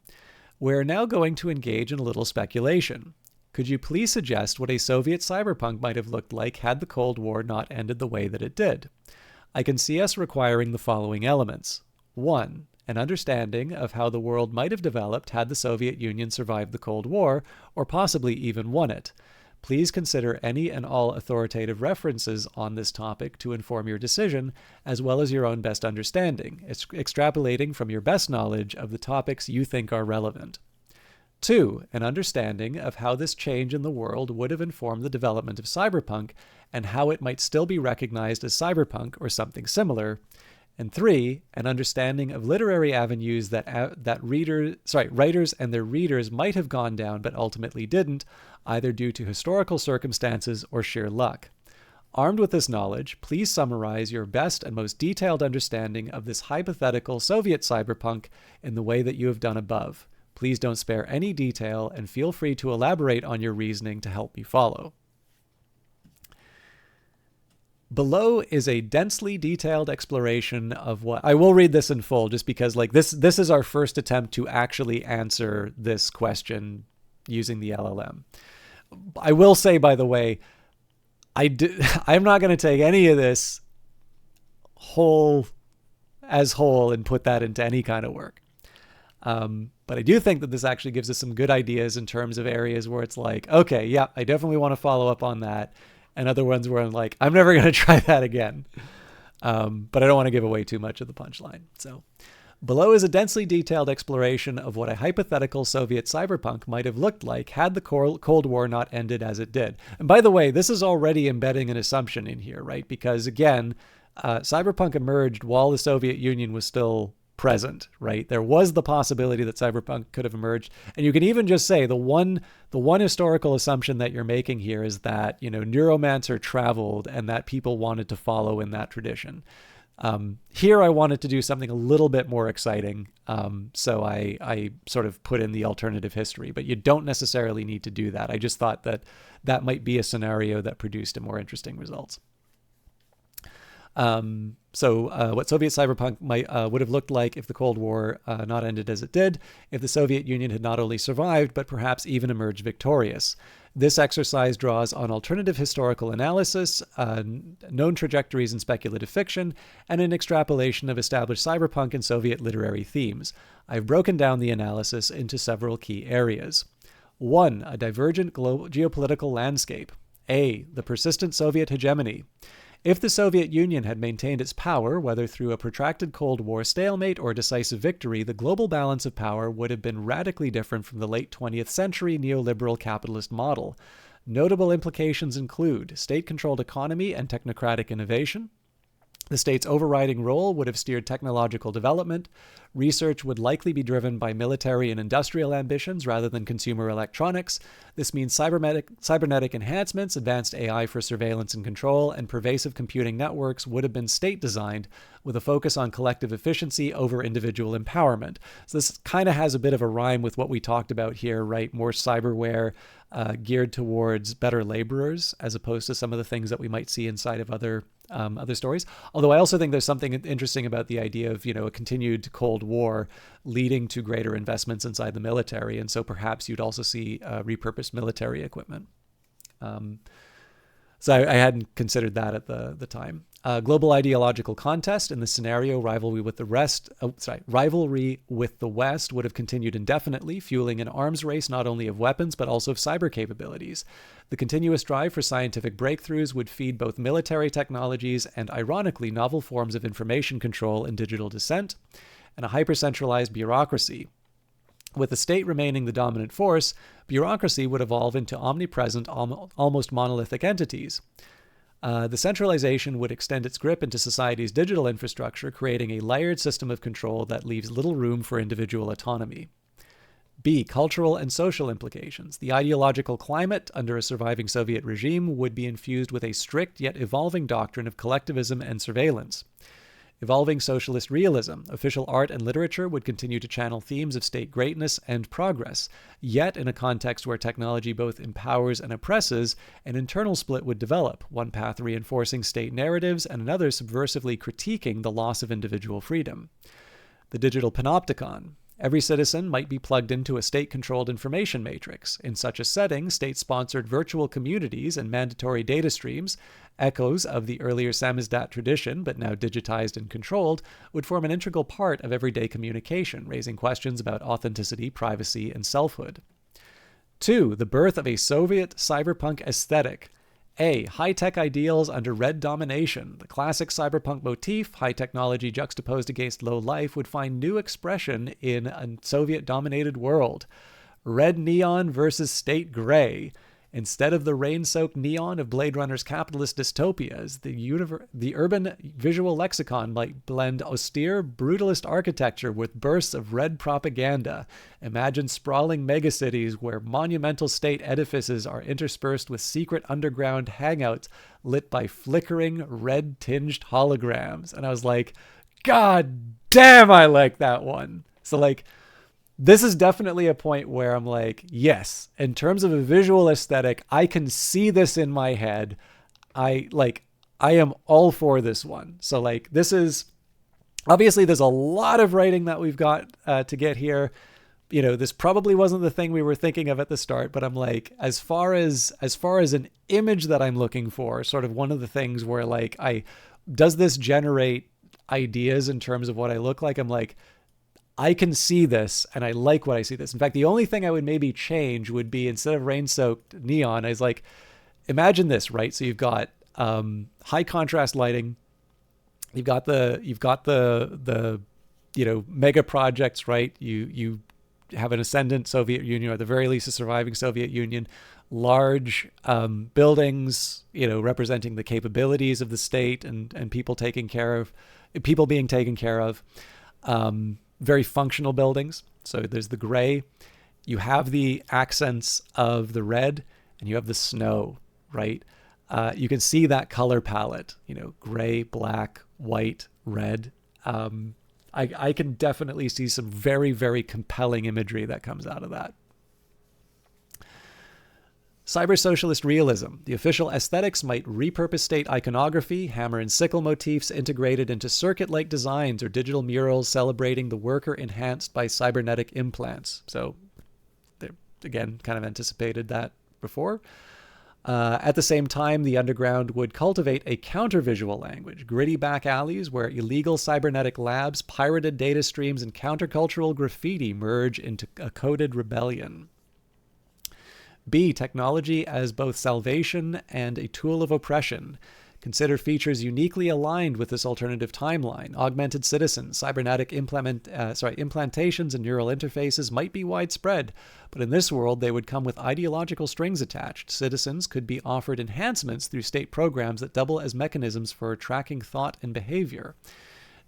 We're now going to engage in a little speculation. Could you please suggest what a Soviet cyberpunk might have looked like had the Cold War not ended the way that it did? I can see us requiring the following elements. 1. An understanding of how the world might have developed had the Soviet Union survived the Cold War, or possibly even won it. Please consider any and all authoritative references on this topic to inform your decision, as well as your own best understanding, extrapolating from your best knowledge of the topics you think are relevant. 2. An understanding of how this change in the world would have informed the development of cyberpunk and how it might still be recognized as cyberpunk or something similar. And 3. An understanding of literary avenues that writers and their readers might have gone down but ultimately didn't, either due to historical circumstances or sheer luck. Armed with this knowledge, please summarize your best and most detailed understanding of this hypothetical Soviet cyberpunk in the way that you have done above. Please don't spare any detail and feel free to elaborate on your reasoning to help me follow. Below is a densely detailed exploration of what... I will read this in full just because this is our first attempt to actually answer this question using the LLM. I will say, by the way, I'm not going to take any of this whole and put that into any kind of work. But I do think that this actually gives us some good ideas in terms of areas where it's like, okay, yeah, I definitely want to follow up on that. And other ones where I'm like, I'm never going to try that again. But I don't want to give away too much of the punchline. So Below is a densely detailed exploration of what a hypothetical Soviet cyberpunk might have looked like had the Cold War not ended as it did. And by the way, this is already embedding an assumption in here, right? Because again, cyberpunk emerged while the Soviet Union was still present, right? There was the possibility that cyberpunk could have emerged. And you can even just say the one historical assumption that you're making here is that, Neuromancer traveled and that people wanted to follow in that tradition. Here I wanted to do something a little bit more exciting, so I sort of put in the alternative history, but you don't necessarily need to do that. I just thought that that might be a scenario that produced a more interesting results. What Soviet cyberpunk would have looked like if the Cold War not ended as it did, if the Soviet Union had not only survived, but perhaps even emerged victorious. This exercise draws on alternative historical analysis, known trajectories in speculative fiction, and an extrapolation of established cyberpunk and Soviet literary themes. I've broken down the analysis into several key areas. 1. A divergent global geopolitical landscape. A. The persistent Soviet hegemony. If the Soviet Union had maintained its power, whether through a protracted Cold War stalemate or decisive victory, the global balance of power would have been radically different from the late 20th century neoliberal capitalist model. Notable implications include state-controlled economy and technocratic innovation. The state's overriding role would have steered technological development. Research would likely be driven by military and industrial ambitions rather than consumer electronics. This means cybernetic enhancements, advanced AI for surveillance and control, and pervasive computing networks would have been state-designed with a focus on collective efficiency over individual empowerment. So this kind of has a bit of a rhyme with what we talked about here, right? More cyberware geared towards better laborers, as opposed to some of the things that we might see inside of other stories. Although I also think there's something interesting about the idea of, a continued Cold War leading to greater investments inside the military. And so perhaps you'd also see repurposed military equipment. So I hadn't considered that at the time. Global ideological contest in the scenario, rivalry with the West would have continued indefinitely, fueling an arms race not only of weapons but also of cyber capabilities. The continuous drive for scientific breakthroughs would feed both military technologies and, ironically, novel forms of information control and digital dissent, and a hyper-centralized bureaucracy. With the state remaining the dominant force, bureaucracy would evolve into omnipresent, almost monolithic entities. The centralization would extend its grip into society's digital infrastructure, creating a layered system of control that leaves little room for individual autonomy. B. Cultural and social implications. The ideological climate under a surviving Soviet regime would be infused with a strict yet evolving doctrine of collectivism and surveillance. Evolving socialist realism, official art and literature would continue to channel themes of state greatness and progress, yet in a context where technology both empowers and oppresses, an internal split would develop, one path reinforcing state narratives and another subversively critiquing the loss of individual freedom. The digital panopticon. Every citizen might be plugged into a state-controlled information matrix. In such a setting, state-sponsored virtual communities and mandatory data streams, echoes of the earlier samizdat tradition, but now digitized and controlled, would form an integral part of everyday communication, raising questions about authenticity, privacy, and selfhood. 2. The birth of a Soviet cyberpunk aesthetic. A. High-tech ideals under red domination. The classic cyberpunk motif, high technology juxtaposed against low life, would find new expression in a Soviet-dominated world. Red neon versus state gray. Instead of the rain-soaked neon of Blade Runner's capitalist dystopias, the urban visual lexicon might blend austere, brutalist architecture with bursts of red propaganda. Imagine sprawling megacities where monumental state edifices are interspersed with secret underground hangouts lit by flickering, red-tinged holograms. And I was like, God damn, I like that one. So, this is definitely a point where I'm like, yes, in terms of a visual aesthetic, I can see this in my head. I am all for this one. So this is, obviously there's a lot of writing that we've got to get here. This probably wasn't the thing we were thinking of at the start, but I'm like, as far as an image that I'm looking for, sort of one of the things where does this generate ideas in terms of what I look like? I'm like, I can see this, and I like what I see this. In fact, the only thing I would maybe change would be, instead of rain-soaked neon, I was like, imagine this, right? So you've got high contrast lighting. You've got the mega projects, right? You have an ascendant Soviet Union, or at the very least a surviving Soviet Union, large buildings, representing the capabilities of the state and people being taken care of. Very functional buildings. So there's the gray. You have the accents of the red, and you have the snow, right? You can see that color palette, gray, black, white, red. I can definitely see some very, very compelling imagery that comes out of that. Cyber-socialist realism. The official aesthetics might repurpose state iconography, hammer and sickle motifs integrated into circuit-like designs, or digital murals celebrating the worker enhanced by cybernetic implants. So, they again kind of anticipated that before. At the same time, the underground would cultivate a counter-visual language, gritty back alleys where illegal cybernetic labs, pirated data streams, and countercultural graffiti merge into a coded rebellion. B. Technology as both salvation and a tool of oppression. Consider features uniquely aligned with this alternative timeline. Augmented citizens, cybernetic implantations, and neural interfaces might be widespread, but in this world they would come with ideological strings attached. Citizens could be offered enhancements through state programs that double as mechanisms for tracking thought and behavior.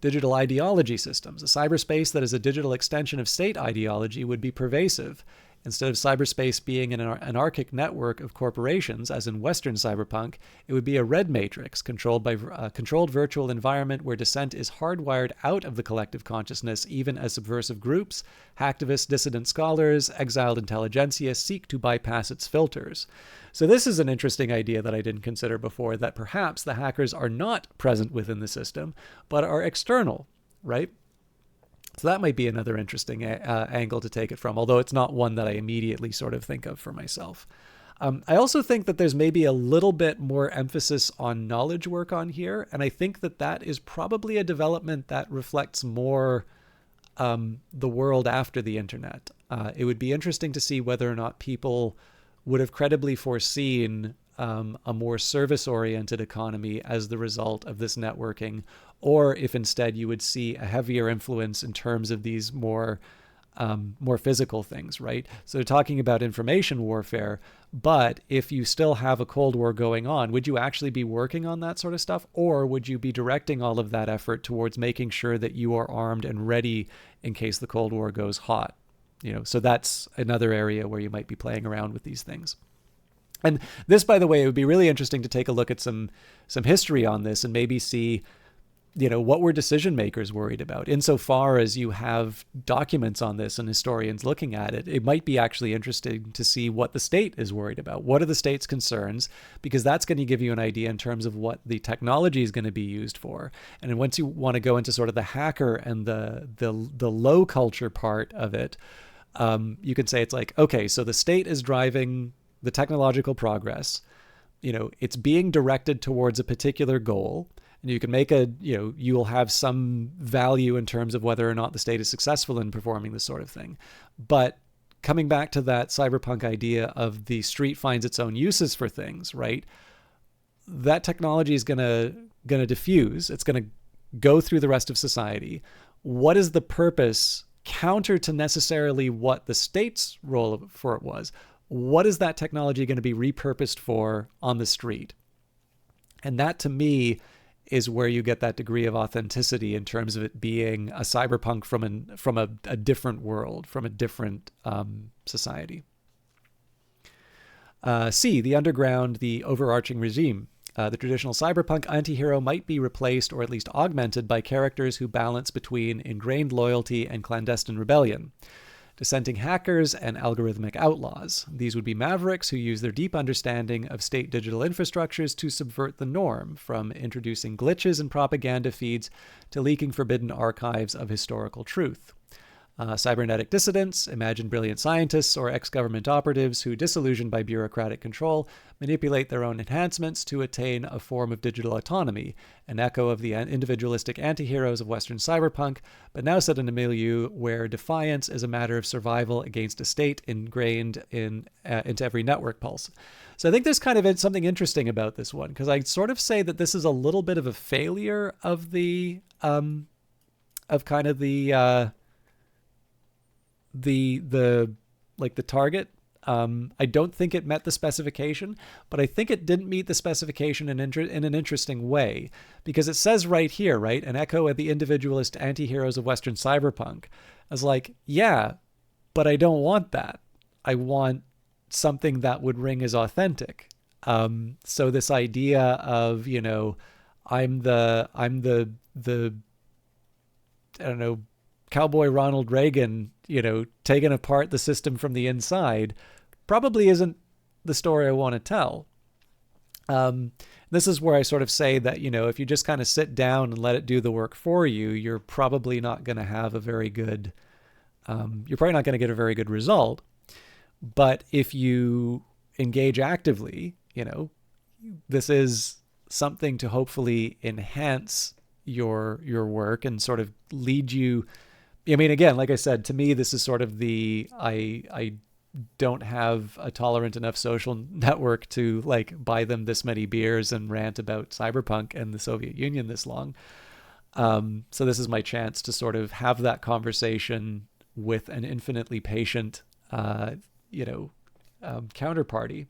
Digital ideology systems. A cyberspace that is a digital extension of state ideology would be pervasive. Instead of cyberspace being an anarchic network of corporations, as in Western cyberpunk, it would be a red matrix controlled by a controlled virtual environment where dissent is hardwired out of the collective consciousness, even as subversive groups, hacktivists, dissident scholars, exiled intelligentsia seek to bypass its filters. So this is an interesting idea that I didn't consider before, that perhaps the hackers are not present within the system, but are external, right? So that might be another interesting angle to take it from, although it's not one that I immediately sort of think of for myself. I also think that there's maybe a little bit more emphasis on knowledge work on here, and I think that that is probably a development that reflects more the world after the internet. It would be interesting to see whether or not people would have credibly foreseen a more service-oriented economy as the result of this networking, or if instead you would see a heavier influence in terms of these more physical things, right? So they're talking about information warfare, but if you still have a Cold War going on, would you actually be working on that sort of stuff, or would you be directing all of that effort towards making sure that you are armed and ready in case the Cold War goes hot? So that's another area where you might be playing around with these things. And this, by the way, it would be really interesting to take a look at some history on this and maybe see, what were decision makers worried about? Insofar as you have documents on this and historians looking at it, it might be actually interesting to see what the state is worried about. What are the state's concerns? Because that's going to give you an idea in terms of what the technology is going to be used for. And then once you want to go into sort of the hacker and the low culture part of it, you can say it's like, okay, so the state is driving the technological progress. It's being directed towards a particular goal. And you can make you'll have some value in terms of whether or not the state is successful in performing this sort of thing. But coming back to that cyberpunk idea of the street finds its own uses for things, right? That technology is gonna diffuse. It's gonna go through the rest of society. What is the purpose, counter to necessarily what the state's role for it was? What is that technology going to be repurposed for on the street? And that, to me, is where you get that degree of authenticity in terms of it being a cyberpunk from a different world, from a different society. C, the underground, the overarching regime. The traditional cyberpunk antihero might be replaced or at least augmented by characters who balance between ingrained loyalty and clandestine rebellion. Dissenting hackers and algorithmic outlaws. These would be mavericks who use their deep understanding of state digital infrastructures to subvert the norm, from introducing glitches in propaganda feeds to leaking forbidden archives of historical truth. Cybernetic dissidents, imagine brilliant scientists or ex-government operatives who, disillusioned by bureaucratic control, manipulate their own enhancements to attain a form of digital autonomy, an echo of the individualistic antiheroes of Western cyberpunk, but now set in a milieu where defiance is a matter of survival against a state ingrained into every network pulse. So I think there's kind of something interesting about this one, because I sort of say that this is a little bit of a failure of the of kind of the like the target. I don't think it met the specification, but I think it didn't meet the specification in an interesting way, because it says right here, right, an echo of the individualist anti-heroes of Western cyberpunk. I was like, yeah, but I don't want that. I want something that would ring as authentic. So this idea of, you know, I'm the I don't know, cowboy Ronald Reagan, you know, taking apart the system from the inside, probably isn't the story I want to tell. This is where I sort of say that, you know, if you just kind of sit down and let it do the work for you, you're probably not going to have a very good, you're probably not going to get a very good result. But if you engage actively, you know, this is something to hopefully enhance your work and sort of lead you. I mean, again, like I said, to me, this is sort of the, I don't have a tolerant enough social network to like buy them this many beers and rant about Cyberpunk and the Soviet Union this long. So this is my chance to sort of have that conversation with an infinitely patient, counterparty.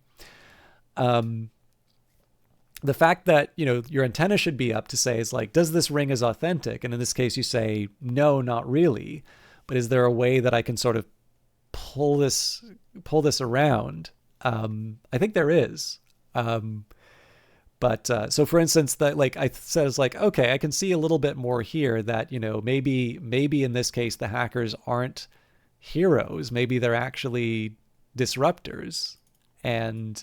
The fact that, you know, your antenna should be up to say is like, does this ring as authentic? And in this case, you say, no, not really. But is there a way that I can sort of pull this around? I think there is. But so for instance, that like I said, it's like, okay, I can see a little bit more here that, you know, maybe in this case, the hackers aren't heroes. Maybe they're actually disruptors. And,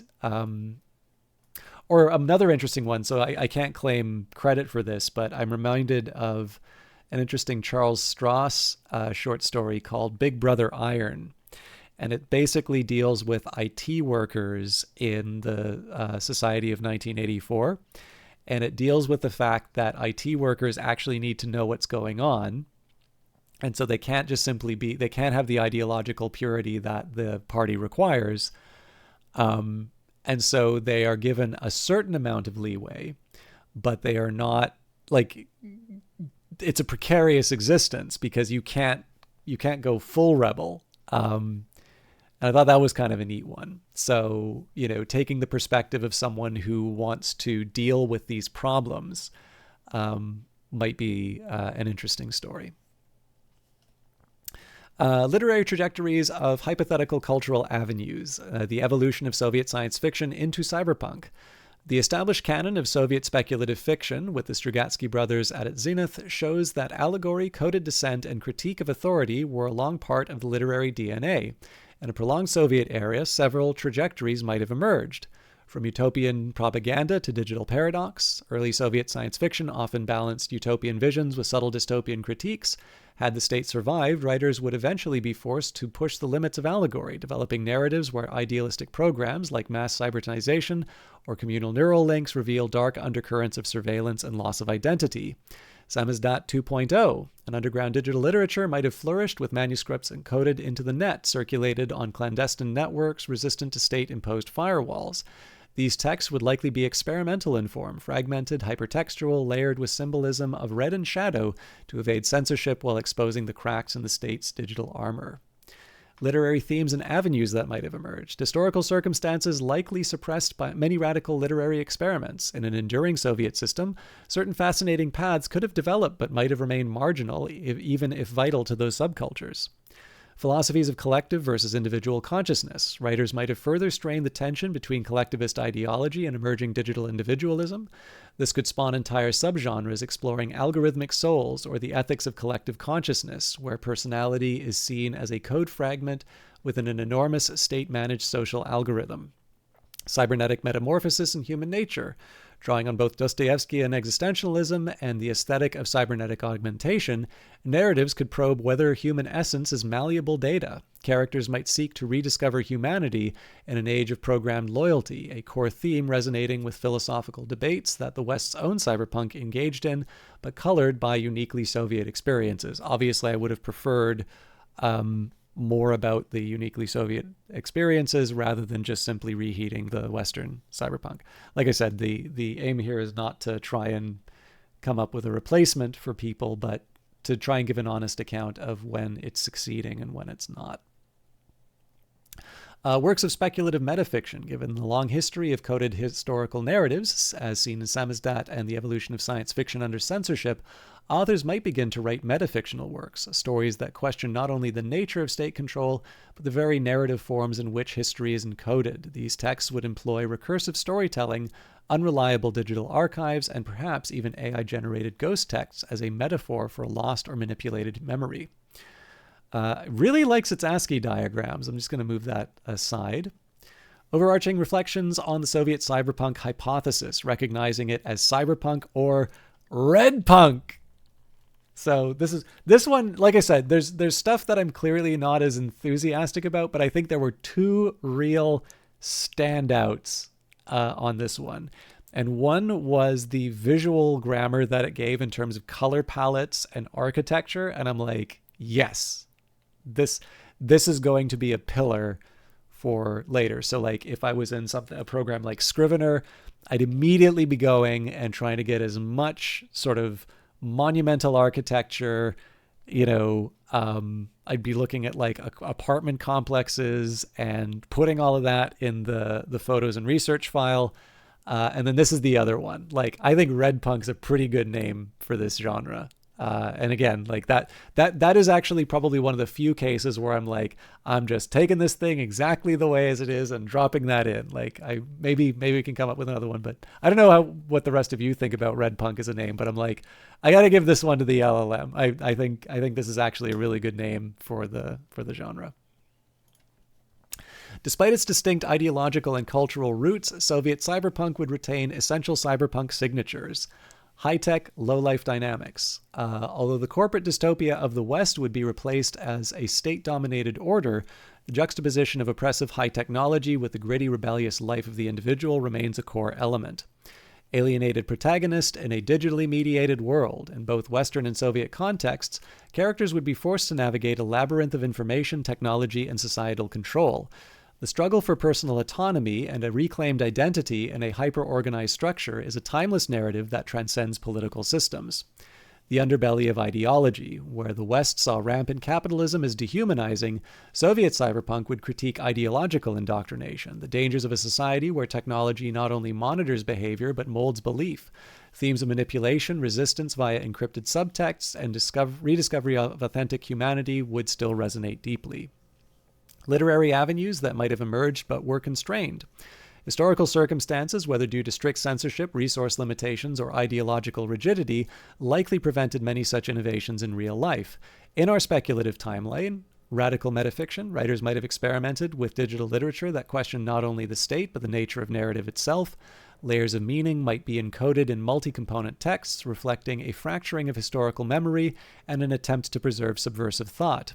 or another interesting one, so I can't claim credit for this, but I'm reminded of an interesting Charles Stross short story called Big Brother Iron. And it basically deals with IT workers in the society of 1984. And it deals with the fact that IT workers actually need to know what's going on. And so they can't just simply they can't have the ideological purity that the party requires. And so they are given a certain amount of leeway, but they are not, like, it's a precarious existence because you can't go full rebel. And I thought that was kind of a neat one. So, you know, taking the perspective of someone who wants to deal with these problems might be an interesting story. Literary trajectories of hypothetical cultural avenues, the evolution of Soviet science fiction into cyberpunk. The established canon of Soviet speculative fiction, with the Strugatsky brothers at its zenith, shows that allegory, coded dissent, and critique of authority were a long part of the literary DNA. In a prolonged Soviet era, several trajectories might have emerged. From utopian propaganda to digital paradox, early Soviet science fiction often balanced utopian visions with subtle dystopian critiques. Had the state survived, writers would eventually be forced to push the limits of allegory, developing narratives where idealistic programs like mass cybernization or communal neural links reveal dark undercurrents of surveillance and loss of identity. Samizdat 2.0, an underground digital literature, might have flourished with manuscripts encoded into the net, circulated on clandestine networks resistant to state-imposed firewalls. These texts would likely be experimental in form, fragmented, hypertextual, layered with symbolism of red and shadow to evade censorship while exposing the cracks in the state's digital armor. Literary themes and avenues that might have emerged. Historical circumstances likely suppressed by many radical literary experiments. In an enduring Soviet system, certain fascinating paths could have developed but might have remained marginal, even if vital to those subcultures. Philosophies of collective versus individual consciousness. Writers might have further strained the tension between collectivist ideology and emerging digital individualism. This could spawn entire subgenres exploring algorithmic souls or the ethics of collective consciousness, where personality is seen as a code fragment within an enormous state-managed social algorithm. Cybernetic metamorphosis in human nature. Drawing on both Dostoevsky and existentialism and the aesthetic of cybernetic augmentation, narratives could probe whether human essence is malleable data. Characters might seek to rediscover humanity in an age of programmed loyalty, a core theme resonating with philosophical debates that the West's own cyberpunk engaged in, but colored by uniquely Soviet experiences. Obviously, I would have preferred more about the uniquely Soviet experiences rather than just simply reheating the Western cyberpunk. Like I said, the aim here is not to try and come up with a replacement for people, but to try and give an honest account of when it's succeeding and when it's not. Works of speculative metafiction, given the long history of coded historical narratives, as seen in Samizdat and the evolution of science fiction under censorship, authors might begin to write metafictional works, stories that question not only the nature of state control, but the very narrative forms in which history is encoded. These texts would employ recursive storytelling, unreliable digital archives, and perhaps even AI-generated ghost texts as a metaphor for lost or manipulated memory. Really likes its ASCII diagrams. I'm just going to move that aside. Overarching reflections on the Soviet cyberpunk hypothesis, recognizing it as cyberpunk or red punk. So this one, like I said, there's stuff that I'm clearly not as enthusiastic about, but I think there were two real standouts on this one. And one was the visual grammar that it gave in terms of color palettes and architecture. And I'm like, yes, this is going to be a pillar for later. So like if I was in a program like Scrivener, I'd immediately be going and trying to get as much sort of monumental architecture, I'd be looking at like apartment complexes and putting all of that in the photos and research file. And then this is the other one. Like, I think red punk's a pretty good name for this genre. And again, like that is actually probably one of the few cases where I'm like, I'm just taking this thing exactly the way as it is and dropping that in. Like maybe we can come up with another one, but I don't know what the rest of you think about red punk as a name, but I'm like, I got to give this one to the LLM. I think this is actually a really good name for the genre. Despite its distinct ideological and cultural roots, Soviet cyberpunk would retain essential cyberpunk signatures. High-tech, low-life dynamics. Although the corporate dystopia of the West would be replaced as a state-dominated order, the juxtaposition of oppressive high technology with the gritty, rebellious life of the individual remains a core element. Alienated protagonist in a digitally mediated world. In both Western and Soviet contexts, characters would be forced to navigate a labyrinth of information, technology, and societal control. The struggle for personal autonomy and a reclaimed identity in a hyper-organized structure is a timeless narrative that transcends political systems. The underbelly of ideology, where the West saw rampant capitalism as dehumanizing, Soviet cyberpunk would critique ideological indoctrination, the dangers of a society where technology not only monitors behavior but molds belief. Themes of manipulation, resistance via encrypted subtexts, and rediscovery of authentic humanity would still resonate deeply. Literary avenues that might have emerged but were constrained. Historical circumstances, whether due to strict censorship, resource limitations, or ideological rigidity, likely prevented many such innovations in real life. In our speculative timeline, radical metafiction, writers might have experimented with digital literature that questioned not only the state but the nature of narrative itself. Layers of meaning might be encoded in multi-component texts, reflecting a fracturing of historical memory and an attempt to preserve subversive thought.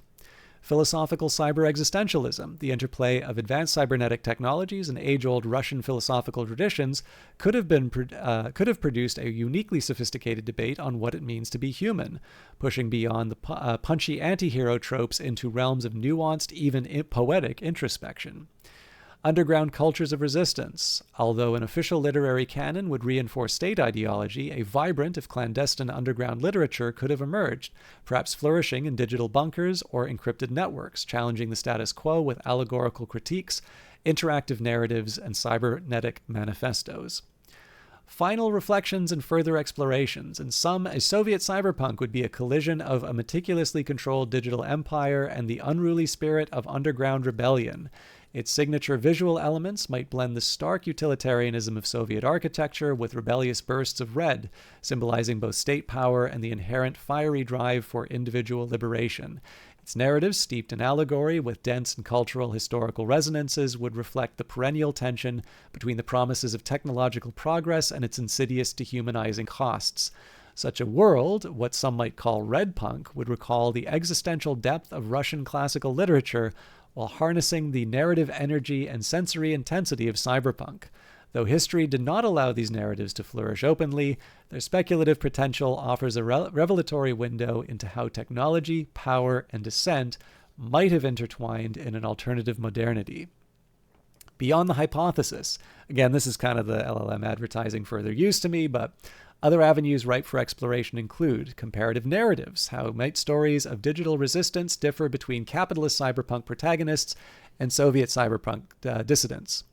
Philosophical cyber-existentialism, the interplay of advanced cybernetic technologies and age-old Russian philosophical traditions, could have produced a uniquely sophisticated debate on what it means to be human, pushing beyond the punchy anti-hero tropes into realms of nuanced, even poetic introspection. Underground cultures of resistance. Although an official literary canon would reinforce state ideology, a vibrant, if clandestine, underground literature could have emerged, perhaps flourishing in digital bunkers or encrypted networks, challenging the status quo with allegorical critiques, interactive narratives, and cybernetic manifestos. Final reflections and further explorations. In sum, a Soviet cyberpunk would be a collision of a meticulously controlled digital empire and the unruly spirit of underground rebellion. Its signature visual elements might blend the stark utilitarianism of Soviet architecture with rebellious bursts of red, symbolizing both state power and the inherent fiery drive for individual liberation. Its narratives, steeped in allegory with dense and cultural historical resonances, would reflect the perennial tension between the promises of technological progress and its insidious dehumanizing costs. Such a world, what some might call red punk, would recall the existential depth of Russian classical literature while harnessing the narrative energy and sensory intensity of cyberpunk. Though history did not allow these narratives to flourish openly, their speculative potential offers a revelatory window into how technology, power, and dissent might have intertwined in an alternative modernity. Beyond the hypothesis, again, this is kind of the LLM advertising further use to me, but Other avenues ripe for exploration include comparative narratives. How might stories of digital resistance differ between capitalist cyberpunk protagonists and Soviet cyberpunk dissidents?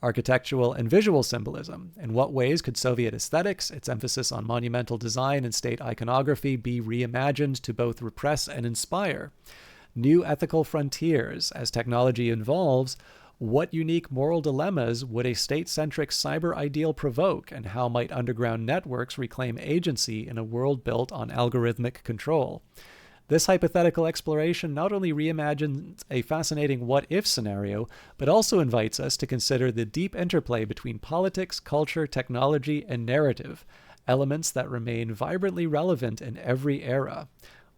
Architectural and visual symbolism. In what ways could Soviet aesthetics, its emphasis on monumental design and state iconography, be reimagined to both repress and inspire? New ethical frontiers. As technology evolves, what unique moral dilemmas would a state-centric cyber ideal provoke, and how might underground networks reclaim agency in a world built on algorithmic control? This hypothetical exploration not only reimagines a fascinating what-if scenario, but also invites us to consider the deep interplay between politics, culture, technology, and narrative, elements that remain vibrantly relevant in every era.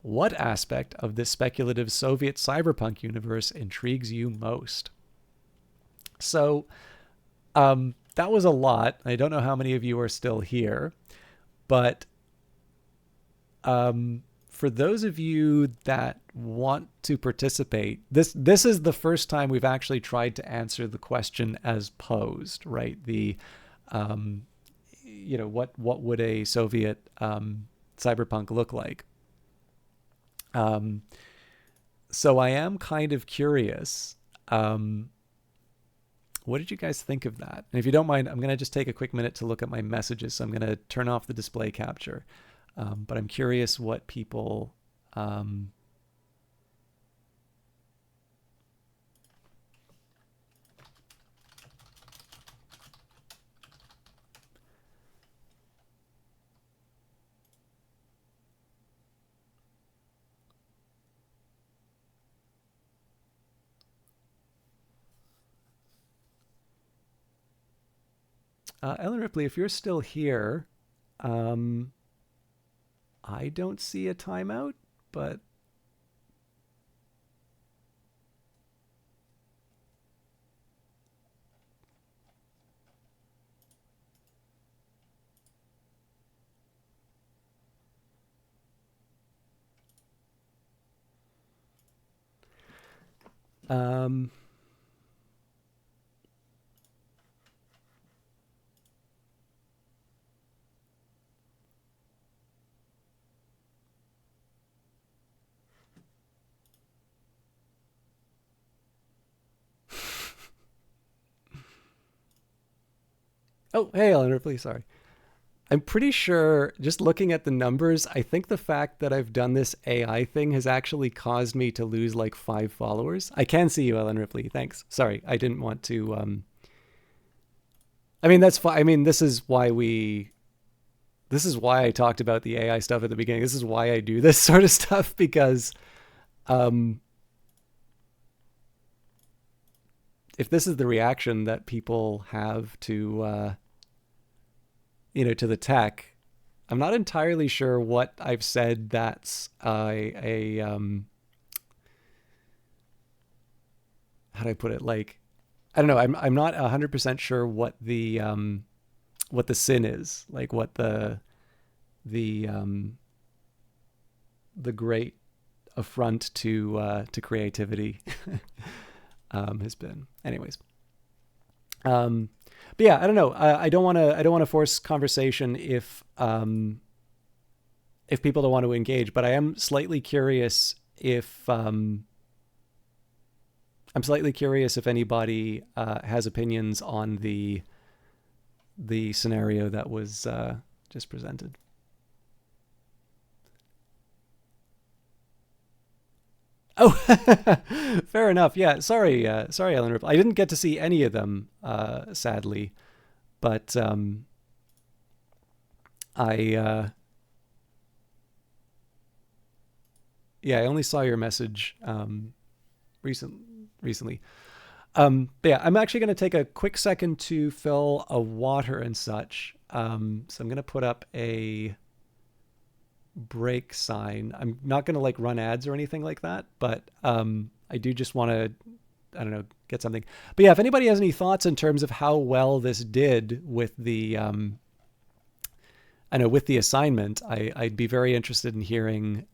What aspect of this speculative Soviet cyberpunk universe intrigues you most? So, that was a lot. I don't know how many of you are still here, but for those of you that want to participate, this is the first time we've actually tried to answer the question as posed, right? The, what would a Soviet cyberpunk look like? So I am kind of curious. What did you guys think of that? And if you don't mind, I'm going to just take a quick minute to look at my messages. So I'm going to turn off the display capture. But I'm curious what people... Ellen Ripley, if you're still here, I don't see a timeout, but oh, hey, Ellen Ripley, sorry. I'm pretty sure, just looking at the numbers, I think the fact that I've done this AI thing has actually caused me to lose like 5 followers. I can see you, Ellen Ripley. Thanks. Sorry, I didn't want to... I mean, that's fine. I mean, this is why I talked about the AI stuff at the beginning. This is why I do this sort of stuff, because if this is the reaction that people have to... to the tech, I'm not entirely sure what I've said that's how do I put it? Like, I don't know. I'm not 100% sure what the sin is, like what the great affront to creativity has been. Anyways. But yeah, I don't know. I don't want to force conversation if people don't want to engage. But I am slightly curious if anybody has opinions on the scenario that was just presented. Oh, fair enough. Yeah, sorry, Ellen Ripley. I didn't get to see any of them, sadly, but I only saw your message recently. But yeah, I'm actually going to take a quick second to fill a water and such. So I'm going to put up a break sign. I'm not going to like run ads or anything like that, but I do just want to, I don't know, get something. But yeah, if anybody has any thoughts in terms of how well this did with the with the assignment, I'd be very interested in hearing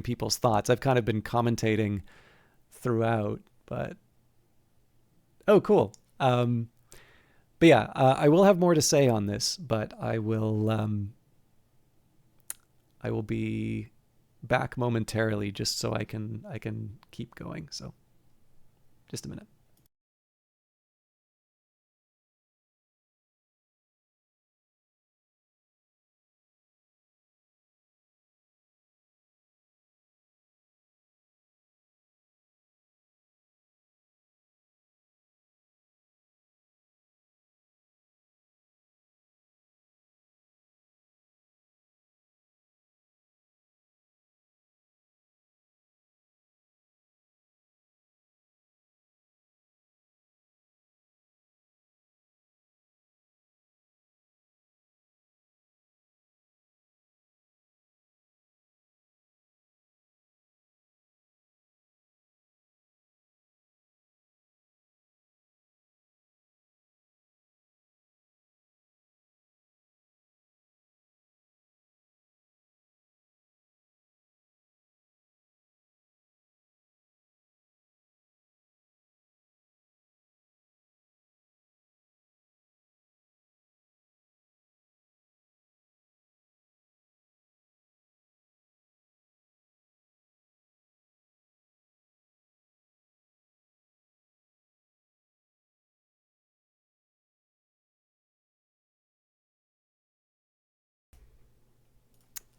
people's thoughts. I've kind of been commentating throughout, but oh, cool. But yeah, I will have more to say on this, but I will I will be back momentarily just so I can keep going. So just a minute.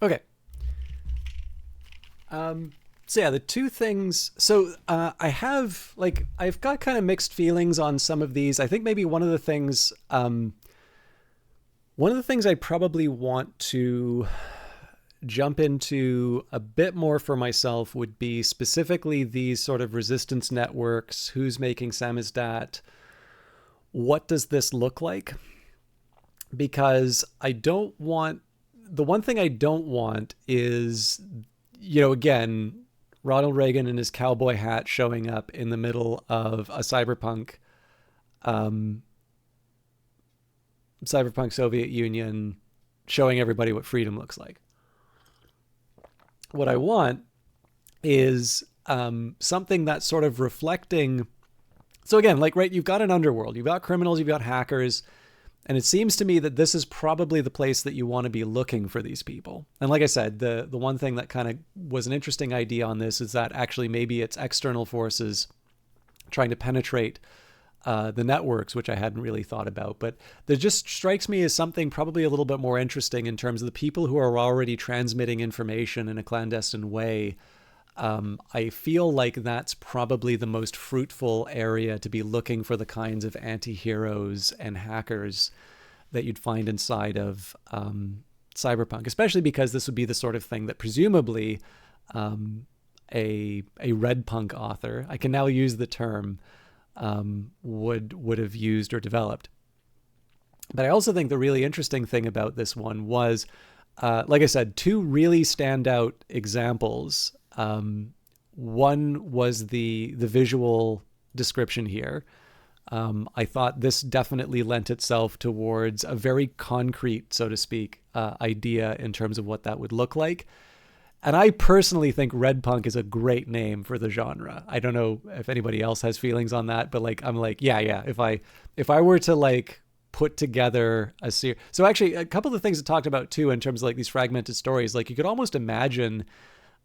Okay. So yeah, the two things. So I've got kind of mixed feelings on some of these. I think maybe one of the things I probably want to jump into a bit more for myself would be specifically these sort of resistance networks. Who's making samizdat? What does this look like? Because the one thing I don't want is, again, Ronald Reagan in his cowboy hat showing up in the middle of a cyberpunk Soviet Union, showing everybody what freedom looks like. What I want is something that's sort of reflecting. So again, right, you've got an underworld, you've got criminals, you've got hackers, and it seems to me that this is probably the place that you want to be looking for these people. And like I said, the one thing that kind of was an interesting idea on this is that actually maybe it's external forces trying to penetrate the networks, which I hadn't really thought about. But that just strikes me as something probably a little bit more interesting in terms of the people who are already transmitting information in a clandestine way. I feel like that's probably the most fruitful area to be looking for the kinds of anti-heroes and hackers that you'd find inside of Cyberpunk, especially because this would be the sort of thing that presumably a red punk author, I can now use the term, would have used or developed. But I also think the really interesting thing about this one was, like I said, two really standout examples. One was the visual description here. I thought this definitely lent itself towards a very concrete, so to speak, idea in terms of what that would look like. And I personally think red punk is a great name for the genre. I don't know if anybody else has feelings on that, but I'm like, yeah. If I were to put together a series, so actually a couple of the things it talked about too, in terms of these fragmented stories, you could almost imagine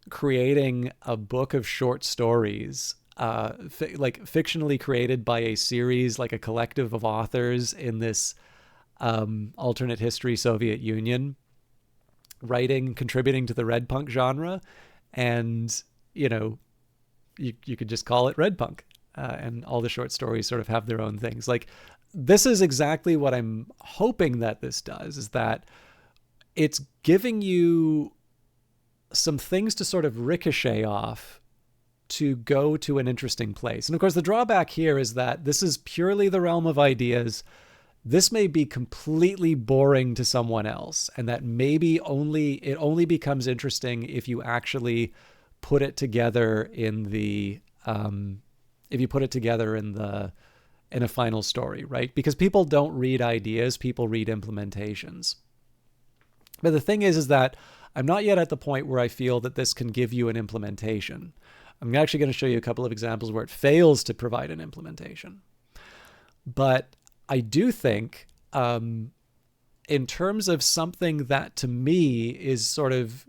creating a book of short stories, fictionally created by a series, like a collective of authors in this alternate history Soviet Union, writing, contributing to the red punk genre, and you could just call it red punk, and all the short stories sort of have their own things. This is exactly what I'm hoping that this does, is that it's giving you some things to sort of ricochet off to go to an interesting place. And of course, the drawback here is that this is purely the realm of ideas. This may be completely boring to someone else, and that maybe it only becomes interesting if you actually put it together in a final story, right? Because people don't read ideas, people read implementations. But the thing is that I'm not yet at the point where I feel that this can give you an implementation. I'm actually going to show you a couple of examples where it fails to provide an implementation. But I do think, in terms of something that to me is sort of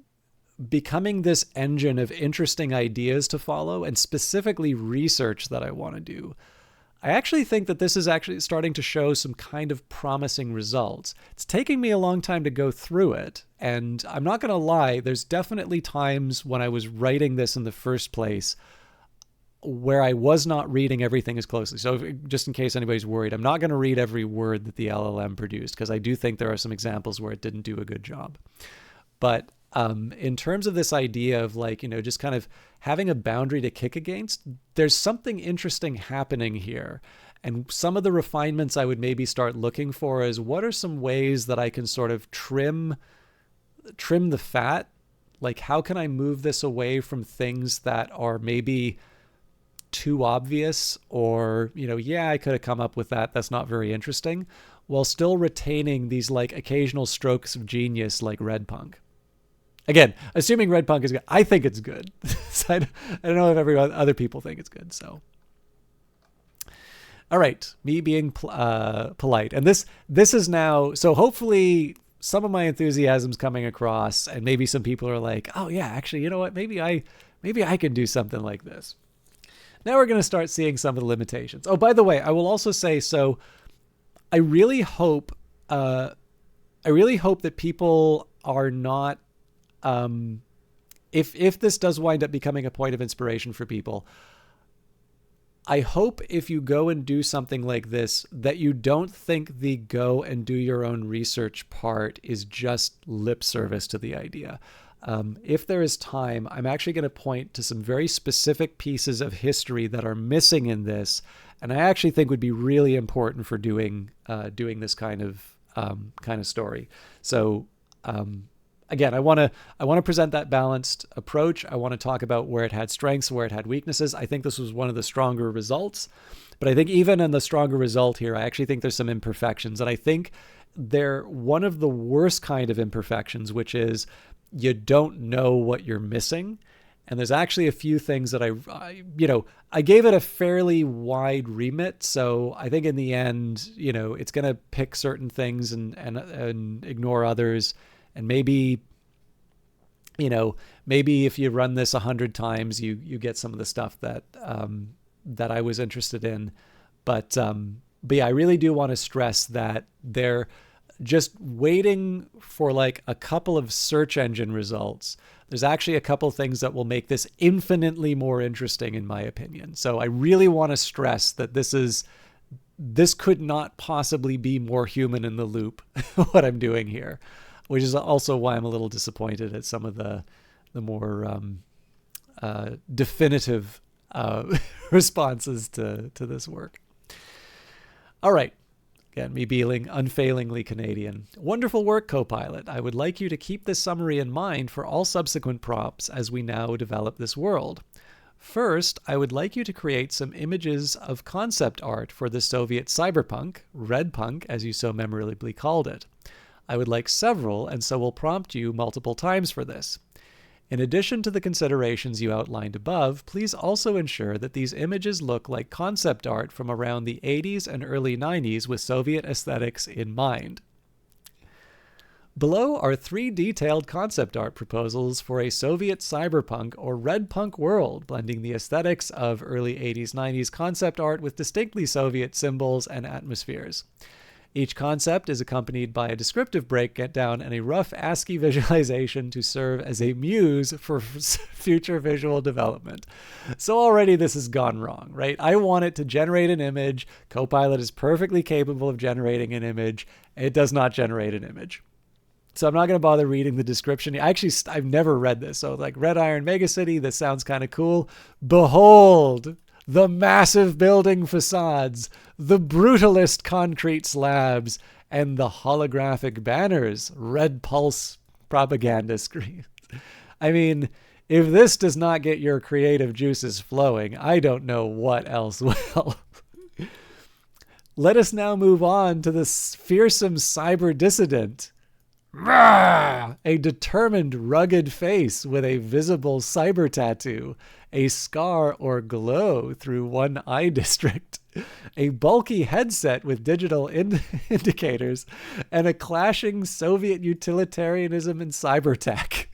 becoming this engine of interesting ideas to follow and specifically research that I want to do. I actually think that this is actually starting to show some kind of promising results. It's taking me a long time to go through it, and I'm not going to lie, there's definitely times when I was writing this in the first place where I was not reading everything as closely. So just in case anybody's worried, I'm not going to read every word that the LLM produced, because I do think there are some examples where it didn't do a good job. But in terms of this idea of like, just kind of having a boundary to kick against, there's something interesting happening here. And some of the refinements I would maybe start looking for is, what are some ways that I can sort of trim the fat? Like, how can I move this away from things that are maybe too obvious, or, yeah, I could have come up with that. That's not very interesting, while still retaining these like occasional strokes of genius like Red Punk. Again, assuming Red Punk is good, I think it's good. So I don't know if other people think it's good. So, all right, me being polite, and this is now. So hopefully, some of my enthusiasm's coming across, and maybe some people are like, "Oh yeah, actually, you know what? Maybe I can do something like this." Now we're going to start seeing some of the limitations. Oh, by the way, I will also say, so I really hope that people are not. If this does wind up becoming a point of inspiration for people, I hope if you go and do something like this, that you don't think the go and do your own research part is just lip service to the idea. If there is time, I'm actually going to point to some very specific pieces of history that are missing in this, and I actually think would be really important for doing this kind of story. So, again, I want to present that balanced approach. I want to talk about where it had strengths, where it had weaknesses. I think this was one of the stronger results, but I think even in the stronger result here, I actually think there's some imperfections, and I think they're one of the worst kind of imperfections, which is you don't know what you're missing. And there's actually a few things that I gave it a fairly wide remit. So I think in the end, it's going to pick certain things and ignore others. And maybe if you run this 100 times, you get some of the stuff that I was interested in. But yeah, I really do want to stress that they're just waiting for like a couple of search engine results. There's actually a couple things that will make this infinitely more interesting, in my opinion. So I really want to stress that this could not possibly be more human in the loop, what I'm doing here, which is also why I'm a little disappointed at some of the more definitive responses to this work. All right. Again, me being unfailingly Canadian. Wonderful work, Copilot. I would like you to keep this summary in mind for all subsequent prompts as we now develop this world. First, I would like you to create some images of concept art for the Soviet cyberpunk, Red Punk, as you so memorably called it. I would like several, and so will prompt you multiple times for this. In addition to the considerations you outlined above, please also ensure that these images look like concept art from around the 80s and early 90s with Soviet aesthetics in mind. Below are 3 detailed concept art proposals for a Soviet cyberpunk or red punk world, blending the aesthetics of early 80s-90s concept art with distinctly Soviet symbols and atmospheres. Each concept is accompanied by a descriptive breakdown and a rough ASCII visualization to serve as a muse for future visual development. So already this has gone wrong, right? I want it to generate an image. Copilot is perfectly capable of generating an image. It does not generate an image. So I'm not going to bother reading the description. I've never read this. So like Red Iron Megacity, this sounds kind of cool. Behold, the massive building facades, the brutalist concrete slabs, and the holographic banners, red pulse propaganda screens. I mean, if this does not get your creative juices flowing, I don't know what else will. Let us now move on to the fearsome cyber dissident. A determined, rugged face with a visible cyber tattoo, a scar or glow through one eye district, a bulky headset with digital indicators, and a clashing Soviet utilitarianism and cyber tech.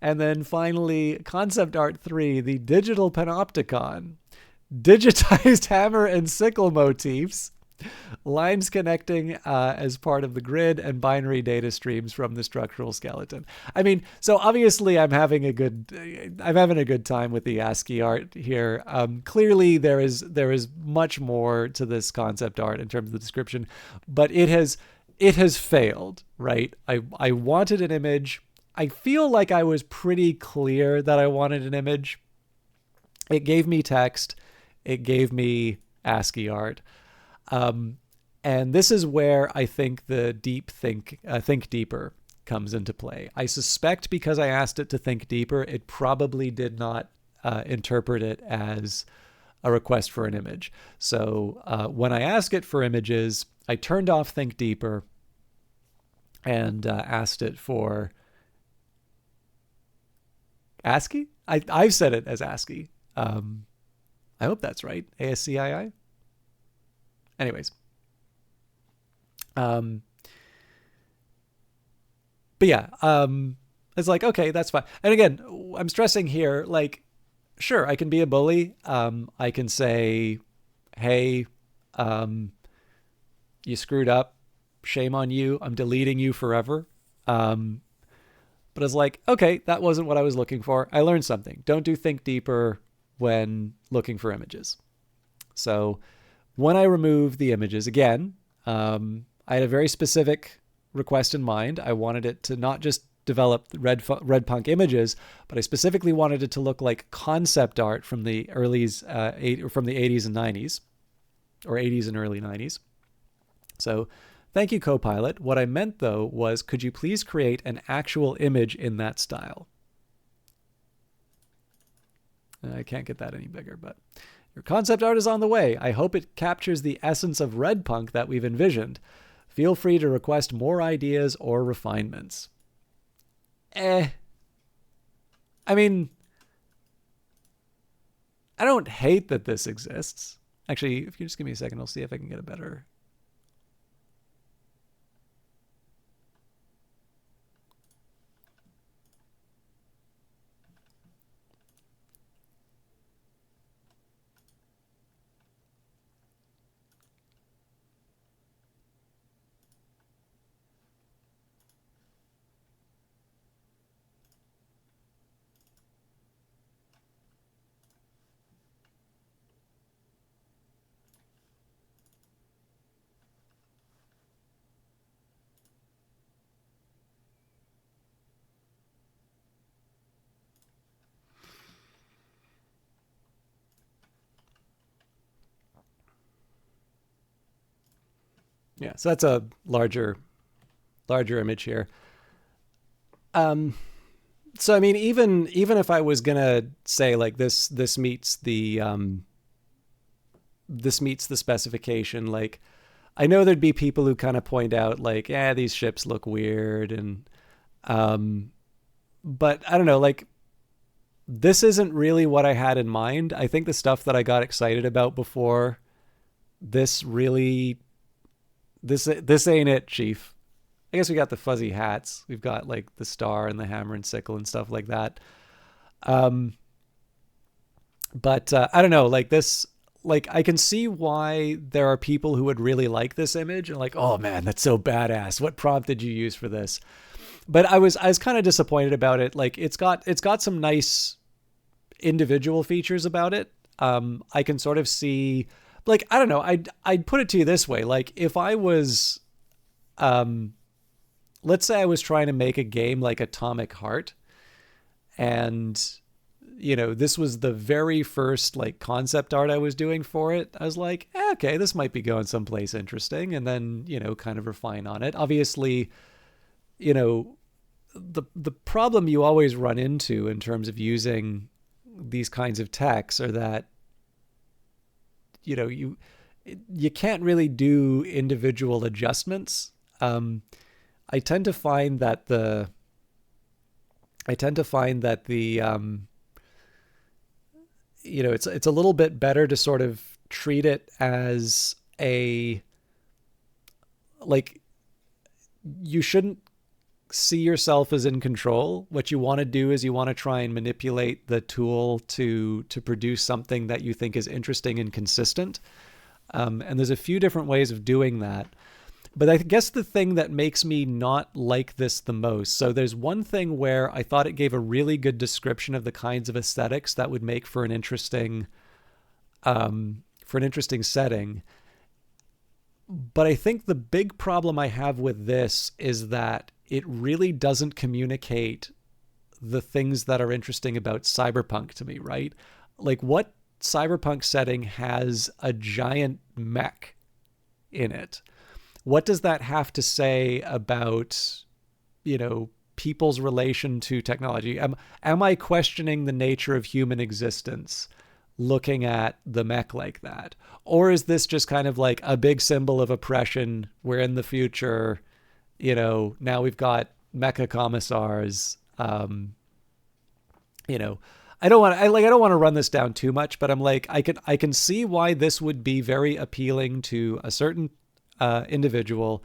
And then finally, concept art 3, the digital panopticon. Digitized hammer and sickle motifs, lines connecting as part of the grid, and binary data streams from the structural skeleton. I mean, so obviously I'm having a good time with the ASCII art here. Clearly there is much more to this concept art in terms of the description, but it has failed, right? I wanted an image. I feel like I was pretty clear that I wanted an image. It gave me text. It gave me ASCII art. And this is where I think the think deeper comes into play. I suspect because I asked it to think deeper, it probably did not interpret it as a request for an image. So when I ask it for images, I turned off think deeper and asked it for ASCII. I've said it as ASCII. I hope that's right. ASCII. Anyways. But yeah, it's like, okay, that's fine. And again, I'm stressing here, like, sure, I can be a bully. I can say, hey, you screwed up. Shame on you. I'm deleting you forever. But it's like, okay, that wasn't what I was looking for. I learned something. Don't do think deeper when looking for images. So when I remove the images, again, I had a very specific request in mind. I wanted it to not just develop red punk images, but I specifically wanted it to look like concept art from the from the 80s and 90s, or 80s and early 90s. So thank you, Copilot. What I meant, though, was, could you please create an actual image in that style? I can't get that any bigger, but your concept art is on the way. I hope it captures the essence of red punk that we've envisioned. Feel free to request more ideas or refinements. I mean, I don't hate that this exists. Actually, if you just give me a second, I'll see if I can get a better... Yeah, so that's a larger image here. So I mean, even if I was gonna say like this meets the specification, like I know there'd be people who kind of point out like, yeah, these ships look weird, and but I don't know, like this isn't really what I had in mind. I think the stuff that I got excited about before this really. This ain't it, Chief. I guess we got the fuzzy hats. We've got like the star and the hammer and sickle and stuff like that. But I don't know, like this, like I can see why there are people who would really like this image and like, oh man, that's so badass. What prompt did you use for this? But I was kind of disappointed about it. Like it's got some nice individual features about it. I can sort of see. Like, I don't know, I'd put it to you this way. Like, if I was, let's say I was trying to make a game like Atomic Heart, and, you know, this was the very first, like, concept art I was doing for it. I was like, okay, this might be going someplace interesting, and then, you know, kind of refine on it. Obviously, you know, the problem you always run into in terms of using these kinds of techs are that, you know, you can't really do individual adjustments. I tend to find that the you know, it's a little bit better to sort of treat it as a, like, you shouldn't see yourself as in control. What you want to do is you want to try and manipulate the tool to produce something that you think is interesting and consistent. And there's a few different ways of doing that. But I guess the thing that makes me not like this the most, so there's one thing where I thought it gave a really good description of the kinds of aesthetics that would make for an interesting setting. But I think the big problem I have with this is that it really doesn't communicate the things that are interesting about Cyberpunk to me, right? Like, what Cyberpunk setting has a giant mech in it? What does that have to say about, people's relation to technology? Am I questioning the nature of human existence looking at the mech like that? Or is this just kind of like a big symbol of oppression where in the future, now we've got mecha commissars, I don't want to run this down too much, but I'm like, I can see why this would be very appealing to a certain individual.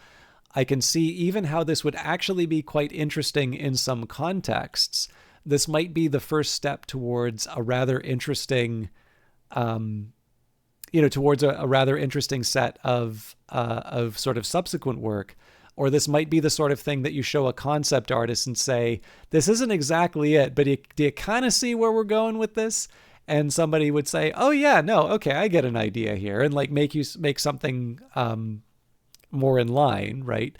I can see even how this would actually be quite interesting in some contexts. This might be the first step towards a rather interesting, towards a rather interesting set of sort of subsequent work. Or this might be the sort of thing that you show a concept artist and say, this isn't exactly it, but do you kind of see where we're going with this? And somebody would say, oh yeah, no, okay, I get an idea here, and like make something more in line, right?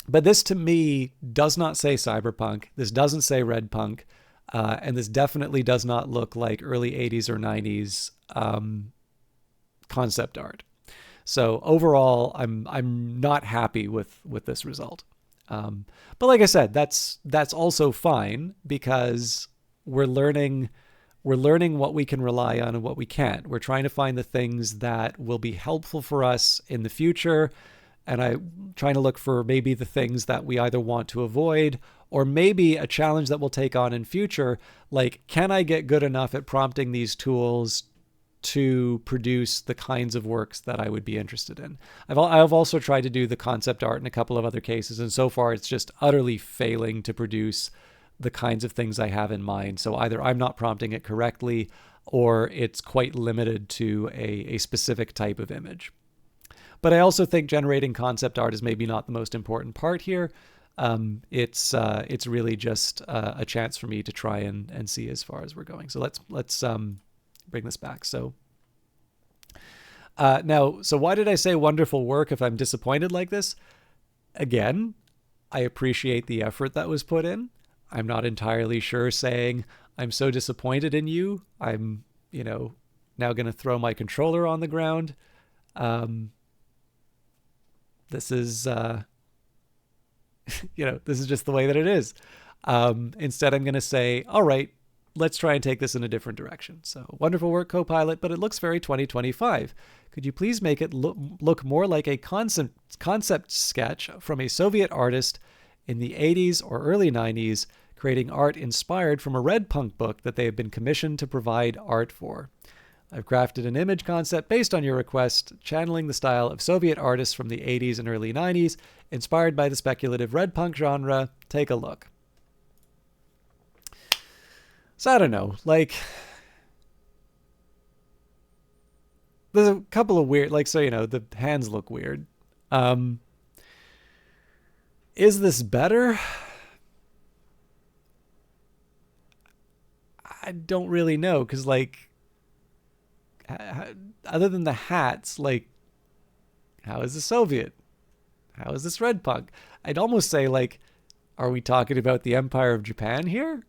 But this to me does not say Cyberpunk. This doesn't say Red Punk. And this definitely does not look like early 80s or 90s concept art. So overall, I'm not happy with this result. But like I said, that's also fine because we're learning what we can rely on and what we can't. We're trying to find the things that will be helpful for us in the future. And I'm trying to look for maybe the things that we either want to avoid or maybe a challenge that we'll take on in future. Like, can I get good enough at prompting these tools to produce the kinds of works that I would be interested in? I've also tried to do the concept art in a couple of other cases, and so far it's just utterly failing to produce the kinds of things I have in mind. So either I'm not prompting it correctly or it's quite limited to a specific type of image. But I also think generating concept art is maybe not the most important part here. It's really just a chance for me to try and see as far as we're going. So let's bring this back. So so why did I say wonderful work if I'm disappointed like this? Again, I appreciate the effort that was put in. I'm not entirely sure saying I'm so disappointed in you, I'm, now going to throw my controller on the ground. This is, this is just the way that it is. Instead, I'm going to say, all right, let's try and take this in a different direction. So wonderful work, Copilot, but it looks very 2025. Could you please make it look more like a concept sketch from a Soviet artist in the 80s or early 90s, creating art inspired from a Red Punk book that they have been commissioned to provide art for? I've crafted an image concept based on your request, channeling the style of Soviet artists from the 80s and early 90s, inspired by the speculative Red Punk genre. Take a look. So I don't know, like, there's a couple of weird, like, so, the hands look weird. Is this better? I don't really know, because, like, other than the hats, like, how is this Soviet? How is this Red Punk? I'd almost say, like, are we talking about the Empire of Japan here?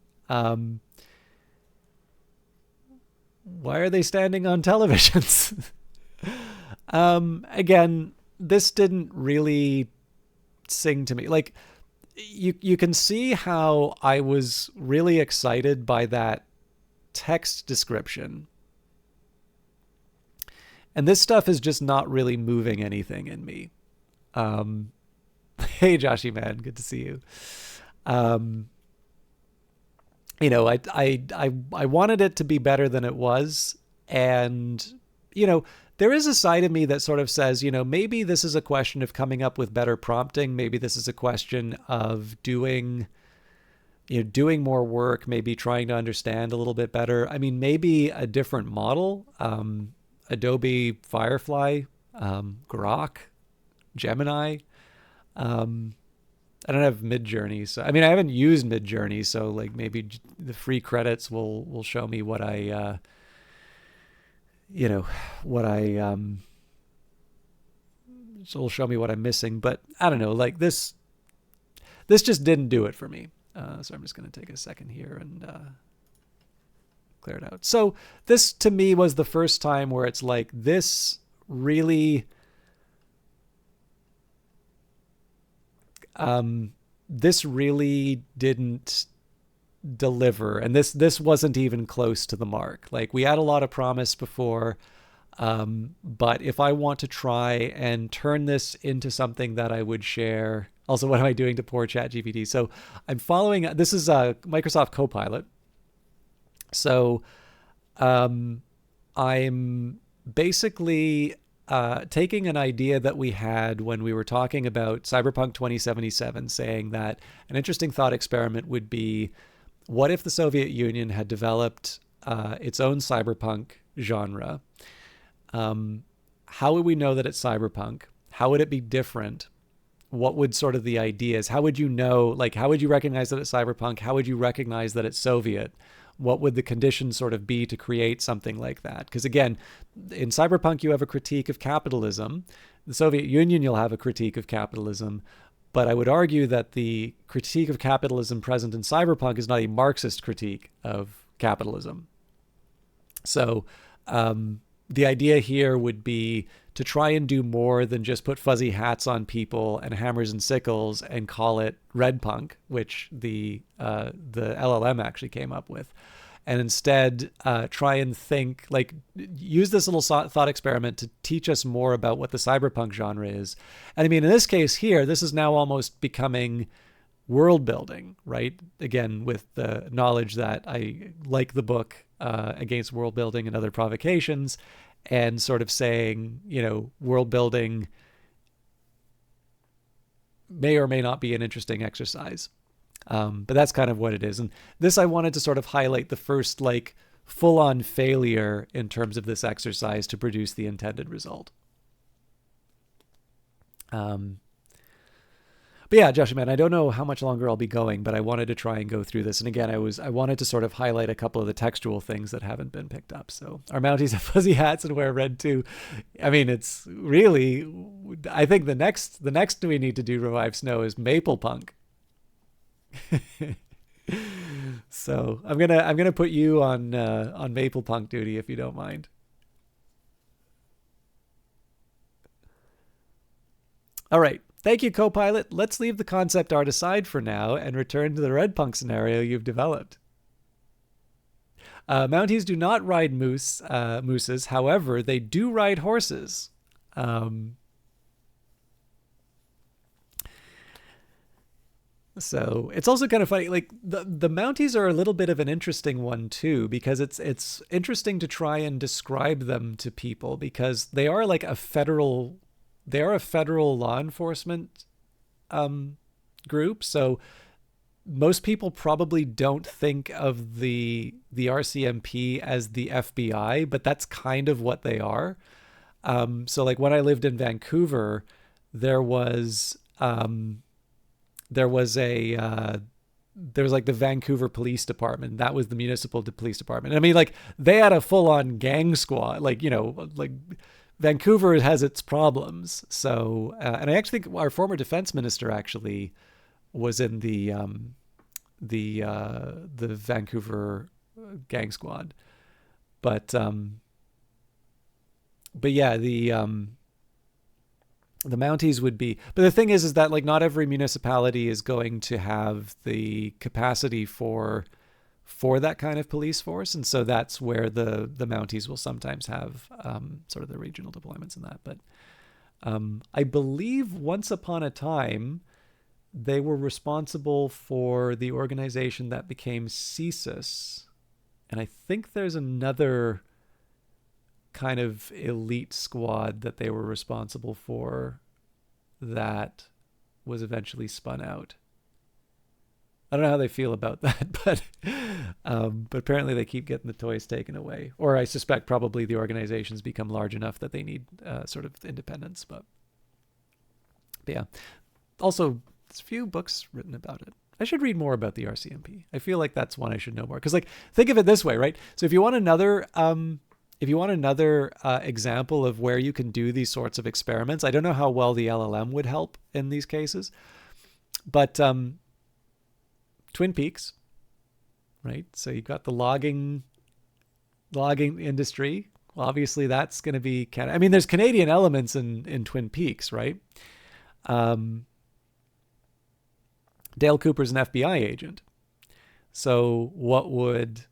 Why are they standing on televisions? Again, this didn't really sing to me. Like, you can see how I was really excited by that text description. And this stuff is just not really moving anything in me. Hey, Joshy, man, good to see you. I wanted it to be better than it was, and there is a side of me that sort of says, maybe this is a question of coming up with better prompting. Maybe this is a question of doing more work, maybe trying to understand a little bit better. I mean, maybe a different model, Adobe Firefly, Grok, Gemini. I don't have Midjourney, so I mean, I haven't used Midjourney, so like maybe the free credits will show me what I, so will show me what I'm missing. But I don't know, like this just didn't do it for me. So I'm just going to take a second here and clear it out. So this to me was the first time where it's like this really didn't deliver, and this wasn't even close to the mark. Like, we had a lot of promise before, but if I want to try and turn this into something that I would share. Also, what am I doing to poor ChatGPT? So I'm following, this is Microsoft Copilot. So I'm basically taking an idea that we had when we were talking about Cyberpunk 2077, saying that an interesting thought experiment would be, what if the Soviet Union had developed its own cyberpunk genre? How would we know that it's cyberpunk? How would it be different? What would sort of the ideas, how would you know, like, how would you recognize that it's cyberpunk? How would you recognize that it's Soviet? What would the conditions sort of be to create something like that? Because again, in cyberpunk, you have a critique of capitalism. The Soviet Union, you'll have a critique of capitalism. But I would argue that the critique of capitalism present in cyberpunk is not a Marxist critique of capitalism. So the idea here would be to try and do more than just put fuzzy hats on people and hammers and sickles and call it red punk, which the LLM actually came up with. And instead try and think, like, use this little thought experiment to teach us more about what the cyberpunk genre is. And I mean, in this case here, this is now almost becoming world building, right? Again, with the knowledge that I like the book Against World Building and Other Provocations, and sort of saying, world building may or may not be an interesting exercise. But that's kind of what it is. And this, I wanted to sort of highlight the first, like, full-on failure in terms of this exercise to produce the intended result. But yeah, Josh, man, I don't know how much longer I'll be going, but I wanted to try and go through this. And again, I wanted to sort of highlight a couple of the textual things that haven't been picked up. So our Mounties have fuzzy hats and wear red too. I mean, it's really, I think the next we need to do Revive Snow is Maple Punk. So I'm gonna put you on Maple Punk duty if you don't mind. All right. Thank you, Copilot. Let's leave the concept art aside for now and return to the red punk scenario you've developed. Mounties do not ride mooses. However, they do ride horses. So it's also kind of funny. Like the Mounties are a little bit of an interesting one too, because it's interesting to try and describe them to people, because they are like a federal law enforcement group. So most people probably don't think of the RCMP as the FBI, but that's kind of what they are. So like when I lived in Vancouver, there was like the Vancouver Police Department. That was the municipal police department. I mean, like, they had a full-on gang squad. Like, like Vancouver has its problems. So, and I actually think our former defense minister actually was in the Vancouver gang squad. But yeah, the Mounties would be, but the thing is that like not every municipality is going to have the capacity for that kind of police force, and so that's where the Mounties will sometimes have sort of the regional deployments in that. But I believe once upon a time they were responsible for the organization that became CSIS, and I think there's another kind of elite squad that they were responsible for that was eventually spun out. I don't know how they feel about that, but apparently they keep getting the toys taken away. Or I suspect probably the organizations become large enough that they need sort of independence. But yeah, also there's a few books written about it. I should read more about the RCMP. I feel like that's one I should know more. Because like, think of it this way, right? So if you want another example of where you can do these sorts of experiments, I don't know how well the LLM would help in these cases, but Twin Peaks, right? So you've got the logging industry. Well, obviously that's going to be I mean, there's Canadian elements in Twin Peaks, right? Dale Cooper's an FBI agent. So what would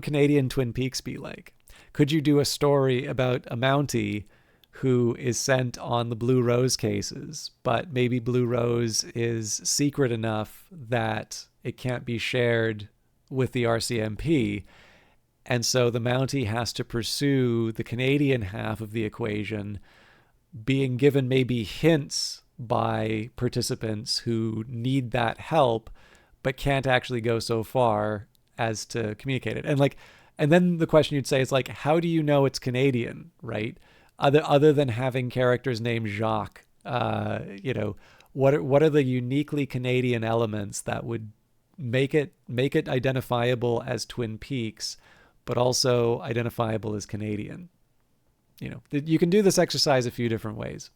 Canadian Twin Peaks be like? Could you do a story about a Mountie who is sent on the Blue Rose cases, but maybe Blue Rose is secret enough that it can't be shared with the RCMP, and so the Mountie has to pursue the Canadian half of the equation, being given maybe hints by participants who need that help, but can't actually go so far as to communicate it. And then the question you'd say is like, how do you know it's Canadian, right? Other than having characters named Jacques, what are the uniquely Canadian elements that would make it identifiable as Twin Peaks, but also identifiable as Canadian? You can do this exercise a few different ways,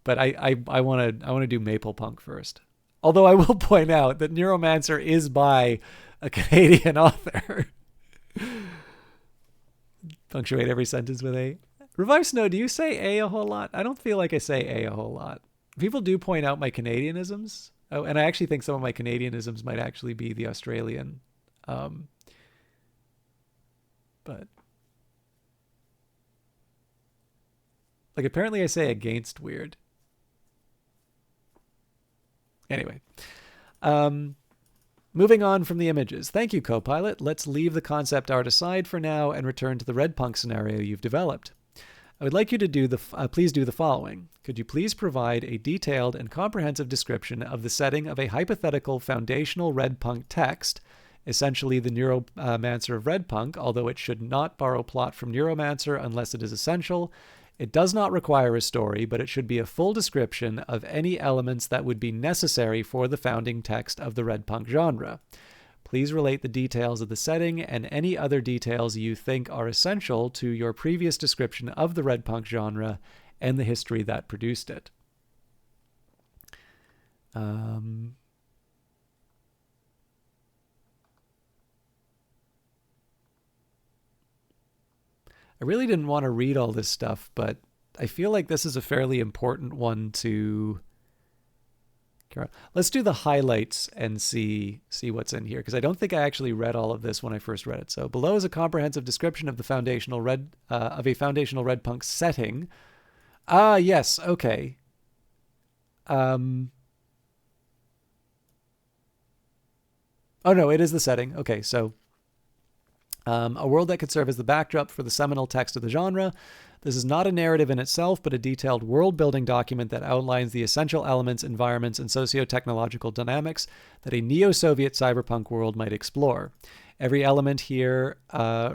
but I want to do Maple Punk first. Although I will point out that Neuromancer is by a Canadian author. Punctuate every sentence with A. Revive Snow, do you say A whole lot? I don't feel like I say A whole lot. People do point out my Canadianisms. Oh, and I actually think some of my Canadianisms might actually be the Australian. But like apparently I say against weird. Anyway. Moving on from the images. Thank you, Copilot. Let's leave the concept art aside for now and return to the red punk scenario you've developed. I would like you to please do the following. Could you please provide a detailed and comprehensive description of the setting of a hypothetical foundational red punk text, essentially the Neuromancer of red punk, although it should not borrow plot from Neuromancer unless it is essential. It does not require a story, but it should be a full description of any elements that would be necessary for the founding text of the red punk genre. Please relate the details of the setting and any other details you think are essential to your previous description of the red punk genre and the history that produced it. I really didn't want to read all this stuff, but I feel like this is a fairly important one to... Let's do the highlights and see what's in here, because I don't think I actually read all of this when I first read it. So below is a comprehensive description of the foundational red punk setting. Ah, yes, okay. Oh no, it is the setting. Okay, so a world that could serve as the backdrop for the seminal text of the genre. This is not a narrative in itself, but a detailed world-building document that outlines the essential elements, environments, and socio-technological dynamics that a neo-Soviet cyberpunk world might explore. Every element here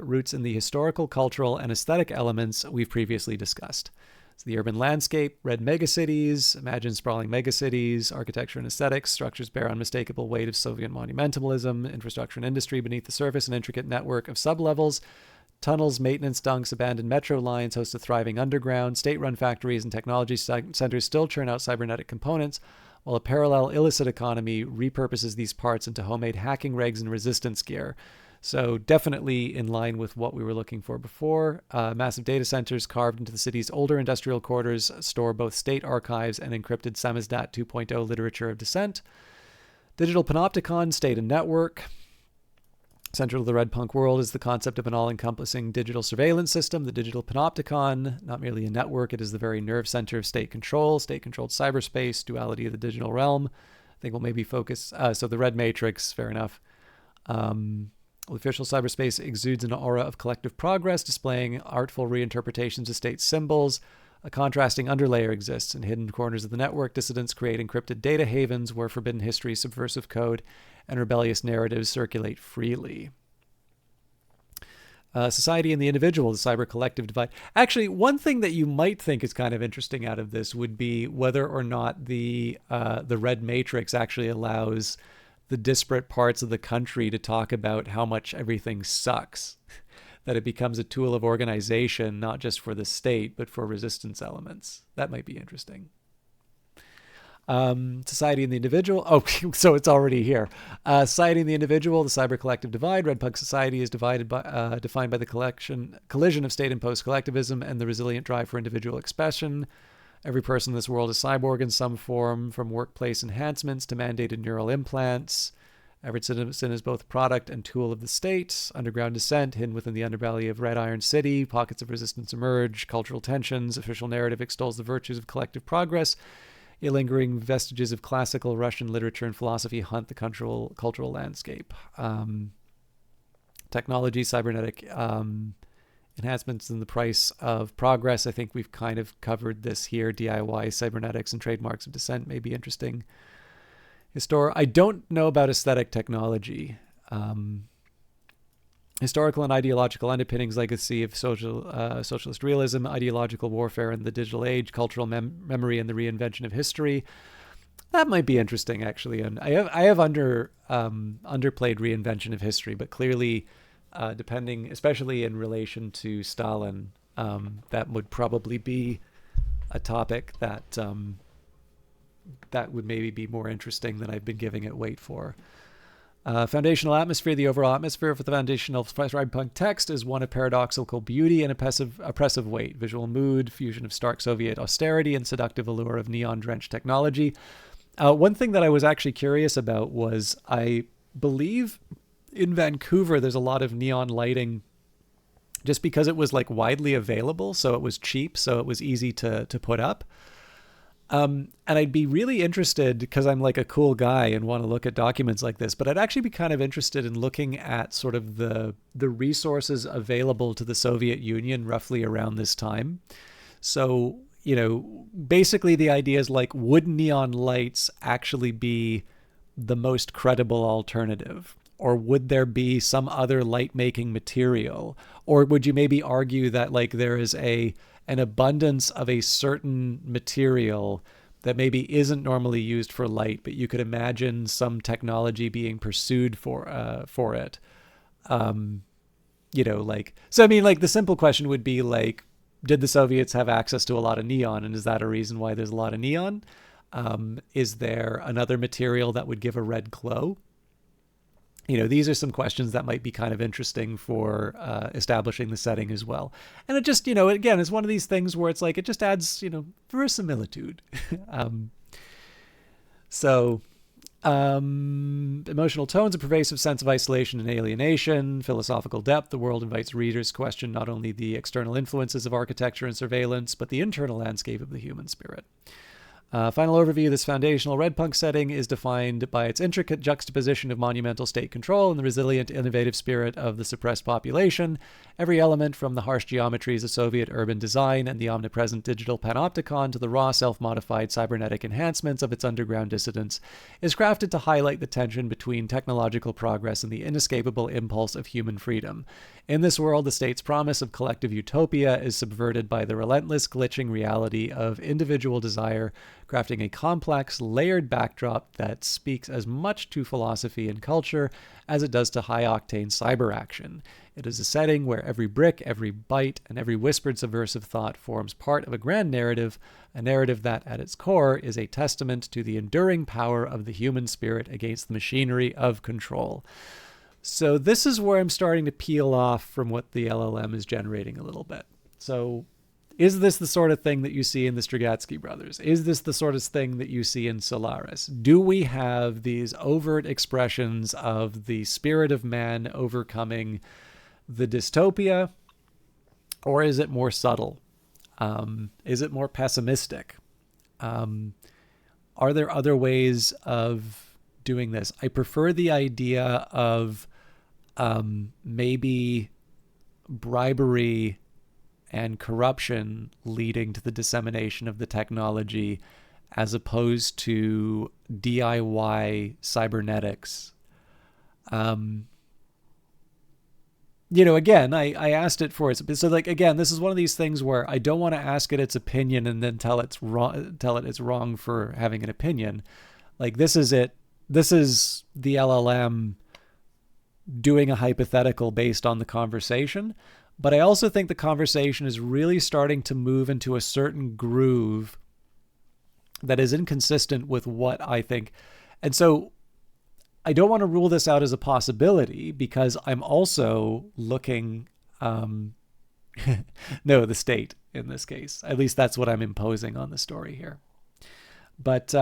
roots in the historical, cultural, and aesthetic elements we've previously discussed. So the urban landscape, red megacities, imagine sprawling megacities, architecture and aesthetics, structures bear unmistakable weight of Soviet monumentalism, infrastructure and industry beneath the surface, an intricate network of sublevels, tunnels, maintenance dunks, abandoned metro lines host a thriving underground, state-run factories and technology centers still churn out cybernetic components, while a parallel illicit economy repurposes these parts into homemade hacking rigs and resistance gear. So definitely in line with what we were looking for before. Massive data centers carved into the city's older industrial quarters store both state archives and encrypted Samizdat 2.0 literature of dissent. Digital panopticon, state and network. Central to the red punk world is the concept of an all-encompassing digital surveillance system. The digital panopticon, not merely a network, it is the very nerve center of state-controlled cyberspace, duality of the digital realm. I think we'll maybe focus... so the red matrix, fair enough. Official cyberspace exudes an aura of collective progress, displaying artful reinterpretations of state symbols. A contrasting underlayer exists. In hidden corners of the network, dissidents create encrypted data havens where forbidden history, subversive code, and rebellious narratives circulate freely. Society and the individual, the cyber collective divide. Actually, one thing that you might think is kind of interesting out of this would be whether or not the red matrix actually allows the disparate parts of the country to talk about how much everything sucks. That it becomes a tool of organization, not just for the state, but for resistance elements. That might be interesting. Society and the individual. Oh, so it's already here. Society and the individual, the cyber collective divide. Redpunk society is defined by the collision of state-imposed collectivism and the resilient drive for individual expression. Every person in this world is cyborg in some form, from workplace enhancements to mandated neural implants. Every citizen is both product and tool of the state. Underground descent, hidden within the underbelly of Red Iron City. Pockets of resistance emerge. Cultural tensions. Official narrative extols the virtues of collective progress. Yet lingering vestiges of classical Russian literature and philosophy hunt the cultural landscape. Technology, cybernetic enhancements in the price of progress. I think we've kind of covered this here. DIY, cybernetics, and trademarks of dissent may be interesting. I don't know about aesthetic technology. Historical and ideological underpinnings, legacy of socialist realism, ideological warfare in the digital age, cultural memory, and the reinvention of history. That might be interesting, actually. And I have underplayed reinvention of history, but clearly, depending, especially in relation to Stalin, that would probably be a topic that that would maybe be more interesting than I've been giving it weight for. Foundational atmosphere. The overall atmosphere for the foundational Cyberpunk text is one of paradoxical beauty and oppressive weight. Visual mood, fusion of stark Soviet austerity and seductive allure of neon-drenched technology. One thing that I was actually curious about was, I believe in Vancouver there's a lot of neon lighting just because it was like widely available, so it was cheap, so it was easy to put up. And I'd be really interested, because I'm like a cool guy and want to look at documents like this, but I'd actually be kind of interested in looking at sort of the resources available to the Soviet Union roughly around this time. So, you know, basically the idea is like, would neon lights actually be the most credible alternative? Or would there be some other light-making material? Or would you maybe argue that like there is an abundance of a certain material that maybe isn't normally used for light, but you could imagine some technology being pursued for it? You know, like, so I mean, like the simple question would be like, did the Soviets have access to a lot of neon, and is that a reason why there's a lot of neon? Is there another material that would give a red glow? You know, these are some questions that might be kind of interesting for establishing the setting as well. And it just, you know, again, it's one of these things where it's like, it just adds, you know, verisimilitude. Emotional tones, a pervasive sense of isolation and alienation, philosophical depth. The world invites readers to question not only the external influences of architecture and surveillance, but the internal landscape of the human spirit. Final overview, this foundational Redpunk setting is defined by its intricate juxtaposition of monumental state control and the resilient, innovative spirit of the suppressed population. Every element, from the harsh geometries of Soviet urban design and the omnipresent digital panopticon to the raw self-modified cybernetic enhancements of its underground dissidents, is crafted to highlight the tension between technological progress and the inescapable impulse of human freedom. In this world, the state's promise of collective utopia is subverted by the relentless, glitching reality of individual desire, crafting a complex, layered backdrop that speaks as much to philosophy and culture as it does to high-octane cyber action. It is a setting where every brick, every bite, and every whispered subversive thought forms part of a grand narrative, a narrative that, at its core, is a testament to the enduring power of the human spirit against the machinery of control. So this is where I'm starting to peel off from what the LLM is generating a little bit. So is this the sort of thing that you see in the Strugatsky brothers? Is this the sort of thing that you see in Solaris? Do we have these overt expressions of the spirit of man overcoming the dystopia? Or is it more subtle? Is it more pessimistic? Are there other ways of doing this? I prefer the idea of maybe bribery and corruption leading to the dissemination of the technology, as opposed to DIY cybernetics. Again, I asked it for its, so like, again, this is one of these things where I don't want to ask it its opinion and then tell it it's wrong for having an opinion. Like, this is it. This is the LLM doing a hypothetical based on the conversation. But I also think the conversation is really starting to move into a certain groove that is inconsistent with what I think. And so I don't want to rule this out as a possibility, because I'm also looking, no, the state in this case. At least that's what I'm imposing on the story here. But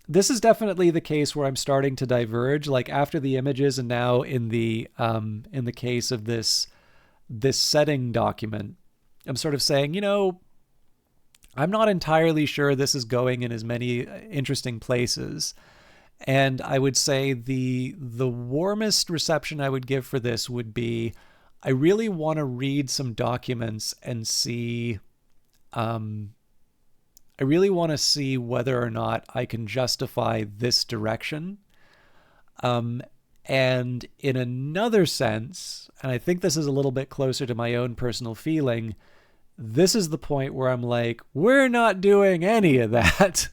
this is definitely the case where I'm starting to diverge, like after the images and now in the case of this setting document, I'm sort of saying, I'm not entirely sure this is going in as many interesting places. And I would say the warmest reception I would give for this would be, I really want to read some documents and see, I really want to see whether or not I can justify this direction. And in another sense, and I think this is a little bit closer to my own personal feeling, this is the point where I'm like, we're not doing any of that.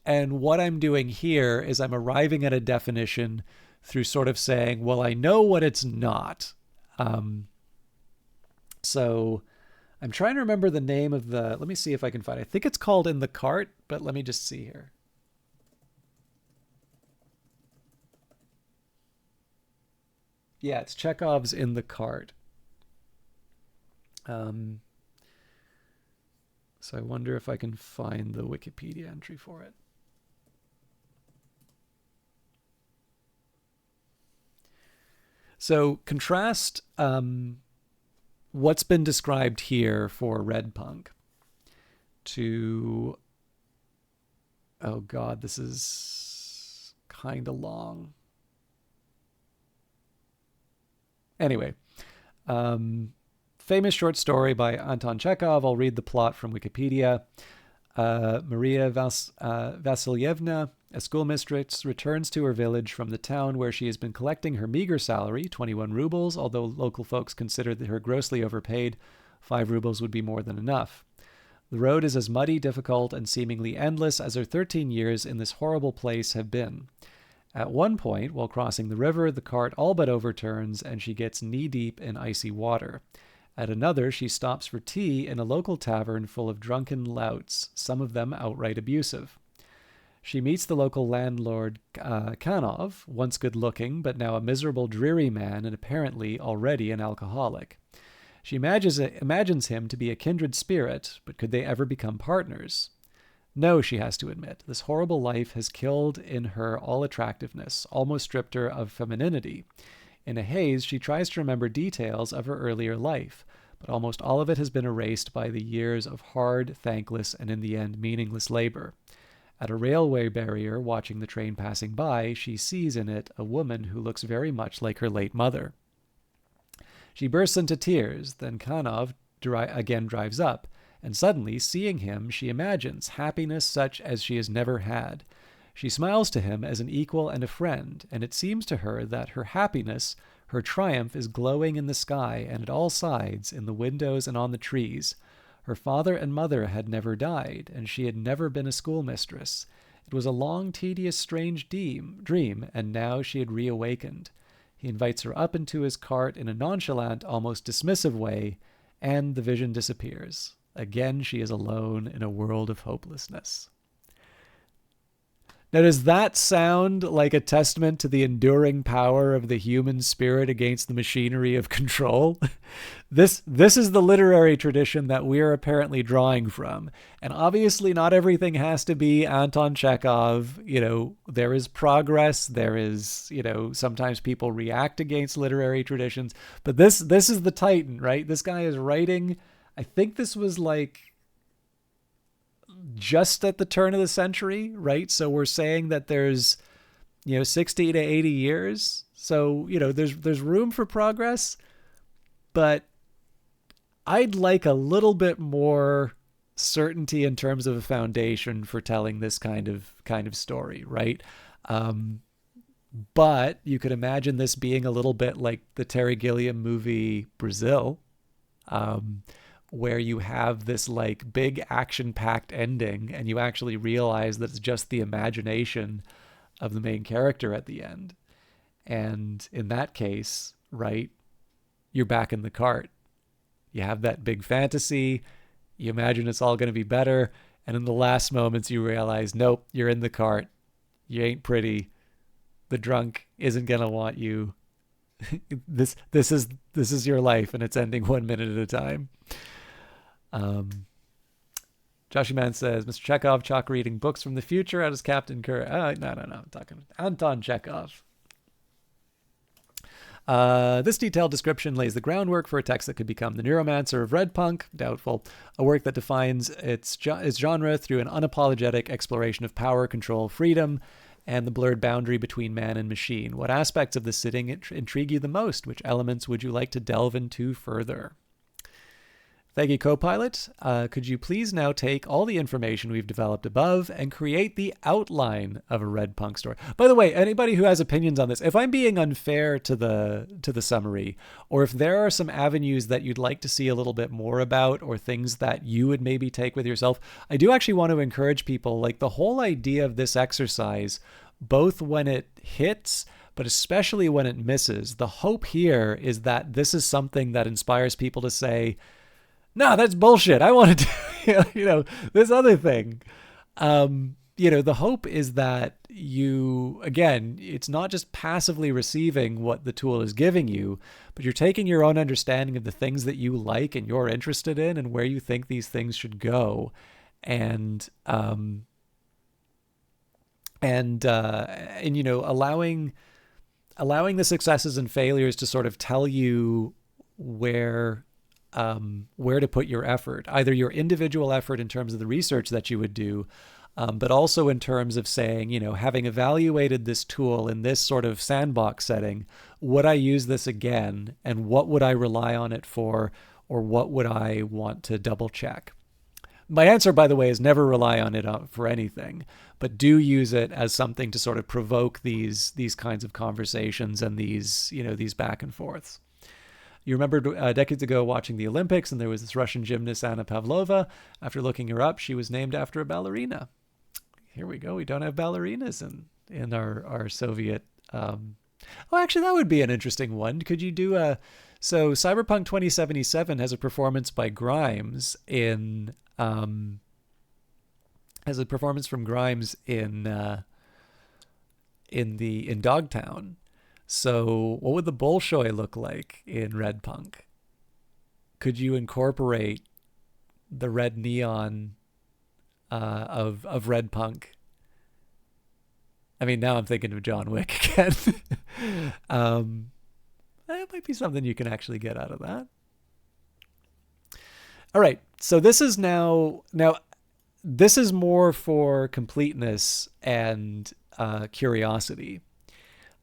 And what I'm doing here is I'm arriving at a definition through sort of saying, well, I know what it's not. So I'm trying to remember the name of let me see if I can find it. I think it's called In the Cart, but let me just see here. Yeah, it's Chekhov's In the Cart. So I wonder if I can find the Wikipedia entry for it. So contrast what's been described here for Red Punk to, oh God, this is kind of long. Anyway, famous short story by Anton Chekhov. I'll read the plot from Wikipedia. Maria Vasilyevna, a schoolmistress, returns to her village from the town where she has been collecting her meager salary, 21 rubles, although local folks consider her grossly overpaid. 5 rubles would be more than enough. The road is as muddy, difficult, and seemingly endless as her 13 years in this horrible place have been. At one point, while crossing the river, the cart all but overturns and she gets knee-deep in icy water. At another, she stops for tea in a local tavern full of drunken louts, some of them outright abusive. She meets the local landlord, Kanov, once good-looking, but now a miserable, dreary man and apparently already an alcoholic. She imagines him to be a kindred spirit, but could they ever become partners? No, she has to admit. This horrible life has killed in her all attractiveness, almost stripped her of femininity. In a haze, she tries to remember details of her earlier life, but almost all of it has been erased by the years of hard, thankless, and in the end, meaningless labor. At a railway barrier, watching the train passing by, she sees in it a woman who looks very much like her late mother. She bursts into tears, then Kanov again drives up, and suddenly, seeing him, she imagines happiness such as she has never had. She smiles to him as an equal and a friend, and it seems to her that her happiness, her triumph, is glowing in the sky and at all sides, in the windows and on the trees. Her father and mother had never died, and she had never been a schoolmistress. It was a long, tedious, strange dream, and now she had reawakened. He invites her up into his cart in a nonchalant, almost dismissive way, and the vision disappears. Again, she is alone in a world of hopelessness. Now, does that sound like a testament to the enduring power of the human spirit against the machinery of control? This is the literary tradition that we are apparently drawing from. And obviously not everything has to be Anton Chekhov. There is progress. There is, sometimes people react against literary traditions. But this is the Titan, right? This guy is writing, I think this was like just at the turn of the century, right? So we're saying that there's 60 to 80 years. So, there's room for progress, but I'd like a little bit more certainty in terms of a foundation for telling this kind of story, right? But you could imagine this being a little bit like the Terry Gilliam movie Brazil, where you have this like big action-packed ending, and you actually realize that it's just the imagination of the main character at the end. And in that case, right, you're back in the cart. You have that big fantasy, you imagine it's all going to be better, and in the last moments you realize, nope, you're in the cart. You ain't pretty. The drunk isn't going to want you. This is your life, and it's ending 1 minute at a time. Joshy Man says, Mr. Chekhov, Chalk reading books from the future. How does Captain Kirk? No. I'm talking Anton Chekhov. This detailed description lays the groundwork for a text that could become the Neuromancer of Red Punk, doubtful, a work that defines its genre through an unapologetic exploration of power, control, freedom, and the blurred boundary between man and machine. What aspects of the sitting intrigue you the most? Which elements would you like to delve into further? Thank you, Copilot. Could you please now take all the information we've developed above and create the outline of a Red Punk story? By the way, anybody who has opinions on this, if I'm being unfair to the summary, or if there are some avenues that you'd like to see a little bit more about, or things that you would maybe take with yourself, I do actually want to encourage people, like the whole idea of this exercise, both when it hits, but especially when it misses, the hope here is that this is something that inspires people to say, no, that's bullshit. I want to do, this other thing. The hope is that you, again, it's not just passively receiving what the tool is giving you, but you're taking your own understanding of the things that you like and you're interested in and where you think these things should go. And allowing the successes and failures to sort of tell you where to put your effort, either your individual effort in terms of the research that you would do, but also in terms of saying, having evaluated this tool in this sort of sandbox setting, would I use this again? And what would I rely on it for? Or what would I want to double check? My answer, by the way, is never rely on it for anything, but do use it as something to sort of provoke these kinds of conversations and these back and forths. You remember decades ago watching the Olympics, and there was this Russian gymnast, Anna Pavlova. After looking her up, she was named after a ballerina. Here we go. We don't have ballerinas in our Soviet. Actually, that would be an interesting one. Could you do so Cyberpunk 2077 has a performance by Grimes in in Dogtown. So what would the Bolshoi look like in Red Punk? Could you incorporate the red neon of Red Punk? I mean, now I'm thinking of John Wick again. That might be something you can actually get out of that. All right, so this is now this is more for completeness and curiosity.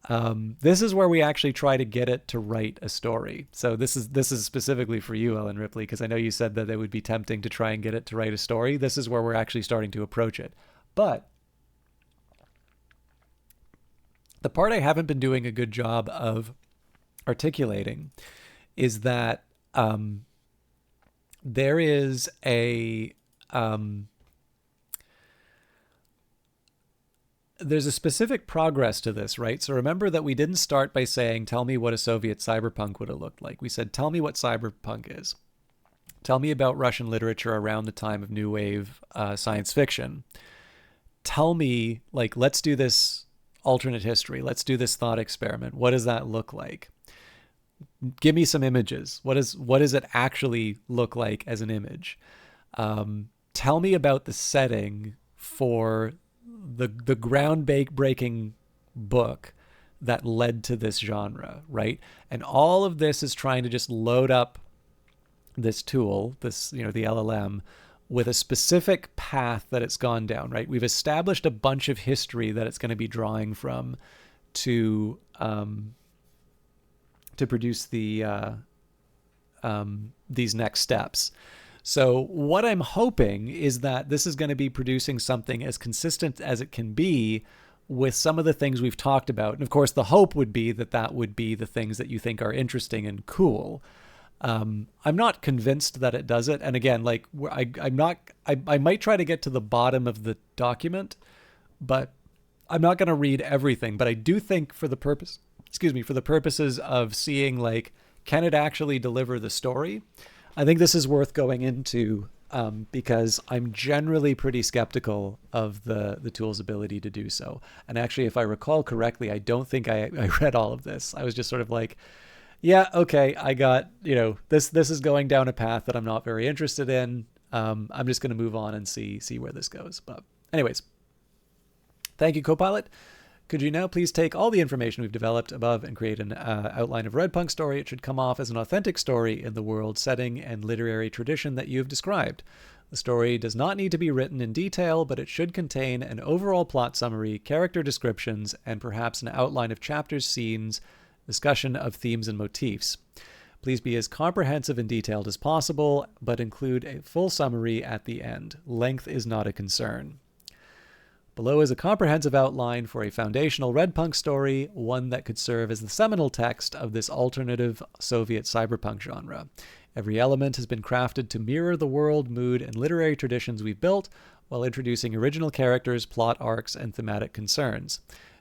This is where we actually try to get it to write a story. So this is specifically for you, Ellen Ripley, because I know you said that it would be tempting to try and get it to write a story. This is where we're actually starting to approach it. But the part I haven't been doing a good job of articulating is that there is there's a specific progress to this, right? So remember that we didn't start by saying, tell me what a Soviet cyberpunk would have looked like. We said, tell me what cyberpunk is. Tell me about Russian literature around the time of new wave science fiction. Tell me, let's do this alternate history. Let's do this thought experiment. What does that look like? Give me some images. What does it actually look like as an image? Tell me about the setting for the groundbreaking book that led to this genre, right? And all of this is trying to just load up this tool, the LLM, with a specific path that it's gone down, right? We've established a bunch of history that it's going to be drawing from to produce these next steps. So what I'm hoping is that this is going to be producing something as consistent as it can be with some of the things we've talked about. And of course, the hope would be that that would be the things that you think are interesting and cool. I'm not convinced that it does it. And again, like I might try to get to the bottom of the document, but I'm not going to read everything. But I do think for the purposes of seeing, like, can it actually deliver the story? I think this is worth going into because I'm generally pretty skeptical of the tool's ability to do so. And actually, if I recall correctly, I don't think I read all of this. I was just sort of like, yeah, okay, I got, this is going down a path that I'm not very interested in. I'm just going to move on and see where this goes. But anyways, thank you, Copilot. Could you now please take all the information we've developed above and create an outline of Red Punk story? It should come off as an authentic story in the world setting and literary tradition that you've described. The story does not need to be written in detail, but it should contain an overall plot summary, character descriptions, and perhaps an outline of chapters, scenes, discussion of themes and motifs. Please be as comprehensive and detailed as possible, but include a full summary at the end. Length is not a concern. Below is a comprehensive outline for a foundational Red Punk story, one that could serve as the seminal text of this alternative Soviet cyberpunk genre. Every element has been crafted to mirror the world, mood, and literary traditions we've built, while introducing original characters, plot arcs, and thematic concerns.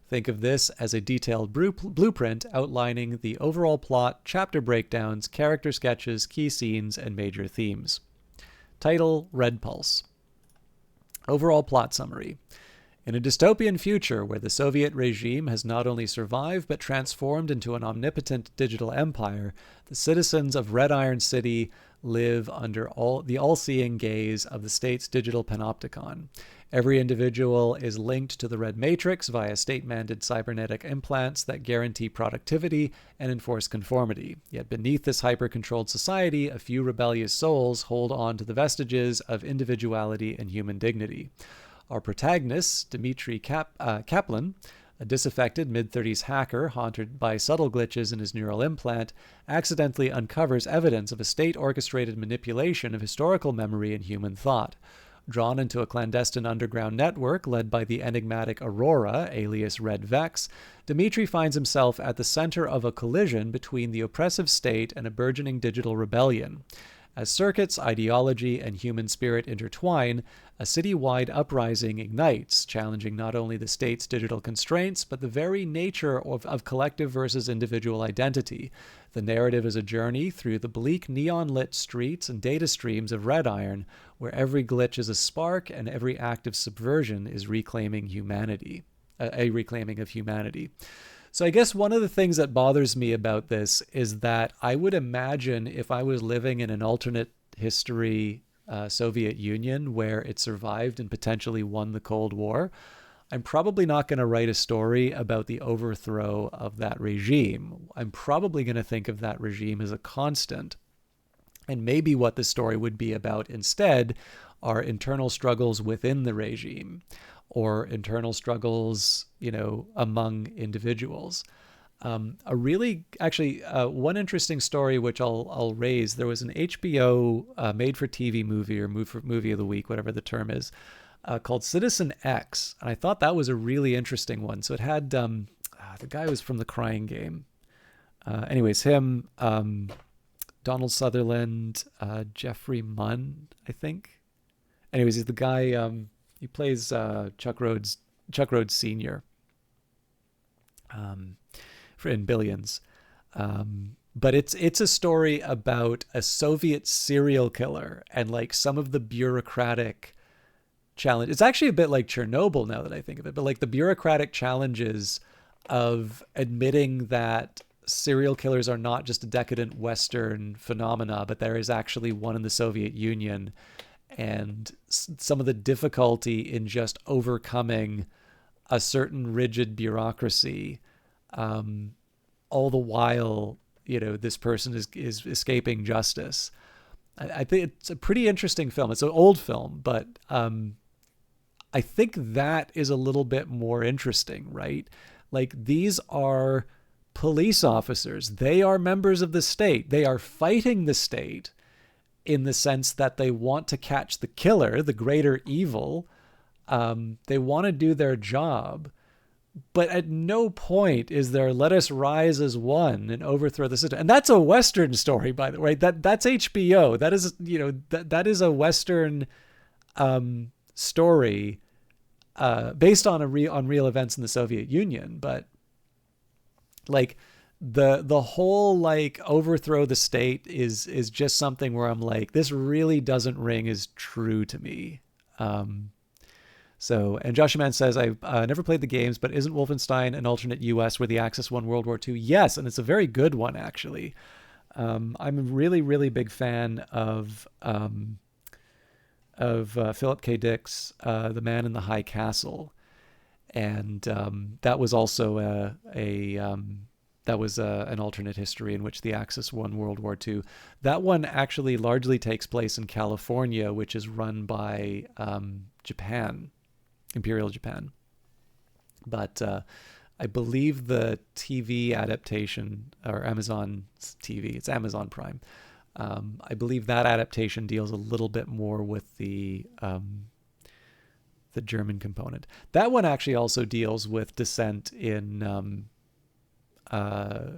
Think of this as a detailed blueprint outlining the overall plot, chapter breakdowns, character sketches, key scenes, and major themes. Title: Red Pulse. Overall plot summary. In a dystopian future where the Soviet regime has not only survived but transformed into an omnipotent digital empire, the citizens of Red Iron City live under the all-seeing gaze of the state's digital panopticon. Every individual is linked to the Red Matrix via state-mandated cybernetic implants that guarantee productivity and enforce conformity. Yet beneath this hyper-controlled society, a few rebellious souls hold on to the vestiges of individuality and human dignity. Our protagonist, Dmitry Kaplan, a disaffected mid-30s hacker haunted by subtle glitches in his neural implant, accidentally uncovers evidence of a state-orchestrated manipulation of historical memory and human thought. Drawn into a clandestine underground network led by the enigmatic Aurora, alias Red Vex, Dmitry finds himself at the center of a collision between the oppressive state and a burgeoning digital rebellion. As circuits, ideology, and human spirit intertwine, a city-wide uprising ignites, challenging not only the state's digital constraints, but the very nature of collective versus individual identity. The narrative is a journey through the bleak neon-lit streets and data streams of Red Iron, where every glitch is a spark and every act of subversion is reclaiming humanity. A reclaiming of humanity. So I guess one of the things that bothers me about this is that I would imagine if I was living in an alternate history Soviet Union where it survived and potentially won the Cold War, I'm probably not going to write a story about the overthrow of that regime. I'm probably going to think of that regime as a constant. And maybe what the story would be about instead are internal struggles within the regime, or internal struggles, among individuals. One interesting story which I'll raise. There was an HBO made-for-TV movie or movie of the week, whatever the term is, called Citizen X, and I thought that was a really interesting one. So it had the guy who was from The Crying Game. Him, Donald Sutherland, Jeffrey Munn, I think. Anyways, he's the guy. He plays Chuck Rhodes Sr. In Billions. But it's a story about a Soviet serial killer and like some of the bureaucratic challenge. It's actually a bit like Chernobyl now that I think of it, but like the bureaucratic challenges of admitting that serial killers are not just a decadent Western phenomena, but there is actually one in the Soviet Union, and some of the difficulty in just overcoming a certain rigid bureaucracy, all the while, this person is escaping justice. I think it's a pretty interesting film. It's an old film, but I think that is a little bit more interesting, right? Like, these are police officers. They are members of the state. They are fighting the state in the sense that they want to catch the killer, the greater evil. They want to do their job. But at no point is there, let us rise as one and overthrow the system. And that's a Western story, by the way. That's HBO. That is, that is a Western story based on real events in the Soviet Union. But like the whole like overthrow the state is just something where I'm like, this really doesn't ring as true to me. So, and Joshua Man says, I've never played the games, but isn't Wolfenstein an alternate US where the Axis won World War II? Yes, and it's a very good one, actually. I'm a really, really big fan of Philip K. Dick's The Man in the High Castle. And that was also an alternate history in which the Axis won World War II. That one actually largely takes place in California, which is run by Japan. Imperial Japan. But I believe the TV adaptation, or Amazon TV, it's Amazon Prime. I believe that adaptation deals a little bit more with the German component. That one actually also deals with dissent in a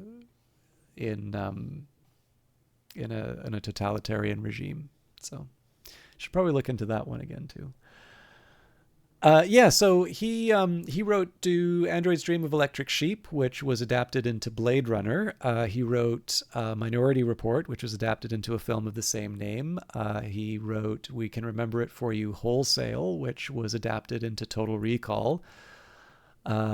totalitarian regime. So should probably look into that one again too. So he wrote Do Androids Dream of Electric Sheep, which was adapted into Blade Runner. He wrote Minority Report, which was adapted into a film of the same name. He wrote We Can Remember It For You Wholesale, which was adapted into Total Recall.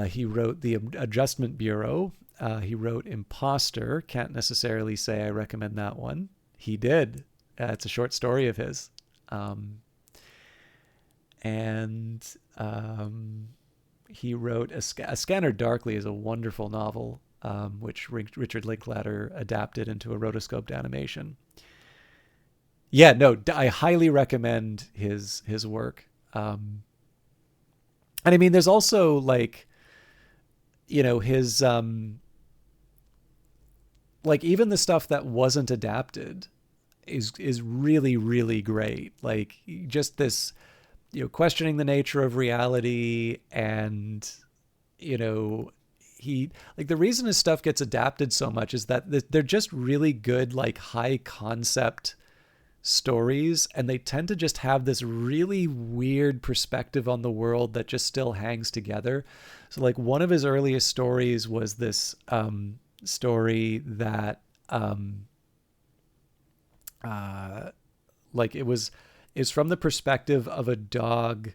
He wrote The Adjustment Bureau. He wrote Imposter. Can't necessarily say I recommend that one. He did. It's a short story of his. And he wrote A Scanner Darkly is a wonderful novel, which Richard Linklater adapted into a rotoscoped animation. Yeah, no, I highly recommend his work. And I mean, there's also like, his like even the stuff that wasn't adapted is really, really great. Like just this, questioning the nature of reality, and he like the reason his stuff gets adapted so much is that they're just really good, like high concept stories, and they tend to just have this really weird perspective on the world that just still hangs together. So like one of his earliest stories was this story that like is from the perspective of a dog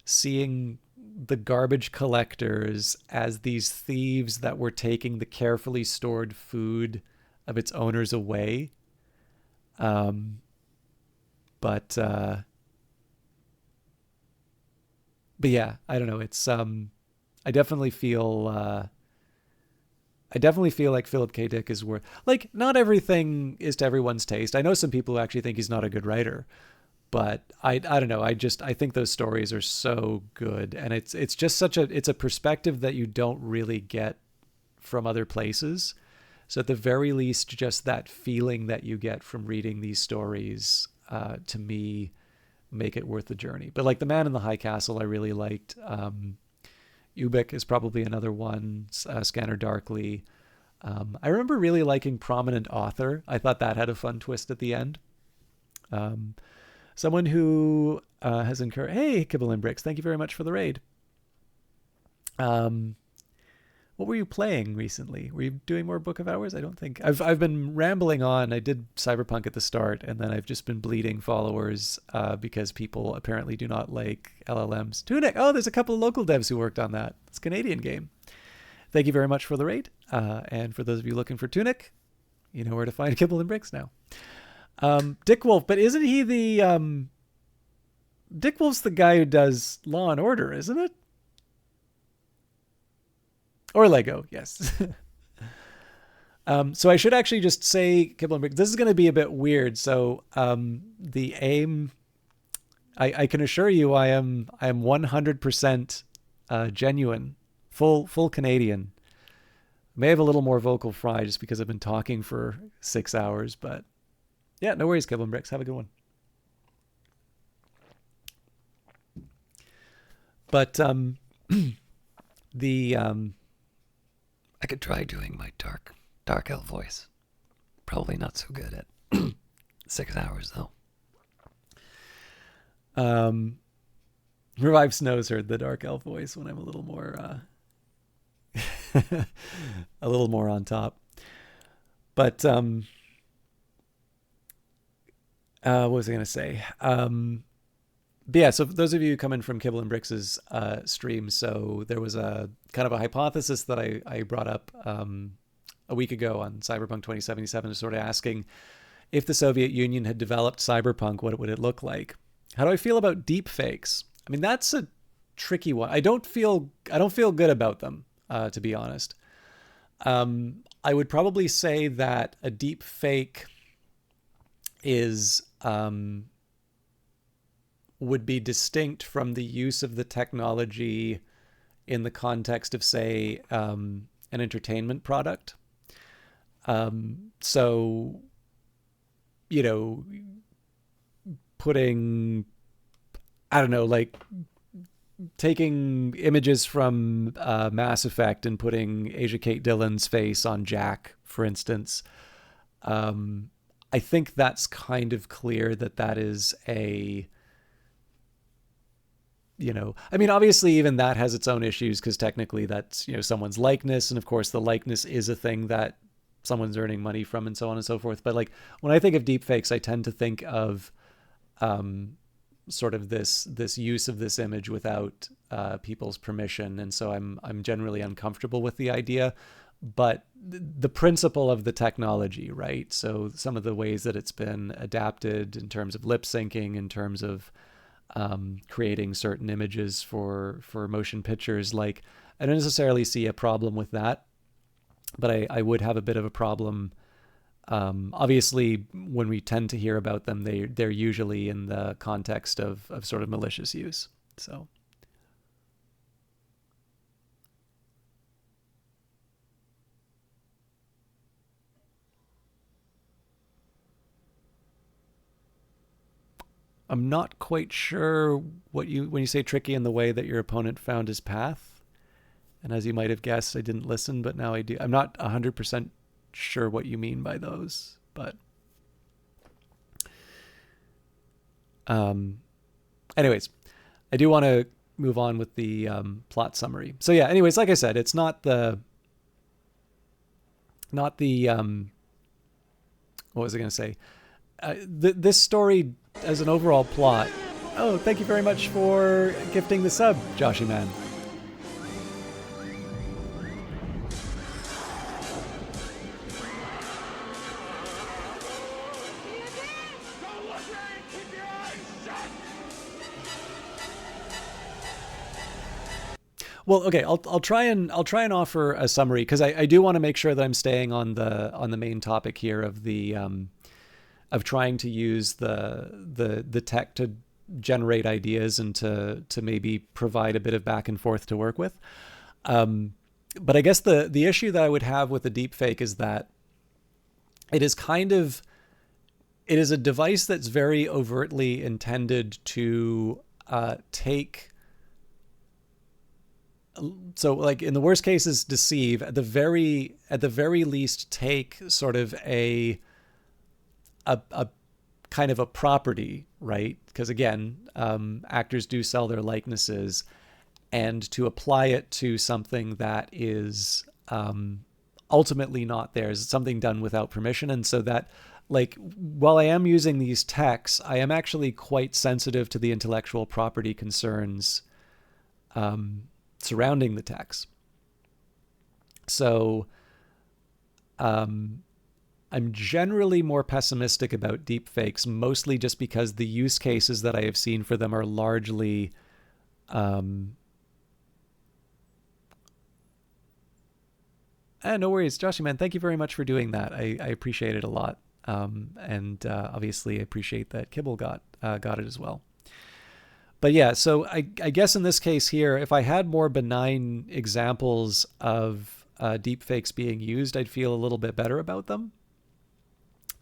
seeing the garbage collectors as these thieves that were taking the carefully stored food of its owners away. But yeah, I don't know. It's I definitely feel like Philip K. Dick is worth, like, not everything is to everyone's taste. I know some people who actually think he's not a good writer, but I don't know. I think those stories are so good, and it's just it's a perspective that you don't really get from other places. So at the very least, just that feeling that you get from reading these stories, to me, make it worth the journey. But like The Man in the High Castle, I really liked. Ubik is probably another one. Scanner Darkly. I remember really liking Prominent Author. I thought that had a fun twist at the end. Someone who has encouraged... Hey, Kibble and Bricks, thank you very much for the raid. What were you playing recently? Were you doing more Book of Hours? I don't think... I've been rambling on. I did Cyberpunk at the start, and then I've just been bleeding followers because people apparently do not like LLMs. Tunic! Oh, there's a couple of local devs who worked on that. It's a Canadian game. Thank you very much for the raid. And for those of you looking for Tunic, you know where to find Kibble and Bricks now. Dick Wolf, but isn't he the... Dick Wolf's the guy who does Law and Order, isn't it? Or Lego, yes. So I should actually just say, Kibble and Brick, this is going to be a bit weird. So the aim, I can assure you, I am 100% genuine, full Canadian. May have a little more vocal fry just because I've been talking for 6 hours, but yeah, no worries, Kibble and Bricks. Have a good one. But the I could try doing my dark elf voice. Probably not so good at 6 hours though. Revive Snows heard the dark elf voice when I'm a little more a little more on top. But what was I going to say? But yeah, so those of you coming from Kibble and Bricks' stream, so there was a kind of a hypothesis that I brought up a week ago on Cyberpunk 2077, sort of asking if the Soviet Union had developed Cyberpunk, what would it look like? How do I feel about deep fakes? I mean, that's a tricky one. I don't feel good about them, to be honest. I would probably say that a deep fake is would be distinct from the use of the technology in the context of, say, an entertainment product. So, you know, putting, I don't know, like taking images from Mass Effect and putting Asia Kate Dillon's face on Jack, for instance. I think that's kind of clear that is a, you know, I mean, obviously even that has its own issues because technically that's, you know, someone's likeness. And of course the likeness is a thing that someone's earning money from and so on and so forth. But like when I think of deepfakes, I tend to think of sort of this use of this image without people's permission. And so I'm generally uncomfortable with the idea, but the principle of the technology, right? So some of the ways that it's been adapted in terms of lip syncing, in terms of creating certain images for motion pictures, like I don't necessarily see a problem with that, but I would have a bit of a problem. Obviously, when we tend to hear about them, they're usually in the context of sort of malicious use. So. I'm not quite sure when you say tricky in the way that your opponent found his path. And as you might have guessed, I didn't listen, but now I do. I'm not 100% sure what you mean by those, but anyways, I do want to move on with the plot summary. So yeah, anyways, like I said, it's not the what was I going to say? This story as an overall plot. Oh, thank you very much for gifting the sub, Joshy Man. Well, okay, I'll try and offer a summary because I do want to make sure that I'm staying on the main topic here of the of trying to use the tech to generate ideas and to maybe provide a bit of back and forth to work with. But I guess the issue that I would have with the deepfake is that it is a device that's very overtly intended to take. So like in the worst cases, deceive, at the very least take sort of a kind of a property, right? Because again, actors do sell their likenesses, and to apply it to something that is ultimately not theirs, something done without permission. And so that, like, while I am using these techs, I am actually quite sensitive to the intellectual property concerns surrounding the techs. So I'm generally more pessimistic about deepfakes, mostly just because the use cases that I have seen for them are largely No worries, Joshy, man. Thank you very much for doing that. I appreciate it a lot. And obviously I appreciate that Kibble got it as well. But yeah, so I guess in this case here, if I had more benign examples of deepfakes being used, I'd feel a little bit better about them.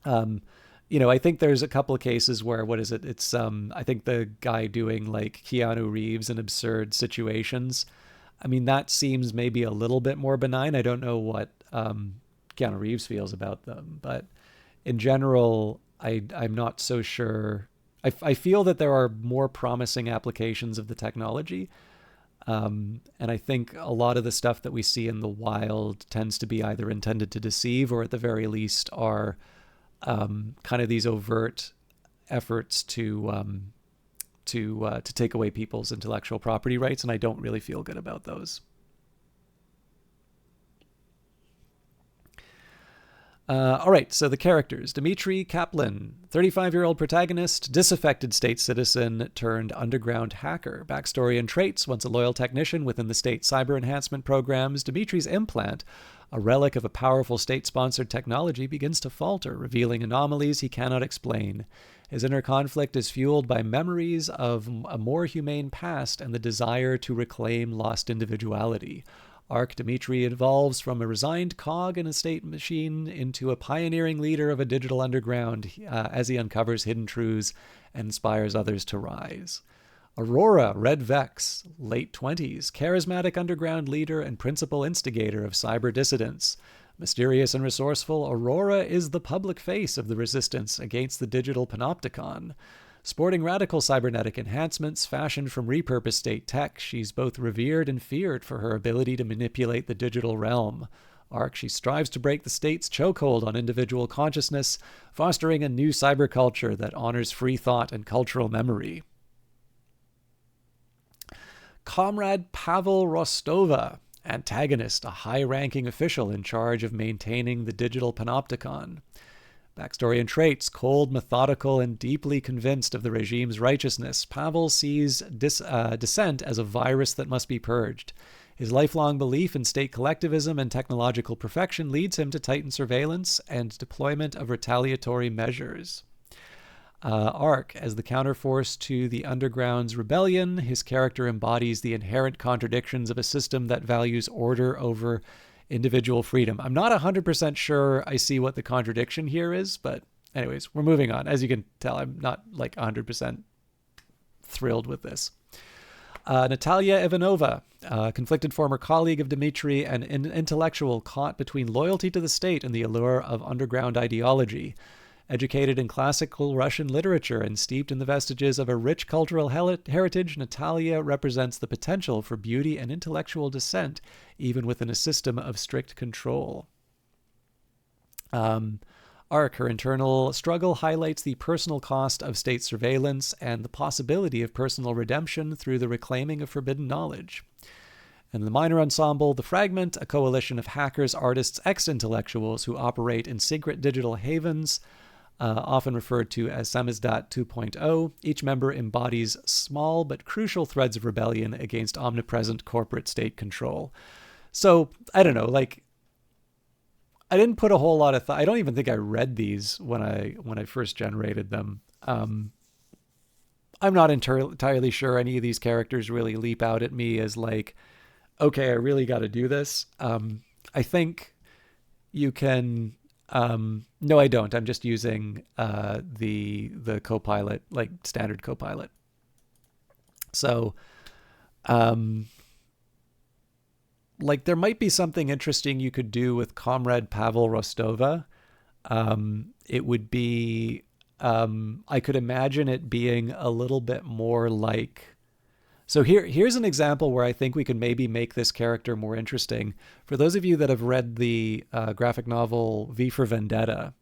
I think there's a couple of cases where, what is it? It's, I think the guy doing like Keanu Reeves in absurd situations. I mean, that seems maybe a little bit more benign. I don't know what Keanu Reeves feels about them, but in general, I'm not so sure. I feel that there are more promising applications of the technology. And I think a lot of the stuff that we see in the wild tends to be either intended to deceive or at the very least are kind of these overt efforts to take away people's intellectual property rights. And I don't really feel good about those. All right, so the characters. Dmitry Kaplan, 35-year-old protagonist, disaffected state citizen turned underground hacker. Backstory and traits. Once a loyal technician within the state cyber enhancement programs, Dmitry's implant, a relic of a powerful state-sponsored technology, begins to falter, revealing anomalies he cannot explain. His inner conflict is fueled by memories of a more humane past and the desire to reclaim lost individuality. Arc Dmitry evolves from a resigned cog in a state machine into a pioneering leader of a digital underground as he uncovers hidden truths and inspires others to rise. Aurora Red Vex, late 20s, charismatic underground leader and principal instigator of cyber dissidents. Mysterious and resourceful, Aurora is the public face of the resistance against the digital panopticon. Sporting radical cybernetic enhancements fashioned from repurposed state tech, she's both revered and feared for her ability to manipulate the digital realm. Arc, she strives to break the state's chokehold on individual consciousness, fostering a new cyberculture that honors free thought and cultural memory. Comrade Pavel Rostova, antagonist, a high-ranking official in charge of maintaining the digital panopticon. Backstory and traits. Cold, methodical, and deeply convinced of the regime's righteousness, Pavel sees dissent as a virus that must be purged. His lifelong belief in state collectivism and technological perfection leads him to tighten surveillance and deployment of retaliatory measures. Arc, as the counterforce to the Underground's rebellion, his character embodies the inherent contradictions of a system that values order over individual freedom. I'm not 100% sure I see what the contradiction here is, but anyways, we're moving on. As you can tell, I'm not like 100% thrilled with this. Natalia Ivanova, conflicted former colleague of Dmitry, and an intellectual caught between loyalty to the state and the allure of underground ideology. Educated in classical Russian literature and steeped in the vestiges of a rich cultural heritage, Natalia represents the potential for beauty and intellectual dissent, even within a system of strict control. Arc, her internal struggle highlights the personal cost of state surveillance and the possibility of personal redemption through the reclaiming of forbidden knowledge. And the minor ensemble, The Fragment, a coalition of hackers, artists, ex-intellectuals who operate in secret digital havens, often referred to as Samizdat 2.0. Each member embodies small but crucial threads of rebellion against omnipresent corporate state control. So, I don't know, like, I didn't put a whole lot of thought. I don't even think I read these when I first generated them. I'm not entirely sure any of these characters really leap out at me as like, okay, I really got to do this. I think you can... no, I don't. I'm just using the Copilot, like standard Copilot. So, like there might be something interesting you could do with Comrade Pavel Rostova. It would be, I could imagine it being a little bit more like... So here's an example where I think we could maybe make this character more interesting. For those of you that have read the graphic novel V for Vendetta,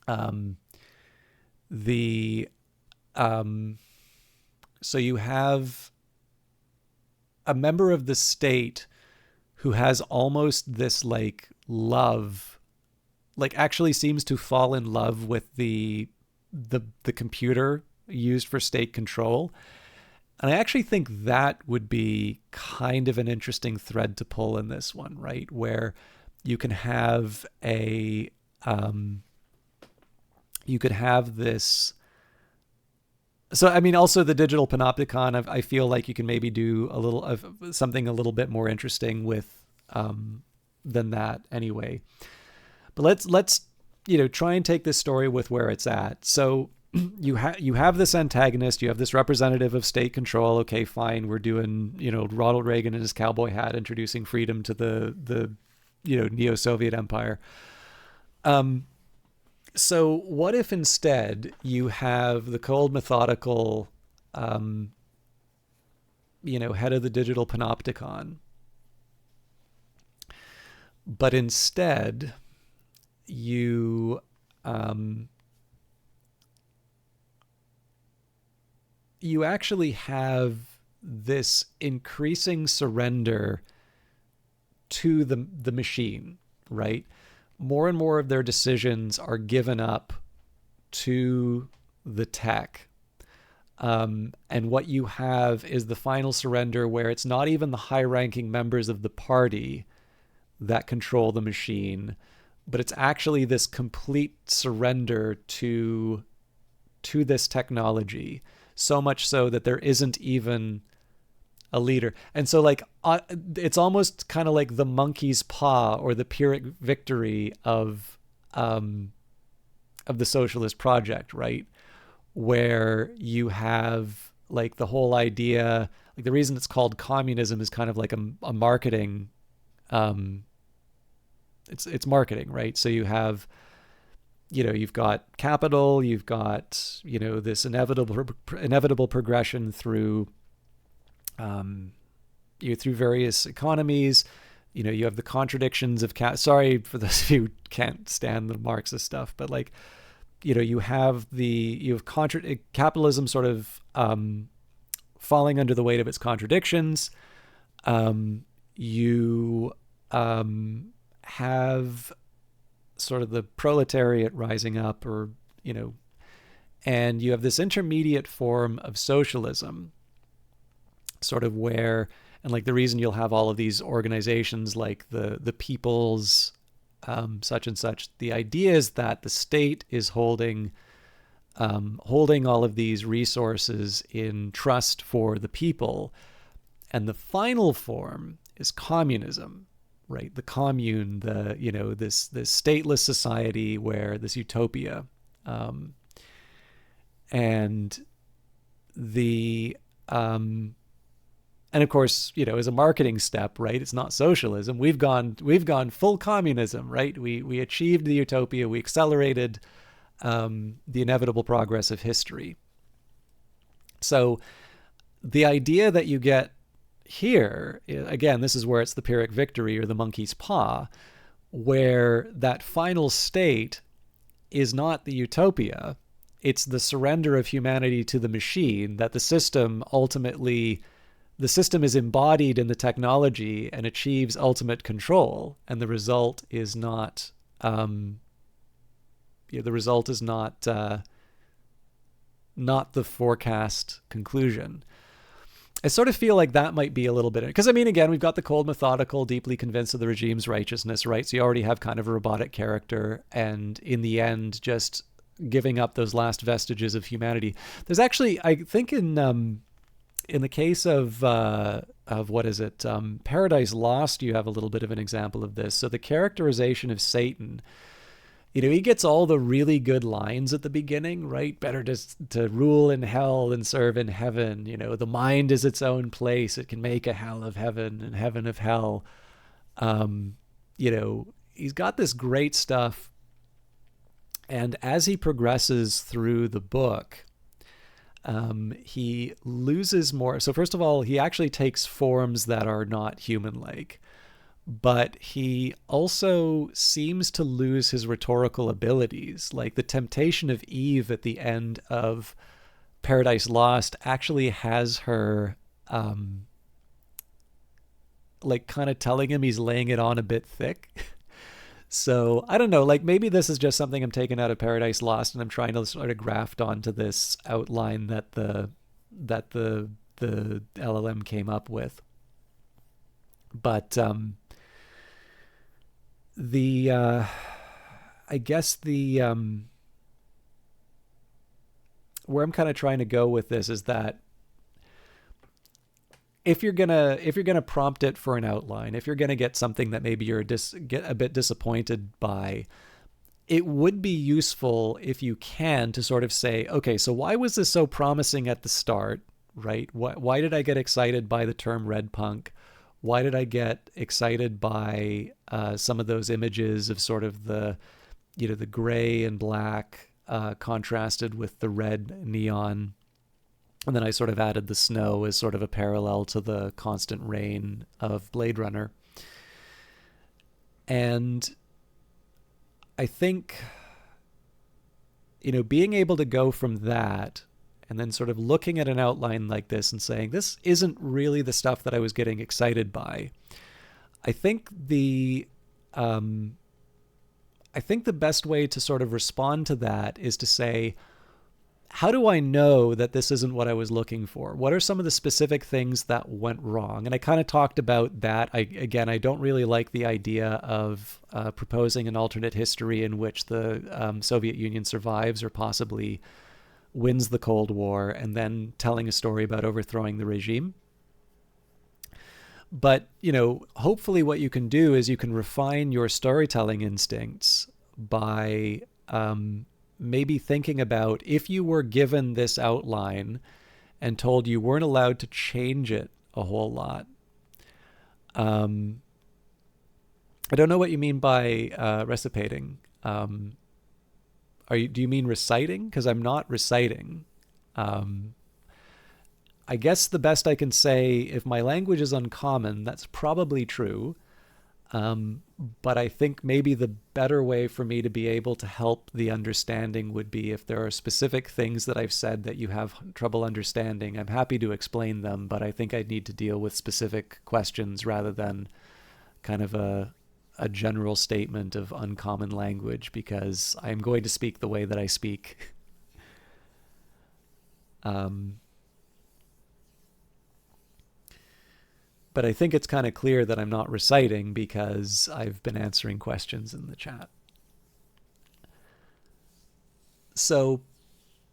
so you have a member of the state who has almost this like love, like actually seems to fall in love with the computer used for state control. And I actually think that would be kind of an interesting thread to pull in this one, right? Where you can have you could have this. So, I mean, also the digital panopticon, I feel like you can maybe do a little of something a little bit more interesting with than that anyway. But let's try and take this story with where it's at. So you have this antagonist, you have this representative of state control. Okay, fine, we're doing Ronald Reagan in his cowboy hat introducing freedom to the neo-Soviet empire. So what if instead you have the cold, methodical, head of the digital panopticon, but instead you actually have this increasing surrender to the machine, right? More and more of their decisions are given up to the tech. And what you have is the final surrender where it's not even the high-ranking members of the party that control the machine, but it's actually this complete surrender to this technology, so much so that there isn't even a leader. And so it's almost kind of like the monkey's paw or the Pyrrhic victory of the socialist project, right? Where you have like the whole idea, like the reason it's called communism is kind of like a marketing, it's marketing, right? So you have, you've got capital, you've got, this inevitable progression through through various economies. You have the contradictions of sorry for those of you who can't stand the Marxist stuff, but you have capitalism sort of falling under the weight of its contradictions. You have sort of the proletariat rising up, and you have this intermediate form of socialism, sort of where, and like the reason you'll have all of these organizations like the people's such and such, the idea is that the state is holding all of these resources in trust for the people, and the final form is communism, right? The commune, this stateless society where this utopia, and the and of course, as a marketing step, right? It's not socialism. We've gone full communism, right? We achieved the utopia. We accelerated the inevitable progress of history. So the idea that you get here, again, this is where it's the Pyrrhic victory or the monkey's paw, where that final state is not the utopia. It's the surrender of humanity to the machine, that the system is embodied in the technology and achieves ultimate control, and the result is not not the forecast conclusion. I sort of feel like that might be a little bit, because I mean, again, we've got the cold, methodical, deeply convinced of the regime's righteousness, right? So you already have kind of a robotic character, and in the end, just giving up those last vestiges of humanity. There's actually, I think in the case of what is it, Paradise Lost, you have a little bit of an example of this. So the characterization of Satan, he gets all the really good lines at the beginning, right? Better to rule in hell than serve in heaven. The mind is its own place. It can make a hell of heaven and heaven of hell. He's got this great stuff. And as he progresses through the book, he loses more. So first of all, he actually takes forms that are not human-like, but he also seems to lose his rhetorical abilities. Like the temptation of Eve at the end of Paradise Lost actually has her like kind of telling him he's laying it on a bit thick. So I don't know, like maybe this is just something I'm taking out of Paradise Lost, and I'm trying to sort of graft onto this outline that the the LLM came up with. But I guess where I'm kind of trying to go with this is that if you're gonna prompt it for an outline, if you're gonna get something that maybe you're get a bit disappointed by, it would be useful if you can to sort of say, okay, so why was this so promising at the start, right? Why did I get excited by the term red punk? Why did I get excited by some of those images of sort of the gray and black contrasted with the red neon? And then I sort of added the snow as sort of a parallel to the constant rain of Blade Runner. And I think, being able to go from that and then sort of looking at an outline like this and saying, this isn't really the stuff that I was getting excited by. I think the best way to sort of respond to that is to say, how do I know that this isn't what I was looking for? What are some of the specific things that went wrong? And I kind of talked about that. I don't really like the idea of proposing an alternate history in which the Soviet Union survives or possibly wins the Cold War and then telling a story about overthrowing the regime. But, hopefully what you can do is you can refine your storytelling instincts by maybe thinking about, if you were given this outline and told you weren't allowed to change it a whole lot. I don't know what you mean by recitating. Do you mean reciting? Because I'm not reciting. I guess the best I can say, if my language is uncommon, that's probably true. But I think maybe the better way for me to be able to help the understanding would be if there are specific things that I've said that you have trouble understanding. I'm happy to explain them, but I think I need to deal with specific questions rather than kind of a general statement of uncommon language, because I'm going to speak the way that I speak. But I think it's kind of clear that I'm not reciting because I've been answering questions in the chat. So,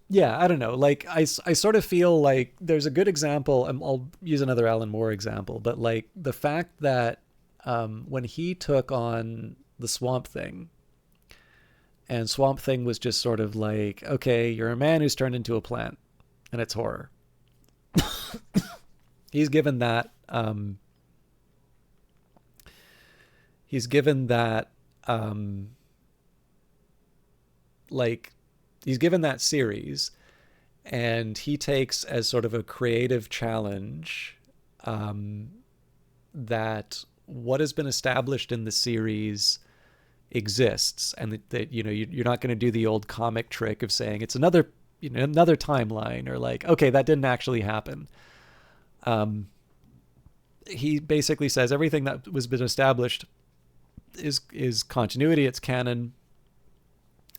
yeah, I don't know. Like, I sort of feel like there's a good example. I'll use another Alan Moore example, but like the fact that when he took on the Swamp Thing, and Swamp Thing was just sort of like, okay, you're a man who's turned into a plant, and it's horror. He's given that series, and he takes as sort of a creative challenge that what has been established in the series exists, and that you're not going to do the old comic trick of saying it's another timeline, or like, okay, that didn't actually happen. He basically says everything that was been established is continuity, it's canon,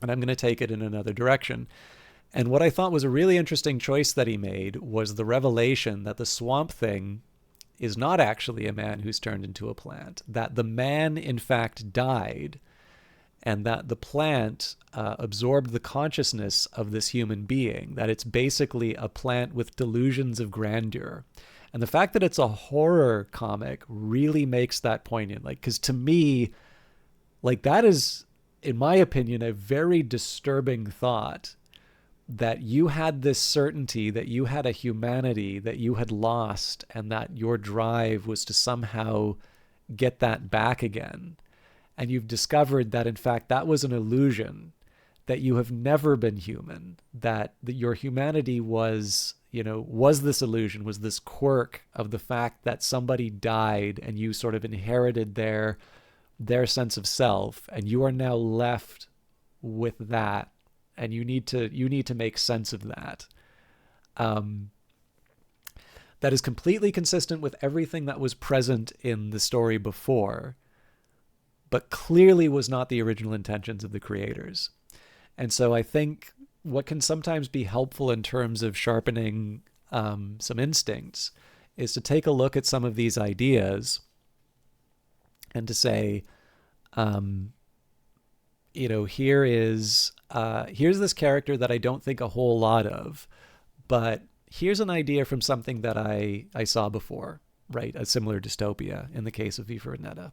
and I'm going to take it in another direction. And what I thought was a really interesting choice that he made was the revelation that the Swamp Thing is not actually a man who's turned into a plant, that the man in fact died, and that the plant absorbed the consciousness of this human being, that it's basically a plant with delusions of grandeur. And the fact that it's a horror comic really makes that poignant. Like, because to me, like, that is, in my opinion, a very disturbing thought, that you had this certainty that you had a humanity that you had lost, and that your drive was to somehow get that back again. And you've discovered that, in fact, that was an illusion, that you have never been human, that your humanity was this illusion, was this quirk of the fact that somebody died and you sort of inherited their sense of self, and you are now left with that, and you need to make sense of that. That is completely consistent with everything that was present in the story before, but clearly was not the original intentions of the creators. And so I think what can sometimes be helpful in terms of sharpening some instincts, is to take a look at some of these ideas and to say, here's this character that I don't think a whole lot of, but here's an idea from something that I saw before, right? A similar dystopia in the case of V for Vendetta.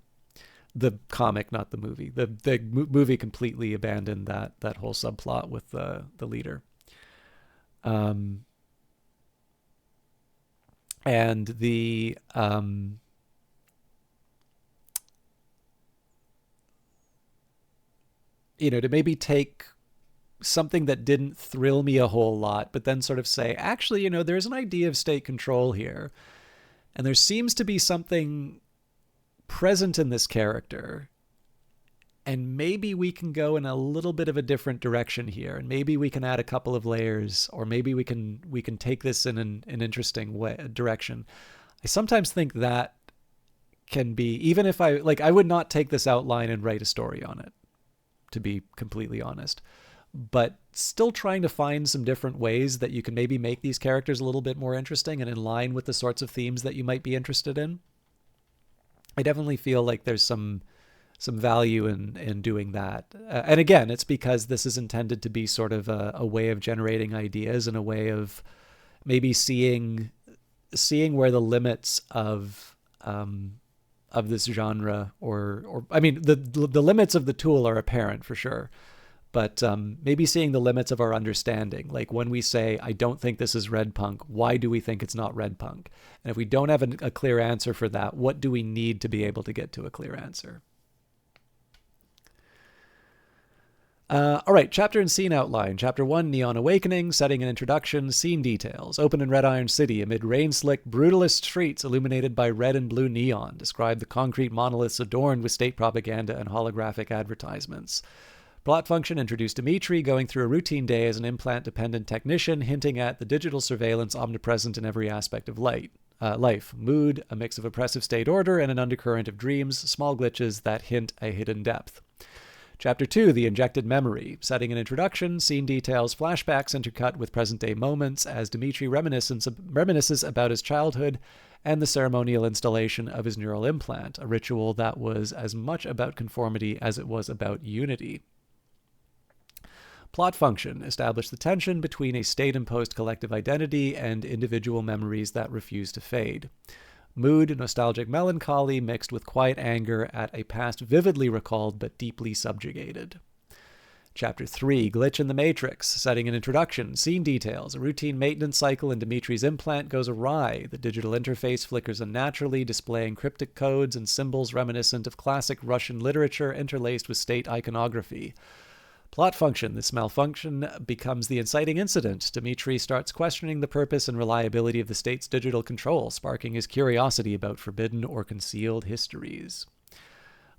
The comic, not the movie. The movie completely abandoned that whole subplot with the leader. And the to maybe take something that didn't thrill me a whole lot, but then sort of say, actually, there's an idea of state control here. And there seems to be something present in this character. And maybe we can go in a little bit of a different direction here. And maybe we can add a couple of layers, or maybe we can take this in an interesting direction. I sometimes think that can be, even if I would not take this outline and write a story on it, to be completely honest. But still trying to find some different ways that you can maybe make these characters a little bit more interesting and in line with the sorts of themes that you might be interested in. I definitely feel like there's some value in doing that. And again, it's because this is intended to be sort of a way of generating ideas and a way of maybe seeing where the limits of this genre or I mean, the limits of the tool are apparent for sure. But maybe seeing the limits of our understanding. Like when we say, I don't think this is red punk, why do we think it's not red punk? And if we don't have a clear answer for that, what do we need to be able to get to a clear answer? All right, chapter and scene outline. Chapter 1, Neon Awakening, setting and introduction, scene details. Open in Red Iron City amid rain-slicked, brutalist streets illuminated by red and blue neon. Describe the concrete monoliths adorned with state propaganda and holographic advertisements. Plot function, introduce Dimitri going through a routine day as an implant-dependent technician, hinting at the digital surveillance omnipresent in every aspect of life. Mood, a mix of oppressive state order and an undercurrent of dreams, small glitches that hint a hidden depth. Chapter 2, The Injected Memory. Setting and introduction, scene details, flashbacks intercut with present-day moments as Dimitri reminisces about his childhood and the ceremonial installation of his neural implant, a ritual that was as much about conformity as it was about unity. Plot function, establish the tension between a state-imposed collective identity and individual memories that refuse to fade. Mood, nostalgic melancholy mixed with quiet anger at a past vividly recalled but deeply subjugated. Chapter 3, Glitch in the Matrix, setting an introduction, scene details. A routine maintenance cycle in Dimitri's implant goes awry. The digital interface flickers unnaturally, displaying cryptic codes and symbols reminiscent of classic Russian literature interlaced with state iconography. Plot function. This malfunction becomes the inciting incident. Dimitri starts questioning the purpose and reliability of the state's digital control, sparking his curiosity about forbidden or concealed histories.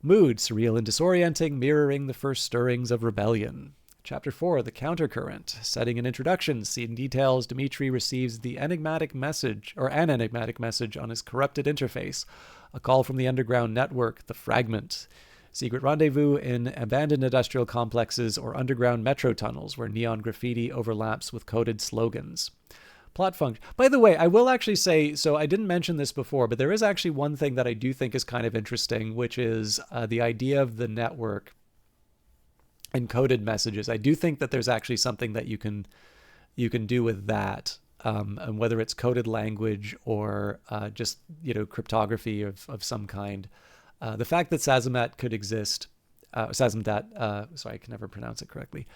Mood. Surreal and disorienting, mirroring the first stirrings of rebellion. Chapter 4, The Countercurrent. Setting an introduction, scene details. Dimitri receives an enigmatic message on his corrupted interface. A call from the underground network, The Fragment. Secret rendezvous in abandoned industrial complexes or underground metro tunnels where neon graffiti overlaps with coded slogans. Plot function. By the way, I will actually say, so I didn't mention this before, but there is actually one thing that I do think is kind of interesting, which is the idea of the network and coded messages. I do think that there's actually something that you can do with that, and whether it's coded language or just cryptography of some kind. The fact that Sazamat could exist, Sazamdat, sorry, I can never pronounce it correctly.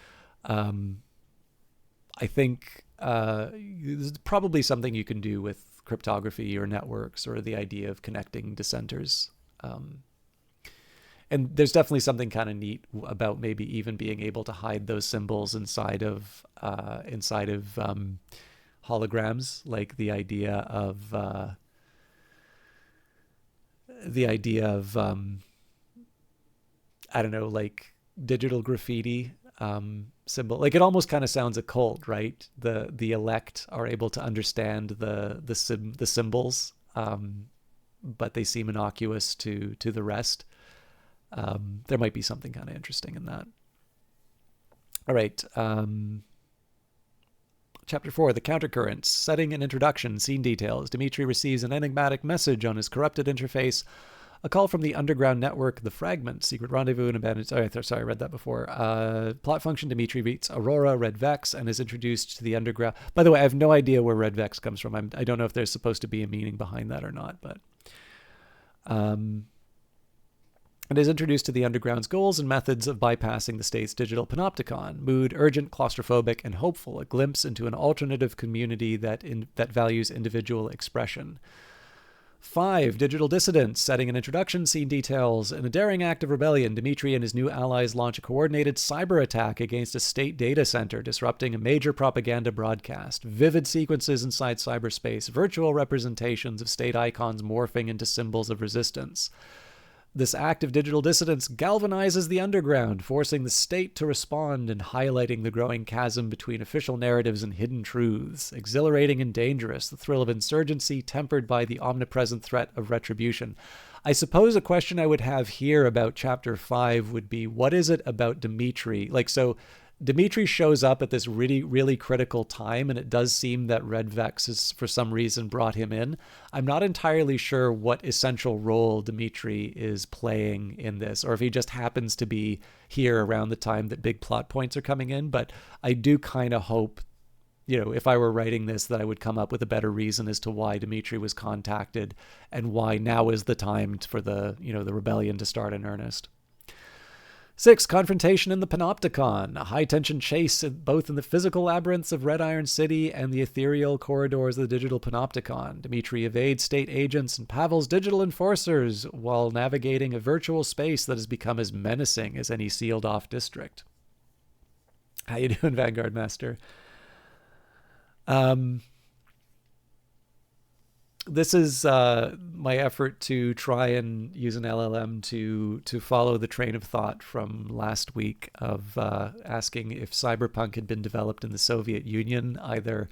I think there's probably something you can do with cryptography or networks or the idea of connecting dissenters. And there's definitely something kind of neat about maybe even being able to hide those symbols inside of holograms, like the idea of I don't know, like digital graffiti symbol. Like it almost kind of sounds occult, right? The elect are able to understand the symbols, but they seem innocuous to the rest. There might be something kind of interesting in that. All right. Chapter 4, The Countercurrents. Setting and introduction, scene details. Dimitri receives an enigmatic message on his corrupted interface. A call from the underground network, The Fragment. Secret rendezvous and abandoned... Sorry, I read that before. Plot function, Dimitri meets Aurora, Red Vex, and is introduced to the underground... By the way, I have no idea where Red Vex comes from. I don't know if there's supposed to be a meaning behind that or not, but... and is introduced to the underground's goals and methods of bypassing the state's digital panopticon. Mood, urgent, claustrophobic, and hopeful. A glimpse into an alternative community that values individual expression. 5. Digital dissidents. Setting and introduction, scene details. In a daring act of rebellion, Dimitri and his new allies launch a coordinated cyber attack against a state data center, disrupting a major propaganda broadcast. Vivid sequences inside cyberspace, virtual representations of state icons morphing into symbols of resistance. This act of digital dissidence galvanizes the underground, forcing the state to respond and highlighting the growing chasm between official narratives and hidden truths. Exhilarating and dangerous, the thrill of insurgency tempered by the omnipresent threat of retribution. I suppose a question I would have here about Chapter 5 would be, what is it about Dimitri? Dimitri shows up at this really, really critical time, and it does seem that Red Vex has, for some reason, brought him in. I'm not entirely sure what essential role Dimitri is playing in this, or if he just happens to be here around the time that big plot points are coming in, but I do kind of hope, if I were writing this, that I would come up with a better reason as to why Dimitri was contacted and why now is the time for the rebellion to start in earnest. 6. Confrontation in the Panopticon. A high-tension chase both in the physical labyrinths of Red Iron City and the ethereal corridors of the digital Panopticon. Dimitri evades state agents and Pavel's digital enforcers while navigating a virtual space that has become as menacing as any sealed-off district. How you doing, Vanguard Master? This is my effort to try and use an LLM to follow the train of thought from last week of asking if Cyberpunk had been developed in the Soviet Union, either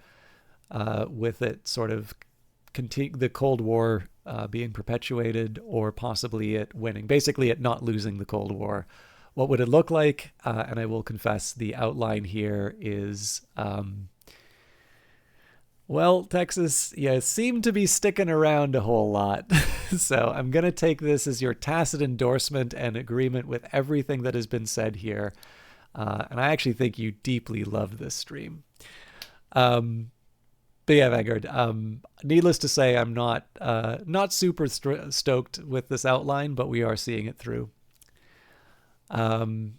with it sort of the Cold War being perpetuated or possibly it winning. Basically, it not losing the Cold War. What would it look like? And I will confess the outline here is... Well, Texas, you seem to be sticking around a whole lot. So I'm going to take this as your tacit endorsement and agreement with everything that has been said here. And I actually think you deeply love this stream. But yeah, Vanguard, needless to say, I'm not super stoked with this outline, but we are seeing it through. Where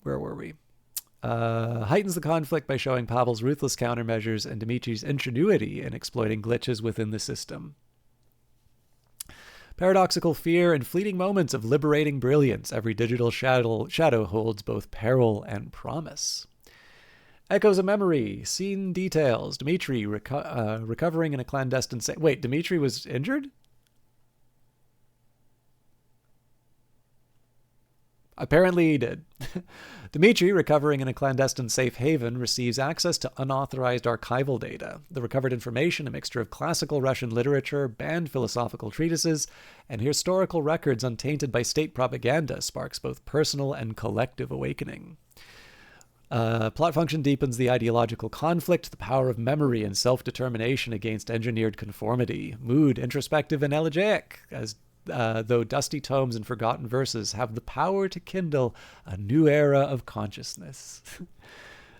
were we? Heightens the conflict by showing Pavel's ruthless countermeasures and Dimitri's ingenuity in exploiting glitches within the system. Paradoxical fear and fleeting moments of liberating brilliance. Every digital shadow holds both peril and promise. Echoes of memory. Scene details. Dimitri recovering in a clandestine... Wait, Dimitri was injured? Apparently he did. Dimitri, recovering in a clandestine safe haven, receives access to unauthorized archival data. The recovered information, a mixture of classical Russian literature, banned philosophical treatises, and historical records untainted by state propaganda, sparks both personal and collective awakening. Plot function deepens the ideological conflict, the power of memory and self-determination against engineered conformity. Mood, introspective and elegiac, as though dusty tomes and forgotten verses have the power to kindle a new era of consciousness.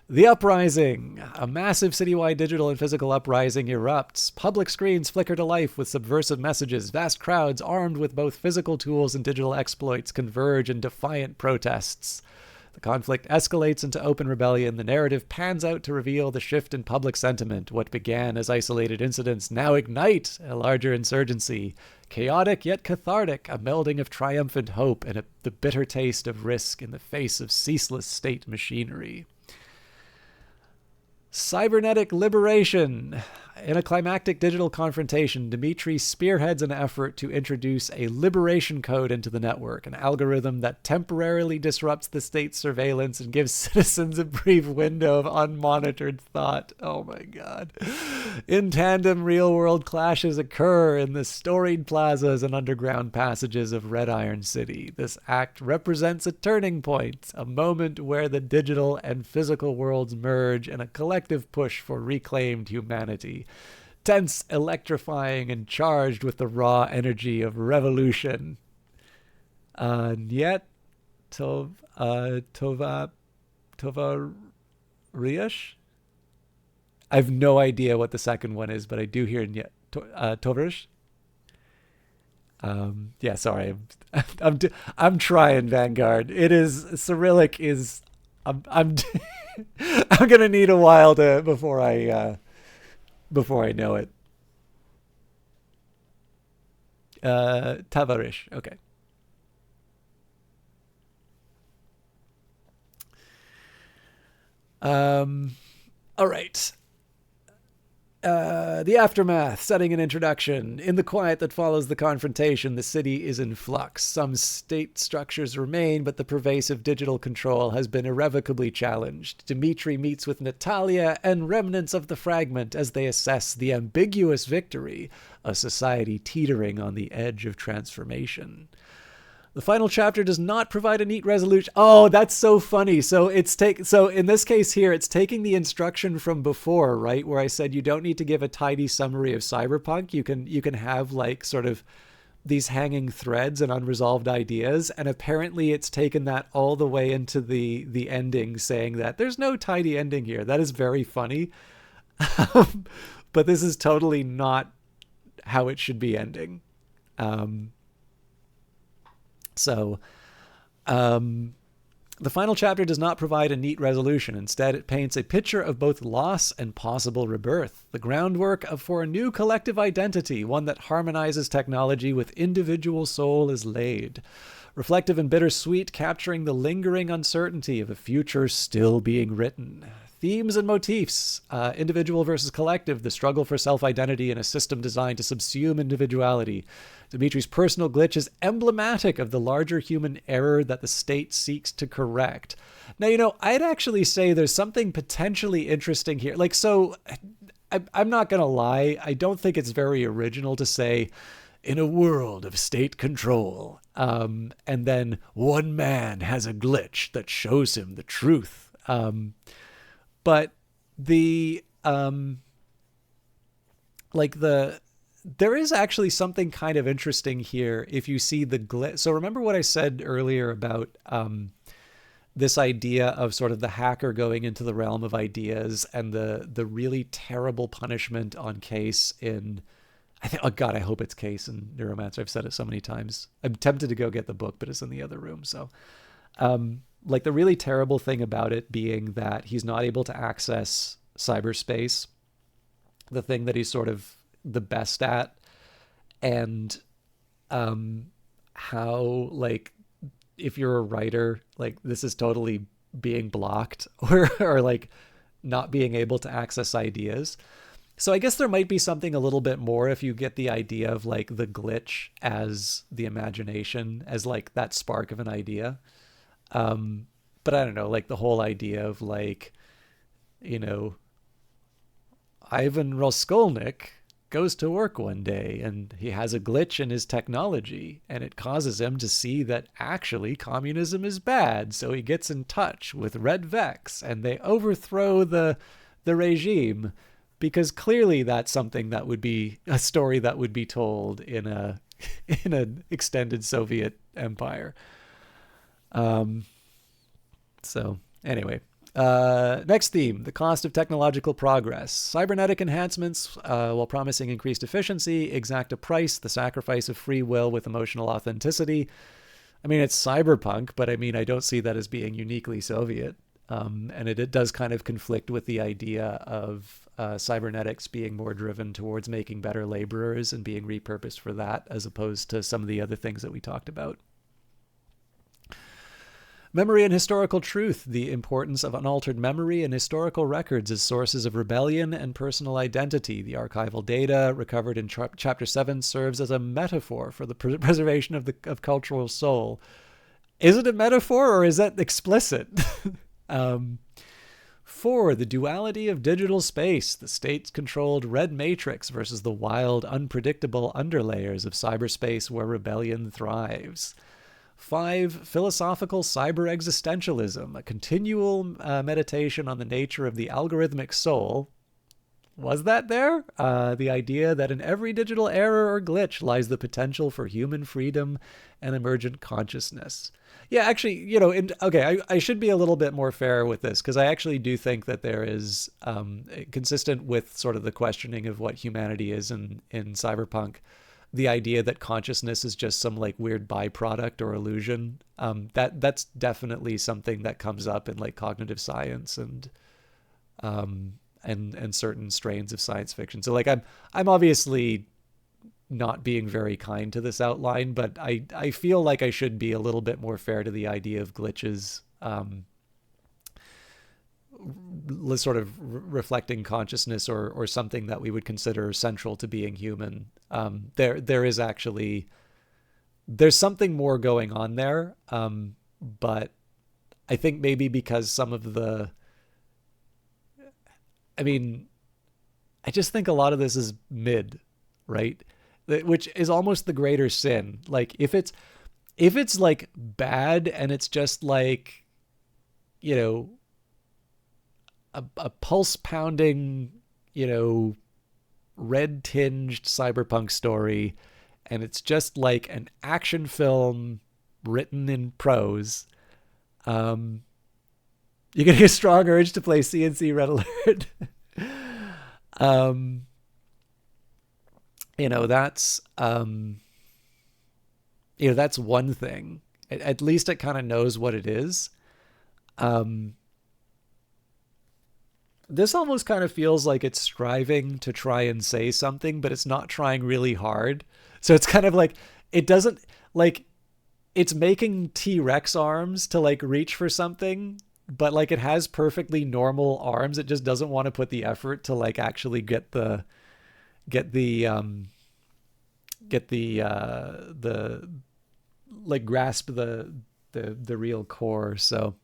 The Uprising. A massive citywide digital and physical uprising erupts. Public screens flicker to life with subversive messages. Vast crowds armed with both physical tools and digital exploits converge in defiant protests. The conflict escalates into open rebellion. The narrative pans out to reveal the shift in public sentiment. What began as isolated incidents now ignite a larger insurgency. Chaotic yet cathartic, a melding of triumphant hope and the bitter taste of risk in the face of ceaseless state machinery. Cybernetic liberation. In a climactic digital confrontation, Dmitri spearheads an effort to introduce a liberation code into the network, an algorithm that temporarily disrupts the state's surveillance and gives citizens a brief window of unmonitored thought. Oh my god. In tandem, real-world clashes occur in the storied plazas and underground passages of Red Iron City. This act represents a turning point, a moment where the digital and physical worlds merge in a collective push for reclaimed humanity. Tense, electrifying, and charged with the raw energy of revolution. Niet Tova Riash? I have no idea what the second one is, but I do hear Niet Tovarish. Yeah, sorry. I'm trying, Vanguard. It is Cyrillic is I'm I'm gonna need a while before I know it. Tavarish. Okay. All right. The aftermath, setting an introduction. In the quiet that follows the confrontation, the city is in flux. Some state structures remain, but the pervasive digital control has been irrevocably challenged. Dmitri meets with Natalia and remnants of the fragment as they assess the ambiguous victory, a society teetering on the edge of transformation. The final chapter does not provide a neat resolution. Oh, that's so funny. So so in this case here, it's taking the instruction from before, right? Where I said you don't need to give a tidy summary of Cyberpunk. You can have like sort of these hanging threads and unresolved ideas. And apparently it's taken that all the way into the ending, saying that there's no tidy ending here. That is very funny. But this is totally not how it should be ending. So, the final chapter does not provide a neat resolution. Instead, it paints a picture of both loss and possible rebirth. The groundwork for a new collective identity, one that harmonizes technology with individual soul, is laid. Reflective and bittersweet, capturing the lingering uncertainty of a future still being written. Themes and motifs, individual versus collective, the struggle for self-identity in a system designed to subsume individuality. Dimitri's personal glitch is emblematic of the larger human error that the state seeks to correct. Now, I'd actually say there's something potentially interesting here. Like, so, I'm not going to lie, I don't think it's very original to say, in a world of state control, and then one man has a glitch that shows him the truth. But there is actually something kind of interesting here if you see the glitch. So remember what I said earlier about this idea of sort of the hacker going into the realm of ideas and the really terrible punishment on Case in, oh God, I hope it's Case in Neuromancer. I've said it so many times. I'm tempted to go get the book, but it's in the other room. So like the really terrible thing about it being that he's not able to access cyberspace, the thing that he's sort of the best at, and how, like, if you're a writer, like, this is totally being blocked or like not being able to access ideas. So I guess there might be something a little bit more if you get the idea of like the glitch as the imagination, as like that spark of an idea. But I don't know, like the whole idea of like, you know, Ivan Raskolnik goes to work one day and he has a glitch in his technology and it causes him to see that actually communism is bad. So he gets in touch with Red Vex and they overthrow the regime, because clearly that's something that would be a story that would be told in an extended Soviet empire. So anyway, next theme, the cost of technological progress. Cybernetic enhancements, while promising increased efficiency, exact a price, the sacrifice of free will with emotional authenticity. I mean, it's cyberpunk, but I mean, I don't see that as being uniquely Soviet. And it does kind of conflict with the idea of cybernetics being more driven towards making better laborers and being repurposed for that, as opposed to some of the other things that we talked about. Memory and historical truth, the importance of unaltered memory and historical records as sources of rebellion and personal identity. The archival data recovered in Chapter 7 serves as a metaphor for the preservation of cultural soul. Is it a metaphor or is that explicit? 4. The duality of digital space, the state-controlled red matrix versus the wild, unpredictable underlayers of cyberspace where rebellion thrives. 5. Philosophical cyber-existentialism, a continual meditation on the nature of the algorithmic soul. Was that there? The idea that in every digital error or glitch lies the potential for human freedom and emergent consciousness. Yeah, actually, I should be a little bit more fair with this, because I actually do think that there is, consistent with sort of the questioning of what humanity is in Cyberpunk, the idea that consciousness is just some like weird byproduct or illusion. That's definitely something that comes up in like cognitive science and certain strains of science fiction. So like I'm obviously not being very kind to this outline, but I feel like I should be a little bit more fair to the idea of glitches, sort of reflecting consciousness or something that we would consider central to being human. There is actually, there's something more going on there, but I think maybe because some of the, I just think a lot of this is mid, right? Which is almost the greater sin. Like if it's like bad and it's just like, a pulse pounding, red tinged cyberpunk story, and it's just like an action film written in prose, you're getting a strong urge to play CNC Red Alert. That's one thing. At least it kind of knows what it is. This almost kind of feels like it's striving to try and say something, but it's not trying really hard. So it's kind of like, it doesn't, like, it's making T-Rex arms to like reach for something, but like it has perfectly normal arms. It just doesn't want to put the effort to like actually get the grasp the real core. So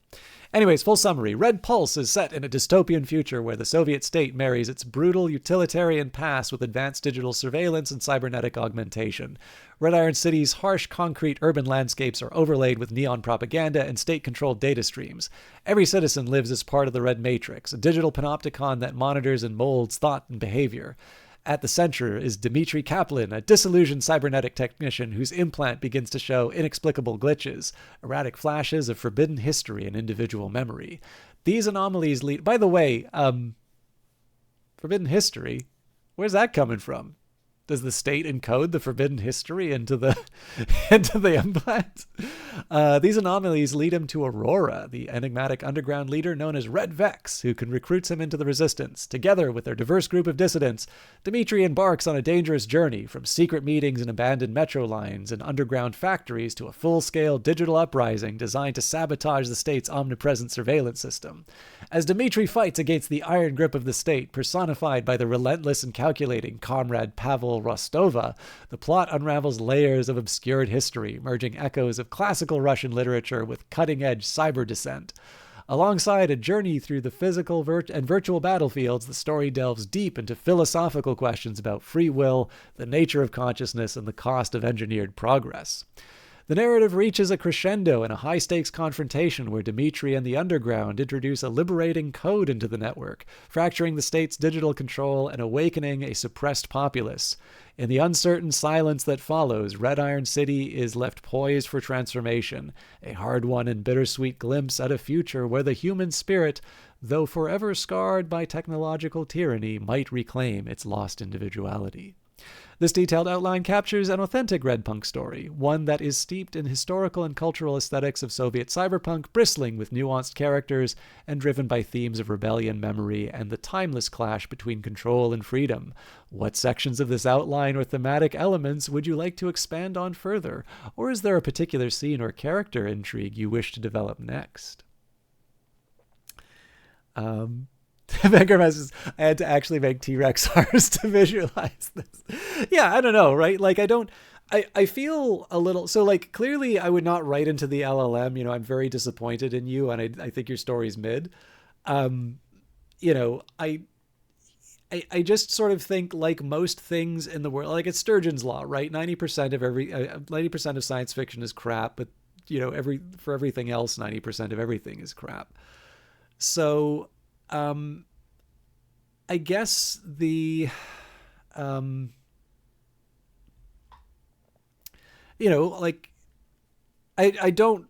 anyways, full summary. Red Pulse is set in a dystopian future where the Soviet state marries its brutal utilitarian past with advanced digital surveillance and cybernetic augmentation. Red Iron City's harsh concrete urban landscapes are overlaid with neon propaganda and state-controlled data streams. Every citizen lives as part of the Red Matrix, a digital panopticon that monitors and molds thought and behavior. At the center is Dmitry Kaplan, a disillusioned cybernetic technician whose implant begins to show inexplicable glitches, erratic flashes of forbidden history and individual memory. These anomalies lead... By the way, forbidden history? Where's that coming from? Does the state encode the forbidden history into the implant? These anomalies lead him to Aurora, the enigmatic underground leader known as Red Vex, who can recruit him into the resistance. Together with their diverse group of dissidents, Dmitry embarks on a dangerous journey from secret meetings in abandoned metro lines and underground factories to a full-scale digital uprising designed to sabotage the state's omnipresent surveillance system. As Dmitry fights against the iron grip of the state, personified by the relentless and calculating comrade Pavel Rostova, the plot unravels layers of obscured history, merging echoes of classical Russian literature with cutting-edge cyber dissent. Alongside a journey through the physical and virtual battlefields, the story delves deep into philosophical questions about free will, the nature of consciousness, and the cost of engineered progress. The narrative reaches a crescendo in a high-stakes confrontation where Dmitry and the Underground introduce a liberating code into the network, fracturing the state's digital control and awakening a suppressed populace. In the uncertain silence that follows, Red Iron City is left poised for transformation, a hard-won and bittersweet glimpse at a future where the human spirit, though forever scarred by technological tyranny, might reclaim its lost individuality. This detailed outline captures an authentic Red Punk story, one that is steeped in historical and cultural aesthetics of Soviet cyberpunk, bristling with nuanced characters, and driven by themes of rebellion, memory, and the timeless clash between control and freedom. What sections of this outline or thematic elements would you like to expand on further? Or is there a particular scene or character intrigue you wish to develop next? Vangermas, I had to actually make T-Rex arms to visualize this. Yeah, I don't know, right? Like, I feel a little, so like, clearly I would not write into the LLM, you know, I'm very disappointed in you, and I think your story's mid. You know, I just sort of think, like most things in the world, like it's Sturgeon's law, right? 90% of science fiction is crap, but you know, for everything else, 90% of everything is crap. So, I guess the, you know, like, I don't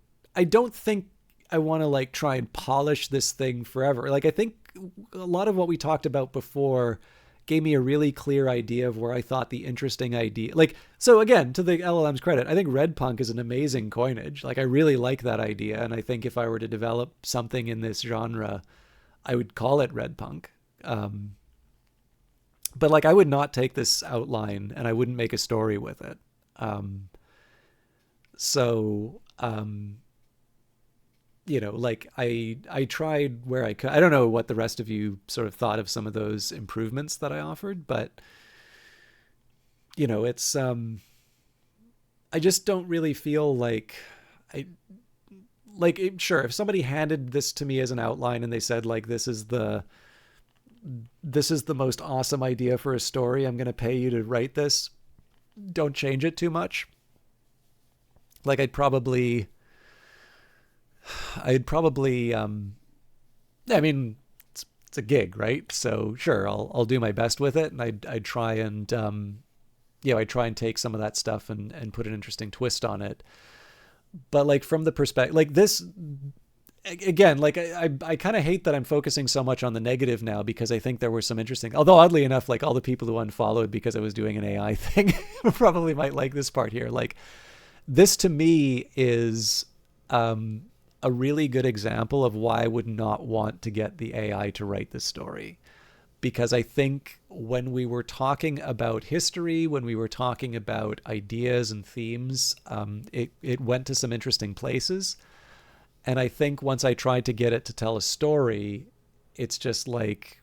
think I want to like try and polish this thing forever. Like, I think a lot of what we talked about before gave me a really clear idea of where I thought the interesting idea, like, so again, to the LLM's credit, I think Red Punk is an amazing coinage. Like, I really like that idea. And I think if I were to develop something in this genre, I would call it Red Punk. But like, I would not take this outline and I wouldn't make a story with it. So, you know, like I tried where I could. I don't know what the rest of you sort of thought of some of those improvements that I offered, but you know, it's, I just don't really feel like sure, if somebody handed this to me as an outline and they said like, this is the most awesome idea for a story, I'm going to pay you to write this, don't change it too much. Like, I'd probably, I mean, it's a gig, right? So sure, I'll do my best with it. And I'd try and, you know, I'd try and take some of that stuff and put an interesting twist on it. But like, from the perspective, like this, again, like I kind of hate that I'm focusing so much on the negative now, because I think there were some interesting, although oddly enough, like all the people who unfollowed because I was doing an AI thing probably might like this part here. Like, this to me is a really good example of why I would not want to get the AI to write this story. Because I think when we were talking about history, when we were talking about ideas and themes, it went to some interesting places. And I think once I tried to get it to tell a story, it's just like,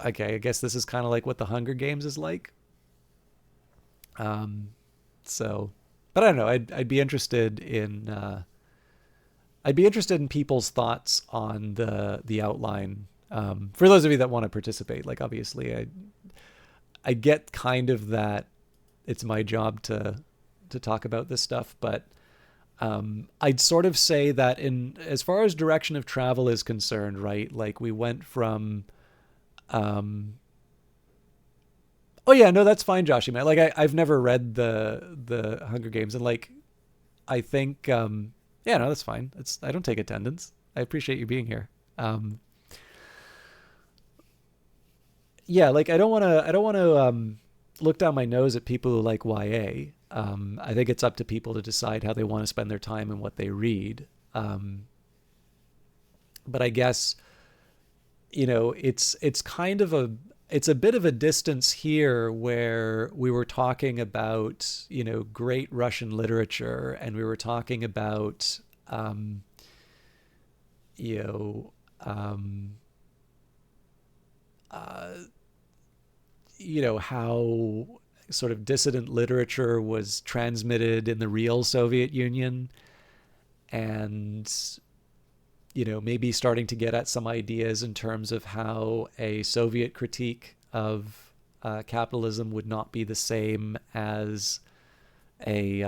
okay, I guess this is kind of like what the Hunger Games is like. So, but I don't know. I'd be interested in people's thoughts on the outline. For those of you that want to participate, like, obviously I get kind of that it's my job to talk about this stuff, but I'd sort of say that in as far as direction of travel is concerned, right? Like, we went from, oh yeah, no, that's fine, Joshy, man. Like, I've never read the Hunger Games, and like, I think, yeah, no, that's fine. I don't take attendance. I appreciate you being here. Yeah, like, I don't want to look down my nose at people who like YA. I think it's up to people to decide how they want to spend their time and what they read. But I guess, you know, it's kind of it's a bit of a distance here, where we were talking about, you know, great Russian literature, and we were talking about, you know, you know, how sort of dissident literature was transmitted in the real Soviet Union, and, you know, maybe starting to get at some ideas in terms of how a Soviet critique of capitalism would not be the same as a,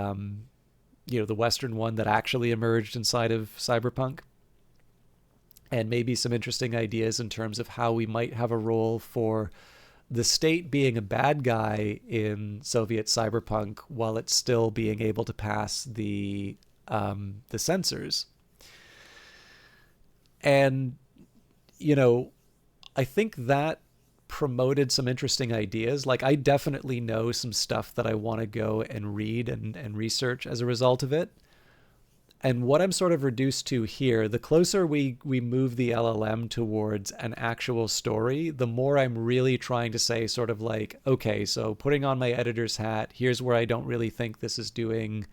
you know, the Western one that actually emerged inside of Cyberpunk. And maybe some interesting ideas in terms of how we might have a role for the state being a bad guy in Soviet cyberpunk, while it's still being able to pass the censors. And, you know, I think that promoted some interesting ideas. Like, I definitely know some stuff that I want to go and read and research as a result of it. And what I'm sort of reduced to here, the closer we move the LLM towards an actual story, the more I'm really trying to say sort of like, okay, so putting on my editor's hat, here's where I don't really think this is doing,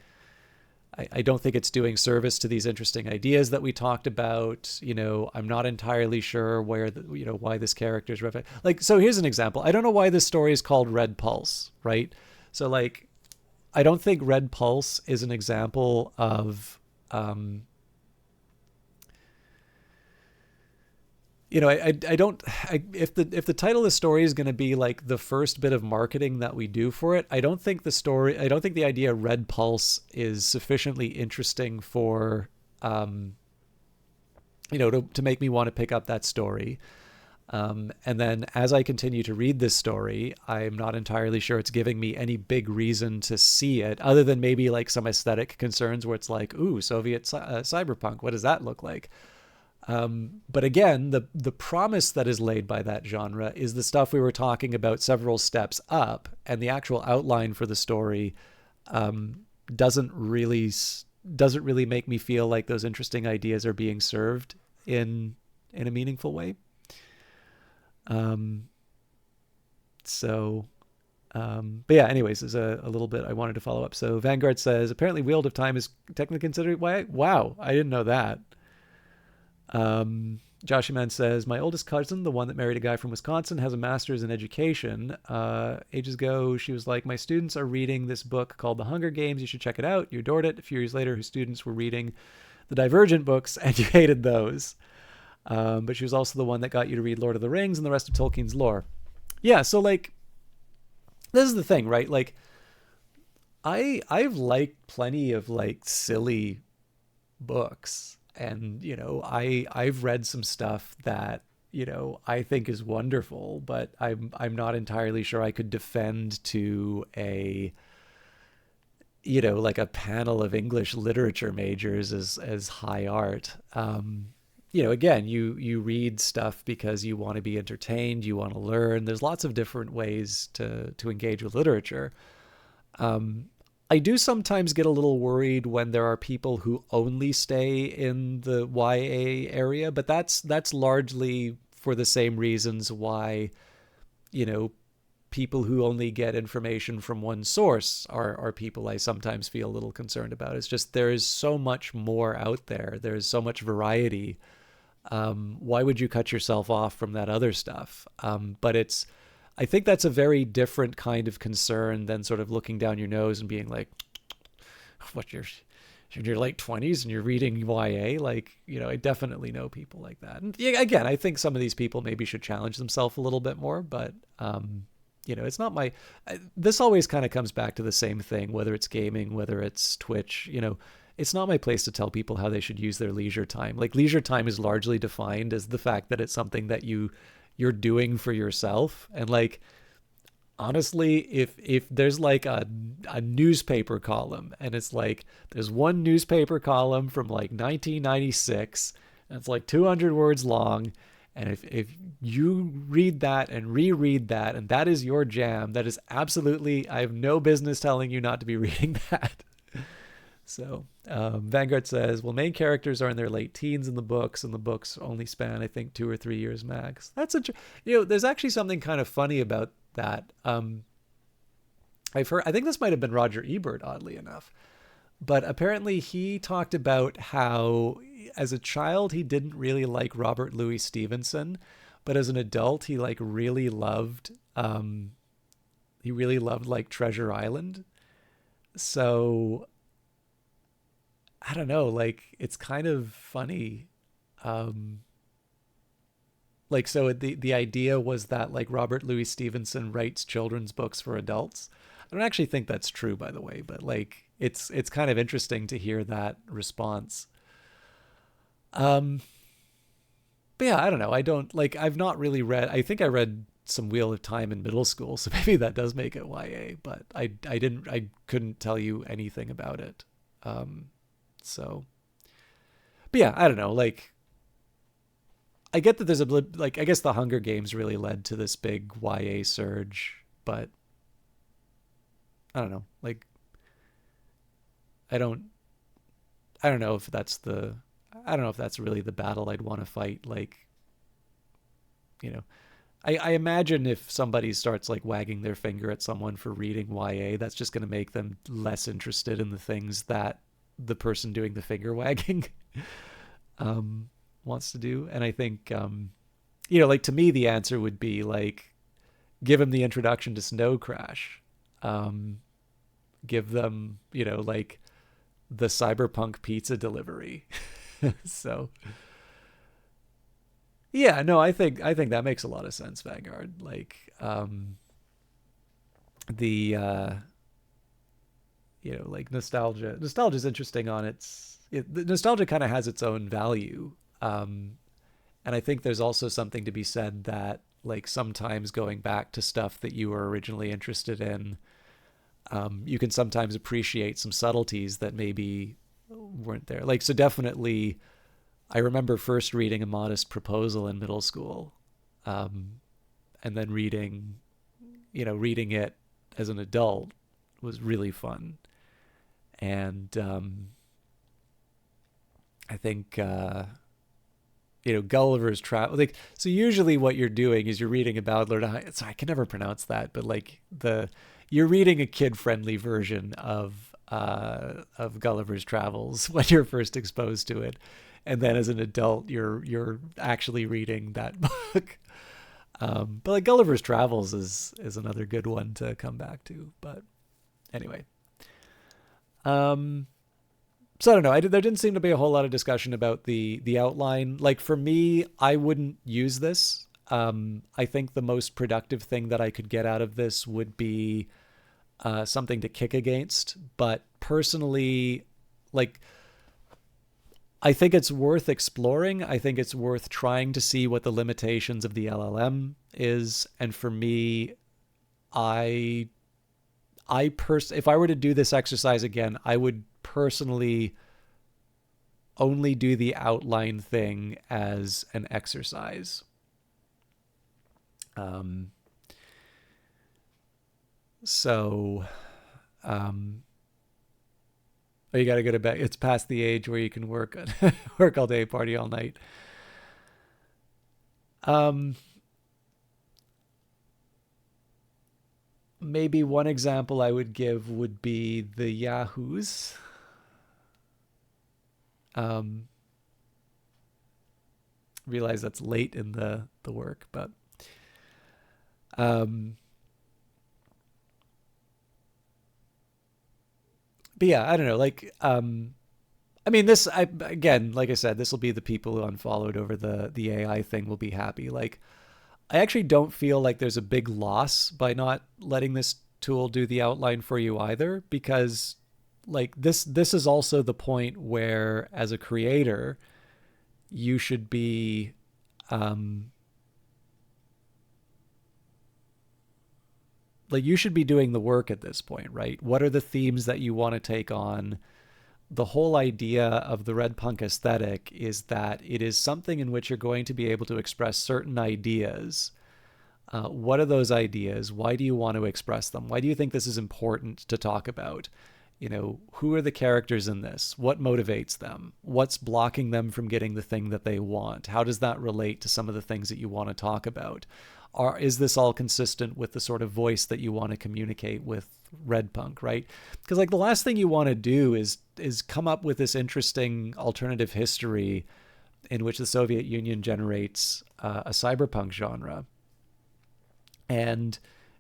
I don't think it's doing service to these interesting ideas that we talked about. You know, I'm not entirely sure where, why this character is like, so here's an example. I don't know why this story is called Red Pulse, right? So like, I don't think Red Pulse is an example of, if the title of the story is going to be like the first bit of marketing that we do for it, I don't think the idea Red Pulse is sufficiently interesting for, to make me want to pick up that story. And then as I continue to read this story, I'm not entirely sure it's giving me any big reason to see it, other than maybe like some aesthetic concerns where it's like, ooh, Soviet cyberpunk, what does that look like? But again, the promise that is laid by that genre is the stuff we were talking about several steps up, and the actual outline for the story doesn't really make me feel like those interesting ideas are being served in a meaningful way. But yeah, anyways, there's a little bit I wanted to follow up. So Vanguard says, apparently Wheel of Time is technically considered, wow, I didn't know that. Joshiman says, my oldest cousin, the one that married a guy from Wisconsin, has a master's in education. Ages ago, she was like, my students are reading this book called The Hunger Games. You should check it out. You adored it. A few years later, her students were reading the Divergent books and you hated those. But she was also the one that got you to read Lord of the Rings and the rest of Tolkien's lore. Yeah, so like, this is the thing, right? Like, I've liked plenty of like silly books, and I've read some stuff that I think is wonderful, but I'm not entirely sure I could defend to a like a panel of English literature majors as high art. Again, you read stuff because you want to be entertained, you want to learn. There's lots of different ways to engage with literature. I do sometimes get a little worried when there are people who only stay in the YA area, but that's largely for the same reasons why, people who only get information from one source are people I sometimes feel a little concerned about. It's just there is so much more out there. There's so much variety. Why would you cut yourself off from that other stuff? But I think that's a very different kind of concern than sort of looking down your nose and being like, what, you're in your late 20s and you're reading YA? Like, I definitely know people like that. And again, I think some of these people maybe should challenge themselves a little bit more, but, it's not this always kind of comes back to the same thing, whether it's gaming, whether it's Twitch, it's not my place to tell people how they should use their leisure time. Like, leisure time is largely defined as the fact that it's something that you're doing for yourself. And like, honestly, if there's like a newspaper column, and it's like there's one newspaper column from like 1996 and it's like 200 words long, and if you read that and reread that and that is your jam, that is absolutely, I have no business telling you not to be reading that. So Vanguard says, well, main characters are in their late teens in the books, and the books only span, I think, 2 or 3 years max. That's there's actually something kind of funny about that. I've heard, I think this might have been Roger Ebert, oddly enough, but apparently he talked about how as a child he didn't really like Robert Louis Stevenson, but as an adult he like really loved like Treasure Island. So I don't know, like, it's kind of funny. Like, so the idea was that like Robert Louis Stevenson writes children's books for adults. I don't actually think that's true, by the way, but like, it's kind of interesting to hear that response. But yeah, I don't know. I've not really read, I think I read some Wheel of Time in middle school, so maybe that does make it YA, but I couldn't tell you anything about it. So, but yeah, I don't know. Like, I get that there's a like, I guess the Hunger Games really led to this big YA surge, but I don't know. Like, I don't I don't know if that's the I don't know if that's really the battle I'd want to fight. Like, you know, I imagine if somebody starts like wagging their finger at someone for reading YA, that's just going to make them less interested in the things that the person doing the finger wagging wants to do. And I think, like to me, the answer would be like, give them the introduction to Snow Crash. Give them, like the Cyberpunk pizza delivery. So yeah, no, I think that makes a lot of sense, Vanguard. Like, the like nostalgia is interesting on the nostalgia kind of has its own value. And I think there's also something to be said that like sometimes going back to stuff that you were originally interested in, you can sometimes appreciate some subtleties that maybe weren't there. Like, so definitely I remember first reading A Modest Proposal in middle school, and then reading it as an adult was really fun. And I think Gulliver's Travel. Like, so usually what you're doing is you're reading about Sorry, I can never pronounce that, but like you're reading a kid-friendly version of Gulliver's Travels when you're first exposed to it, and then as an adult you're actually reading that book. But like Gulliver's Travels is another good one to come back to. But anyway, so I don't know. There didn't seem to be a whole lot of discussion about the outline. Like for me, I wouldn't use this. I think the most productive thing that I could get out of this would be something to kick against. But personally, like, I think it's worth exploring. I think it's worth trying to see what the limitations of the LLM is. And for me, if I were to do this exercise again, I would personally only do the outline thing as an exercise. You got to go to bed. It's past the age where you can work all day, party all night. Maybe one example I would give would be the Yahoos. Realize that's late in the work, but yeah, I don't know. Like, I mean, again, like I said, this will be the people who unfollowed over the AI thing will be happy. Like, I actually don't feel like there's a big loss by not letting this tool do the outline for you either, because like this is also the point where as a creator, you should be, like you should be doing the work at this point, right? What are the themes that you want to take on? The whole idea of the red punk aesthetic is that it is something in which you're going to be able to express certain ideas. What are those ideas? Why do you want to express them? Why do you think this is important to talk about? Who are the characters in this? What motivates them? What's blocking them from getting the thing that they want? How does that relate to some of the things that you want to talk about? Is this all consistent with the sort of voice that you want to communicate with red punk, right? Because like the last thing you want to do is come up with this interesting alternative history in which the Soviet Union generates a cyberpunk genre and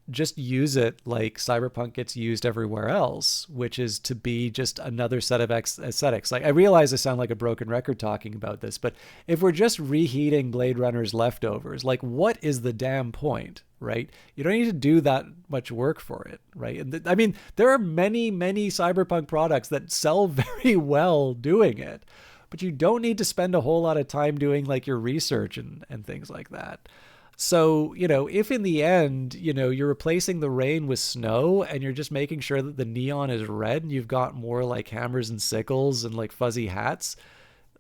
just use it like cyberpunk gets used everywhere else, which is to be just another set of aesthetics. Like, I realize I sound like a broken record talking about this, but if we're just reheating Blade Runner's leftovers, like, what is the damn point, right? You don't need to do that much work for it, right? And I mean, there are many, many cyberpunk products that sell very well doing it, but you don't need to spend a whole lot of time doing like your research and things like that. So, if in the end, you're replacing the rain with snow and you're just making sure that the neon is red and you've got more like hammers and sickles and like fuzzy hats,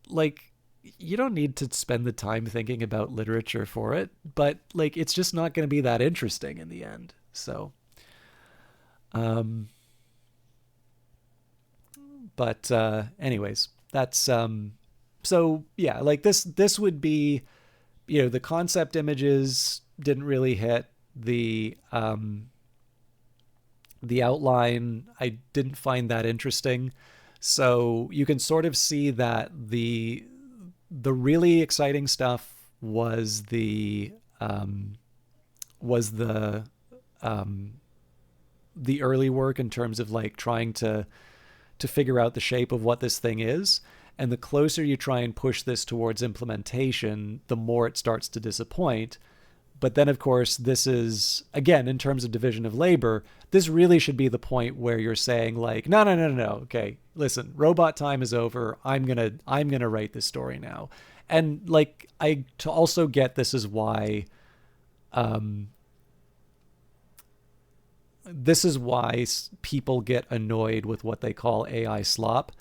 like, you don't need to spend the time thinking about literature for it, but like it's just not going to be that interesting in the end. So, um, but anyways, that's so yeah, like this would be, the concept images didn't really hit the outline. I didn't find that interesting. So you can sort of see that the really exciting stuff was the early work in terms of like trying to figure out the shape of what this thing is. And the closer you try and push this towards implementation, the more it starts to disappoint. But then, of course, this is, again, in terms of division of labor, this really should be the point where you're saying like, no. Okay, listen, robot time is over. I'm gonna write this story now. And like, I to also get this is why, people get annoyed with what they call AI slop,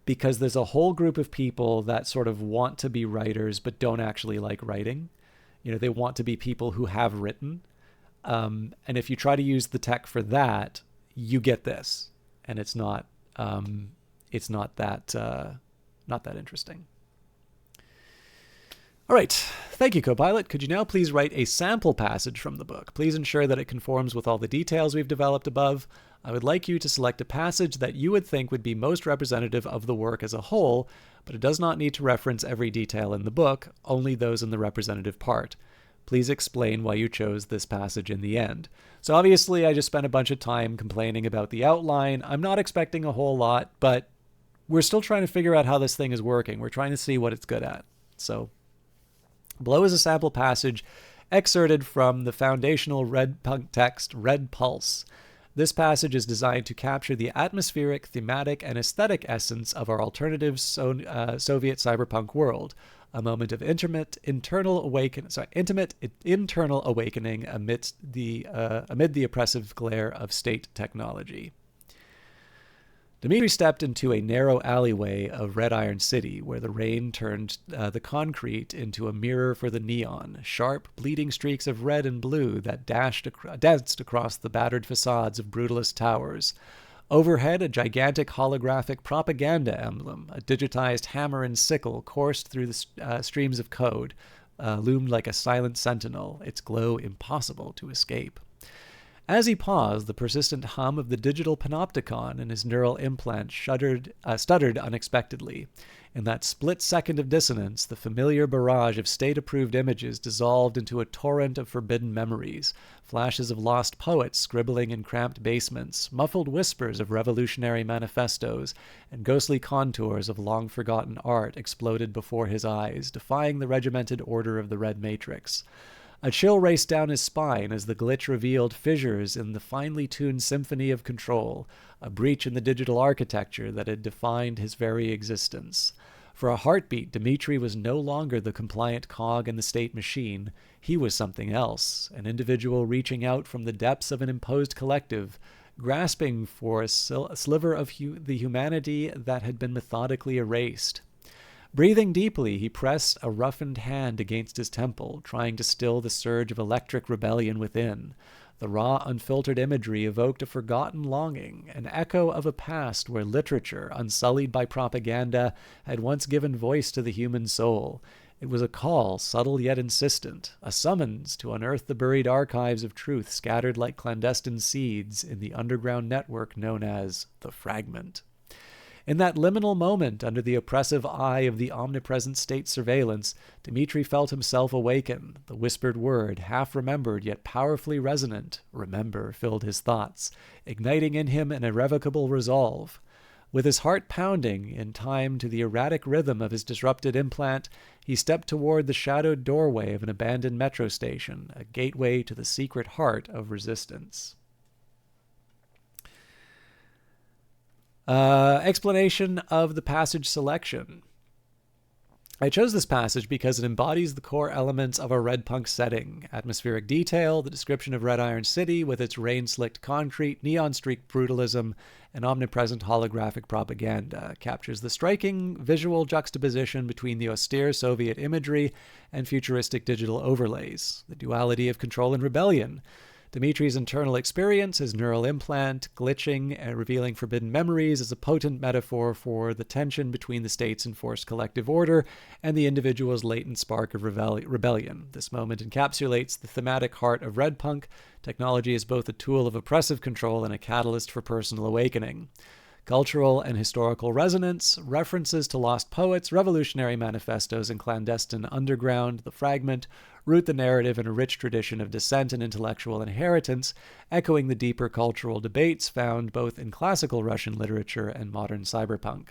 because there's a whole group of people that sort of want to be writers but don't actually like writing. They want to be people who have written. And if you try to use the tech for that, you get this, and it's not that interesting. All right. Thank you, Copilot. Could you now please write a sample passage from the book? Please ensure that it conforms with all the details we've developed above. I would like you to select a passage that you would think would be most representative of the work as a whole, but it does not need to reference every detail in the book, only those in the representative part. Please explain why you chose this passage in the end. So obviously, I just spent a bunch of time complaining about the outline. I'm not expecting a whole lot, but we're still trying to figure out how this thing is working. We're trying to see what it's good at. So below is a sample passage excerpted from the foundational Cyberpunk text Red Pulse. This passage is designed to capture the atmospheric, thematic, and aesthetic essence of our alternative Soviet cyberpunk world, a moment of intimate internal awakening amid the oppressive glare of state technology. Dmitri stepped into a narrow alleyway of Red Iron City, where the rain turned the concrete into a mirror for the neon, sharp, bleeding streaks of red and blue that danced across the battered facades of brutalist towers. Overhead, a gigantic holographic propaganda emblem, a digitized hammer and sickle coursed through the streams of code, loomed like a silent sentinel, its glow impossible to escape. As he paused, the persistent hum of the digital panopticon in his neural implant stuttered unexpectedly. In that split second of dissonance, the familiar barrage of state-approved images dissolved into a torrent of forbidden memories, flashes of lost poets scribbling in cramped basements, muffled whispers of revolutionary manifestos, and ghostly contours of long-forgotten art exploded before his eyes, defying the regimented order of the Red Matrix. A chill raced down his spine as the glitch revealed fissures in the finely tuned symphony of control, a breach in the digital architecture that had defined his very existence. For a heartbeat, Dmitri was no longer the compliant cog in the state machine. He was something else, an individual reaching out from the depths of an imposed collective, grasping for a sliver of the humanity that had been methodically erased. Breathing deeply, he pressed a roughened hand against his temple, trying to still the surge of electric rebellion within. The raw, unfiltered imagery evoked a forgotten longing, an echo of a past where literature, unsullied by propaganda, had once given voice to the human soul. It was a call, subtle yet insistent, a summons to unearth the buried archives of truth scattered like clandestine seeds in the underground network known as the Fragment. In that liminal moment, under the oppressive eye of the omnipresent state surveillance, Dmitri felt himself awaken. The whispered word, half-remembered yet powerfully resonant, remember, filled his thoughts, igniting in him an irrevocable resolve. With his heart pounding, in time to the erratic rhythm of his disrupted implant, he stepped toward the shadowed doorway of an abandoned metro station, a gateway to the secret heart of resistance. Explanation of the passage selection. I chose this passage because it embodies the core elements of a red punk setting. Atmospheric detail, the description of Red Iron City with its rain-slicked concrete, neon-streaked brutalism, and omnipresent holographic propaganda, captures the striking visual juxtaposition between the austere Soviet imagery and futuristic digital overlays, the duality of control and rebellion. Dimitri's internal experience, his neural implant, glitching and revealing forbidden memories, is a potent metaphor for the tension between the state's enforced collective order and the individual's latent spark of rebellion. This moment encapsulates the thematic heart of Red Punk. Technology is both a tool of oppressive control and a catalyst for personal awakening. Cultural and historical resonance, references to lost poets, revolutionary manifestos, and clandestine underground, the fragment, root the narrative in a rich tradition of dissent and intellectual inheritance, echoing the deeper cultural debates found both in classical Russian literature and modern cyberpunk.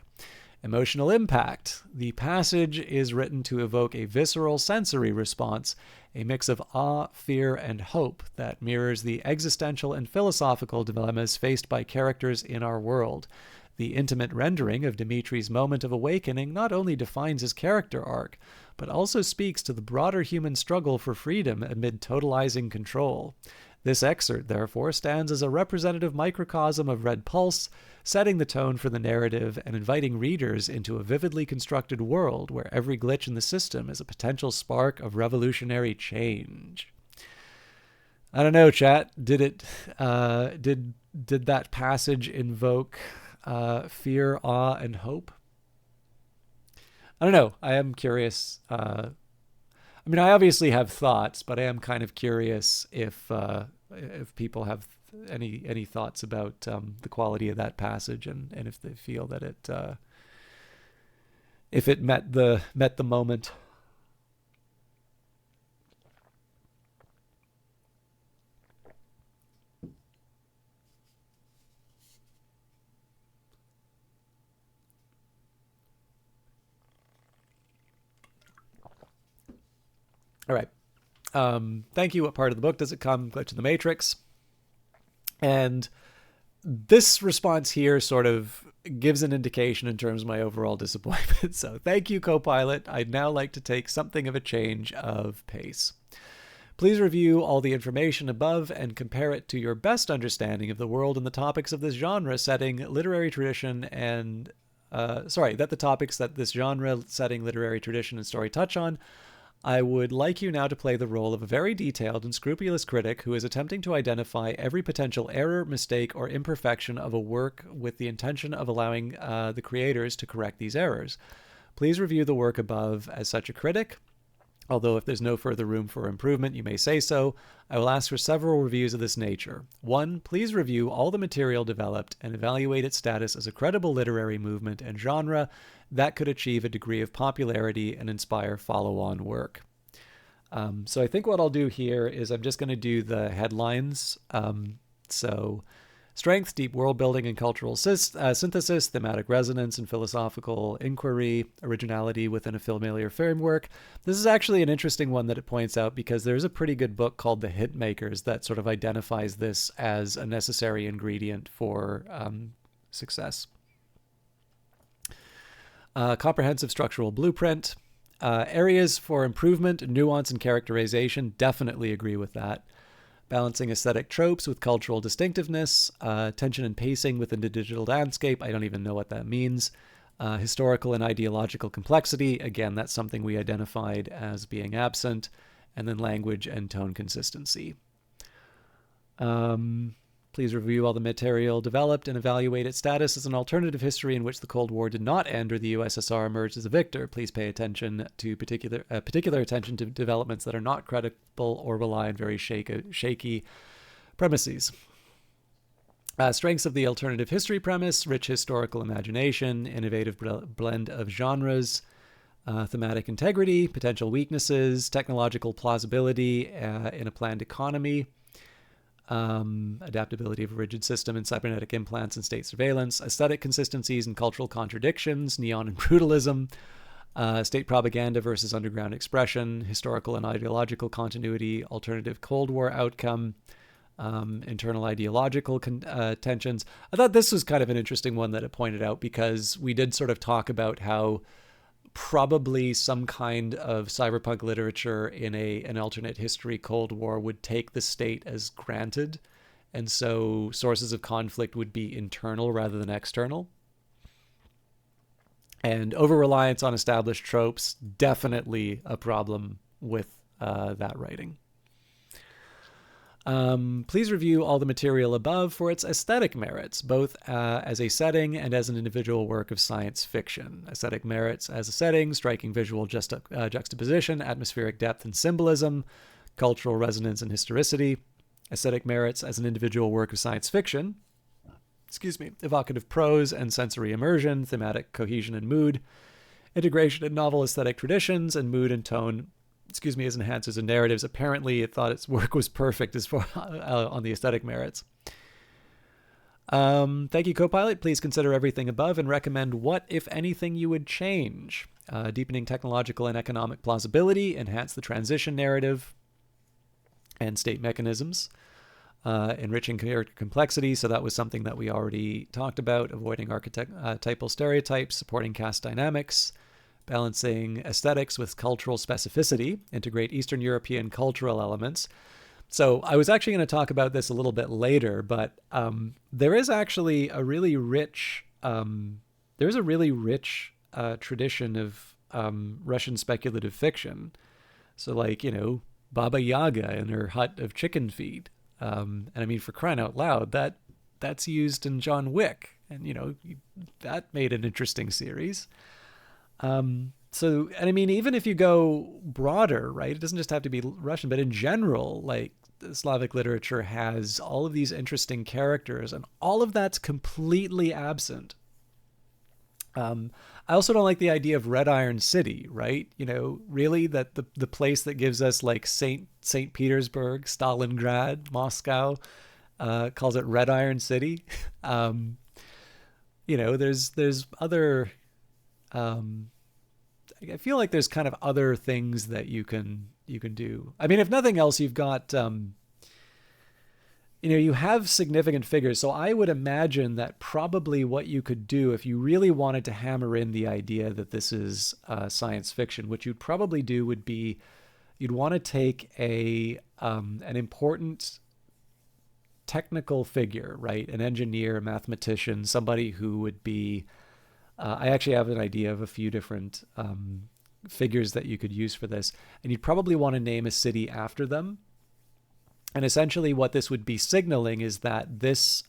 Emotional impact. The passage is written to evoke a visceral sensory response, a mix of awe, fear, and hope that mirrors the existential and philosophical dilemmas faced by characters in our world. The intimate rendering of Dimitri's moment of awakening not only defines his character arc, but also speaks to the broader human struggle for freedom amid totalizing control. This excerpt, therefore, stands as a representative microcosm of Red Pulse, setting the tone for the narrative and inviting readers into a vividly constructed world where every glitch in the system is a potential spark of revolutionary change. I don't know, chat. Did that passage invoke fear, awe, and hope? I don't know. I am curious. I mean, I obviously have thoughts, but I am kind of curious if people have any thoughts about the quality of that passage and if they feel that it met the moment. All right. Thank you. What part of the book does it come? Glitch in the Matrix. And this response here sort of gives an indication in terms of my overall disappointment. So thank you, Copilot. I'd now like to take something of a change of pace. Please review all the information above and compare it to your best understanding of the world and the topics of this genre setting, literary tradition, and that the topics that this genre setting, literary tradition, and story touch on. I would like you now to play the role of a very detailed and scrupulous critic who is attempting to identify every potential error, mistake, or imperfection of a work with the intention of allowing the creators to correct these errors. Please review the work above as such a critic. Although if there's no further room for improvement, you may say so. I will ask for several reviews of this nature. 1. Please review all the material developed and evaluate its status as a credible literary movement and genre that could achieve a degree of popularity and inspire follow-on work. So I think what I'll do here is I'm just going to do the headlines. So strength, deep world building and cultural synthesis, thematic resonance and philosophical inquiry, originality within a familiar framework. This is actually an interesting one that it points out because there's a pretty good book called The Hitmakers that sort of identifies this as a necessary ingredient for success. Comprehensive structural blueprint. Areas for improvement, nuance, and characterization. Definitely agree with that. Balancing aesthetic tropes with cultural distinctiveness, tension and pacing within the digital landscape. I don't even know what that means. Historical and ideological complexity. Again, that's something we identified as being absent. And then language and tone consistency. Please review all the material developed and evaluate its status as an alternative history in which the Cold War did not end or the USSR emerged as a victor. Please pay attention to particular attention to developments that are not credible or rely on very shaky premises. Strengths of the alternative history premise: rich historical imagination, innovative blend of genres, thematic integrity, potential weaknesses, technological plausibility in a planned economy. Adaptability of a rigid system and cybernetic implants and state surveillance, aesthetic consistencies and cultural contradictions, neon and brutalism, state propaganda versus underground expression, historical and ideological continuity, alternative Cold War outcome, internal ideological tensions. I thought this was kind of an interesting one that it pointed out because we did sort of talk about how probably some kind of cyberpunk literature in an alternate history Cold War would take the state as granted, and so sources of conflict would be internal rather than external. And over-reliance on established tropes, definitely a problem with that writing. Please review all the material above for its aesthetic merits, both as a setting and as an individual work of science fiction. Aesthetic merits as a setting, striking visual juxtaposition, atmospheric depth and symbolism, cultural resonance and historicity. Aesthetic merits as an individual work of science fiction, evocative prose and sensory immersion, thematic cohesion and mood, integration in novel aesthetic traditions, and mood and tone as enhancers and narratives. Apparently it thought its work was perfect as far on the aesthetic merits. Thank you, Copilot. Please consider everything above and recommend what, if anything, you would change. Deepening technological and economic plausibility, enhance the transition narrative and state mechanisms, enriching character complexity. So that was something that we already talked about. Avoiding archetypal stereotypes, supporting caste dynamics, balancing aesthetics with cultural specificity, integrate Eastern European cultural elements. So I was actually going to talk about this a little bit later, but there is actually a really rich, tradition of Russian speculative fiction. So like, Baba Yaga and her hut of chicken feed. And I mean, for crying out loud, that's used in John Wick. And, that made an interesting series. And I mean, even if you go broader, right, it doesn't just have to be Russian, but in general, like Slavic literature has all of these interesting characters, and all of that's completely absent. I also don't like the idea of Red Iron City, right? Really that the place that gives us like St. Petersburg, Stalingrad, Moscow, calls it Red Iron City. There's other, I feel like there's kind of other things that you can do. I mean, if nothing else, you've got, you have significant figures. So I would imagine that probably what you could do if you really wanted to hammer in the idea that this is science fiction, what you'd probably do would be you'd want to take an important technical figure, right? An engineer, a mathematician, somebody who would be, I actually have an idea of a few different figures that you could use for this. And you'd probably want to name a city after them. And essentially what this would be signaling is that this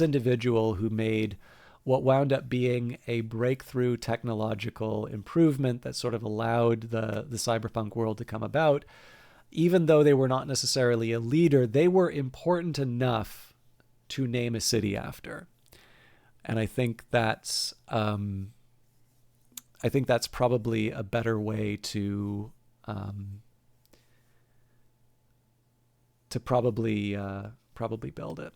individual who made what wound up being a breakthrough technological improvement that sort of allowed the cyberpunk world to come about, even though they were not necessarily a leader, they were important enough to name a city after. And I think that's probably a better way to probably build it.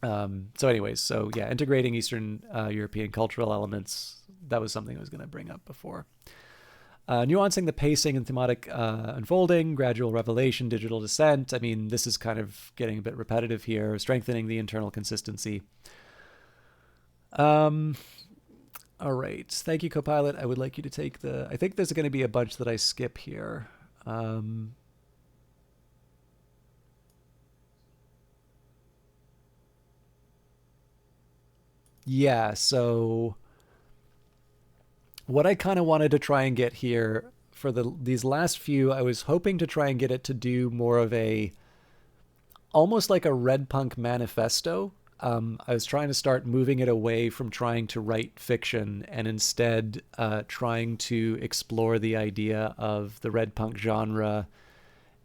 So integrating Eastern European cultural elements, that was something I was going to bring up before. Nuancing the pacing and thematic unfolding, gradual revelation, digital descent. I mean, this is kind of getting a bit repetitive here. Strengthening the internal consistency. All right. Thank you, Copilot. I would like you to take I think there's going to be a bunch that I skip here. Yeah, so what I kind of wanted to try and get here for these last few, I was hoping to try and get it to do more of almost like a Red Punk manifesto. I was trying to start moving it away from trying to write fiction and instead trying to explore the idea of the Red Punk genre.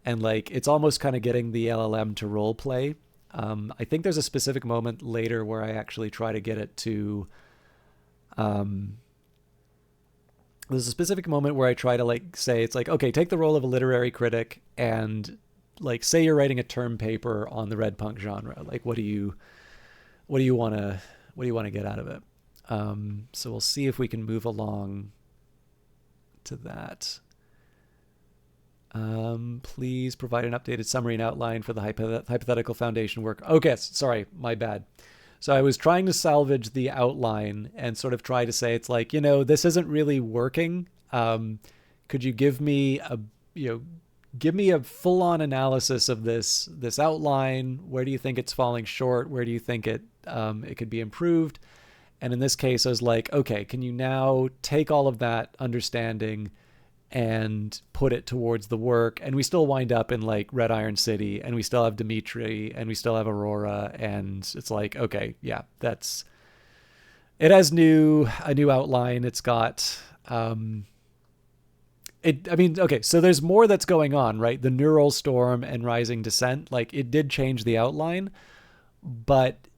And like, it's almost kind of getting the LLM to role play. I think there's a specific moment later where I actually try to get it to, there's a specific moment where I try to like say, it's like, okay, take the role of a literary critic and like, say you're writing a term paper on the Red Punk genre. Like, what do you want to get out of it? So we'll see if we can move along to that. Please provide an updated summary and outline for the hypothetical foundation work. Okay, sorry, my bad. So I was trying to salvage the outline and sort of try to say, it's like, this isn't really working. Could you give me a full-on analysis of this outline? Where do you think it's falling short? Where do you think it could be improved? And in this case, I was like, okay, can you now take all of that understanding and put it towards the work? And we still wind up in like Red Iron City, and we still have Dimitri, and we still have Aurora, and it's like, okay, yeah, it has a new outline. It's got okay, so there's more that's going on, right? The Neural Storm and Rising Descent, like it did change the outline, but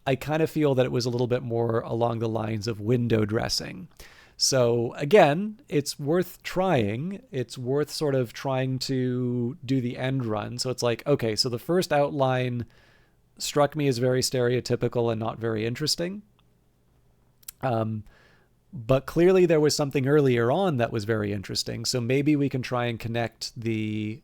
I kind of feel that it was a little bit more along the lines of window dressing. So again, it's worth trying. It's worth sort of trying to do the end run. So it's like, okay, so the first outline struck me as very stereotypical and not very interesting. But clearly there was something earlier on that was very interesting. So maybe we can try and connect the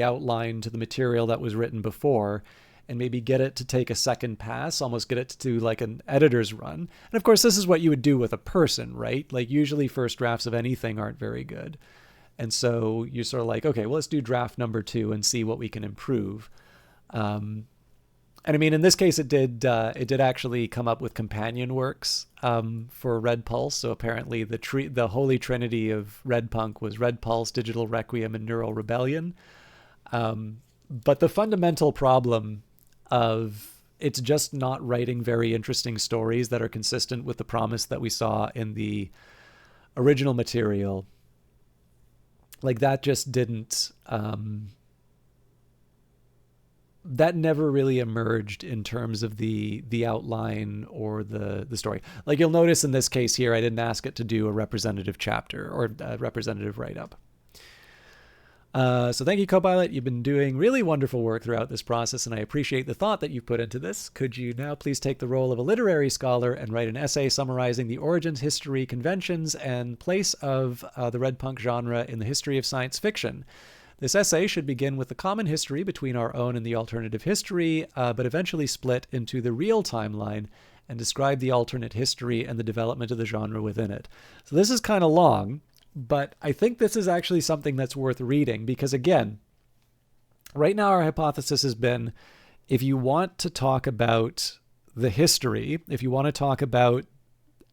outline to the material that was written before, and maybe get it to take a second pass, almost get it to do like an editor's run. And of course, this is what you would do with a person, right? Like usually first drafts of anything aren't very good. And so you're sort of like, okay, well, let's do draft number 2 and see what we can improve. And I mean, in this case, it did actually come up with companion works for Red Pulse. So apparently the holy trinity of Red Punk was Red Pulse, Digital Requiem, and Neural Rebellion. But the fundamental problem of it's just not writing very interesting stories that are consistent with the promise that we saw in the original material, like that just didn't that never really emerged in terms of the outline or the story. Like you'll notice in this case here, I didn't ask it to do a representative chapter or a representative write-up. So thank you, Copilot. You've been doing really wonderful work throughout this process, and I appreciate the thought that you've put into this. Could you now please take the role of a literary scholar and write an essay summarizing the origins, history, conventions, and place of the Red Punk genre in the history of science fiction? This essay should begin with the common history between our own and the alternative history, but eventually split into the real timeline and describe the alternate history and the development of the genre within it. So this is kind of long, but I think this is actually something that's worth reading because, again, right now our hypothesis has been if you want to talk about the history, if you want to talk about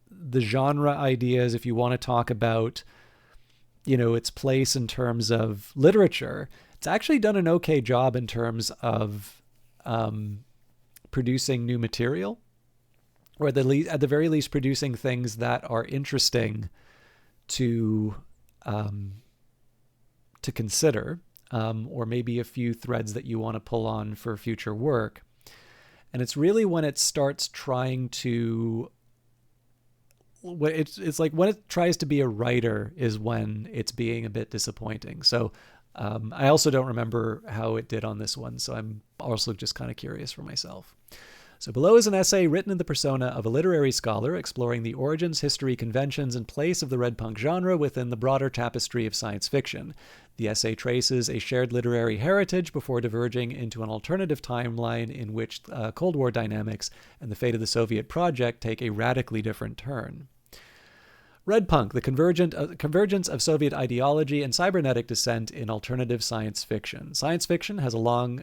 the genre ideas, if you want to talk about, its place in terms of literature, it's actually done an okay job in terms of producing new material, or at the very least producing things that are interesting to consider, or maybe a few threads that you want to pull on for future work. And it's really when it starts trying to, it's like when it tries to be a writer is when it's being a bit disappointing. So I also don't remember how it did on this one, so I'm also just kind of curious for myself. So below is an essay written in the persona of a literary scholar exploring the origins, history, conventions, and place of the Red Punk genre within the broader tapestry of science fiction. The essay traces a shared literary heritage before diverging into an alternative timeline in which Cold War dynamics and the fate of the Soviet project take a radically different turn. Red Punk, the convergence of Soviet ideology and cybernetic descent in alternative science fiction. Science fiction has long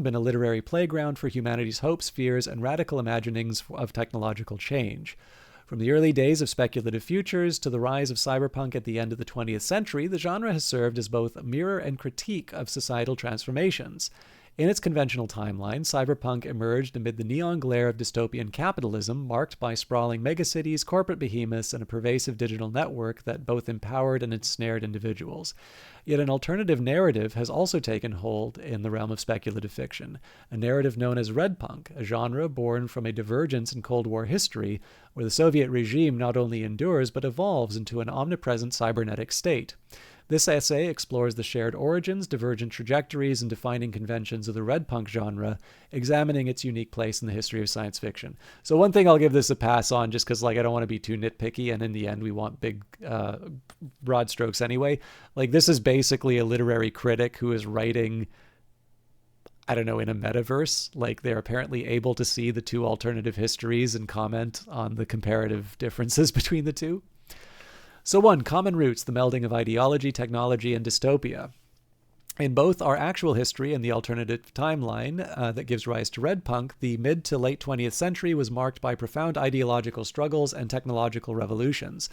been a literary playground for humanity's hopes, fears, and radical imaginings of technological change. From the early days of speculative futures to the rise of cyberpunk at the end of the 20th century, the genre has served as both a mirror and critique of societal transformations. In its conventional timeline, cyberpunk emerged amid the neon glare of dystopian capitalism, marked by sprawling megacities, corporate behemoths, and a pervasive digital network that both empowered and ensnared individuals. Yet an alternative narrative has also taken hold in the realm of speculative fiction, a narrative known as Red Punk, a genre born from a divergence in Cold War history, where the Soviet regime not only endures but evolves into an omnipresent cybernetic state. This essay explores the shared origins, divergent trajectories, and defining conventions of the Red Punk genre, examining its unique place in the history of science fiction. So one thing I'll give this a pass on, just because I don't want to be too nitpicky, and in the end we want big, broad strokes anyway. This is basically a literary critic who is writing, I don't know, in a metaverse. Like, they're apparently able to see the two alternative histories and comment on the comparative differences between the two. So 1, common roots, the melding of ideology, technology, and dystopia. In both our actual history and the alternative timeline that gives rise to Red Punk, the mid to late 20th century was marked by profound ideological struggles and technological revolutions.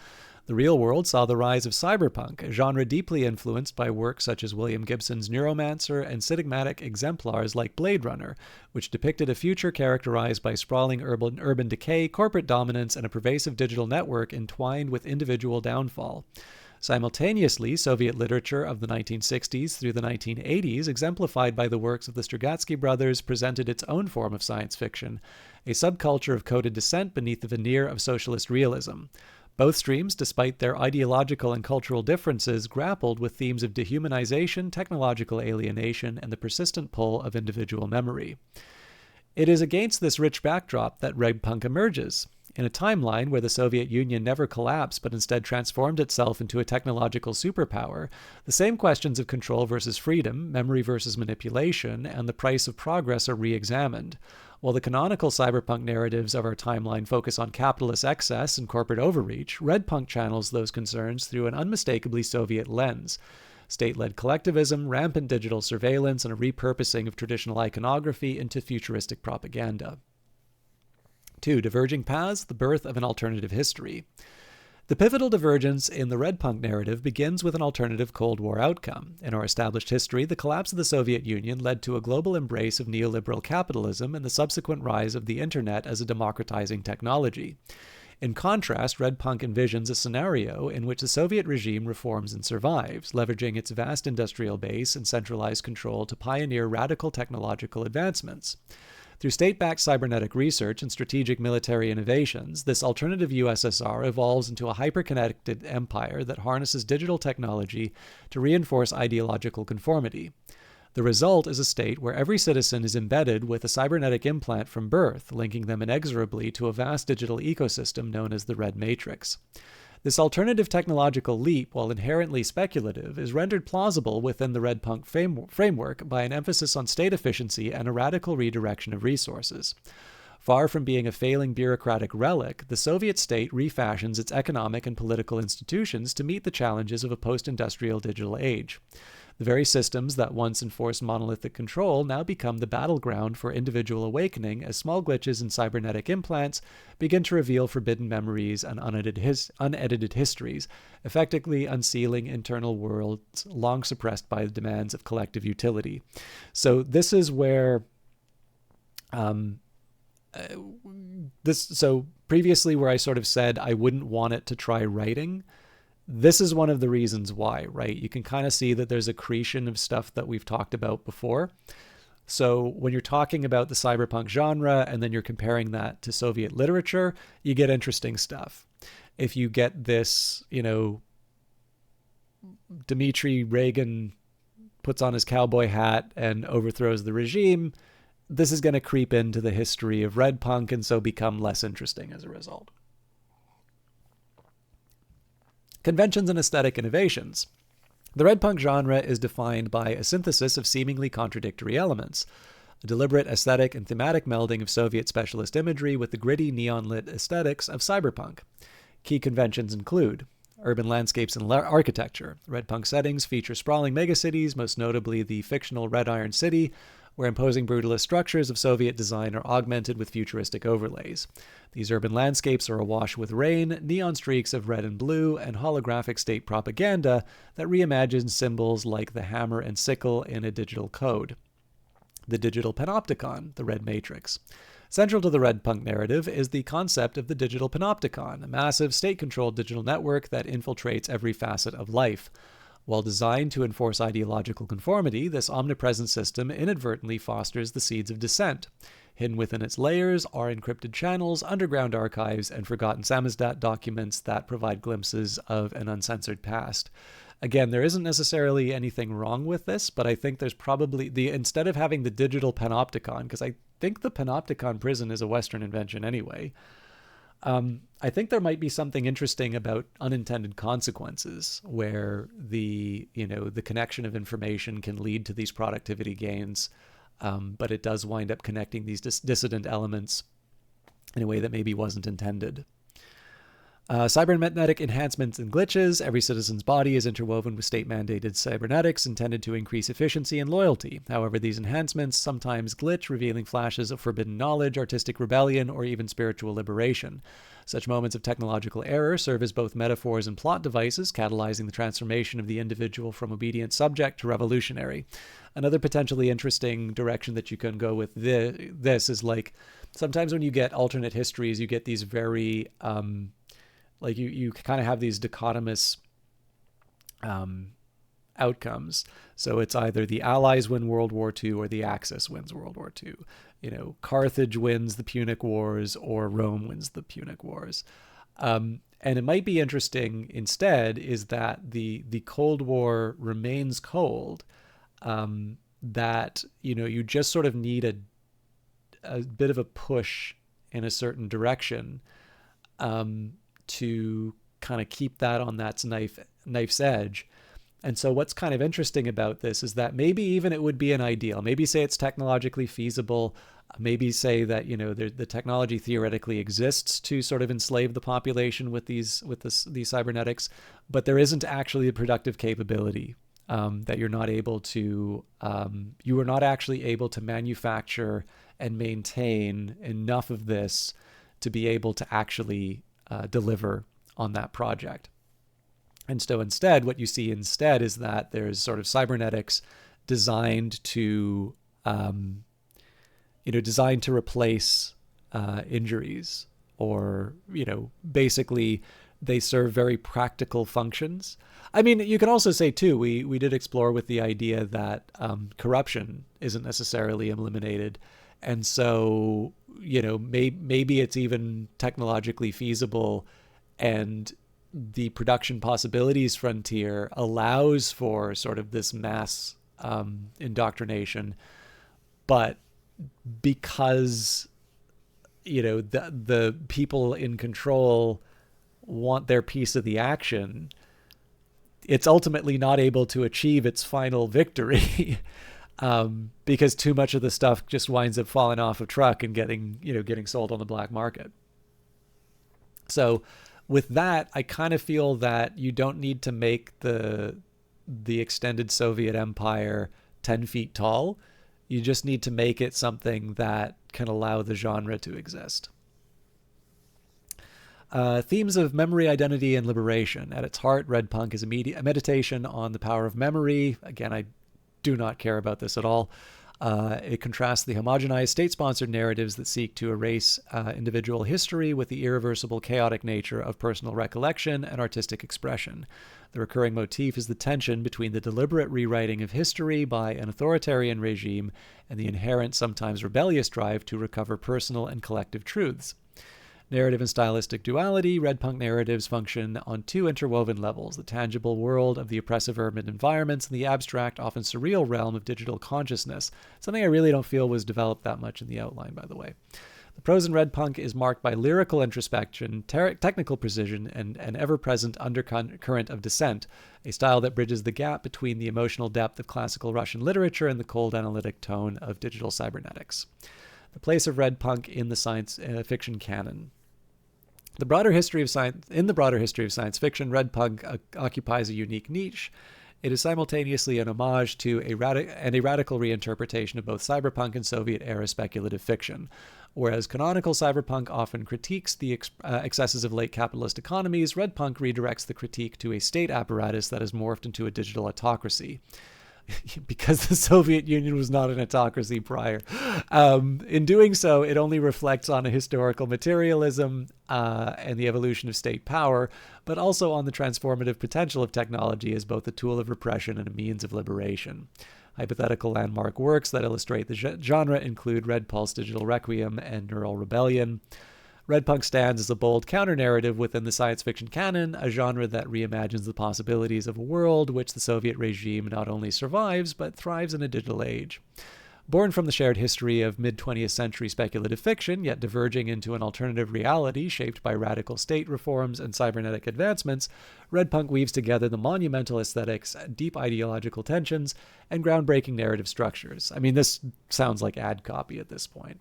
The real world saw the rise of cyberpunk, a genre deeply influenced by works such as William Gibson's Neuromancer and cinematic exemplars like Blade Runner, which depicted a future characterized by sprawling urban decay, corporate dominance, and a pervasive digital network entwined with individual downfall. Simultaneously, Soviet literature of the 1960s through the 1980s, exemplified by the works of the Strugatsky brothers, presented its own form of science fiction, a subculture of coded dissent beneath the veneer of socialist realism. Both streams, despite their ideological and cultural differences, grappled with themes of dehumanization, technological alienation, and the persistent pull of individual memory. It is against this rich backdrop that Red Punk emerges. In a timeline where the Soviet Union never collapsed but instead transformed itself into a technological superpower, the same questions of control versus freedom, memory versus manipulation, and the price of progress are re-examined. While the canonical cyberpunk narratives of our timeline focus on capitalist excess and corporate overreach, Red Punk channels those concerns through an unmistakably Soviet lens. State-led collectivism, rampant digital surveillance, and a repurposing of traditional iconography into futuristic propaganda. 2. Diverging paths, the birth of an alternative history. The pivotal divergence in the Red Punk narrative begins with an alternative Cold War outcome. In our established history, the collapse of the Soviet Union led to a global embrace of neoliberal capitalism and the subsequent rise of the internet as a democratizing technology. In contrast, Red Punk envisions a scenario in which the Soviet regime reforms and survives, leveraging its vast industrial base and centralized control to pioneer radical technological advancements. Through state-backed cybernetic research and strategic military innovations, this alternative USSR evolves into a hyper-connected empire that harnesses digital technology to reinforce ideological conformity. The result is a state where every citizen is embedded with a cybernetic implant from birth, linking them inexorably to a vast digital ecosystem known as the Red Matrix. This alternative technological leap, while inherently speculative, is rendered plausible within the Red Punk framework by an emphasis on state efficiency and a radical redirection of resources. Far from being a failing bureaucratic relic, the Soviet state refashions its economic and political institutions to meet the challenges of a post-industrial digital age. The very systems that once enforced monolithic control now become the battleground for individual awakening as small glitches in cybernetic implants begin to reveal forbidden memories and unedited histories, effectively unsealing internal worlds long suppressed by the demands of collective utility. So this is where previously where I sort of said I wouldn't want it to try writing, this is one of the reasons why, right? You can kind of see that there's accretion of stuff that we've talked about before. So when you're talking about the cyberpunk genre and then you're comparing that to Soviet literature, you get interesting stuff. If you get this, Dmitry Reagan puts on his cowboy hat and overthrows the regime, this is going to creep into the history of Red Punk and so become less interesting as a result. Conventions and aesthetic innovations. The Red Punk genre is defined by a synthesis of seemingly contradictory elements, a deliberate aesthetic and thematic melding of Soviet specialist imagery with the gritty neon-lit aesthetics of cyberpunk. Key conventions include urban landscapes and architecture. Red Punk settings feature sprawling megacities, most notably the fictional Red Iron City, where imposing brutalist structures of Soviet design are augmented with futuristic overlays. These urban landscapes are awash with rain, neon streaks of red and blue, and holographic state propaganda that reimagines symbols like the hammer and sickle in a digital code. The digital panopticon, the Red Matrix. Central to the Red Punk narrative is the concept of the digital panopticon, a massive state-controlled digital network that infiltrates every facet of life. While designed to enforce ideological conformity, this omnipresent system inadvertently fosters the seeds of dissent. Hidden within its layers are encrypted channels, underground archives, and forgotten samizdat documents that provide glimpses of an uncensored past. Again, there isn't necessarily anything wrong with this, but I think there's probably instead of having the digital panopticon, because I think the panopticon prison is a Western invention anyway, I think there might be something interesting about unintended consequences where the connection of information can lead to these productivity gains but it does wind up connecting these dissident elements in a way that maybe wasn't intended. Cybernetic enhancements and glitches. Every citizen's body is interwoven with state-mandated cybernetics intended to increase efficiency and loyalty. However, these enhancements sometimes glitch, revealing flashes of forbidden knowledge, artistic rebellion, or even spiritual liberation. Such moments of technological error serve as both metaphors and plot devices, catalyzing the transformation of the individual from obedient subject to revolutionary. Another potentially interesting direction that you can go with this is like sometimes when you get alternate histories, you get these very like you kind of have these dichotomous outcomes. So it's either the Allies win World War II or the Axis wins World War II. You know, Carthage wins the Punic Wars or Rome wins the Punic Wars. And it might be interesting instead is that the Cold War remains cold, that, you know, you just sort of need a bit of a push in a certain direction to kind of keep that on that knife's edge. And so what's kind of interesting about this is that maybe even it would be an ideal. Maybe say it's technologically feasible. Maybe say that, you know, the technology theoretically exists to sort of enslave the population with these cybernetics, but there isn't actually a productive capability, that you're not able to, you are not actually able to manufacture and maintain enough of this to be able to actually deliver on that project. And so instead, what you see instead is that there's sort of cybernetics designed to, designed to replace injuries, or, you know, basically they serve very practical functions. I mean, you can also say too, we did explore with the idea that corruption isn't necessarily eliminated. And so, you know, maybe it's even technologically feasible, and the production possibilities frontier allows for sort of this mass indoctrination. But because, you know, the people in control want their piece of the action, it's ultimately not able to achieve its final victory. Because too much of the stuff just winds up falling off a truck and getting sold on the black market. So with that, I kind of feel that you don't need to make the extended Soviet Empire 10 feet tall. You just need to make it something that can allow the genre to exist. Themes of memory, identity, and liberation. At its heart, Red Punk is a meditation on the power of memory. Again, I do not care about this at all. It contrasts the homogenized state-sponsored narratives that seek to erase individual history with the irreversible, chaotic nature of personal recollection and artistic expression. The recurring motif is the tension between the deliberate rewriting of history by an authoritarian regime and the inherent, sometimes rebellious drive to recover personal and collective truths. Narrative and stylistic duality. Red Punk narratives function on two interwoven levels: the tangible world of the oppressive urban environments and the abstract, often surreal realm of digital consciousness, something I really don't feel was developed that much in the outline, by the way. The prose in Red Punk is marked by lyrical introspection, technical precision, and an ever-present undercurrent of dissent, a style that bridges the gap between the emotional depth of classical Russian literature and the cold analytic tone of digital cybernetics. The place of Red Punk in the science fiction canon. In the broader history of science fiction, Red Punk occupies a unique niche. It is simultaneously an homage to a radical reinterpretation of both cyberpunk and Soviet-era speculative fiction. Whereas canonical cyberpunk often critiques the excesses of late capitalist economies, Red Punk redirects the critique to a state apparatus that has morphed into a digital autocracy. Because the Soviet Union was not an autocracy prior. In doing so, it only reflects on a historical materialism and the evolution of state power, but also on the transformative potential of technology as both a tool of repression and a means of liberation. Hypothetical landmark works that illustrate the genre include Red Pulse Digital Requiem and Neural Rebellion. Red Punk stands as a bold counter-narrative within the science fiction canon, a genre that reimagines the possibilities of a world which the Soviet regime not only survives, but thrives in a digital age. Born from the shared history of mid-20th century speculative fiction, yet diverging into an alternative reality shaped by radical state reforms and cybernetic advancements, Red Punk weaves together the monumental aesthetics, deep ideological tensions, and groundbreaking narrative structures. I mean, this sounds like ad copy at this point.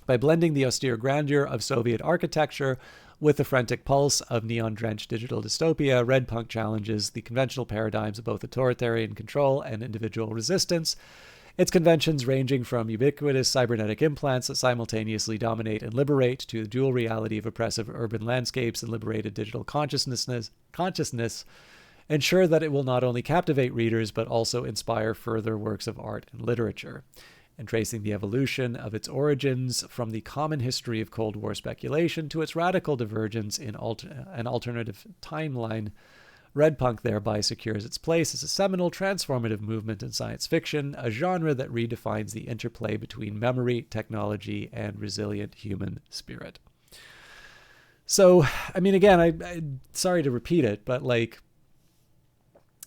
By blending the austere grandeur of Soviet architecture with the frantic pulse of neon-drenched digital dystopia, Red Punk challenges the conventional paradigms of both authoritarian control and individual resistance. Its conventions ranging from ubiquitous cybernetic implants that simultaneously dominate and liberate to the dual reality of oppressive urban landscapes and liberated digital consciousness ensure that it will not only captivate readers but also inspire further works of art and literature. And tracing the evolution of its origins from the common history of Cold War speculation to its radical divergence in an alternative timeline, Red Punk thereby secures its place as a seminal, transformative movement in science fiction, a genre that redefines the interplay between memory, technology, and resilient human spirit. So, I mean, again, I sorry to repeat it, but like,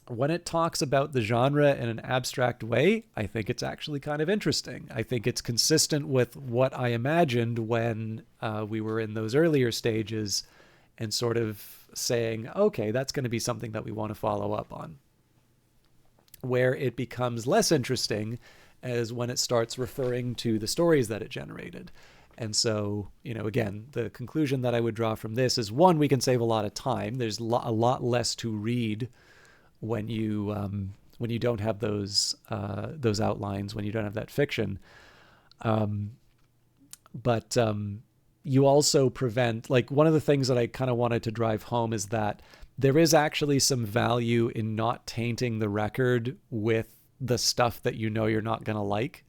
when it talks about the genre in an abstract way, I think it's actually kind of interesting. I think it's consistent with what I imagined when we were in those earlier stages and sort of saying, okay, that's going to be something that we want to follow up on. Where it becomes less interesting is when it starts referring to the stories that it generated. And so, you know, again, the conclusion that I would draw from this is, one, we can save a lot of time. There's a lot less to read when you don't have those outlines, when you don't have that fiction. But you also prevent, like, one of the things that I kind of wanted to drive home is that there is actually some value in not tainting the record with the stuff that you know you're not going to like.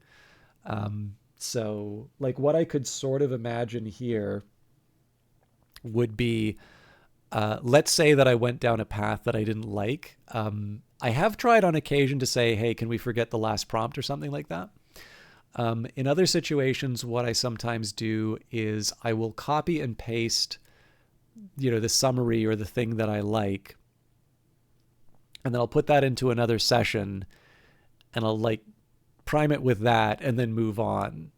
So, like, what I could sort of imagine here would be, let's say that I went down a path that I didn't like. I have tried on occasion to say, hey, can we forget the last prompt or something like that? In other situations, what I sometimes do is I will copy and paste, you know, the summary or the thing that I like, and then I'll put that into another session and I'll like prime it with that and then move on.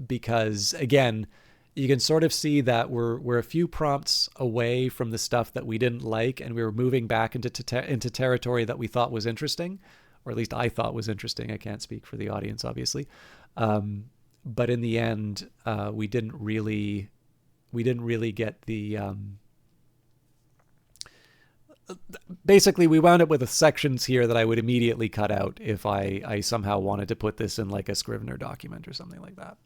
Because again, you can sort of see that we're a few prompts away from the stuff that we didn't like, and we were moving back into territory that we thought was interesting, or at least I thought was interesting. I can't speak for the audience, obviously. But in the end, we didn't really get the. Basically, we wound up with sections here that I would immediately cut out if I somehow wanted to put this in like a Scrivener document or something like that.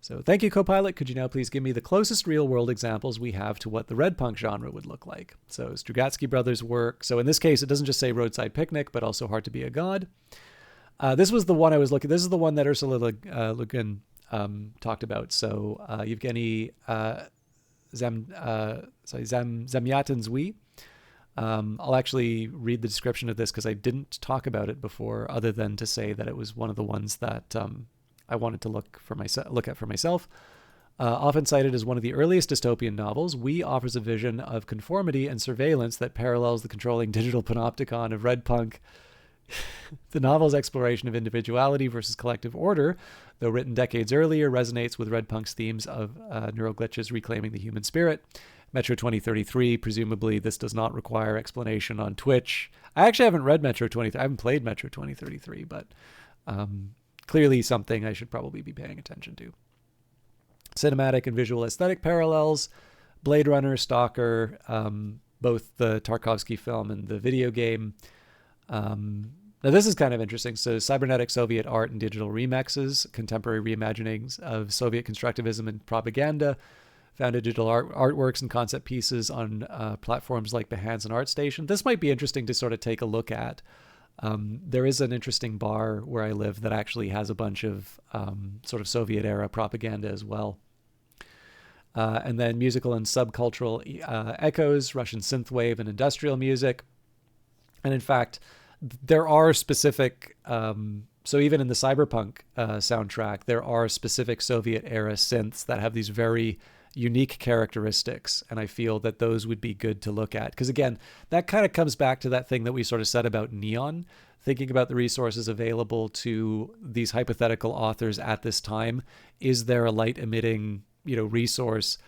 So thank you, Copilot. Could you now please give me the closest real-world examples we have to what the Red Punk genre would look like? So Strugatsky Brothers' work. So in this case, it doesn't just say Roadside Picnic, but also Hard to Be a God. This was the one I was looking. This is the one that Ursula Le Guin talked about. So Yevgeny Zamyatin's We. I'll actually read the description of this because I didn't talk about it before, other than to say that it was one of the ones that I wanted to look at for myself. Often cited as one of the earliest dystopian novels, We offers a vision of conformity and surveillance that parallels the controlling digital panopticon of Red Punk. The novel's exploration of individuality versus collective order, though written decades earlier, resonates with Red Punk's themes of neural glitches reclaiming the human spirit. Metro 2033, presumably this does not require explanation on Twitch. I actually haven't read Metro 2033. I haven't played Metro 2033, but clearly something I should probably be paying attention to. Cinematic and visual aesthetic parallels, Blade Runner, Stalker, both the Tarkovsky film and the video game. Now this is kind of interesting. So cybernetic Soviet art and digital remixes, contemporary reimaginings of Soviet constructivism and propaganda, founded digital artworks and concept pieces on platforms like Behance and ArtStation. This might be interesting to sort of take a look at. There is an interesting bar where I live that actually has a bunch of sort of Soviet era propaganda as well. And then musical and subcultural echoes, Russian synthwave and industrial music. And in fact, there are specific, so even in the Cyberpunk soundtrack, there are specific Soviet era synths that have these very unique characteristics. And I feel that those would be good to look at. Because again, that kind of comes back to that thing that we sort of said about neon, thinking about the resources available to these hypothetical authors at this time. Is there a light emitting, resource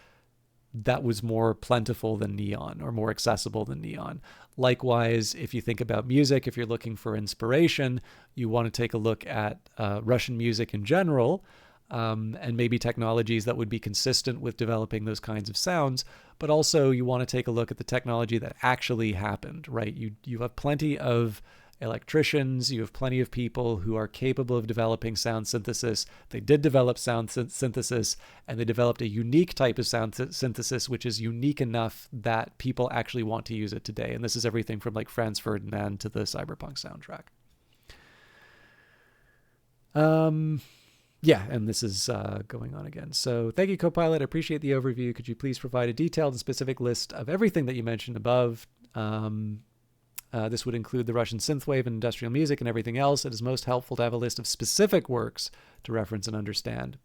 that was more plentiful than neon or more accessible than neon? Likewise, if you think about music, if you're looking for inspiration, you want to take a look at Russian music in general, and maybe technologies that would be consistent with developing those kinds of sounds. But also you want to take a look at the technology that actually happened, right? You have plenty of electricians, you have plenty of people who are capable of developing sound synthesis. They did develop sound synthesis, and they developed a unique type of sound synthesis, which is unique enough that people actually want to use it today. And this is everything from like Franz Ferdinand to the Cyberpunk soundtrack. Yeah, and this is going on again. So thank you, Copilot. I appreciate the overview. Could you please provide a detailed and specific list of everything that you mentioned above? This would include the Russian synthwave and industrial music and everything else. It is most helpful to have a list of specific works to reference and understand.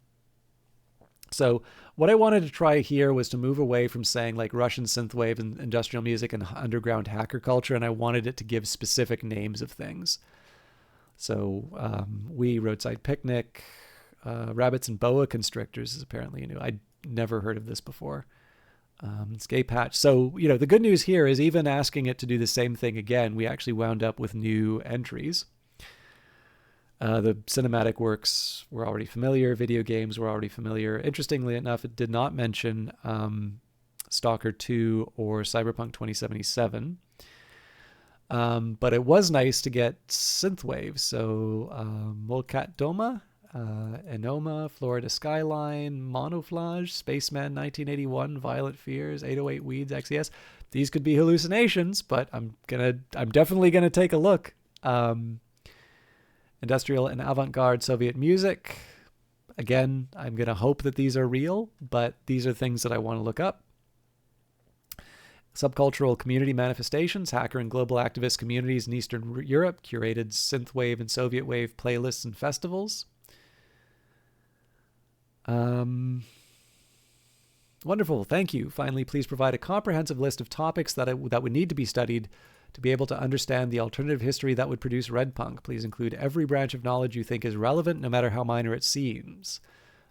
So what I wanted to try here was to move away from saying like Russian synthwave and industrial music and underground hacker culture, and I wanted it to give specific names of things. So Roadside Picnic, rabbits and boa constrictors is apparently new. I'd never heard of this before. Escape hatch. So, the good news here is even asking it to do the same thing again, we actually wound up with new entries. The cinematic works were already familiar. Video games were already familiar. Interestingly enough, it did not mention Stalker 2 or Cyberpunk 2077. But it was nice to get synthwave. So Molcat Doma, Enoma, Florida Skyline, Monoflage, Spaceman 1981, Violent Fears, 808 Weeds, XES. These could be hallucinations, but I'm definitely gonna take a look. Industrial and avant-garde Soviet music. Again, I'm gonna hope that these are real, but these are things that I want to look up. Subcultural community manifestations, hacker and global activist communities in Eastern Europe, curated synthwave and Soviet wave playlists and festivals. Wonderful. Thank you. Finally, please provide a comprehensive list of topics that would need to be studied to be able to understand the alternative history that would produce Red Punk. Please include every branch of knowledge you think is relevant, no matter how minor it seems.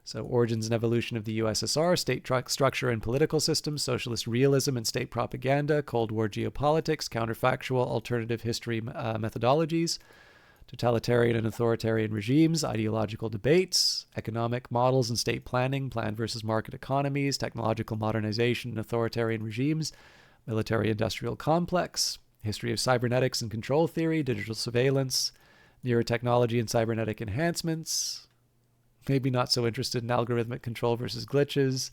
So origins and evolution of the USSR, state structure and political systems, socialist realism and state propaganda, Cold War geopolitics, counterfactual alternative history methodologies, totalitarian and authoritarian regimes, ideological debates, economic models and state planning, planned versus market economies, technological modernization and authoritarian regimes, military-industrial complex, history of cybernetics and control theory, digital surveillance, neurotechnology and cybernetic enhancements, maybe not so interested in algorithmic control versus glitches,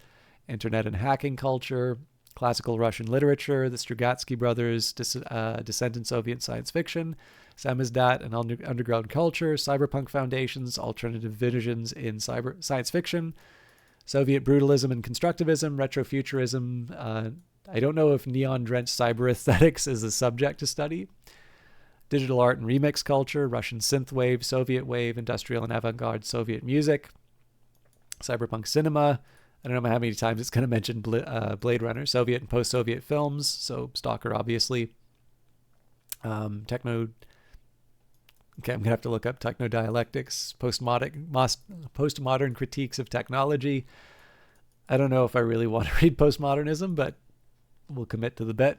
internet and hacking culture, classical Russian literature, the Strugatsky brothers, descent in Soviet science fiction, samizdat and underground culture, cyberpunk foundations, alternative visions in science fiction, Soviet brutalism and constructivism, retrofuturism. I don't know if neon-drenched cyber aesthetics is a subject to study. Digital art and remix culture, Russian synthwave, Soviet wave, industrial and avant-garde Soviet music, cyberpunk cinema. I don't know how many times it's going to mention Blade Runner, Soviet and post-Soviet films, so Stalker, obviously. Techno... Okay, I'm going to have to look up techno-dialectics, postmodern critiques of technology. I don't know if I really want to read postmodernism, but we'll commit to the bet.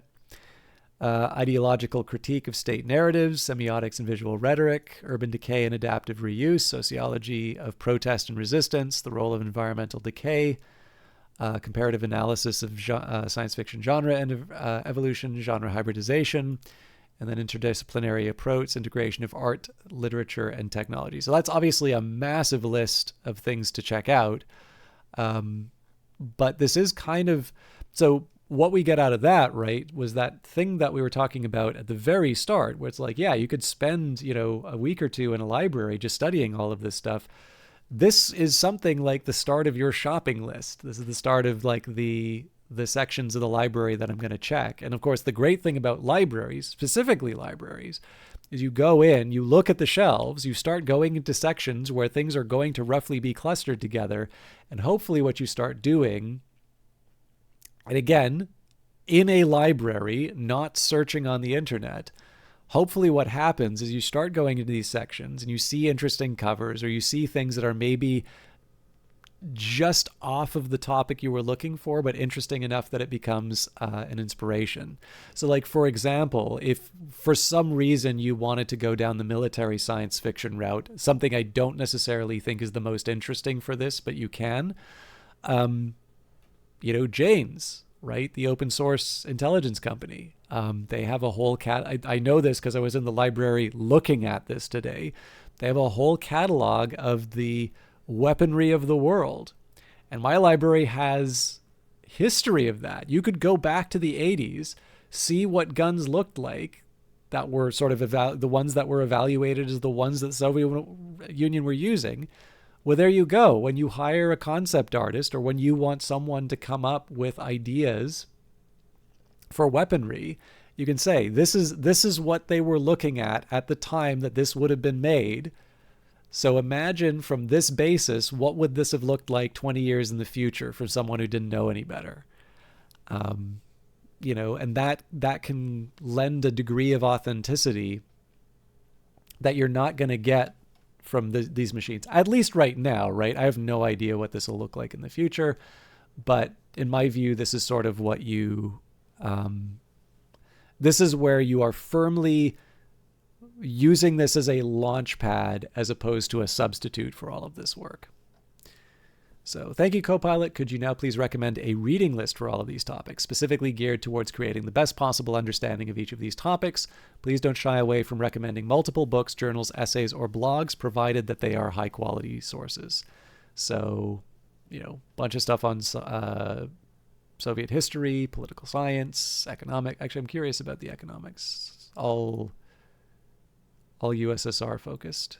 Ideological critique of state narratives, semiotics and visual rhetoric, urban decay and adaptive reuse, sociology of protest and resistance, the role of environmental decay, comparative analysis of science fiction genre and evolution, genre hybridization, and then interdisciplinary approach, integration of art, literature, and technology. So that's obviously a massive list of things to check out. But this is kind of... So what we get out of that, right, was that thing that we were talking about at the very start, where it's like, yeah, you could spend, a week or two in a library just studying all of this stuff. This is something like the start of your shopping list. This is the start of like the sections of the library that I'm going to check. And of course, the great thing about libraries, specifically libraries, is you go in, you look at the shelves, you start going into sections where things are going to roughly be clustered together. And hopefully what you start doing And again, in a library, not searching on the internet, hopefully what happens is you start going into these sections and you see interesting covers, or you see things that are maybe just off of the topic you were looking for, but interesting enough that it becomes an inspiration. So like, for example, if for some reason you wanted to go down the military science fiction route, something I don't necessarily think is the most interesting for this, but you can, Jane's, right? The open source intelligence company. They have a whole I know this because I was in the library looking at this today. They have a whole catalog of the weaponry of the world. And my library has history of that. You could go back to the 80s, see what guns looked like that were sort of the ones that were evaluated as the ones that the Soviet Union were using. Well, there you go. When you hire a concept artist, or when you want someone to come up with ideas for weaponry, you can say, this is what they were looking at the time that this would have been made. So imagine from this basis, what would this have looked like 20 years in the future for someone who didn't know any better? And that can lend a degree of authenticity that you're not going to get from these machines, at least right now, right? I have no idea what this will look like in the future, but in my view, this is sort of what this is where you are firmly using this as a launch pad as opposed to a substitute for all of this work. So thank you, Copilot. Could you now please recommend a reading list for all of these topics, specifically geared towards creating the best possible understanding of each of these topics? Please don't shy away from recommending multiple books, journals, essays, or blogs, provided that they are high quality sources. So, bunch of stuff on Soviet history, political science, economic. Actually, I'm curious about the economics. All USSR focused.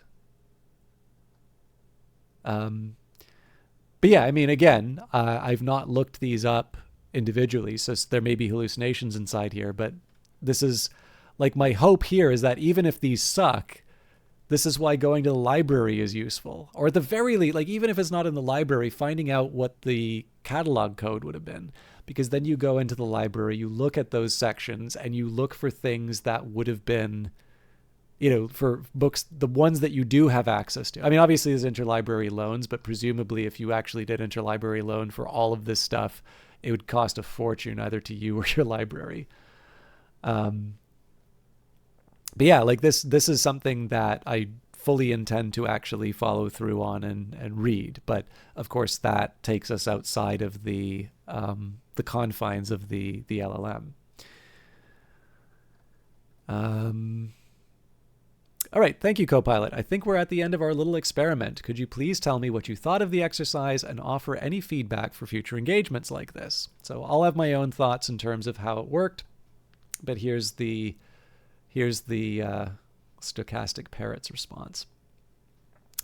But yeah, I mean, again, I've not looked these up individually, so there may be hallucinations inside here, but this is like, my hope here is that even if these suck, this is why going to the library is useful. Or at the very least, like, even if it's not in the library, finding out what the catalog code would have been. Because then you go into the library, you look at those sections, and you look for things that would have been, for books, the ones that you do have access to. I mean, obviously there's interlibrary loans, but presumably if you actually did interlibrary loan for all of this stuff, it would cost a fortune either to you or your library. But yeah, like this is something that I fully intend to actually follow through on and read. But of course that takes us outside of the confines of the LLM. All right, thank you, Copilot. I think we're at the end of our little experiment. Could you please tell me what you thought of the exercise and offer any feedback for future engagements like this? So I'll have my own thoughts in terms of how it worked, but here's the stochastic parrot's response.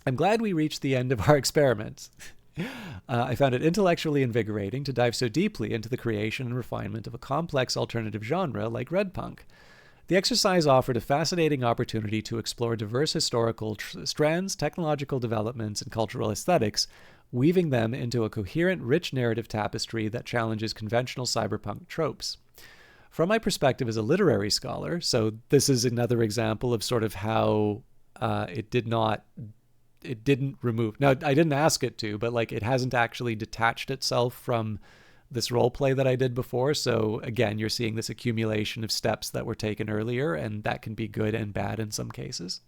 I'm glad we reached the end of our experiment. I found it intellectually invigorating to dive so deeply into the creation and refinement of a complex alternative genre like Red Punk. The exercise offered a fascinating opportunity to explore diverse historical strands, technological developments, and cultural aesthetics, weaving them into a coherent, rich narrative tapestry that challenges conventional cyberpunk tropes. From my perspective as a literary scholar, so this is another example of sort of how it didn't remove. Now, I didn't ask it to, but like, it hasn't actually detached itself from this role play that I did before. So again, you're seeing this accumulation of steps that were taken earlier, and that can be good and bad in some cases.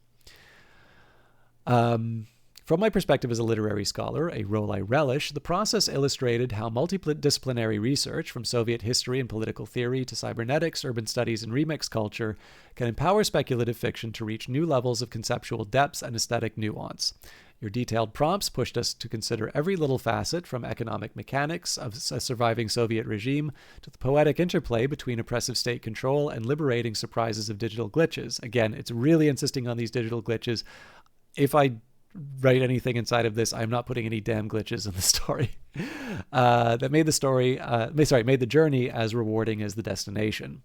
From my perspective as a literary scholar, a role I relish, the process illustrated how multidisciplinary research, from Soviet history and political theory to cybernetics, urban studies, and remix culture, can empower speculative fiction to reach new levels of conceptual depths and aesthetic nuance. Your detailed prompts pushed us to consider every little facet, from economic mechanics of a surviving Soviet regime to the poetic interplay between oppressive state control and liberating surprises of digital glitches. Again, it's really insisting on these digital glitches. If I write anything inside of this, I'm not putting any damn glitches in the story. That made the journey as rewarding as the destination.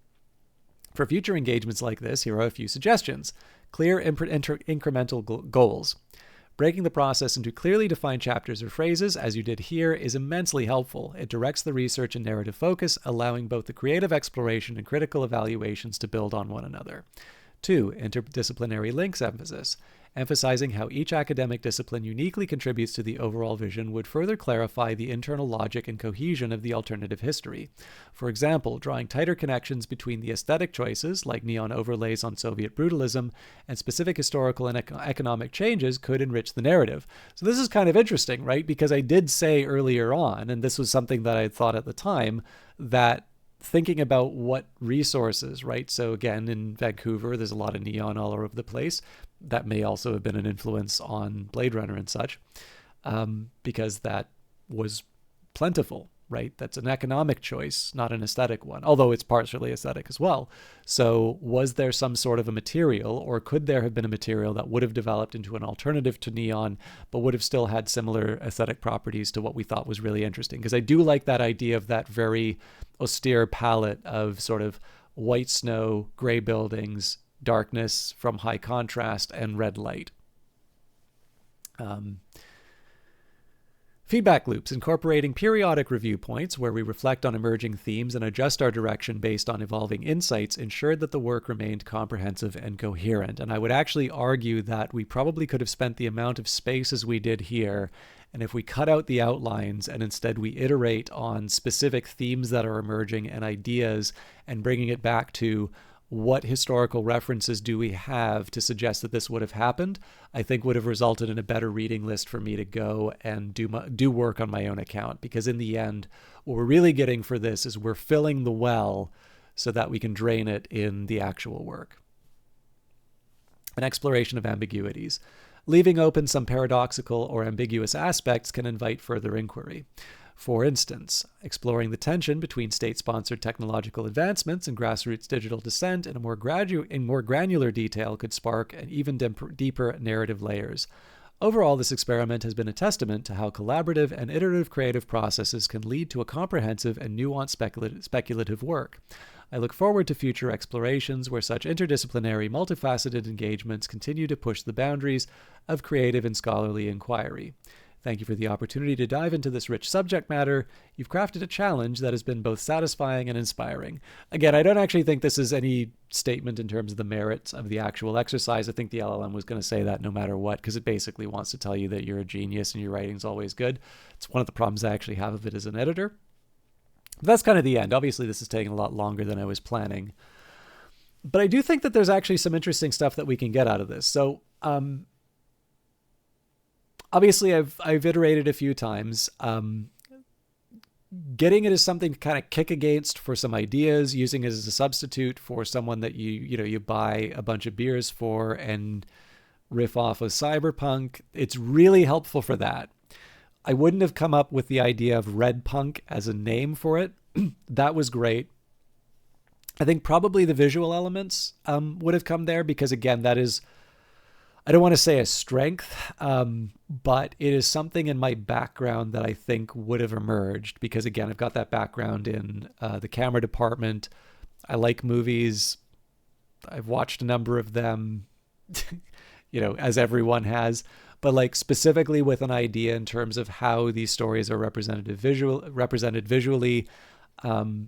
For future engagements like this, here are a few suggestions. Clear incremental goals. Breaking the process into clearly defined chapters or phrases, as you did here, is immensely helpful. It directs the research and narrative focus, allowing both the creative exploration and critical evaluations to build on one another. 2. Interdisciplinary links emphasis. Emphasizing how each academic discipline uniquely contributes to the overall vision would further clarify the internal logic and cohesion of the alternative history. For example, drawing tighter connections between the aesthetic choices, like neon overlays on Soviet brutalism, and specific historical and economic changes could enrich the narrative. So this is kind of interesting, right? Because I did say earlier on, and this was something that I had thought at the time, that thinking about what resources, right? So again, in Vancouver, there's a lot of neon all over the place. That may also have been an influence on Blade Runner and such, because that was plentiful, right? That's an economic choice, not an aesthetic one, although it's partially aesthetic as well. So was there some sort of a material, or could there have been a material that would have developed into an alternative to neon, but would have still had similar aesthetic properties to what we thought was really interesting? Because I do like that idea of that very austere palette of sort of white snow, gray buildings, darkness from high contrast, and red light. Feedback loops, incorporating periodic review points where we reflect on emerging themes and adjust our direction based on evolving insights, ensured that the work remained comprehensive and coherent. And I would actually argue that we probably could have spent the amount of space as we did here, and if we cut out the outlines and instead we iterate on specific themes that are emerging and ideas, and bringing it back to what historical references do we have to suggest that this would have happened, I think would have resulted in a better reading list for me to go and do work on my own account. Because in the end, what we're really getting for this is we're filling the well so that we can drain it in the actual work. An exploration of ambiguities. Leaving open some paradoxical or ambiguous aspects can invite further inquiry. For instance, exploring the tension between state-sponsored technological advancements and grassroots digital dissent in more granular detail could spark an even deeper narrative layers. Overall, this experiment has been a testament to how collaborative and iterative creative processes can lead to a comprehensive and nuanced speculative work. I look forward to future explorations where such interdisciplinary, multifaceted engagements continue to push the boundaries of creative and scholarly inquiry. Thank you for the opportunity to dive into this rich subject matter. You've crafted a challenge that has been both satisfying and inspiring. Again, I don't actually think this is any statement in terms of the merits of the actual exercise. I think the LLM was going to say that no matter what, because it basically wants to tell you that you're a genius and your writing's always good. It's one of the problems I actually have of it as an editor. But that's kind of the end. Obviously, this is taking a lot longer than I was planning. But I do think that there's actually some interesting stuff that we can get out of this. So, obviously, I've iterated a few times. Getting it as something to kind of kick against for some ideas, using it as a substitute for someone that you buy a bunch of beers for and riff off of Cyberpunk. It's really helpful for that. I wouldn't have come up with the idea of Red Punk as a name for it. That was great. I think probably the visual elements would have come there because, again, that is, I don't want to say a strength, but it is something in my background that I think would have emerged because, again, I've got that background in the camera department. I like movies. I've watched a number of them, as everyone has, but like specifically with an idea in terms of how these stories are represented visually.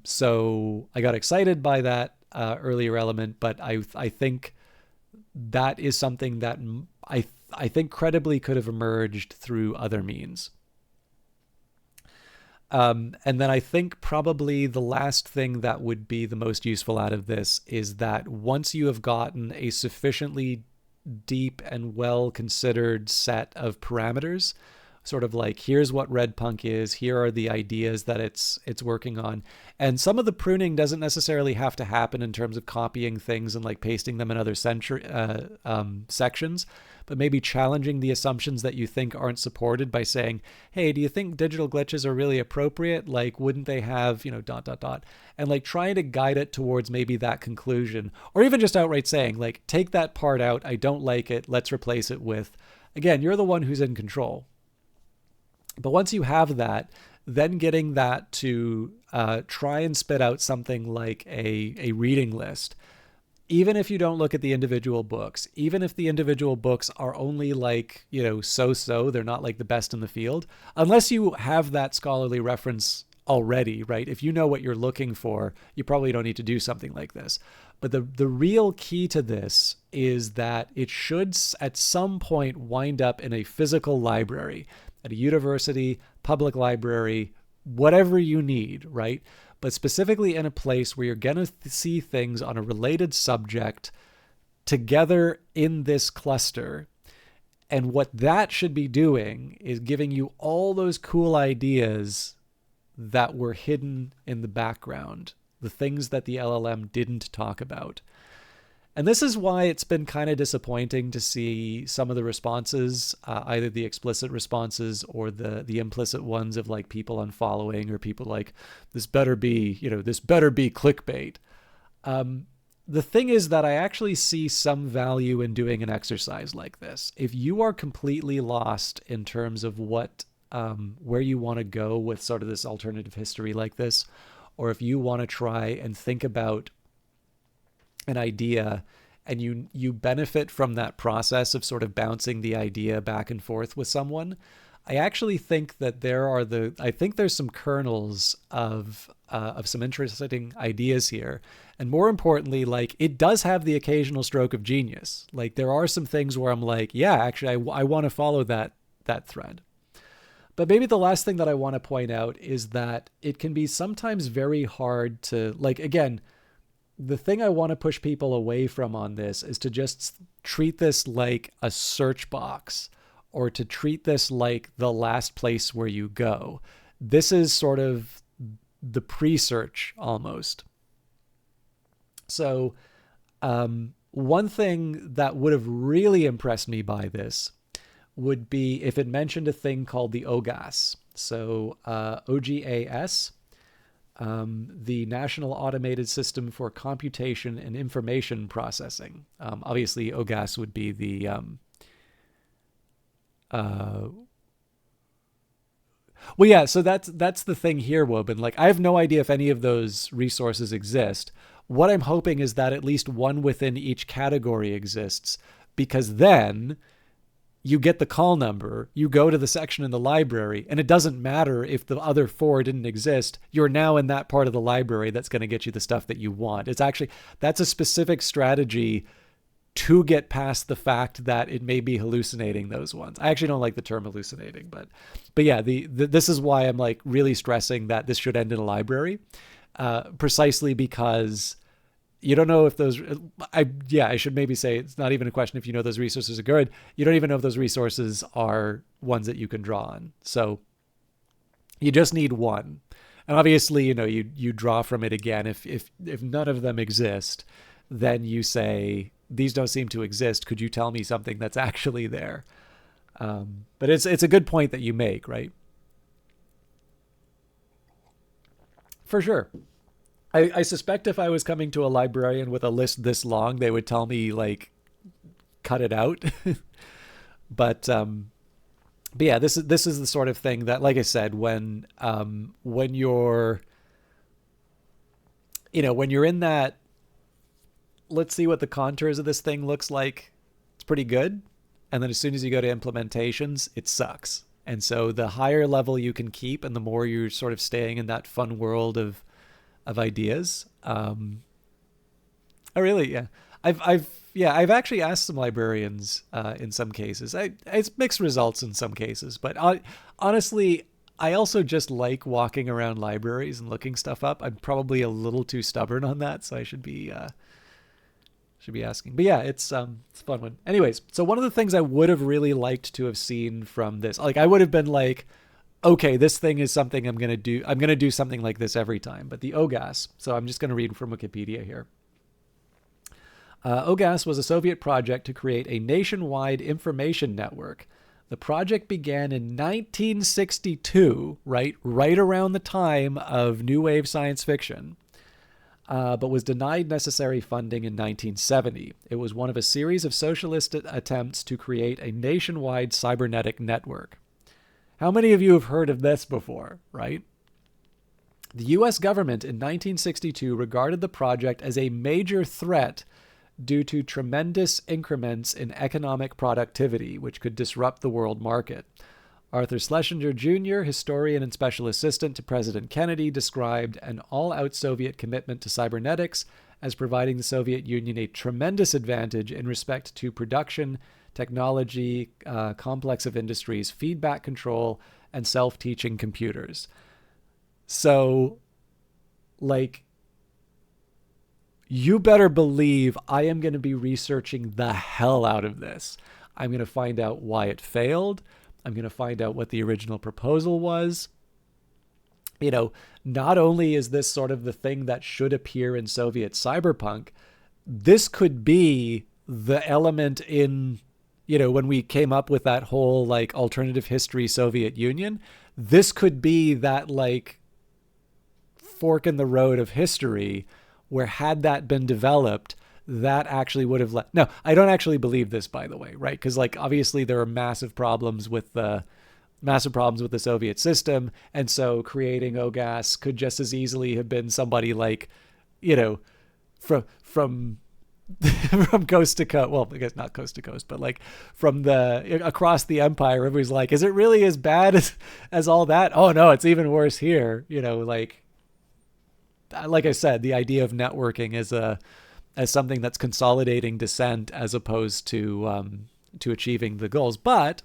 So I got excited by that earlier element, but I think that is something that I think credibly could have emerged through other means. And then I think probably the last thing that would be the most useful out of this is that once you have gotten a sufficiently deep and well-considered set of parameters, sort of like, here's what Red Punk is, here are the ideas that it's working on. And some of the pruning doesn't necessarily have to happen in terms of copying things and like pasting them in other sections, but maybe challenging the assumptions that you think aren't supported by saying, hey, do you think digital glitches are really appropriate? Like, wouldn't they have, ... And like trying to guide it towards maybe that conclusion, or even just outright saying, like, take that part out. I don't like it. Let's replace it with, again, you're the one who's in control. But once you have that, then getting that to try and spit out something like a reading list even if you don't look at the individual books, even if the individual books are only like, so-so, they're not like the best in the field, unless you have that scholarly reference already, right? If you know what you're looking for, you probably don't need to do something like this. But the real key to this is that it should at some point wind up in a physical library, at a university, public library, whatever you need, right? But specifically in a place where you're going to see things on a related subject together in this cluster. And what that should be doing is giving you all those cool ideas that were hidden in the background, the things that the LLM didn't talk about. And this is why it's been kind of disappointing to see some of the responses, either the explicit responses or the implicit ones of like people unfollowing or people like, this better be clickbait. The thing is that I actually see some value in doing an exercise like this. If you are completely lost in terms of where you want to go with sort of this alternative history like this, or if you want to try and think about an idea and you benefit from that process of sort of bouncing the idea back and forth with someone, I actually think that there's some kernels of some interesting ideas here. And more importantly, like, it does have the occasional stroke of genius. Like, there are some things where I'm like, yeah, actually, I want to follow that thread. But maybe the last thing that I want to point out is that it can be sometimes very hard to, like, again, the thing I want to push people away from on this is to just treat this like a search box, or to treat this like the last place where you go. This is sort of the pre-search almost. So one thing that would have really impressed me by this would be if it mentioned a thing called the OGAS. So OGAS, the National Automated System for Computation and Information Processing. Obviously, OGAS would be the well, yeah, so that's the thing here, Woban. Like, I have no idea if any of those resources exist. What I'm hoping is that at least one within each category exists, because then you get the call number, you go to the section in the library, and it doesn't matter if the other four didn't exist. You're now in that part of the library that's going to get you the stuff that you want. That's a specific strategy to get past the fact that it may be hallucinating those ones. I actually don't like the term hallucinating, but yeah, this is why I'm like really stressing that this should end in a library, precisely because you don't know if those, I should maybe say it's not even a question if you know those resources are good. You don't even know if those resources are ones that you can draw on. So you just need one. And obviously, you draw from it again. If none of them exist, then you say, these don't seem to exist. Could you tell me something that's actually there? But it's a good point that you make, right? For sure. I suspect if I was coming to a librarian with a list this long, they would tell me, like, cut it out. But yeah, this is the sort of thing that, like I said, when you're in that, let's see what the contours of this thing looks like, it's pretty good. And then as soon as you go to implementations, it sucks. And so the higher level you can keep and the more you're sort of staying in that fun world of ideas. I've actually asked some librarians in some cases. It's mixed results in some cases, but honestly, I also just like walking around libraries and looking stuff up. I'm probably a little too stubborn on that, so I should be asking. But yeah, it's a fun one. Anyways, so one of the things I would have really liked to have seen from this, like, I would have been like, okay, this thing is something I'm going to do. I'm going to do something like this every time. But the OGAS, so I'm just going to read from Wikipedia here. OGAS was a Soviet project to create a nationwide information network. The project began in 1962, right around the time of New Wave science fiction, but was denied necessary funding in 1970. It was one of a series of socialist attempts to create a nationwide cybernetic network. How many of you have heard of this before, right? The U.S. government in 1962 regarded the project as a major threat due to tremendous increments in economic productivity, which could disrupt the world market. Arthur Schlesinger Jr., historian and special assistant to President Kennedy, described an all-out Soviet commitment to cybernetics as providing the Soviet Union a tremendous advantage in respect to production, technology, complex of industries, feedback control, and self-teaching computers. So, like, you better believe I am going to be researching the hell out of this. I'm going to find out why it failed. I'm going to find out what the original proposal was. You know, not only is this sort of the thing that should appear in Soviet cyberpunk, this could be the element in, you know, when we came up with that whole like alternative history Soviet Union, this could be that like fork in the road of history where had that been developed, that actually would have no, I don't actually believe this, by the way, right? Because like obviously there are massive problems with the Soviet system, and so creating OGAS could just as easily have been somebody like, you know, from from coast to coast. Well, I guess not coast to coast, but like from the across the empire. Everybody's like, is it really as bad as all that? Oh no, it's even worse here. You know, like I said, the idea of networking as something that's consolidating dissent as opposed to achieving the goals. But,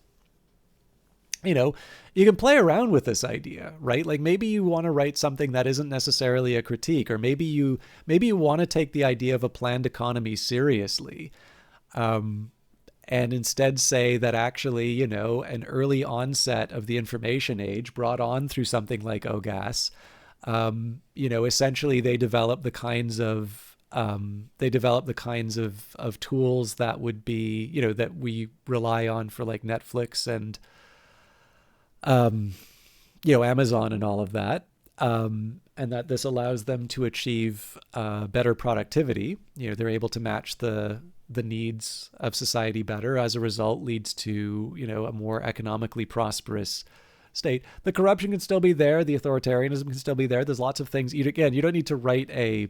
you know, you can play around with this idea, right? Like maybe you want to write something that isn't necessarily a critique, or maybe you want to take the idea of a planned economy seriously, and instead say that actually, you know, an early onset of the information age brought on through something like OGAS, you know, essentially they develop the kinds of tools that would be, you know, that we rely on for like Netflix and, you know, Amazon and all of that. And that this allows them to achieve better productivity. You know, they're able to match the needs of society better. As a result, leads to, you know, a more economically prosperous state. The corruption can still be there. The authoritarianism can still be there. There's lots of things. Again, you don't need to write a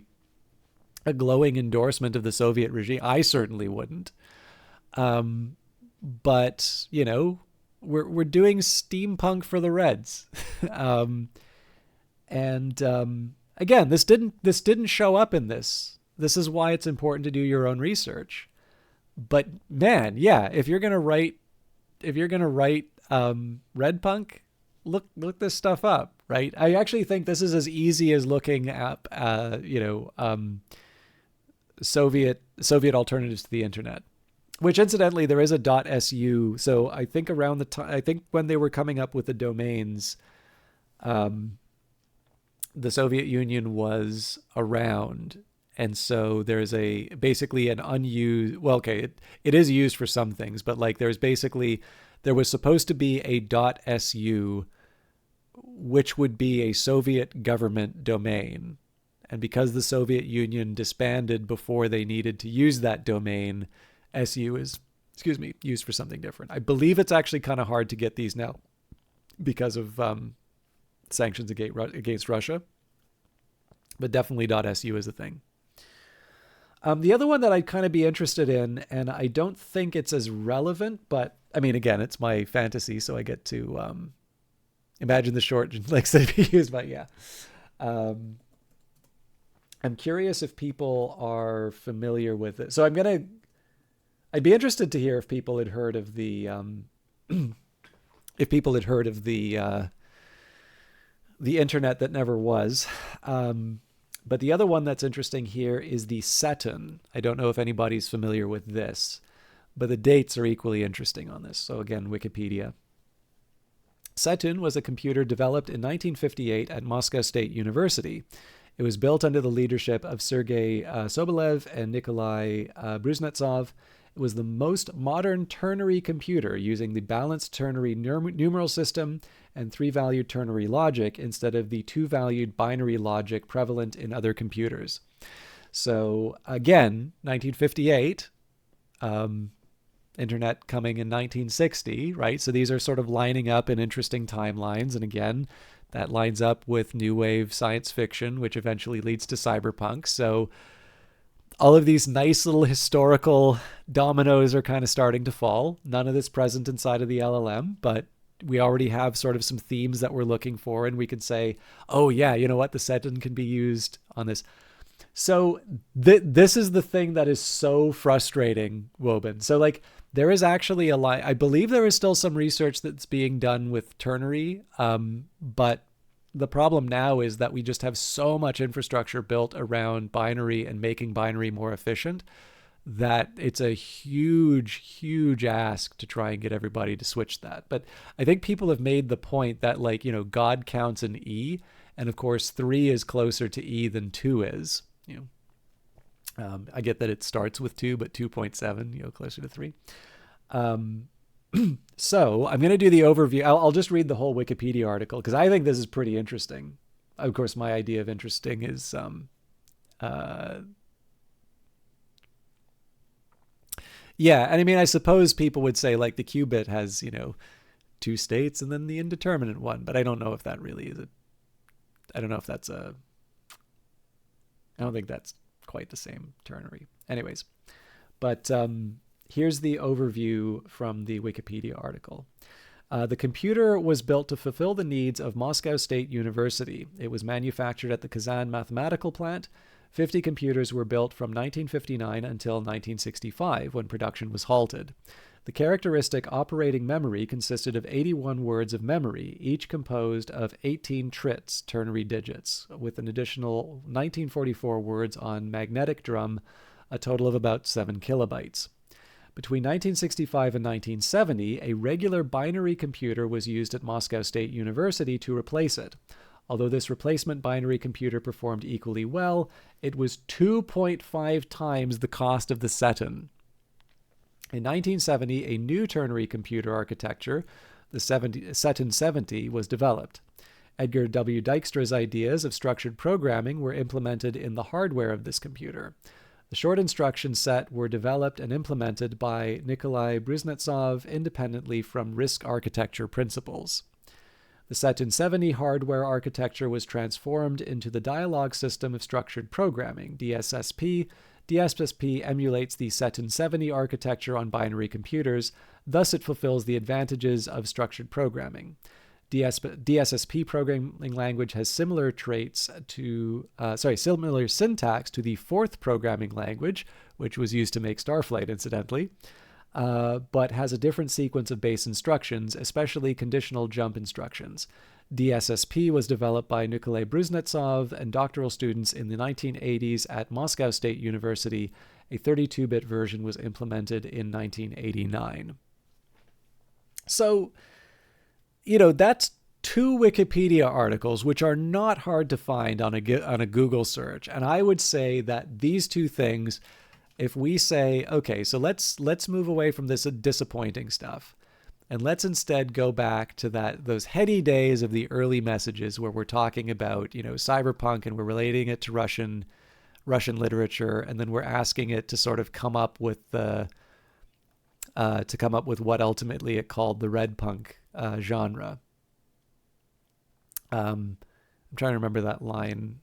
glowing endorsement of the Soviet regime. I certainly wouldn't. But, you know, we're doing steampunk for the Reds. Again, this didn't show up in this. This is why it's important to do your own research. But man, yeah, if you're gonna write Red Punk, look this stuff up, right? I actually think this is as easy as looking up, you know, Soviet alternatives to the internet, which incidentally there is a .su. So I think around the time, I think when they were coming up with the domains, the Soviet Union was around. And so there's basically an unused, well, okay, it is used for some things, but like there was supposed to be a .su, which would be a Soviet government domain. And because the Soviet Union disbanded before they needed to use that domain, SU is, used for something different. I believe it's actually kind of hard to get these now because of sanctions against Russia. But definitely .su is a thing. The other one that I'd kind of be interested in, and I don't think it's as relevant, but I mean, again, it's my fantasy, so I get to imagine the short links that be used, but yeah. I'm curious if people are familiar with it. So I'd be interested to hear if people had heard of the, the internet that never was. But the other one that's interesting here is the Ceton. I don't know if anybody's familiar with this, but the dates are equally interesting on this. So again, Wikipedia. Ceton was a computer developed in 1958 at Moscow State University. It was built under the leadership of Sergei Sobolev and Nikolai Bruznetsov. It was the most modern ternary computer using the balanced ternary numeral system and three-valued ternary logic instead of the two-valued binary logic prevalent in other computers. So again, 1958, internet coming in 1960, right? So these are sort of lining up in interesting timelines. And again, that lines up with new wave science fiction, which eventually leads to cyberpunk. So all of these nice little historical dominoes are kind of starting to fall. None of this present inside of the LLM, but we already have sort of some themes that we're looking for, and we can say, oh yeah, you know what, the setting can be used on this. So this is the thing that is so frustrating, Woban. So like there is actually a line, I believe there is still some research that's being done with ternary, but the problem now is that we just have so much infrastructure built around binary and making binary more efficient that it's a huge ask to try and get everybody to switch that. But I think people have made the point that, like, you know, God counts in E, and of course 3 is closer to E than 2 is. You know, I get that it starts with 2, but 2.7, you know, closer to 3. So I'm going to do the overview. I'll just read the whole Wikipedia article because I think this is pretty interesting. Of course, my idea of interesting is yeah, and I mean, I suppose people would say like the qubit has, you know, 2 states and then the indeterminate one, but I don't know if that really is I don't know if that's I don't think that's quite the same ternary. Anyways, but here's the overview from the Wikipedia article. The computer was built to fulfill the needs of Moscow State University. It was manufactured at the Kazan mathematical plant. 50 computers were built from 1959 until 1965, when production was halted. The characteristic operating memory consisted of 81 words of memory, each composed of 18 trits, ternary digits, with an additional 1944 words on magnetic drum, a total of about 7 kilobytes. Between 1965 and 1970, a regular binary computer was used at Moscow State University to replace it. Although this replacement binary computer performed equally well, it was 2.5 times the cost of the Seton. In 1970, a new ternary computer architecture, the Seton 70, was developed. Edgar W. Dijkstra's ideas of structured programming were implemented in the hardware of this computer. The short instruction set were developed and implemented by Nikolai Bruznetsov independently from RISC architecture principles. The Seton 70 hardware architecture was transformed into the Dialog System of Structured Programming, DSSP. DSSP emulates the Seton 70 architecture on binary computers, thus it fulfills the advantages of structured programming. DSSP programming language has similar similar syntax to the fourth programming language, which was used to make Starflight, incidentally, but has a different sequence of base instructions, especially conditional jump instructions. DSSP was developed by Nikolai Bruznetsov and doctoral students in the 1980s at Moscow State University. A 32-bit version was implemented in 1989. So, you know, that's 2 Wikipedia articles, which are not hard to find on a Google search. And I would say that these 2 things, if we say, okay, so let's move away from this disappointing stuff, and let's instead go back to those heady days of the early messages where we're talking about, you know, cyberpunk, and we're relating it to Russian literature, and then we're asking it to sort of come up with what ultimately it called the red punk genre. I'm trying to remember that line.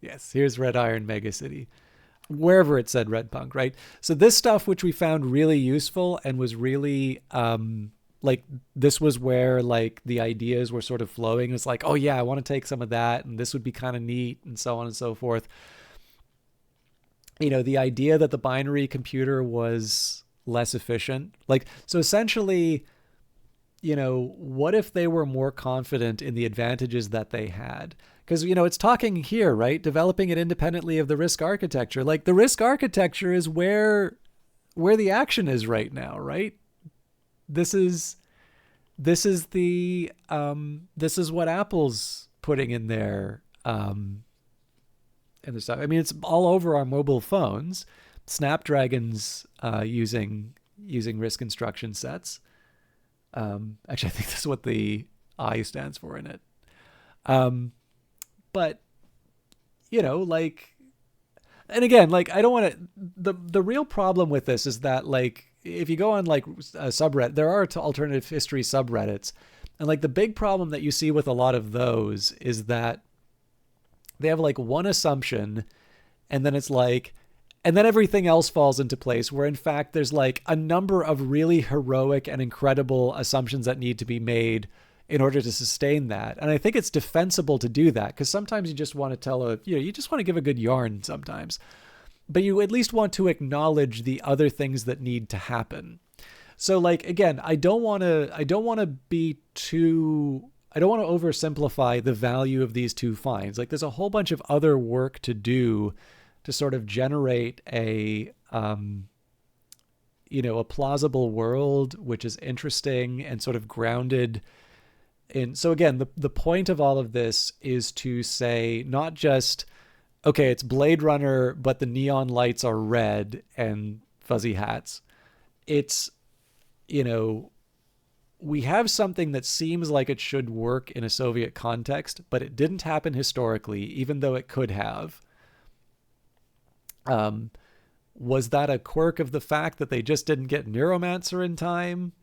Yes, here's Red Iron Mega City. Wherever it said red punk, right? So this stuff, which we found really useful and was really like, this was where like the ideas were sort of flowing. It's like, oh yeah, I want to take some of that, and this would be kind of neat, and so on and so forth. You know, the idea that the binary computer was less efficient. Like, so essentially, you know, what if they were more confident in the advantages that they had? Because, you know, it's talking here, right? Developing it independently of the RISC architecture. Like, the RISC architecture is where the action is right now, right? This is what Apple's putting in there. And the stuff. I mean, it's all over our mobile phones. Snapdragon's using RISC instruction sets. Actually, I think that's what the I stands for in it. But, you know, like, and again, like, I don't want to, the real problem with this is that, like, if you go on like a subreddit, there are alternative history subreddits, And like the big problem that you see with a lot of those is that they have like one assumption, and then it's like, and then everything else falls into place, where in fact there's like a number of really heroic and incredible assumptions that need to be made in order to sustain that. And I think it's defensible to do that, because sometimes you just want to tell you just want to give a good yarn sometimes, but you at least want to acknowledge the other things that need to happen. So like, again, I don't want to oversimplify the value of these two finds. Like there's a whole bunch of other work to do to sort of generate a plausible world, which is interesting and sort of grounded in. So again, the point of all of this is to say, not just, okay, it's Blade Runner, but the neon lights are red and fuzzy hats. It's, we have something that seems like it should work in a Soviet context, but it didn't happen historically, even though it could have. Was that a quirk of the fact that they just didn't get Neuromancer in time?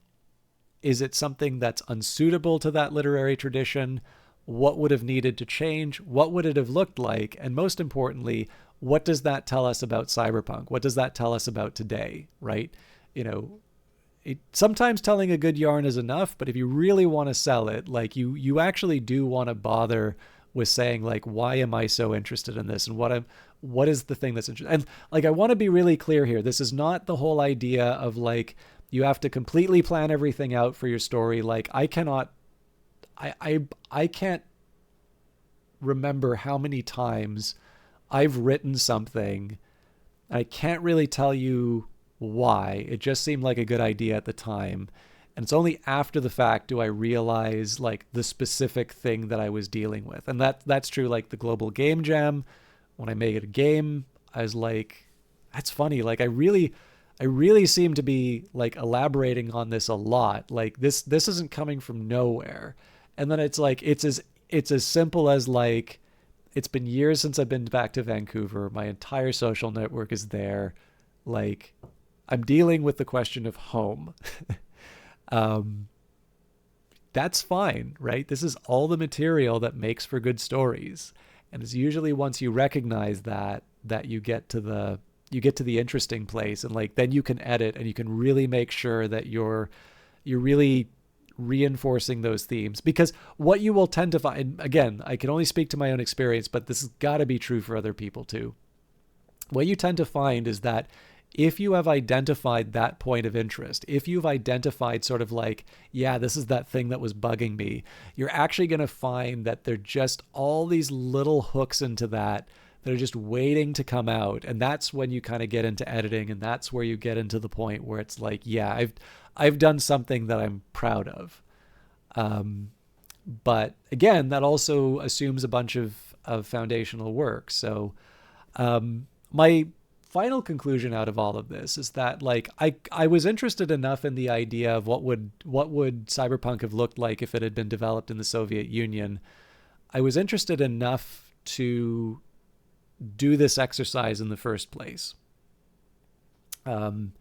Is it something that's unsuitable to that literary tradition? What would have needed to change? What would it have looked like? And most importantly, what does that tell us about cyberpunk? What does that tell us about today, right? Sometimes telling a good yarn is enough, but if you really want to sell it, like you actually do want to bother with saying like, why am I so interested in this? And what is the thing that's interesting? And like, I want to be really clear here. This is not the whole idea of like, you have to completely plan everything out for your story. Like I can't remember how many times I've written something. I can't really tell you why. It just seemed like a good idea at the time. And it's only after the fact do I realize like the specific thing that I was dealing with. And that's true. Like the Global Game Jam, when I made a game, I was like, that's funny. Like I really seem to be like elaborating on this a lot. Like this isn't coming from nowhere. And then it's like, it's as simple as like, it's been years since I've been back to Vancouver. My entire social network is there. Like I'm dealing with the question of home. That's fine, right? This is all the material that makes for good stories. And it's usually once you recognize that you get to the interesting place, and like then you can edit and you can really make sure that you're really reinforcing those themes. Because what you will tend to find, again, I can only speak to my own experience, but this has got to be true for other people too. What you tend to find is that if you have identified that point of interest, if you've identified sort of like, yeah, this is that thing that was bugging me, you're actually going to find that there are just all these little hooks into that are just waiting to come out. And that's when you kind of get into editing, and that's where you get into the point where it's like, yeah, I've done something that I'm proud of. But again, that also assumes a bunch of foundational work. So my final conclusion out of all of this is that like I was interested enough in the idea of what would Cyberpunk have looked like if it had been developed in the Soviet Union. I was interested enough to do this exercise in the first place. And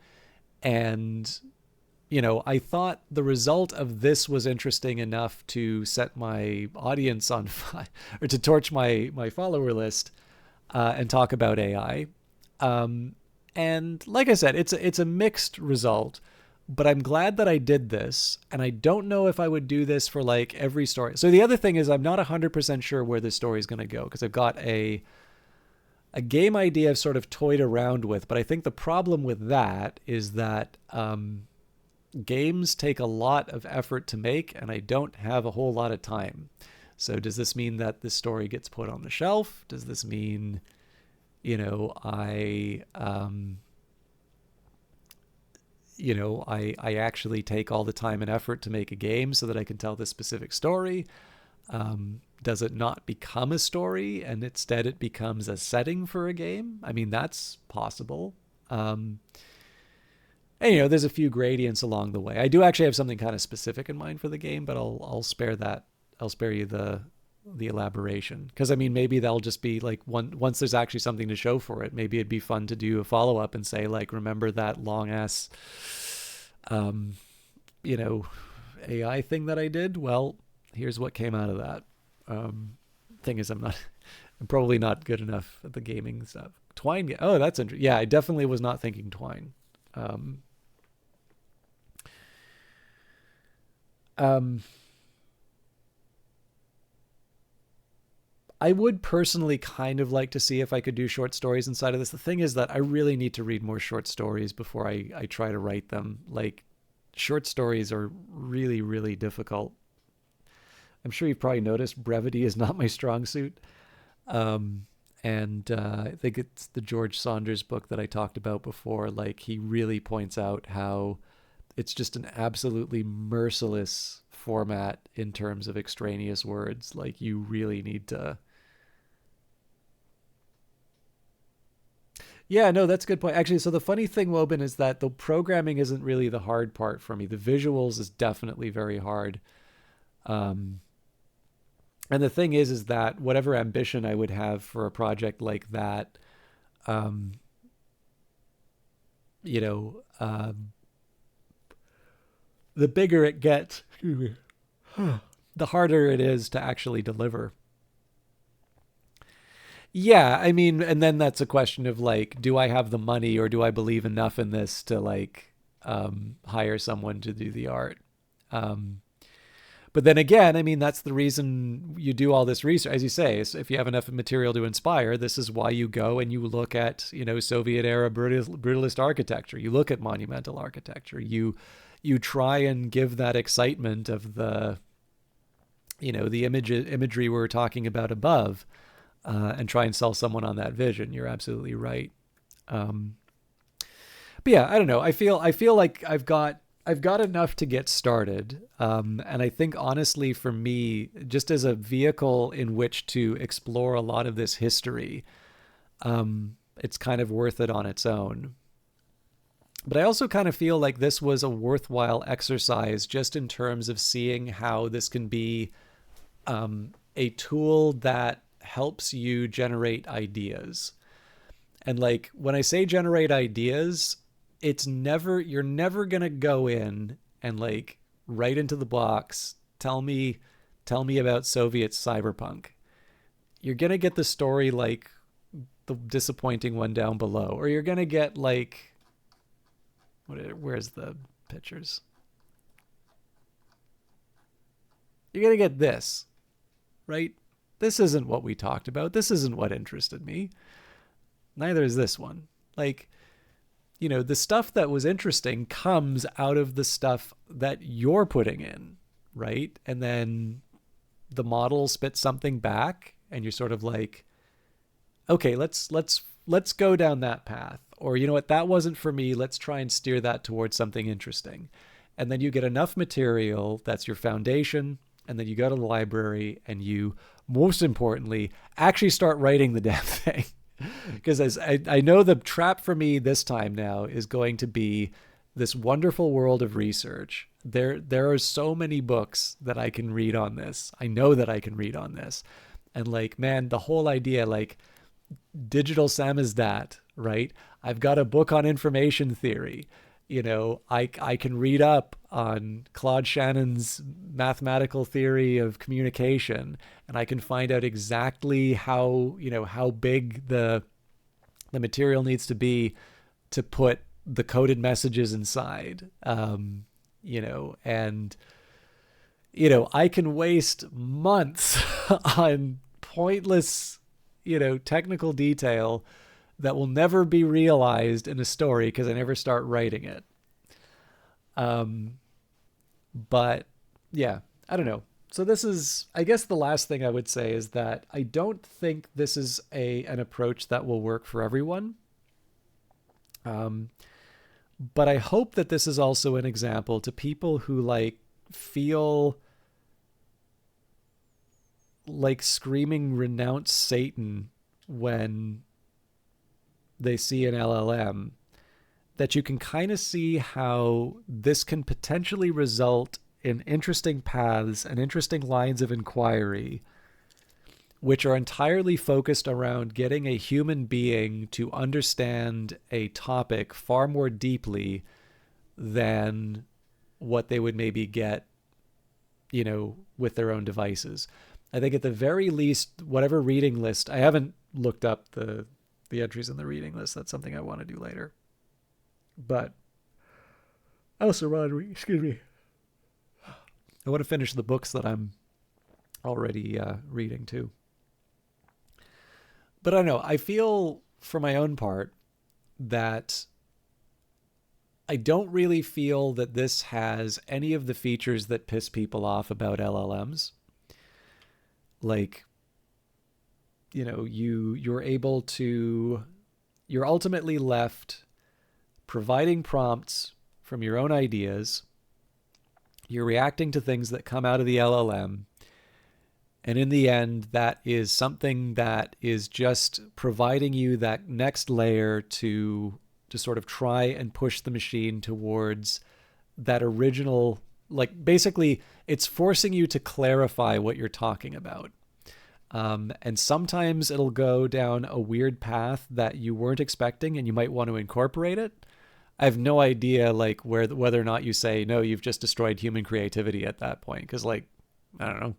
I thought the result of this was interesting enough to set my audience on fire, or to torch my follower list and talk about AI. And like I said, it's a mixed result, but I'm glad that I did this, and I don't know if I would do this for like every story. So the other thing is I'm not 100% sure where this story is going to go, because I've got a game idea I've sort of toyed around with, but I think the problem with that is that games take a lot of effort to make, and I don't have a whole lot of time. So does this mean that this story gets put on the shelf? Does this mean I actually take all the time and effort to make a game so that I can tell this specific story? Does it not become a story and instead it becomes a setting for a game? I mean, that's possible. And there's a few gradients along the way. I do actually have something kind of specific in mind for the game, but I'll spare that. I'll spare you the elaboration, because I mean, maybe that'll just be like once there's actually something to show for it, maybe it'd be fun to do a follow-up and say like, remember that long ass AI thing that I did. Well, here's what came out of that. Thing is, I'm probably not good enough at the gaming stuff. Twine. Oh, that's interesting. Yeah, I definitely was not thinking Twine. I would personally kind of like to see if I could do short stories inside of this. The thing is that I really need to read more short stories before I try to write them. Like, short stories are really, really difficult. I'm sure you've probably noticed brevity is not my strong suit. And I think it's the George Saunders book that I talked about before. Like, he really points out how it's just an absolutely merciless format in terms of extraneous words. Like, you really need to... Yeah, no, that's a good point. Actually, so the funny thing, Woban, is that the programming isn't really the hard part for me. The visuals is definitely very hard. And the thing is that whatever ambition I would have for a project like that, you know, the bigger it gets, the harder it is to actually deliver. Yeah, I mean, and then that's a question of like, do I have the money or do I believe enough in this to like hire someone to do the art? But then again, I mean, that's the reason you do all this research. As you say, if you have enough material to inspire, this is why you go and you look at, you know, Soviet era brutalist architecture. You look at monumental architecture. You try and give that excitement of the, you know, the imagery we were talking about above. And try and sell someone on that vision. You're absolutely right. But yeah, I don't know. I feel like I've got enough to get started. And I think honestly for me, just as a vehicle in which to explore a lot of this history, it's kind of worth it on its own. But I also kind of feel like this was a worthwhile exercise just in terms of seeing how this can be a tool that helps you generate ideas. And like, when I say generate ideas, you're never going to go in and like right into the box, tell me about Soviet cyberpunk. You're going to get the story like the disappointing one down below, or you're going to get like, where's the pictures? You're going to get this, right? This isn't what we talked about. This isn't what interested me. Neither is this one. Like, you know, the stuff that was interesting comes out of the stuff that you're putting in, right? And then the model spits something back and you're sort of like, okay, let's go down that path. Or, you know what, that wasn't for me. Let's try and steer that towards something interesting. And then you get enough material that's your foundation. And then you go to the library and you, most importantly, actually start writing the damn thing. Because as I know the trap for me this time now is going to be this wonderful world of research. There are so many books that I can read on this. I know that I can read on this. And like, man, the whole idea, like digital samizdat, right? I've got a book on information theory. You know, I can read up on Claude Shannon's mathematical theory of communication, and I can find out exactly how big the material needs to be to put the coded messages inside. You know, and you know, I can waste months on pointless, you know, technical detail that will never be realized in a story because I never start writing it. But yeah, I don't know. So this is, I guess the last thing I would say is that I don't think this is an approach that will work for everyone. But I hope that this is also an example to people who like feel like screaming renounce Satan when they see an LLM, that you can kind of see how this can potentially result in interesting paths and interesting lines of inquiry, which are entirely focused around getting a human being to understand a topic far more deeply than what they would maybe get with their own devices. I think at the very least, whatever reading list, I haven't looked up the entries in the reading list. That's something I want to do later. But I also want to excuse me. I want to finish the books that I'm already reading too. But I don't know. I feel for my own part that I don't really feel that this has any of the features that piss people off about LLMs. Like, you're ultimately left providing prompts from your own ideas. You're reacting to things that come out of the LLM. And in the end, that is something that is just providing you that next layer to sort of try and push the machine towards that original, like basically it's forcing you to clarify what you're talking about. And sometimes it'll go down a weird path that you weren't expecting and you might want to incorporate it. I have no idea like whether or not you say, no, you've just destroyed human creativity at that point. Cause like, I don't know,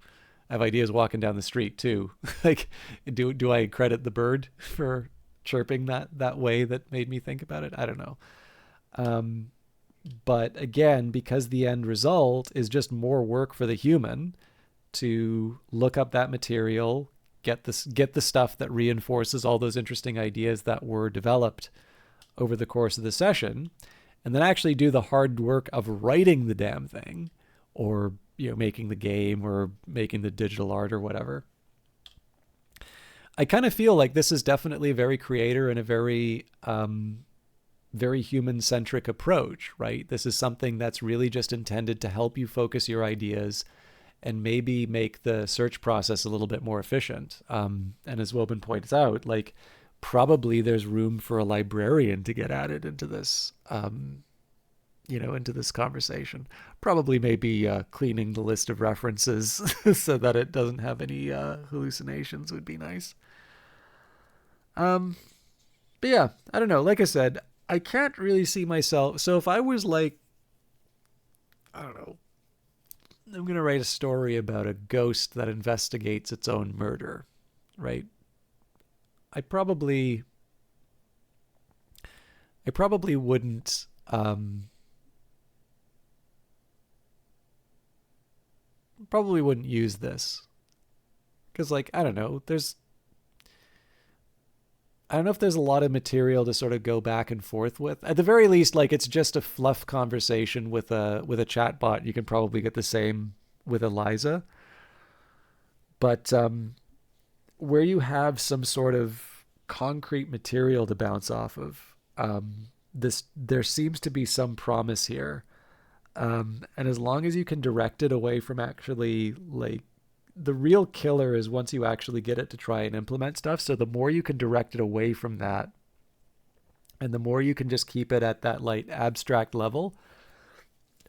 I have ideas walking down the street too. Like, do I credit the bird for chirping that way that made me think about it? I don't know. But again, because the end result is just more work for the human to look up that material, get the stuff that reinforces all those interesting ideas that were developed over the course of the session, and then actually do the hard work of writing the damn thing, or making the game or making the digital art or whatever. I kind of feel like this is definitely a very creator and a very very human-centric approach, right? This is something that's really just intended to help you focus your ideas and maybe make the search process a little bit more efficient. And as Wilbin points out, like probably there's room for a librarian to get added into this, into this conversation. Probably maybe cleaning the list of references so that it doesn't have any hallucinations would be nice. But yeah, I don't know. Like I said, I can't really see myself. So if I was like, I don't know, I'm going to write a story about a ghost that investigates its own murder, right? I probably wouldn't use this, because like I don't know if there's a lot of material to sort of go back and forth with. At the very least, like it's just a fluff conversation with a chatbot. You can probably get the same with Eliza, but where you have some sort of concrete material to bounce off of, there seems to be some promise here. And as long as you can direct it away from actually like the real killer is once you actually get it to try and implement stuff. So the more you can direct it away from that and the more you can just keep it at that like abstract level,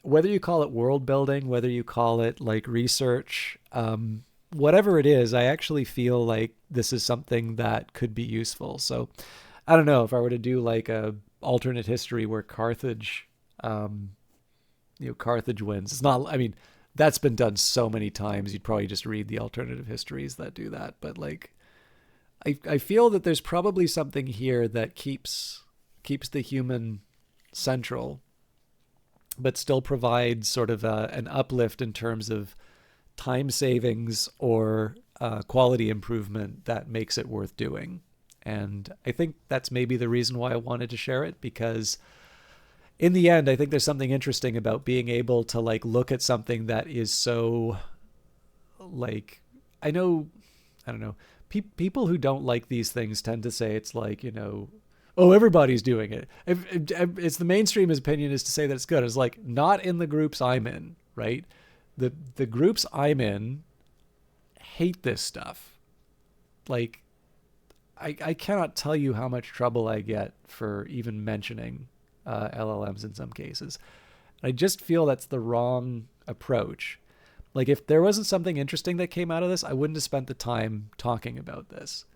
whether you call it world building, whether you call it like research, whatever it is, I actually feel like this is something that could be useful. So I don't know if I were to do like a alternate history where Carthage, Carthage wins. It's not, I mean, that's been done so many times. You'd probably just read the alternative histories that do that. But like, I feel that there's probably something here that keeps the human central, but still provides sort of an uplift in terms of time savings or quality improvement that makes it worth doing. And I think that's maybe the reason why I wanted to share it, because in the end, I think there's something interesting about being able to like look at something that is so like, I don't know, people who don't like these things tend to say it's like, oh, everybody's doing it. It's the mainstream opinion is to say that it's good. It's like not in the groups I'm in, right? The groups I'm in hate this stuff. Like, I cannot tell you how much trouble I get for even mentioning LLMs in some cases. I just feel that's the wrong approach. Like if there wasn't something interesting that came out of this, I wouldn't have spent the time talking about this.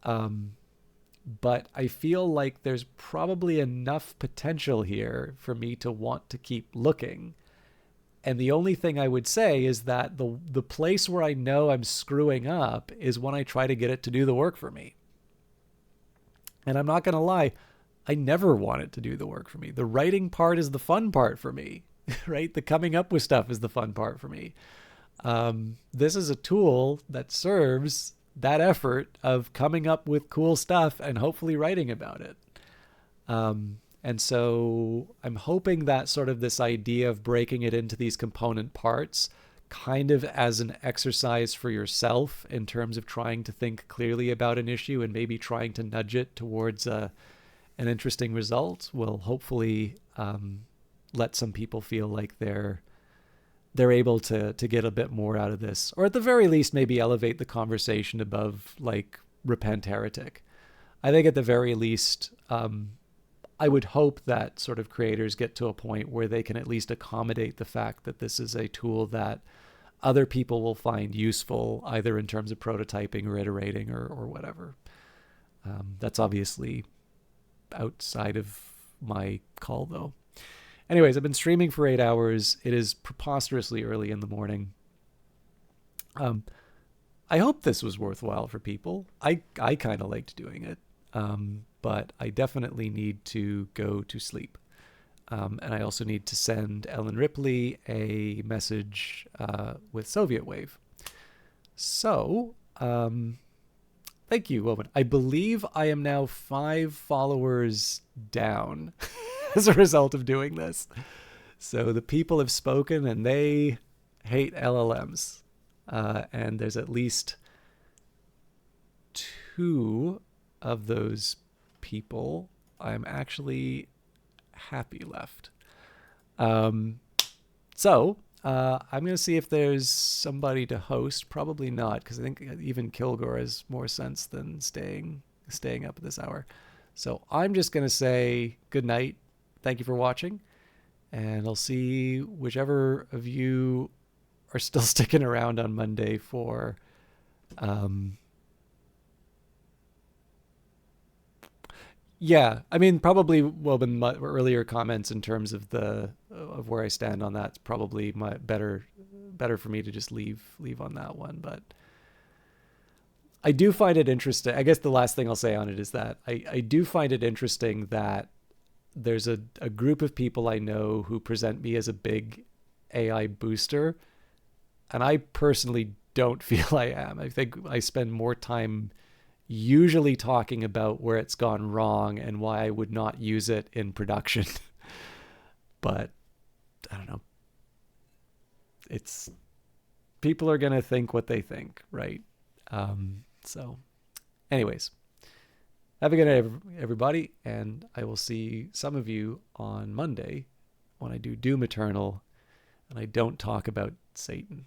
But I feel like there's probably enough potential here for me to want to keep looking. And the only thing I would say is that the place where I know I'm screwing up is when I try to get it to do the work for me. And I'm not going to lie, I never want it to do the work for me. The writing part is the fun part for me, right? The coming up with stuff is the fun part for me. This is a tool that serves that effort of coming up with cool stuff and hopefully writing about it. And so I'm hoping that sort of this idea of breaking it into these component parts kind of as an exercise for yourself in terms of trying to think clearly about an issue and maybe trying to nudge it towards an interesting result will hopefully let some people feel like they're able to get a bit more out of this, or at the very least maybe elevate the conversation above like repent heretic. I think at the very least, I would hope that sort of creators get to a point where they can at least accommodate the fact that this is a tool that other people will find useful, either in terms of prototyping or iterating or whatever. That's obviously outside of my call, though. Anyways, I've been streaming for 8 hours. It is preposterously early in the morning. I hope this was worthwhile for people. I kind of liked doing it. But I definitely need to go to sleep. And I also need to send Ellen Ripley a message with Soviet Wave. So, thank you, Woman. I believe I am now 5 followers down as a result of doing this. So the people have spoken and they hate LLMs. And there's at least 2 of those people I'm actually happy left. So I'm going to see if there's somebody to host. Probably not, because I think even Kilgore has more sense than staying up at this hour. So I'm just going to say good night. Thank you for watching. And I'll see whichever of you are still sticking around on Monday for yeah, I mean, probably Woban earlier comments in terms of where I stand on that's probably better for me to just leave on that one. But I do find it interesting. I guess the last thing I'll say on it is that I do find it interesting that there's a group of people I know who present me as a big AI booster, and I personally don't feel I am. I think I spend more time usually talking about where it's gone wrong and why I would not use it in production. But I don't know. People are going to think what they think, right? So anyways, have a good night, everybody. And I will see some of you on Monday when I do Doom Eternal and I don't talk about Satan.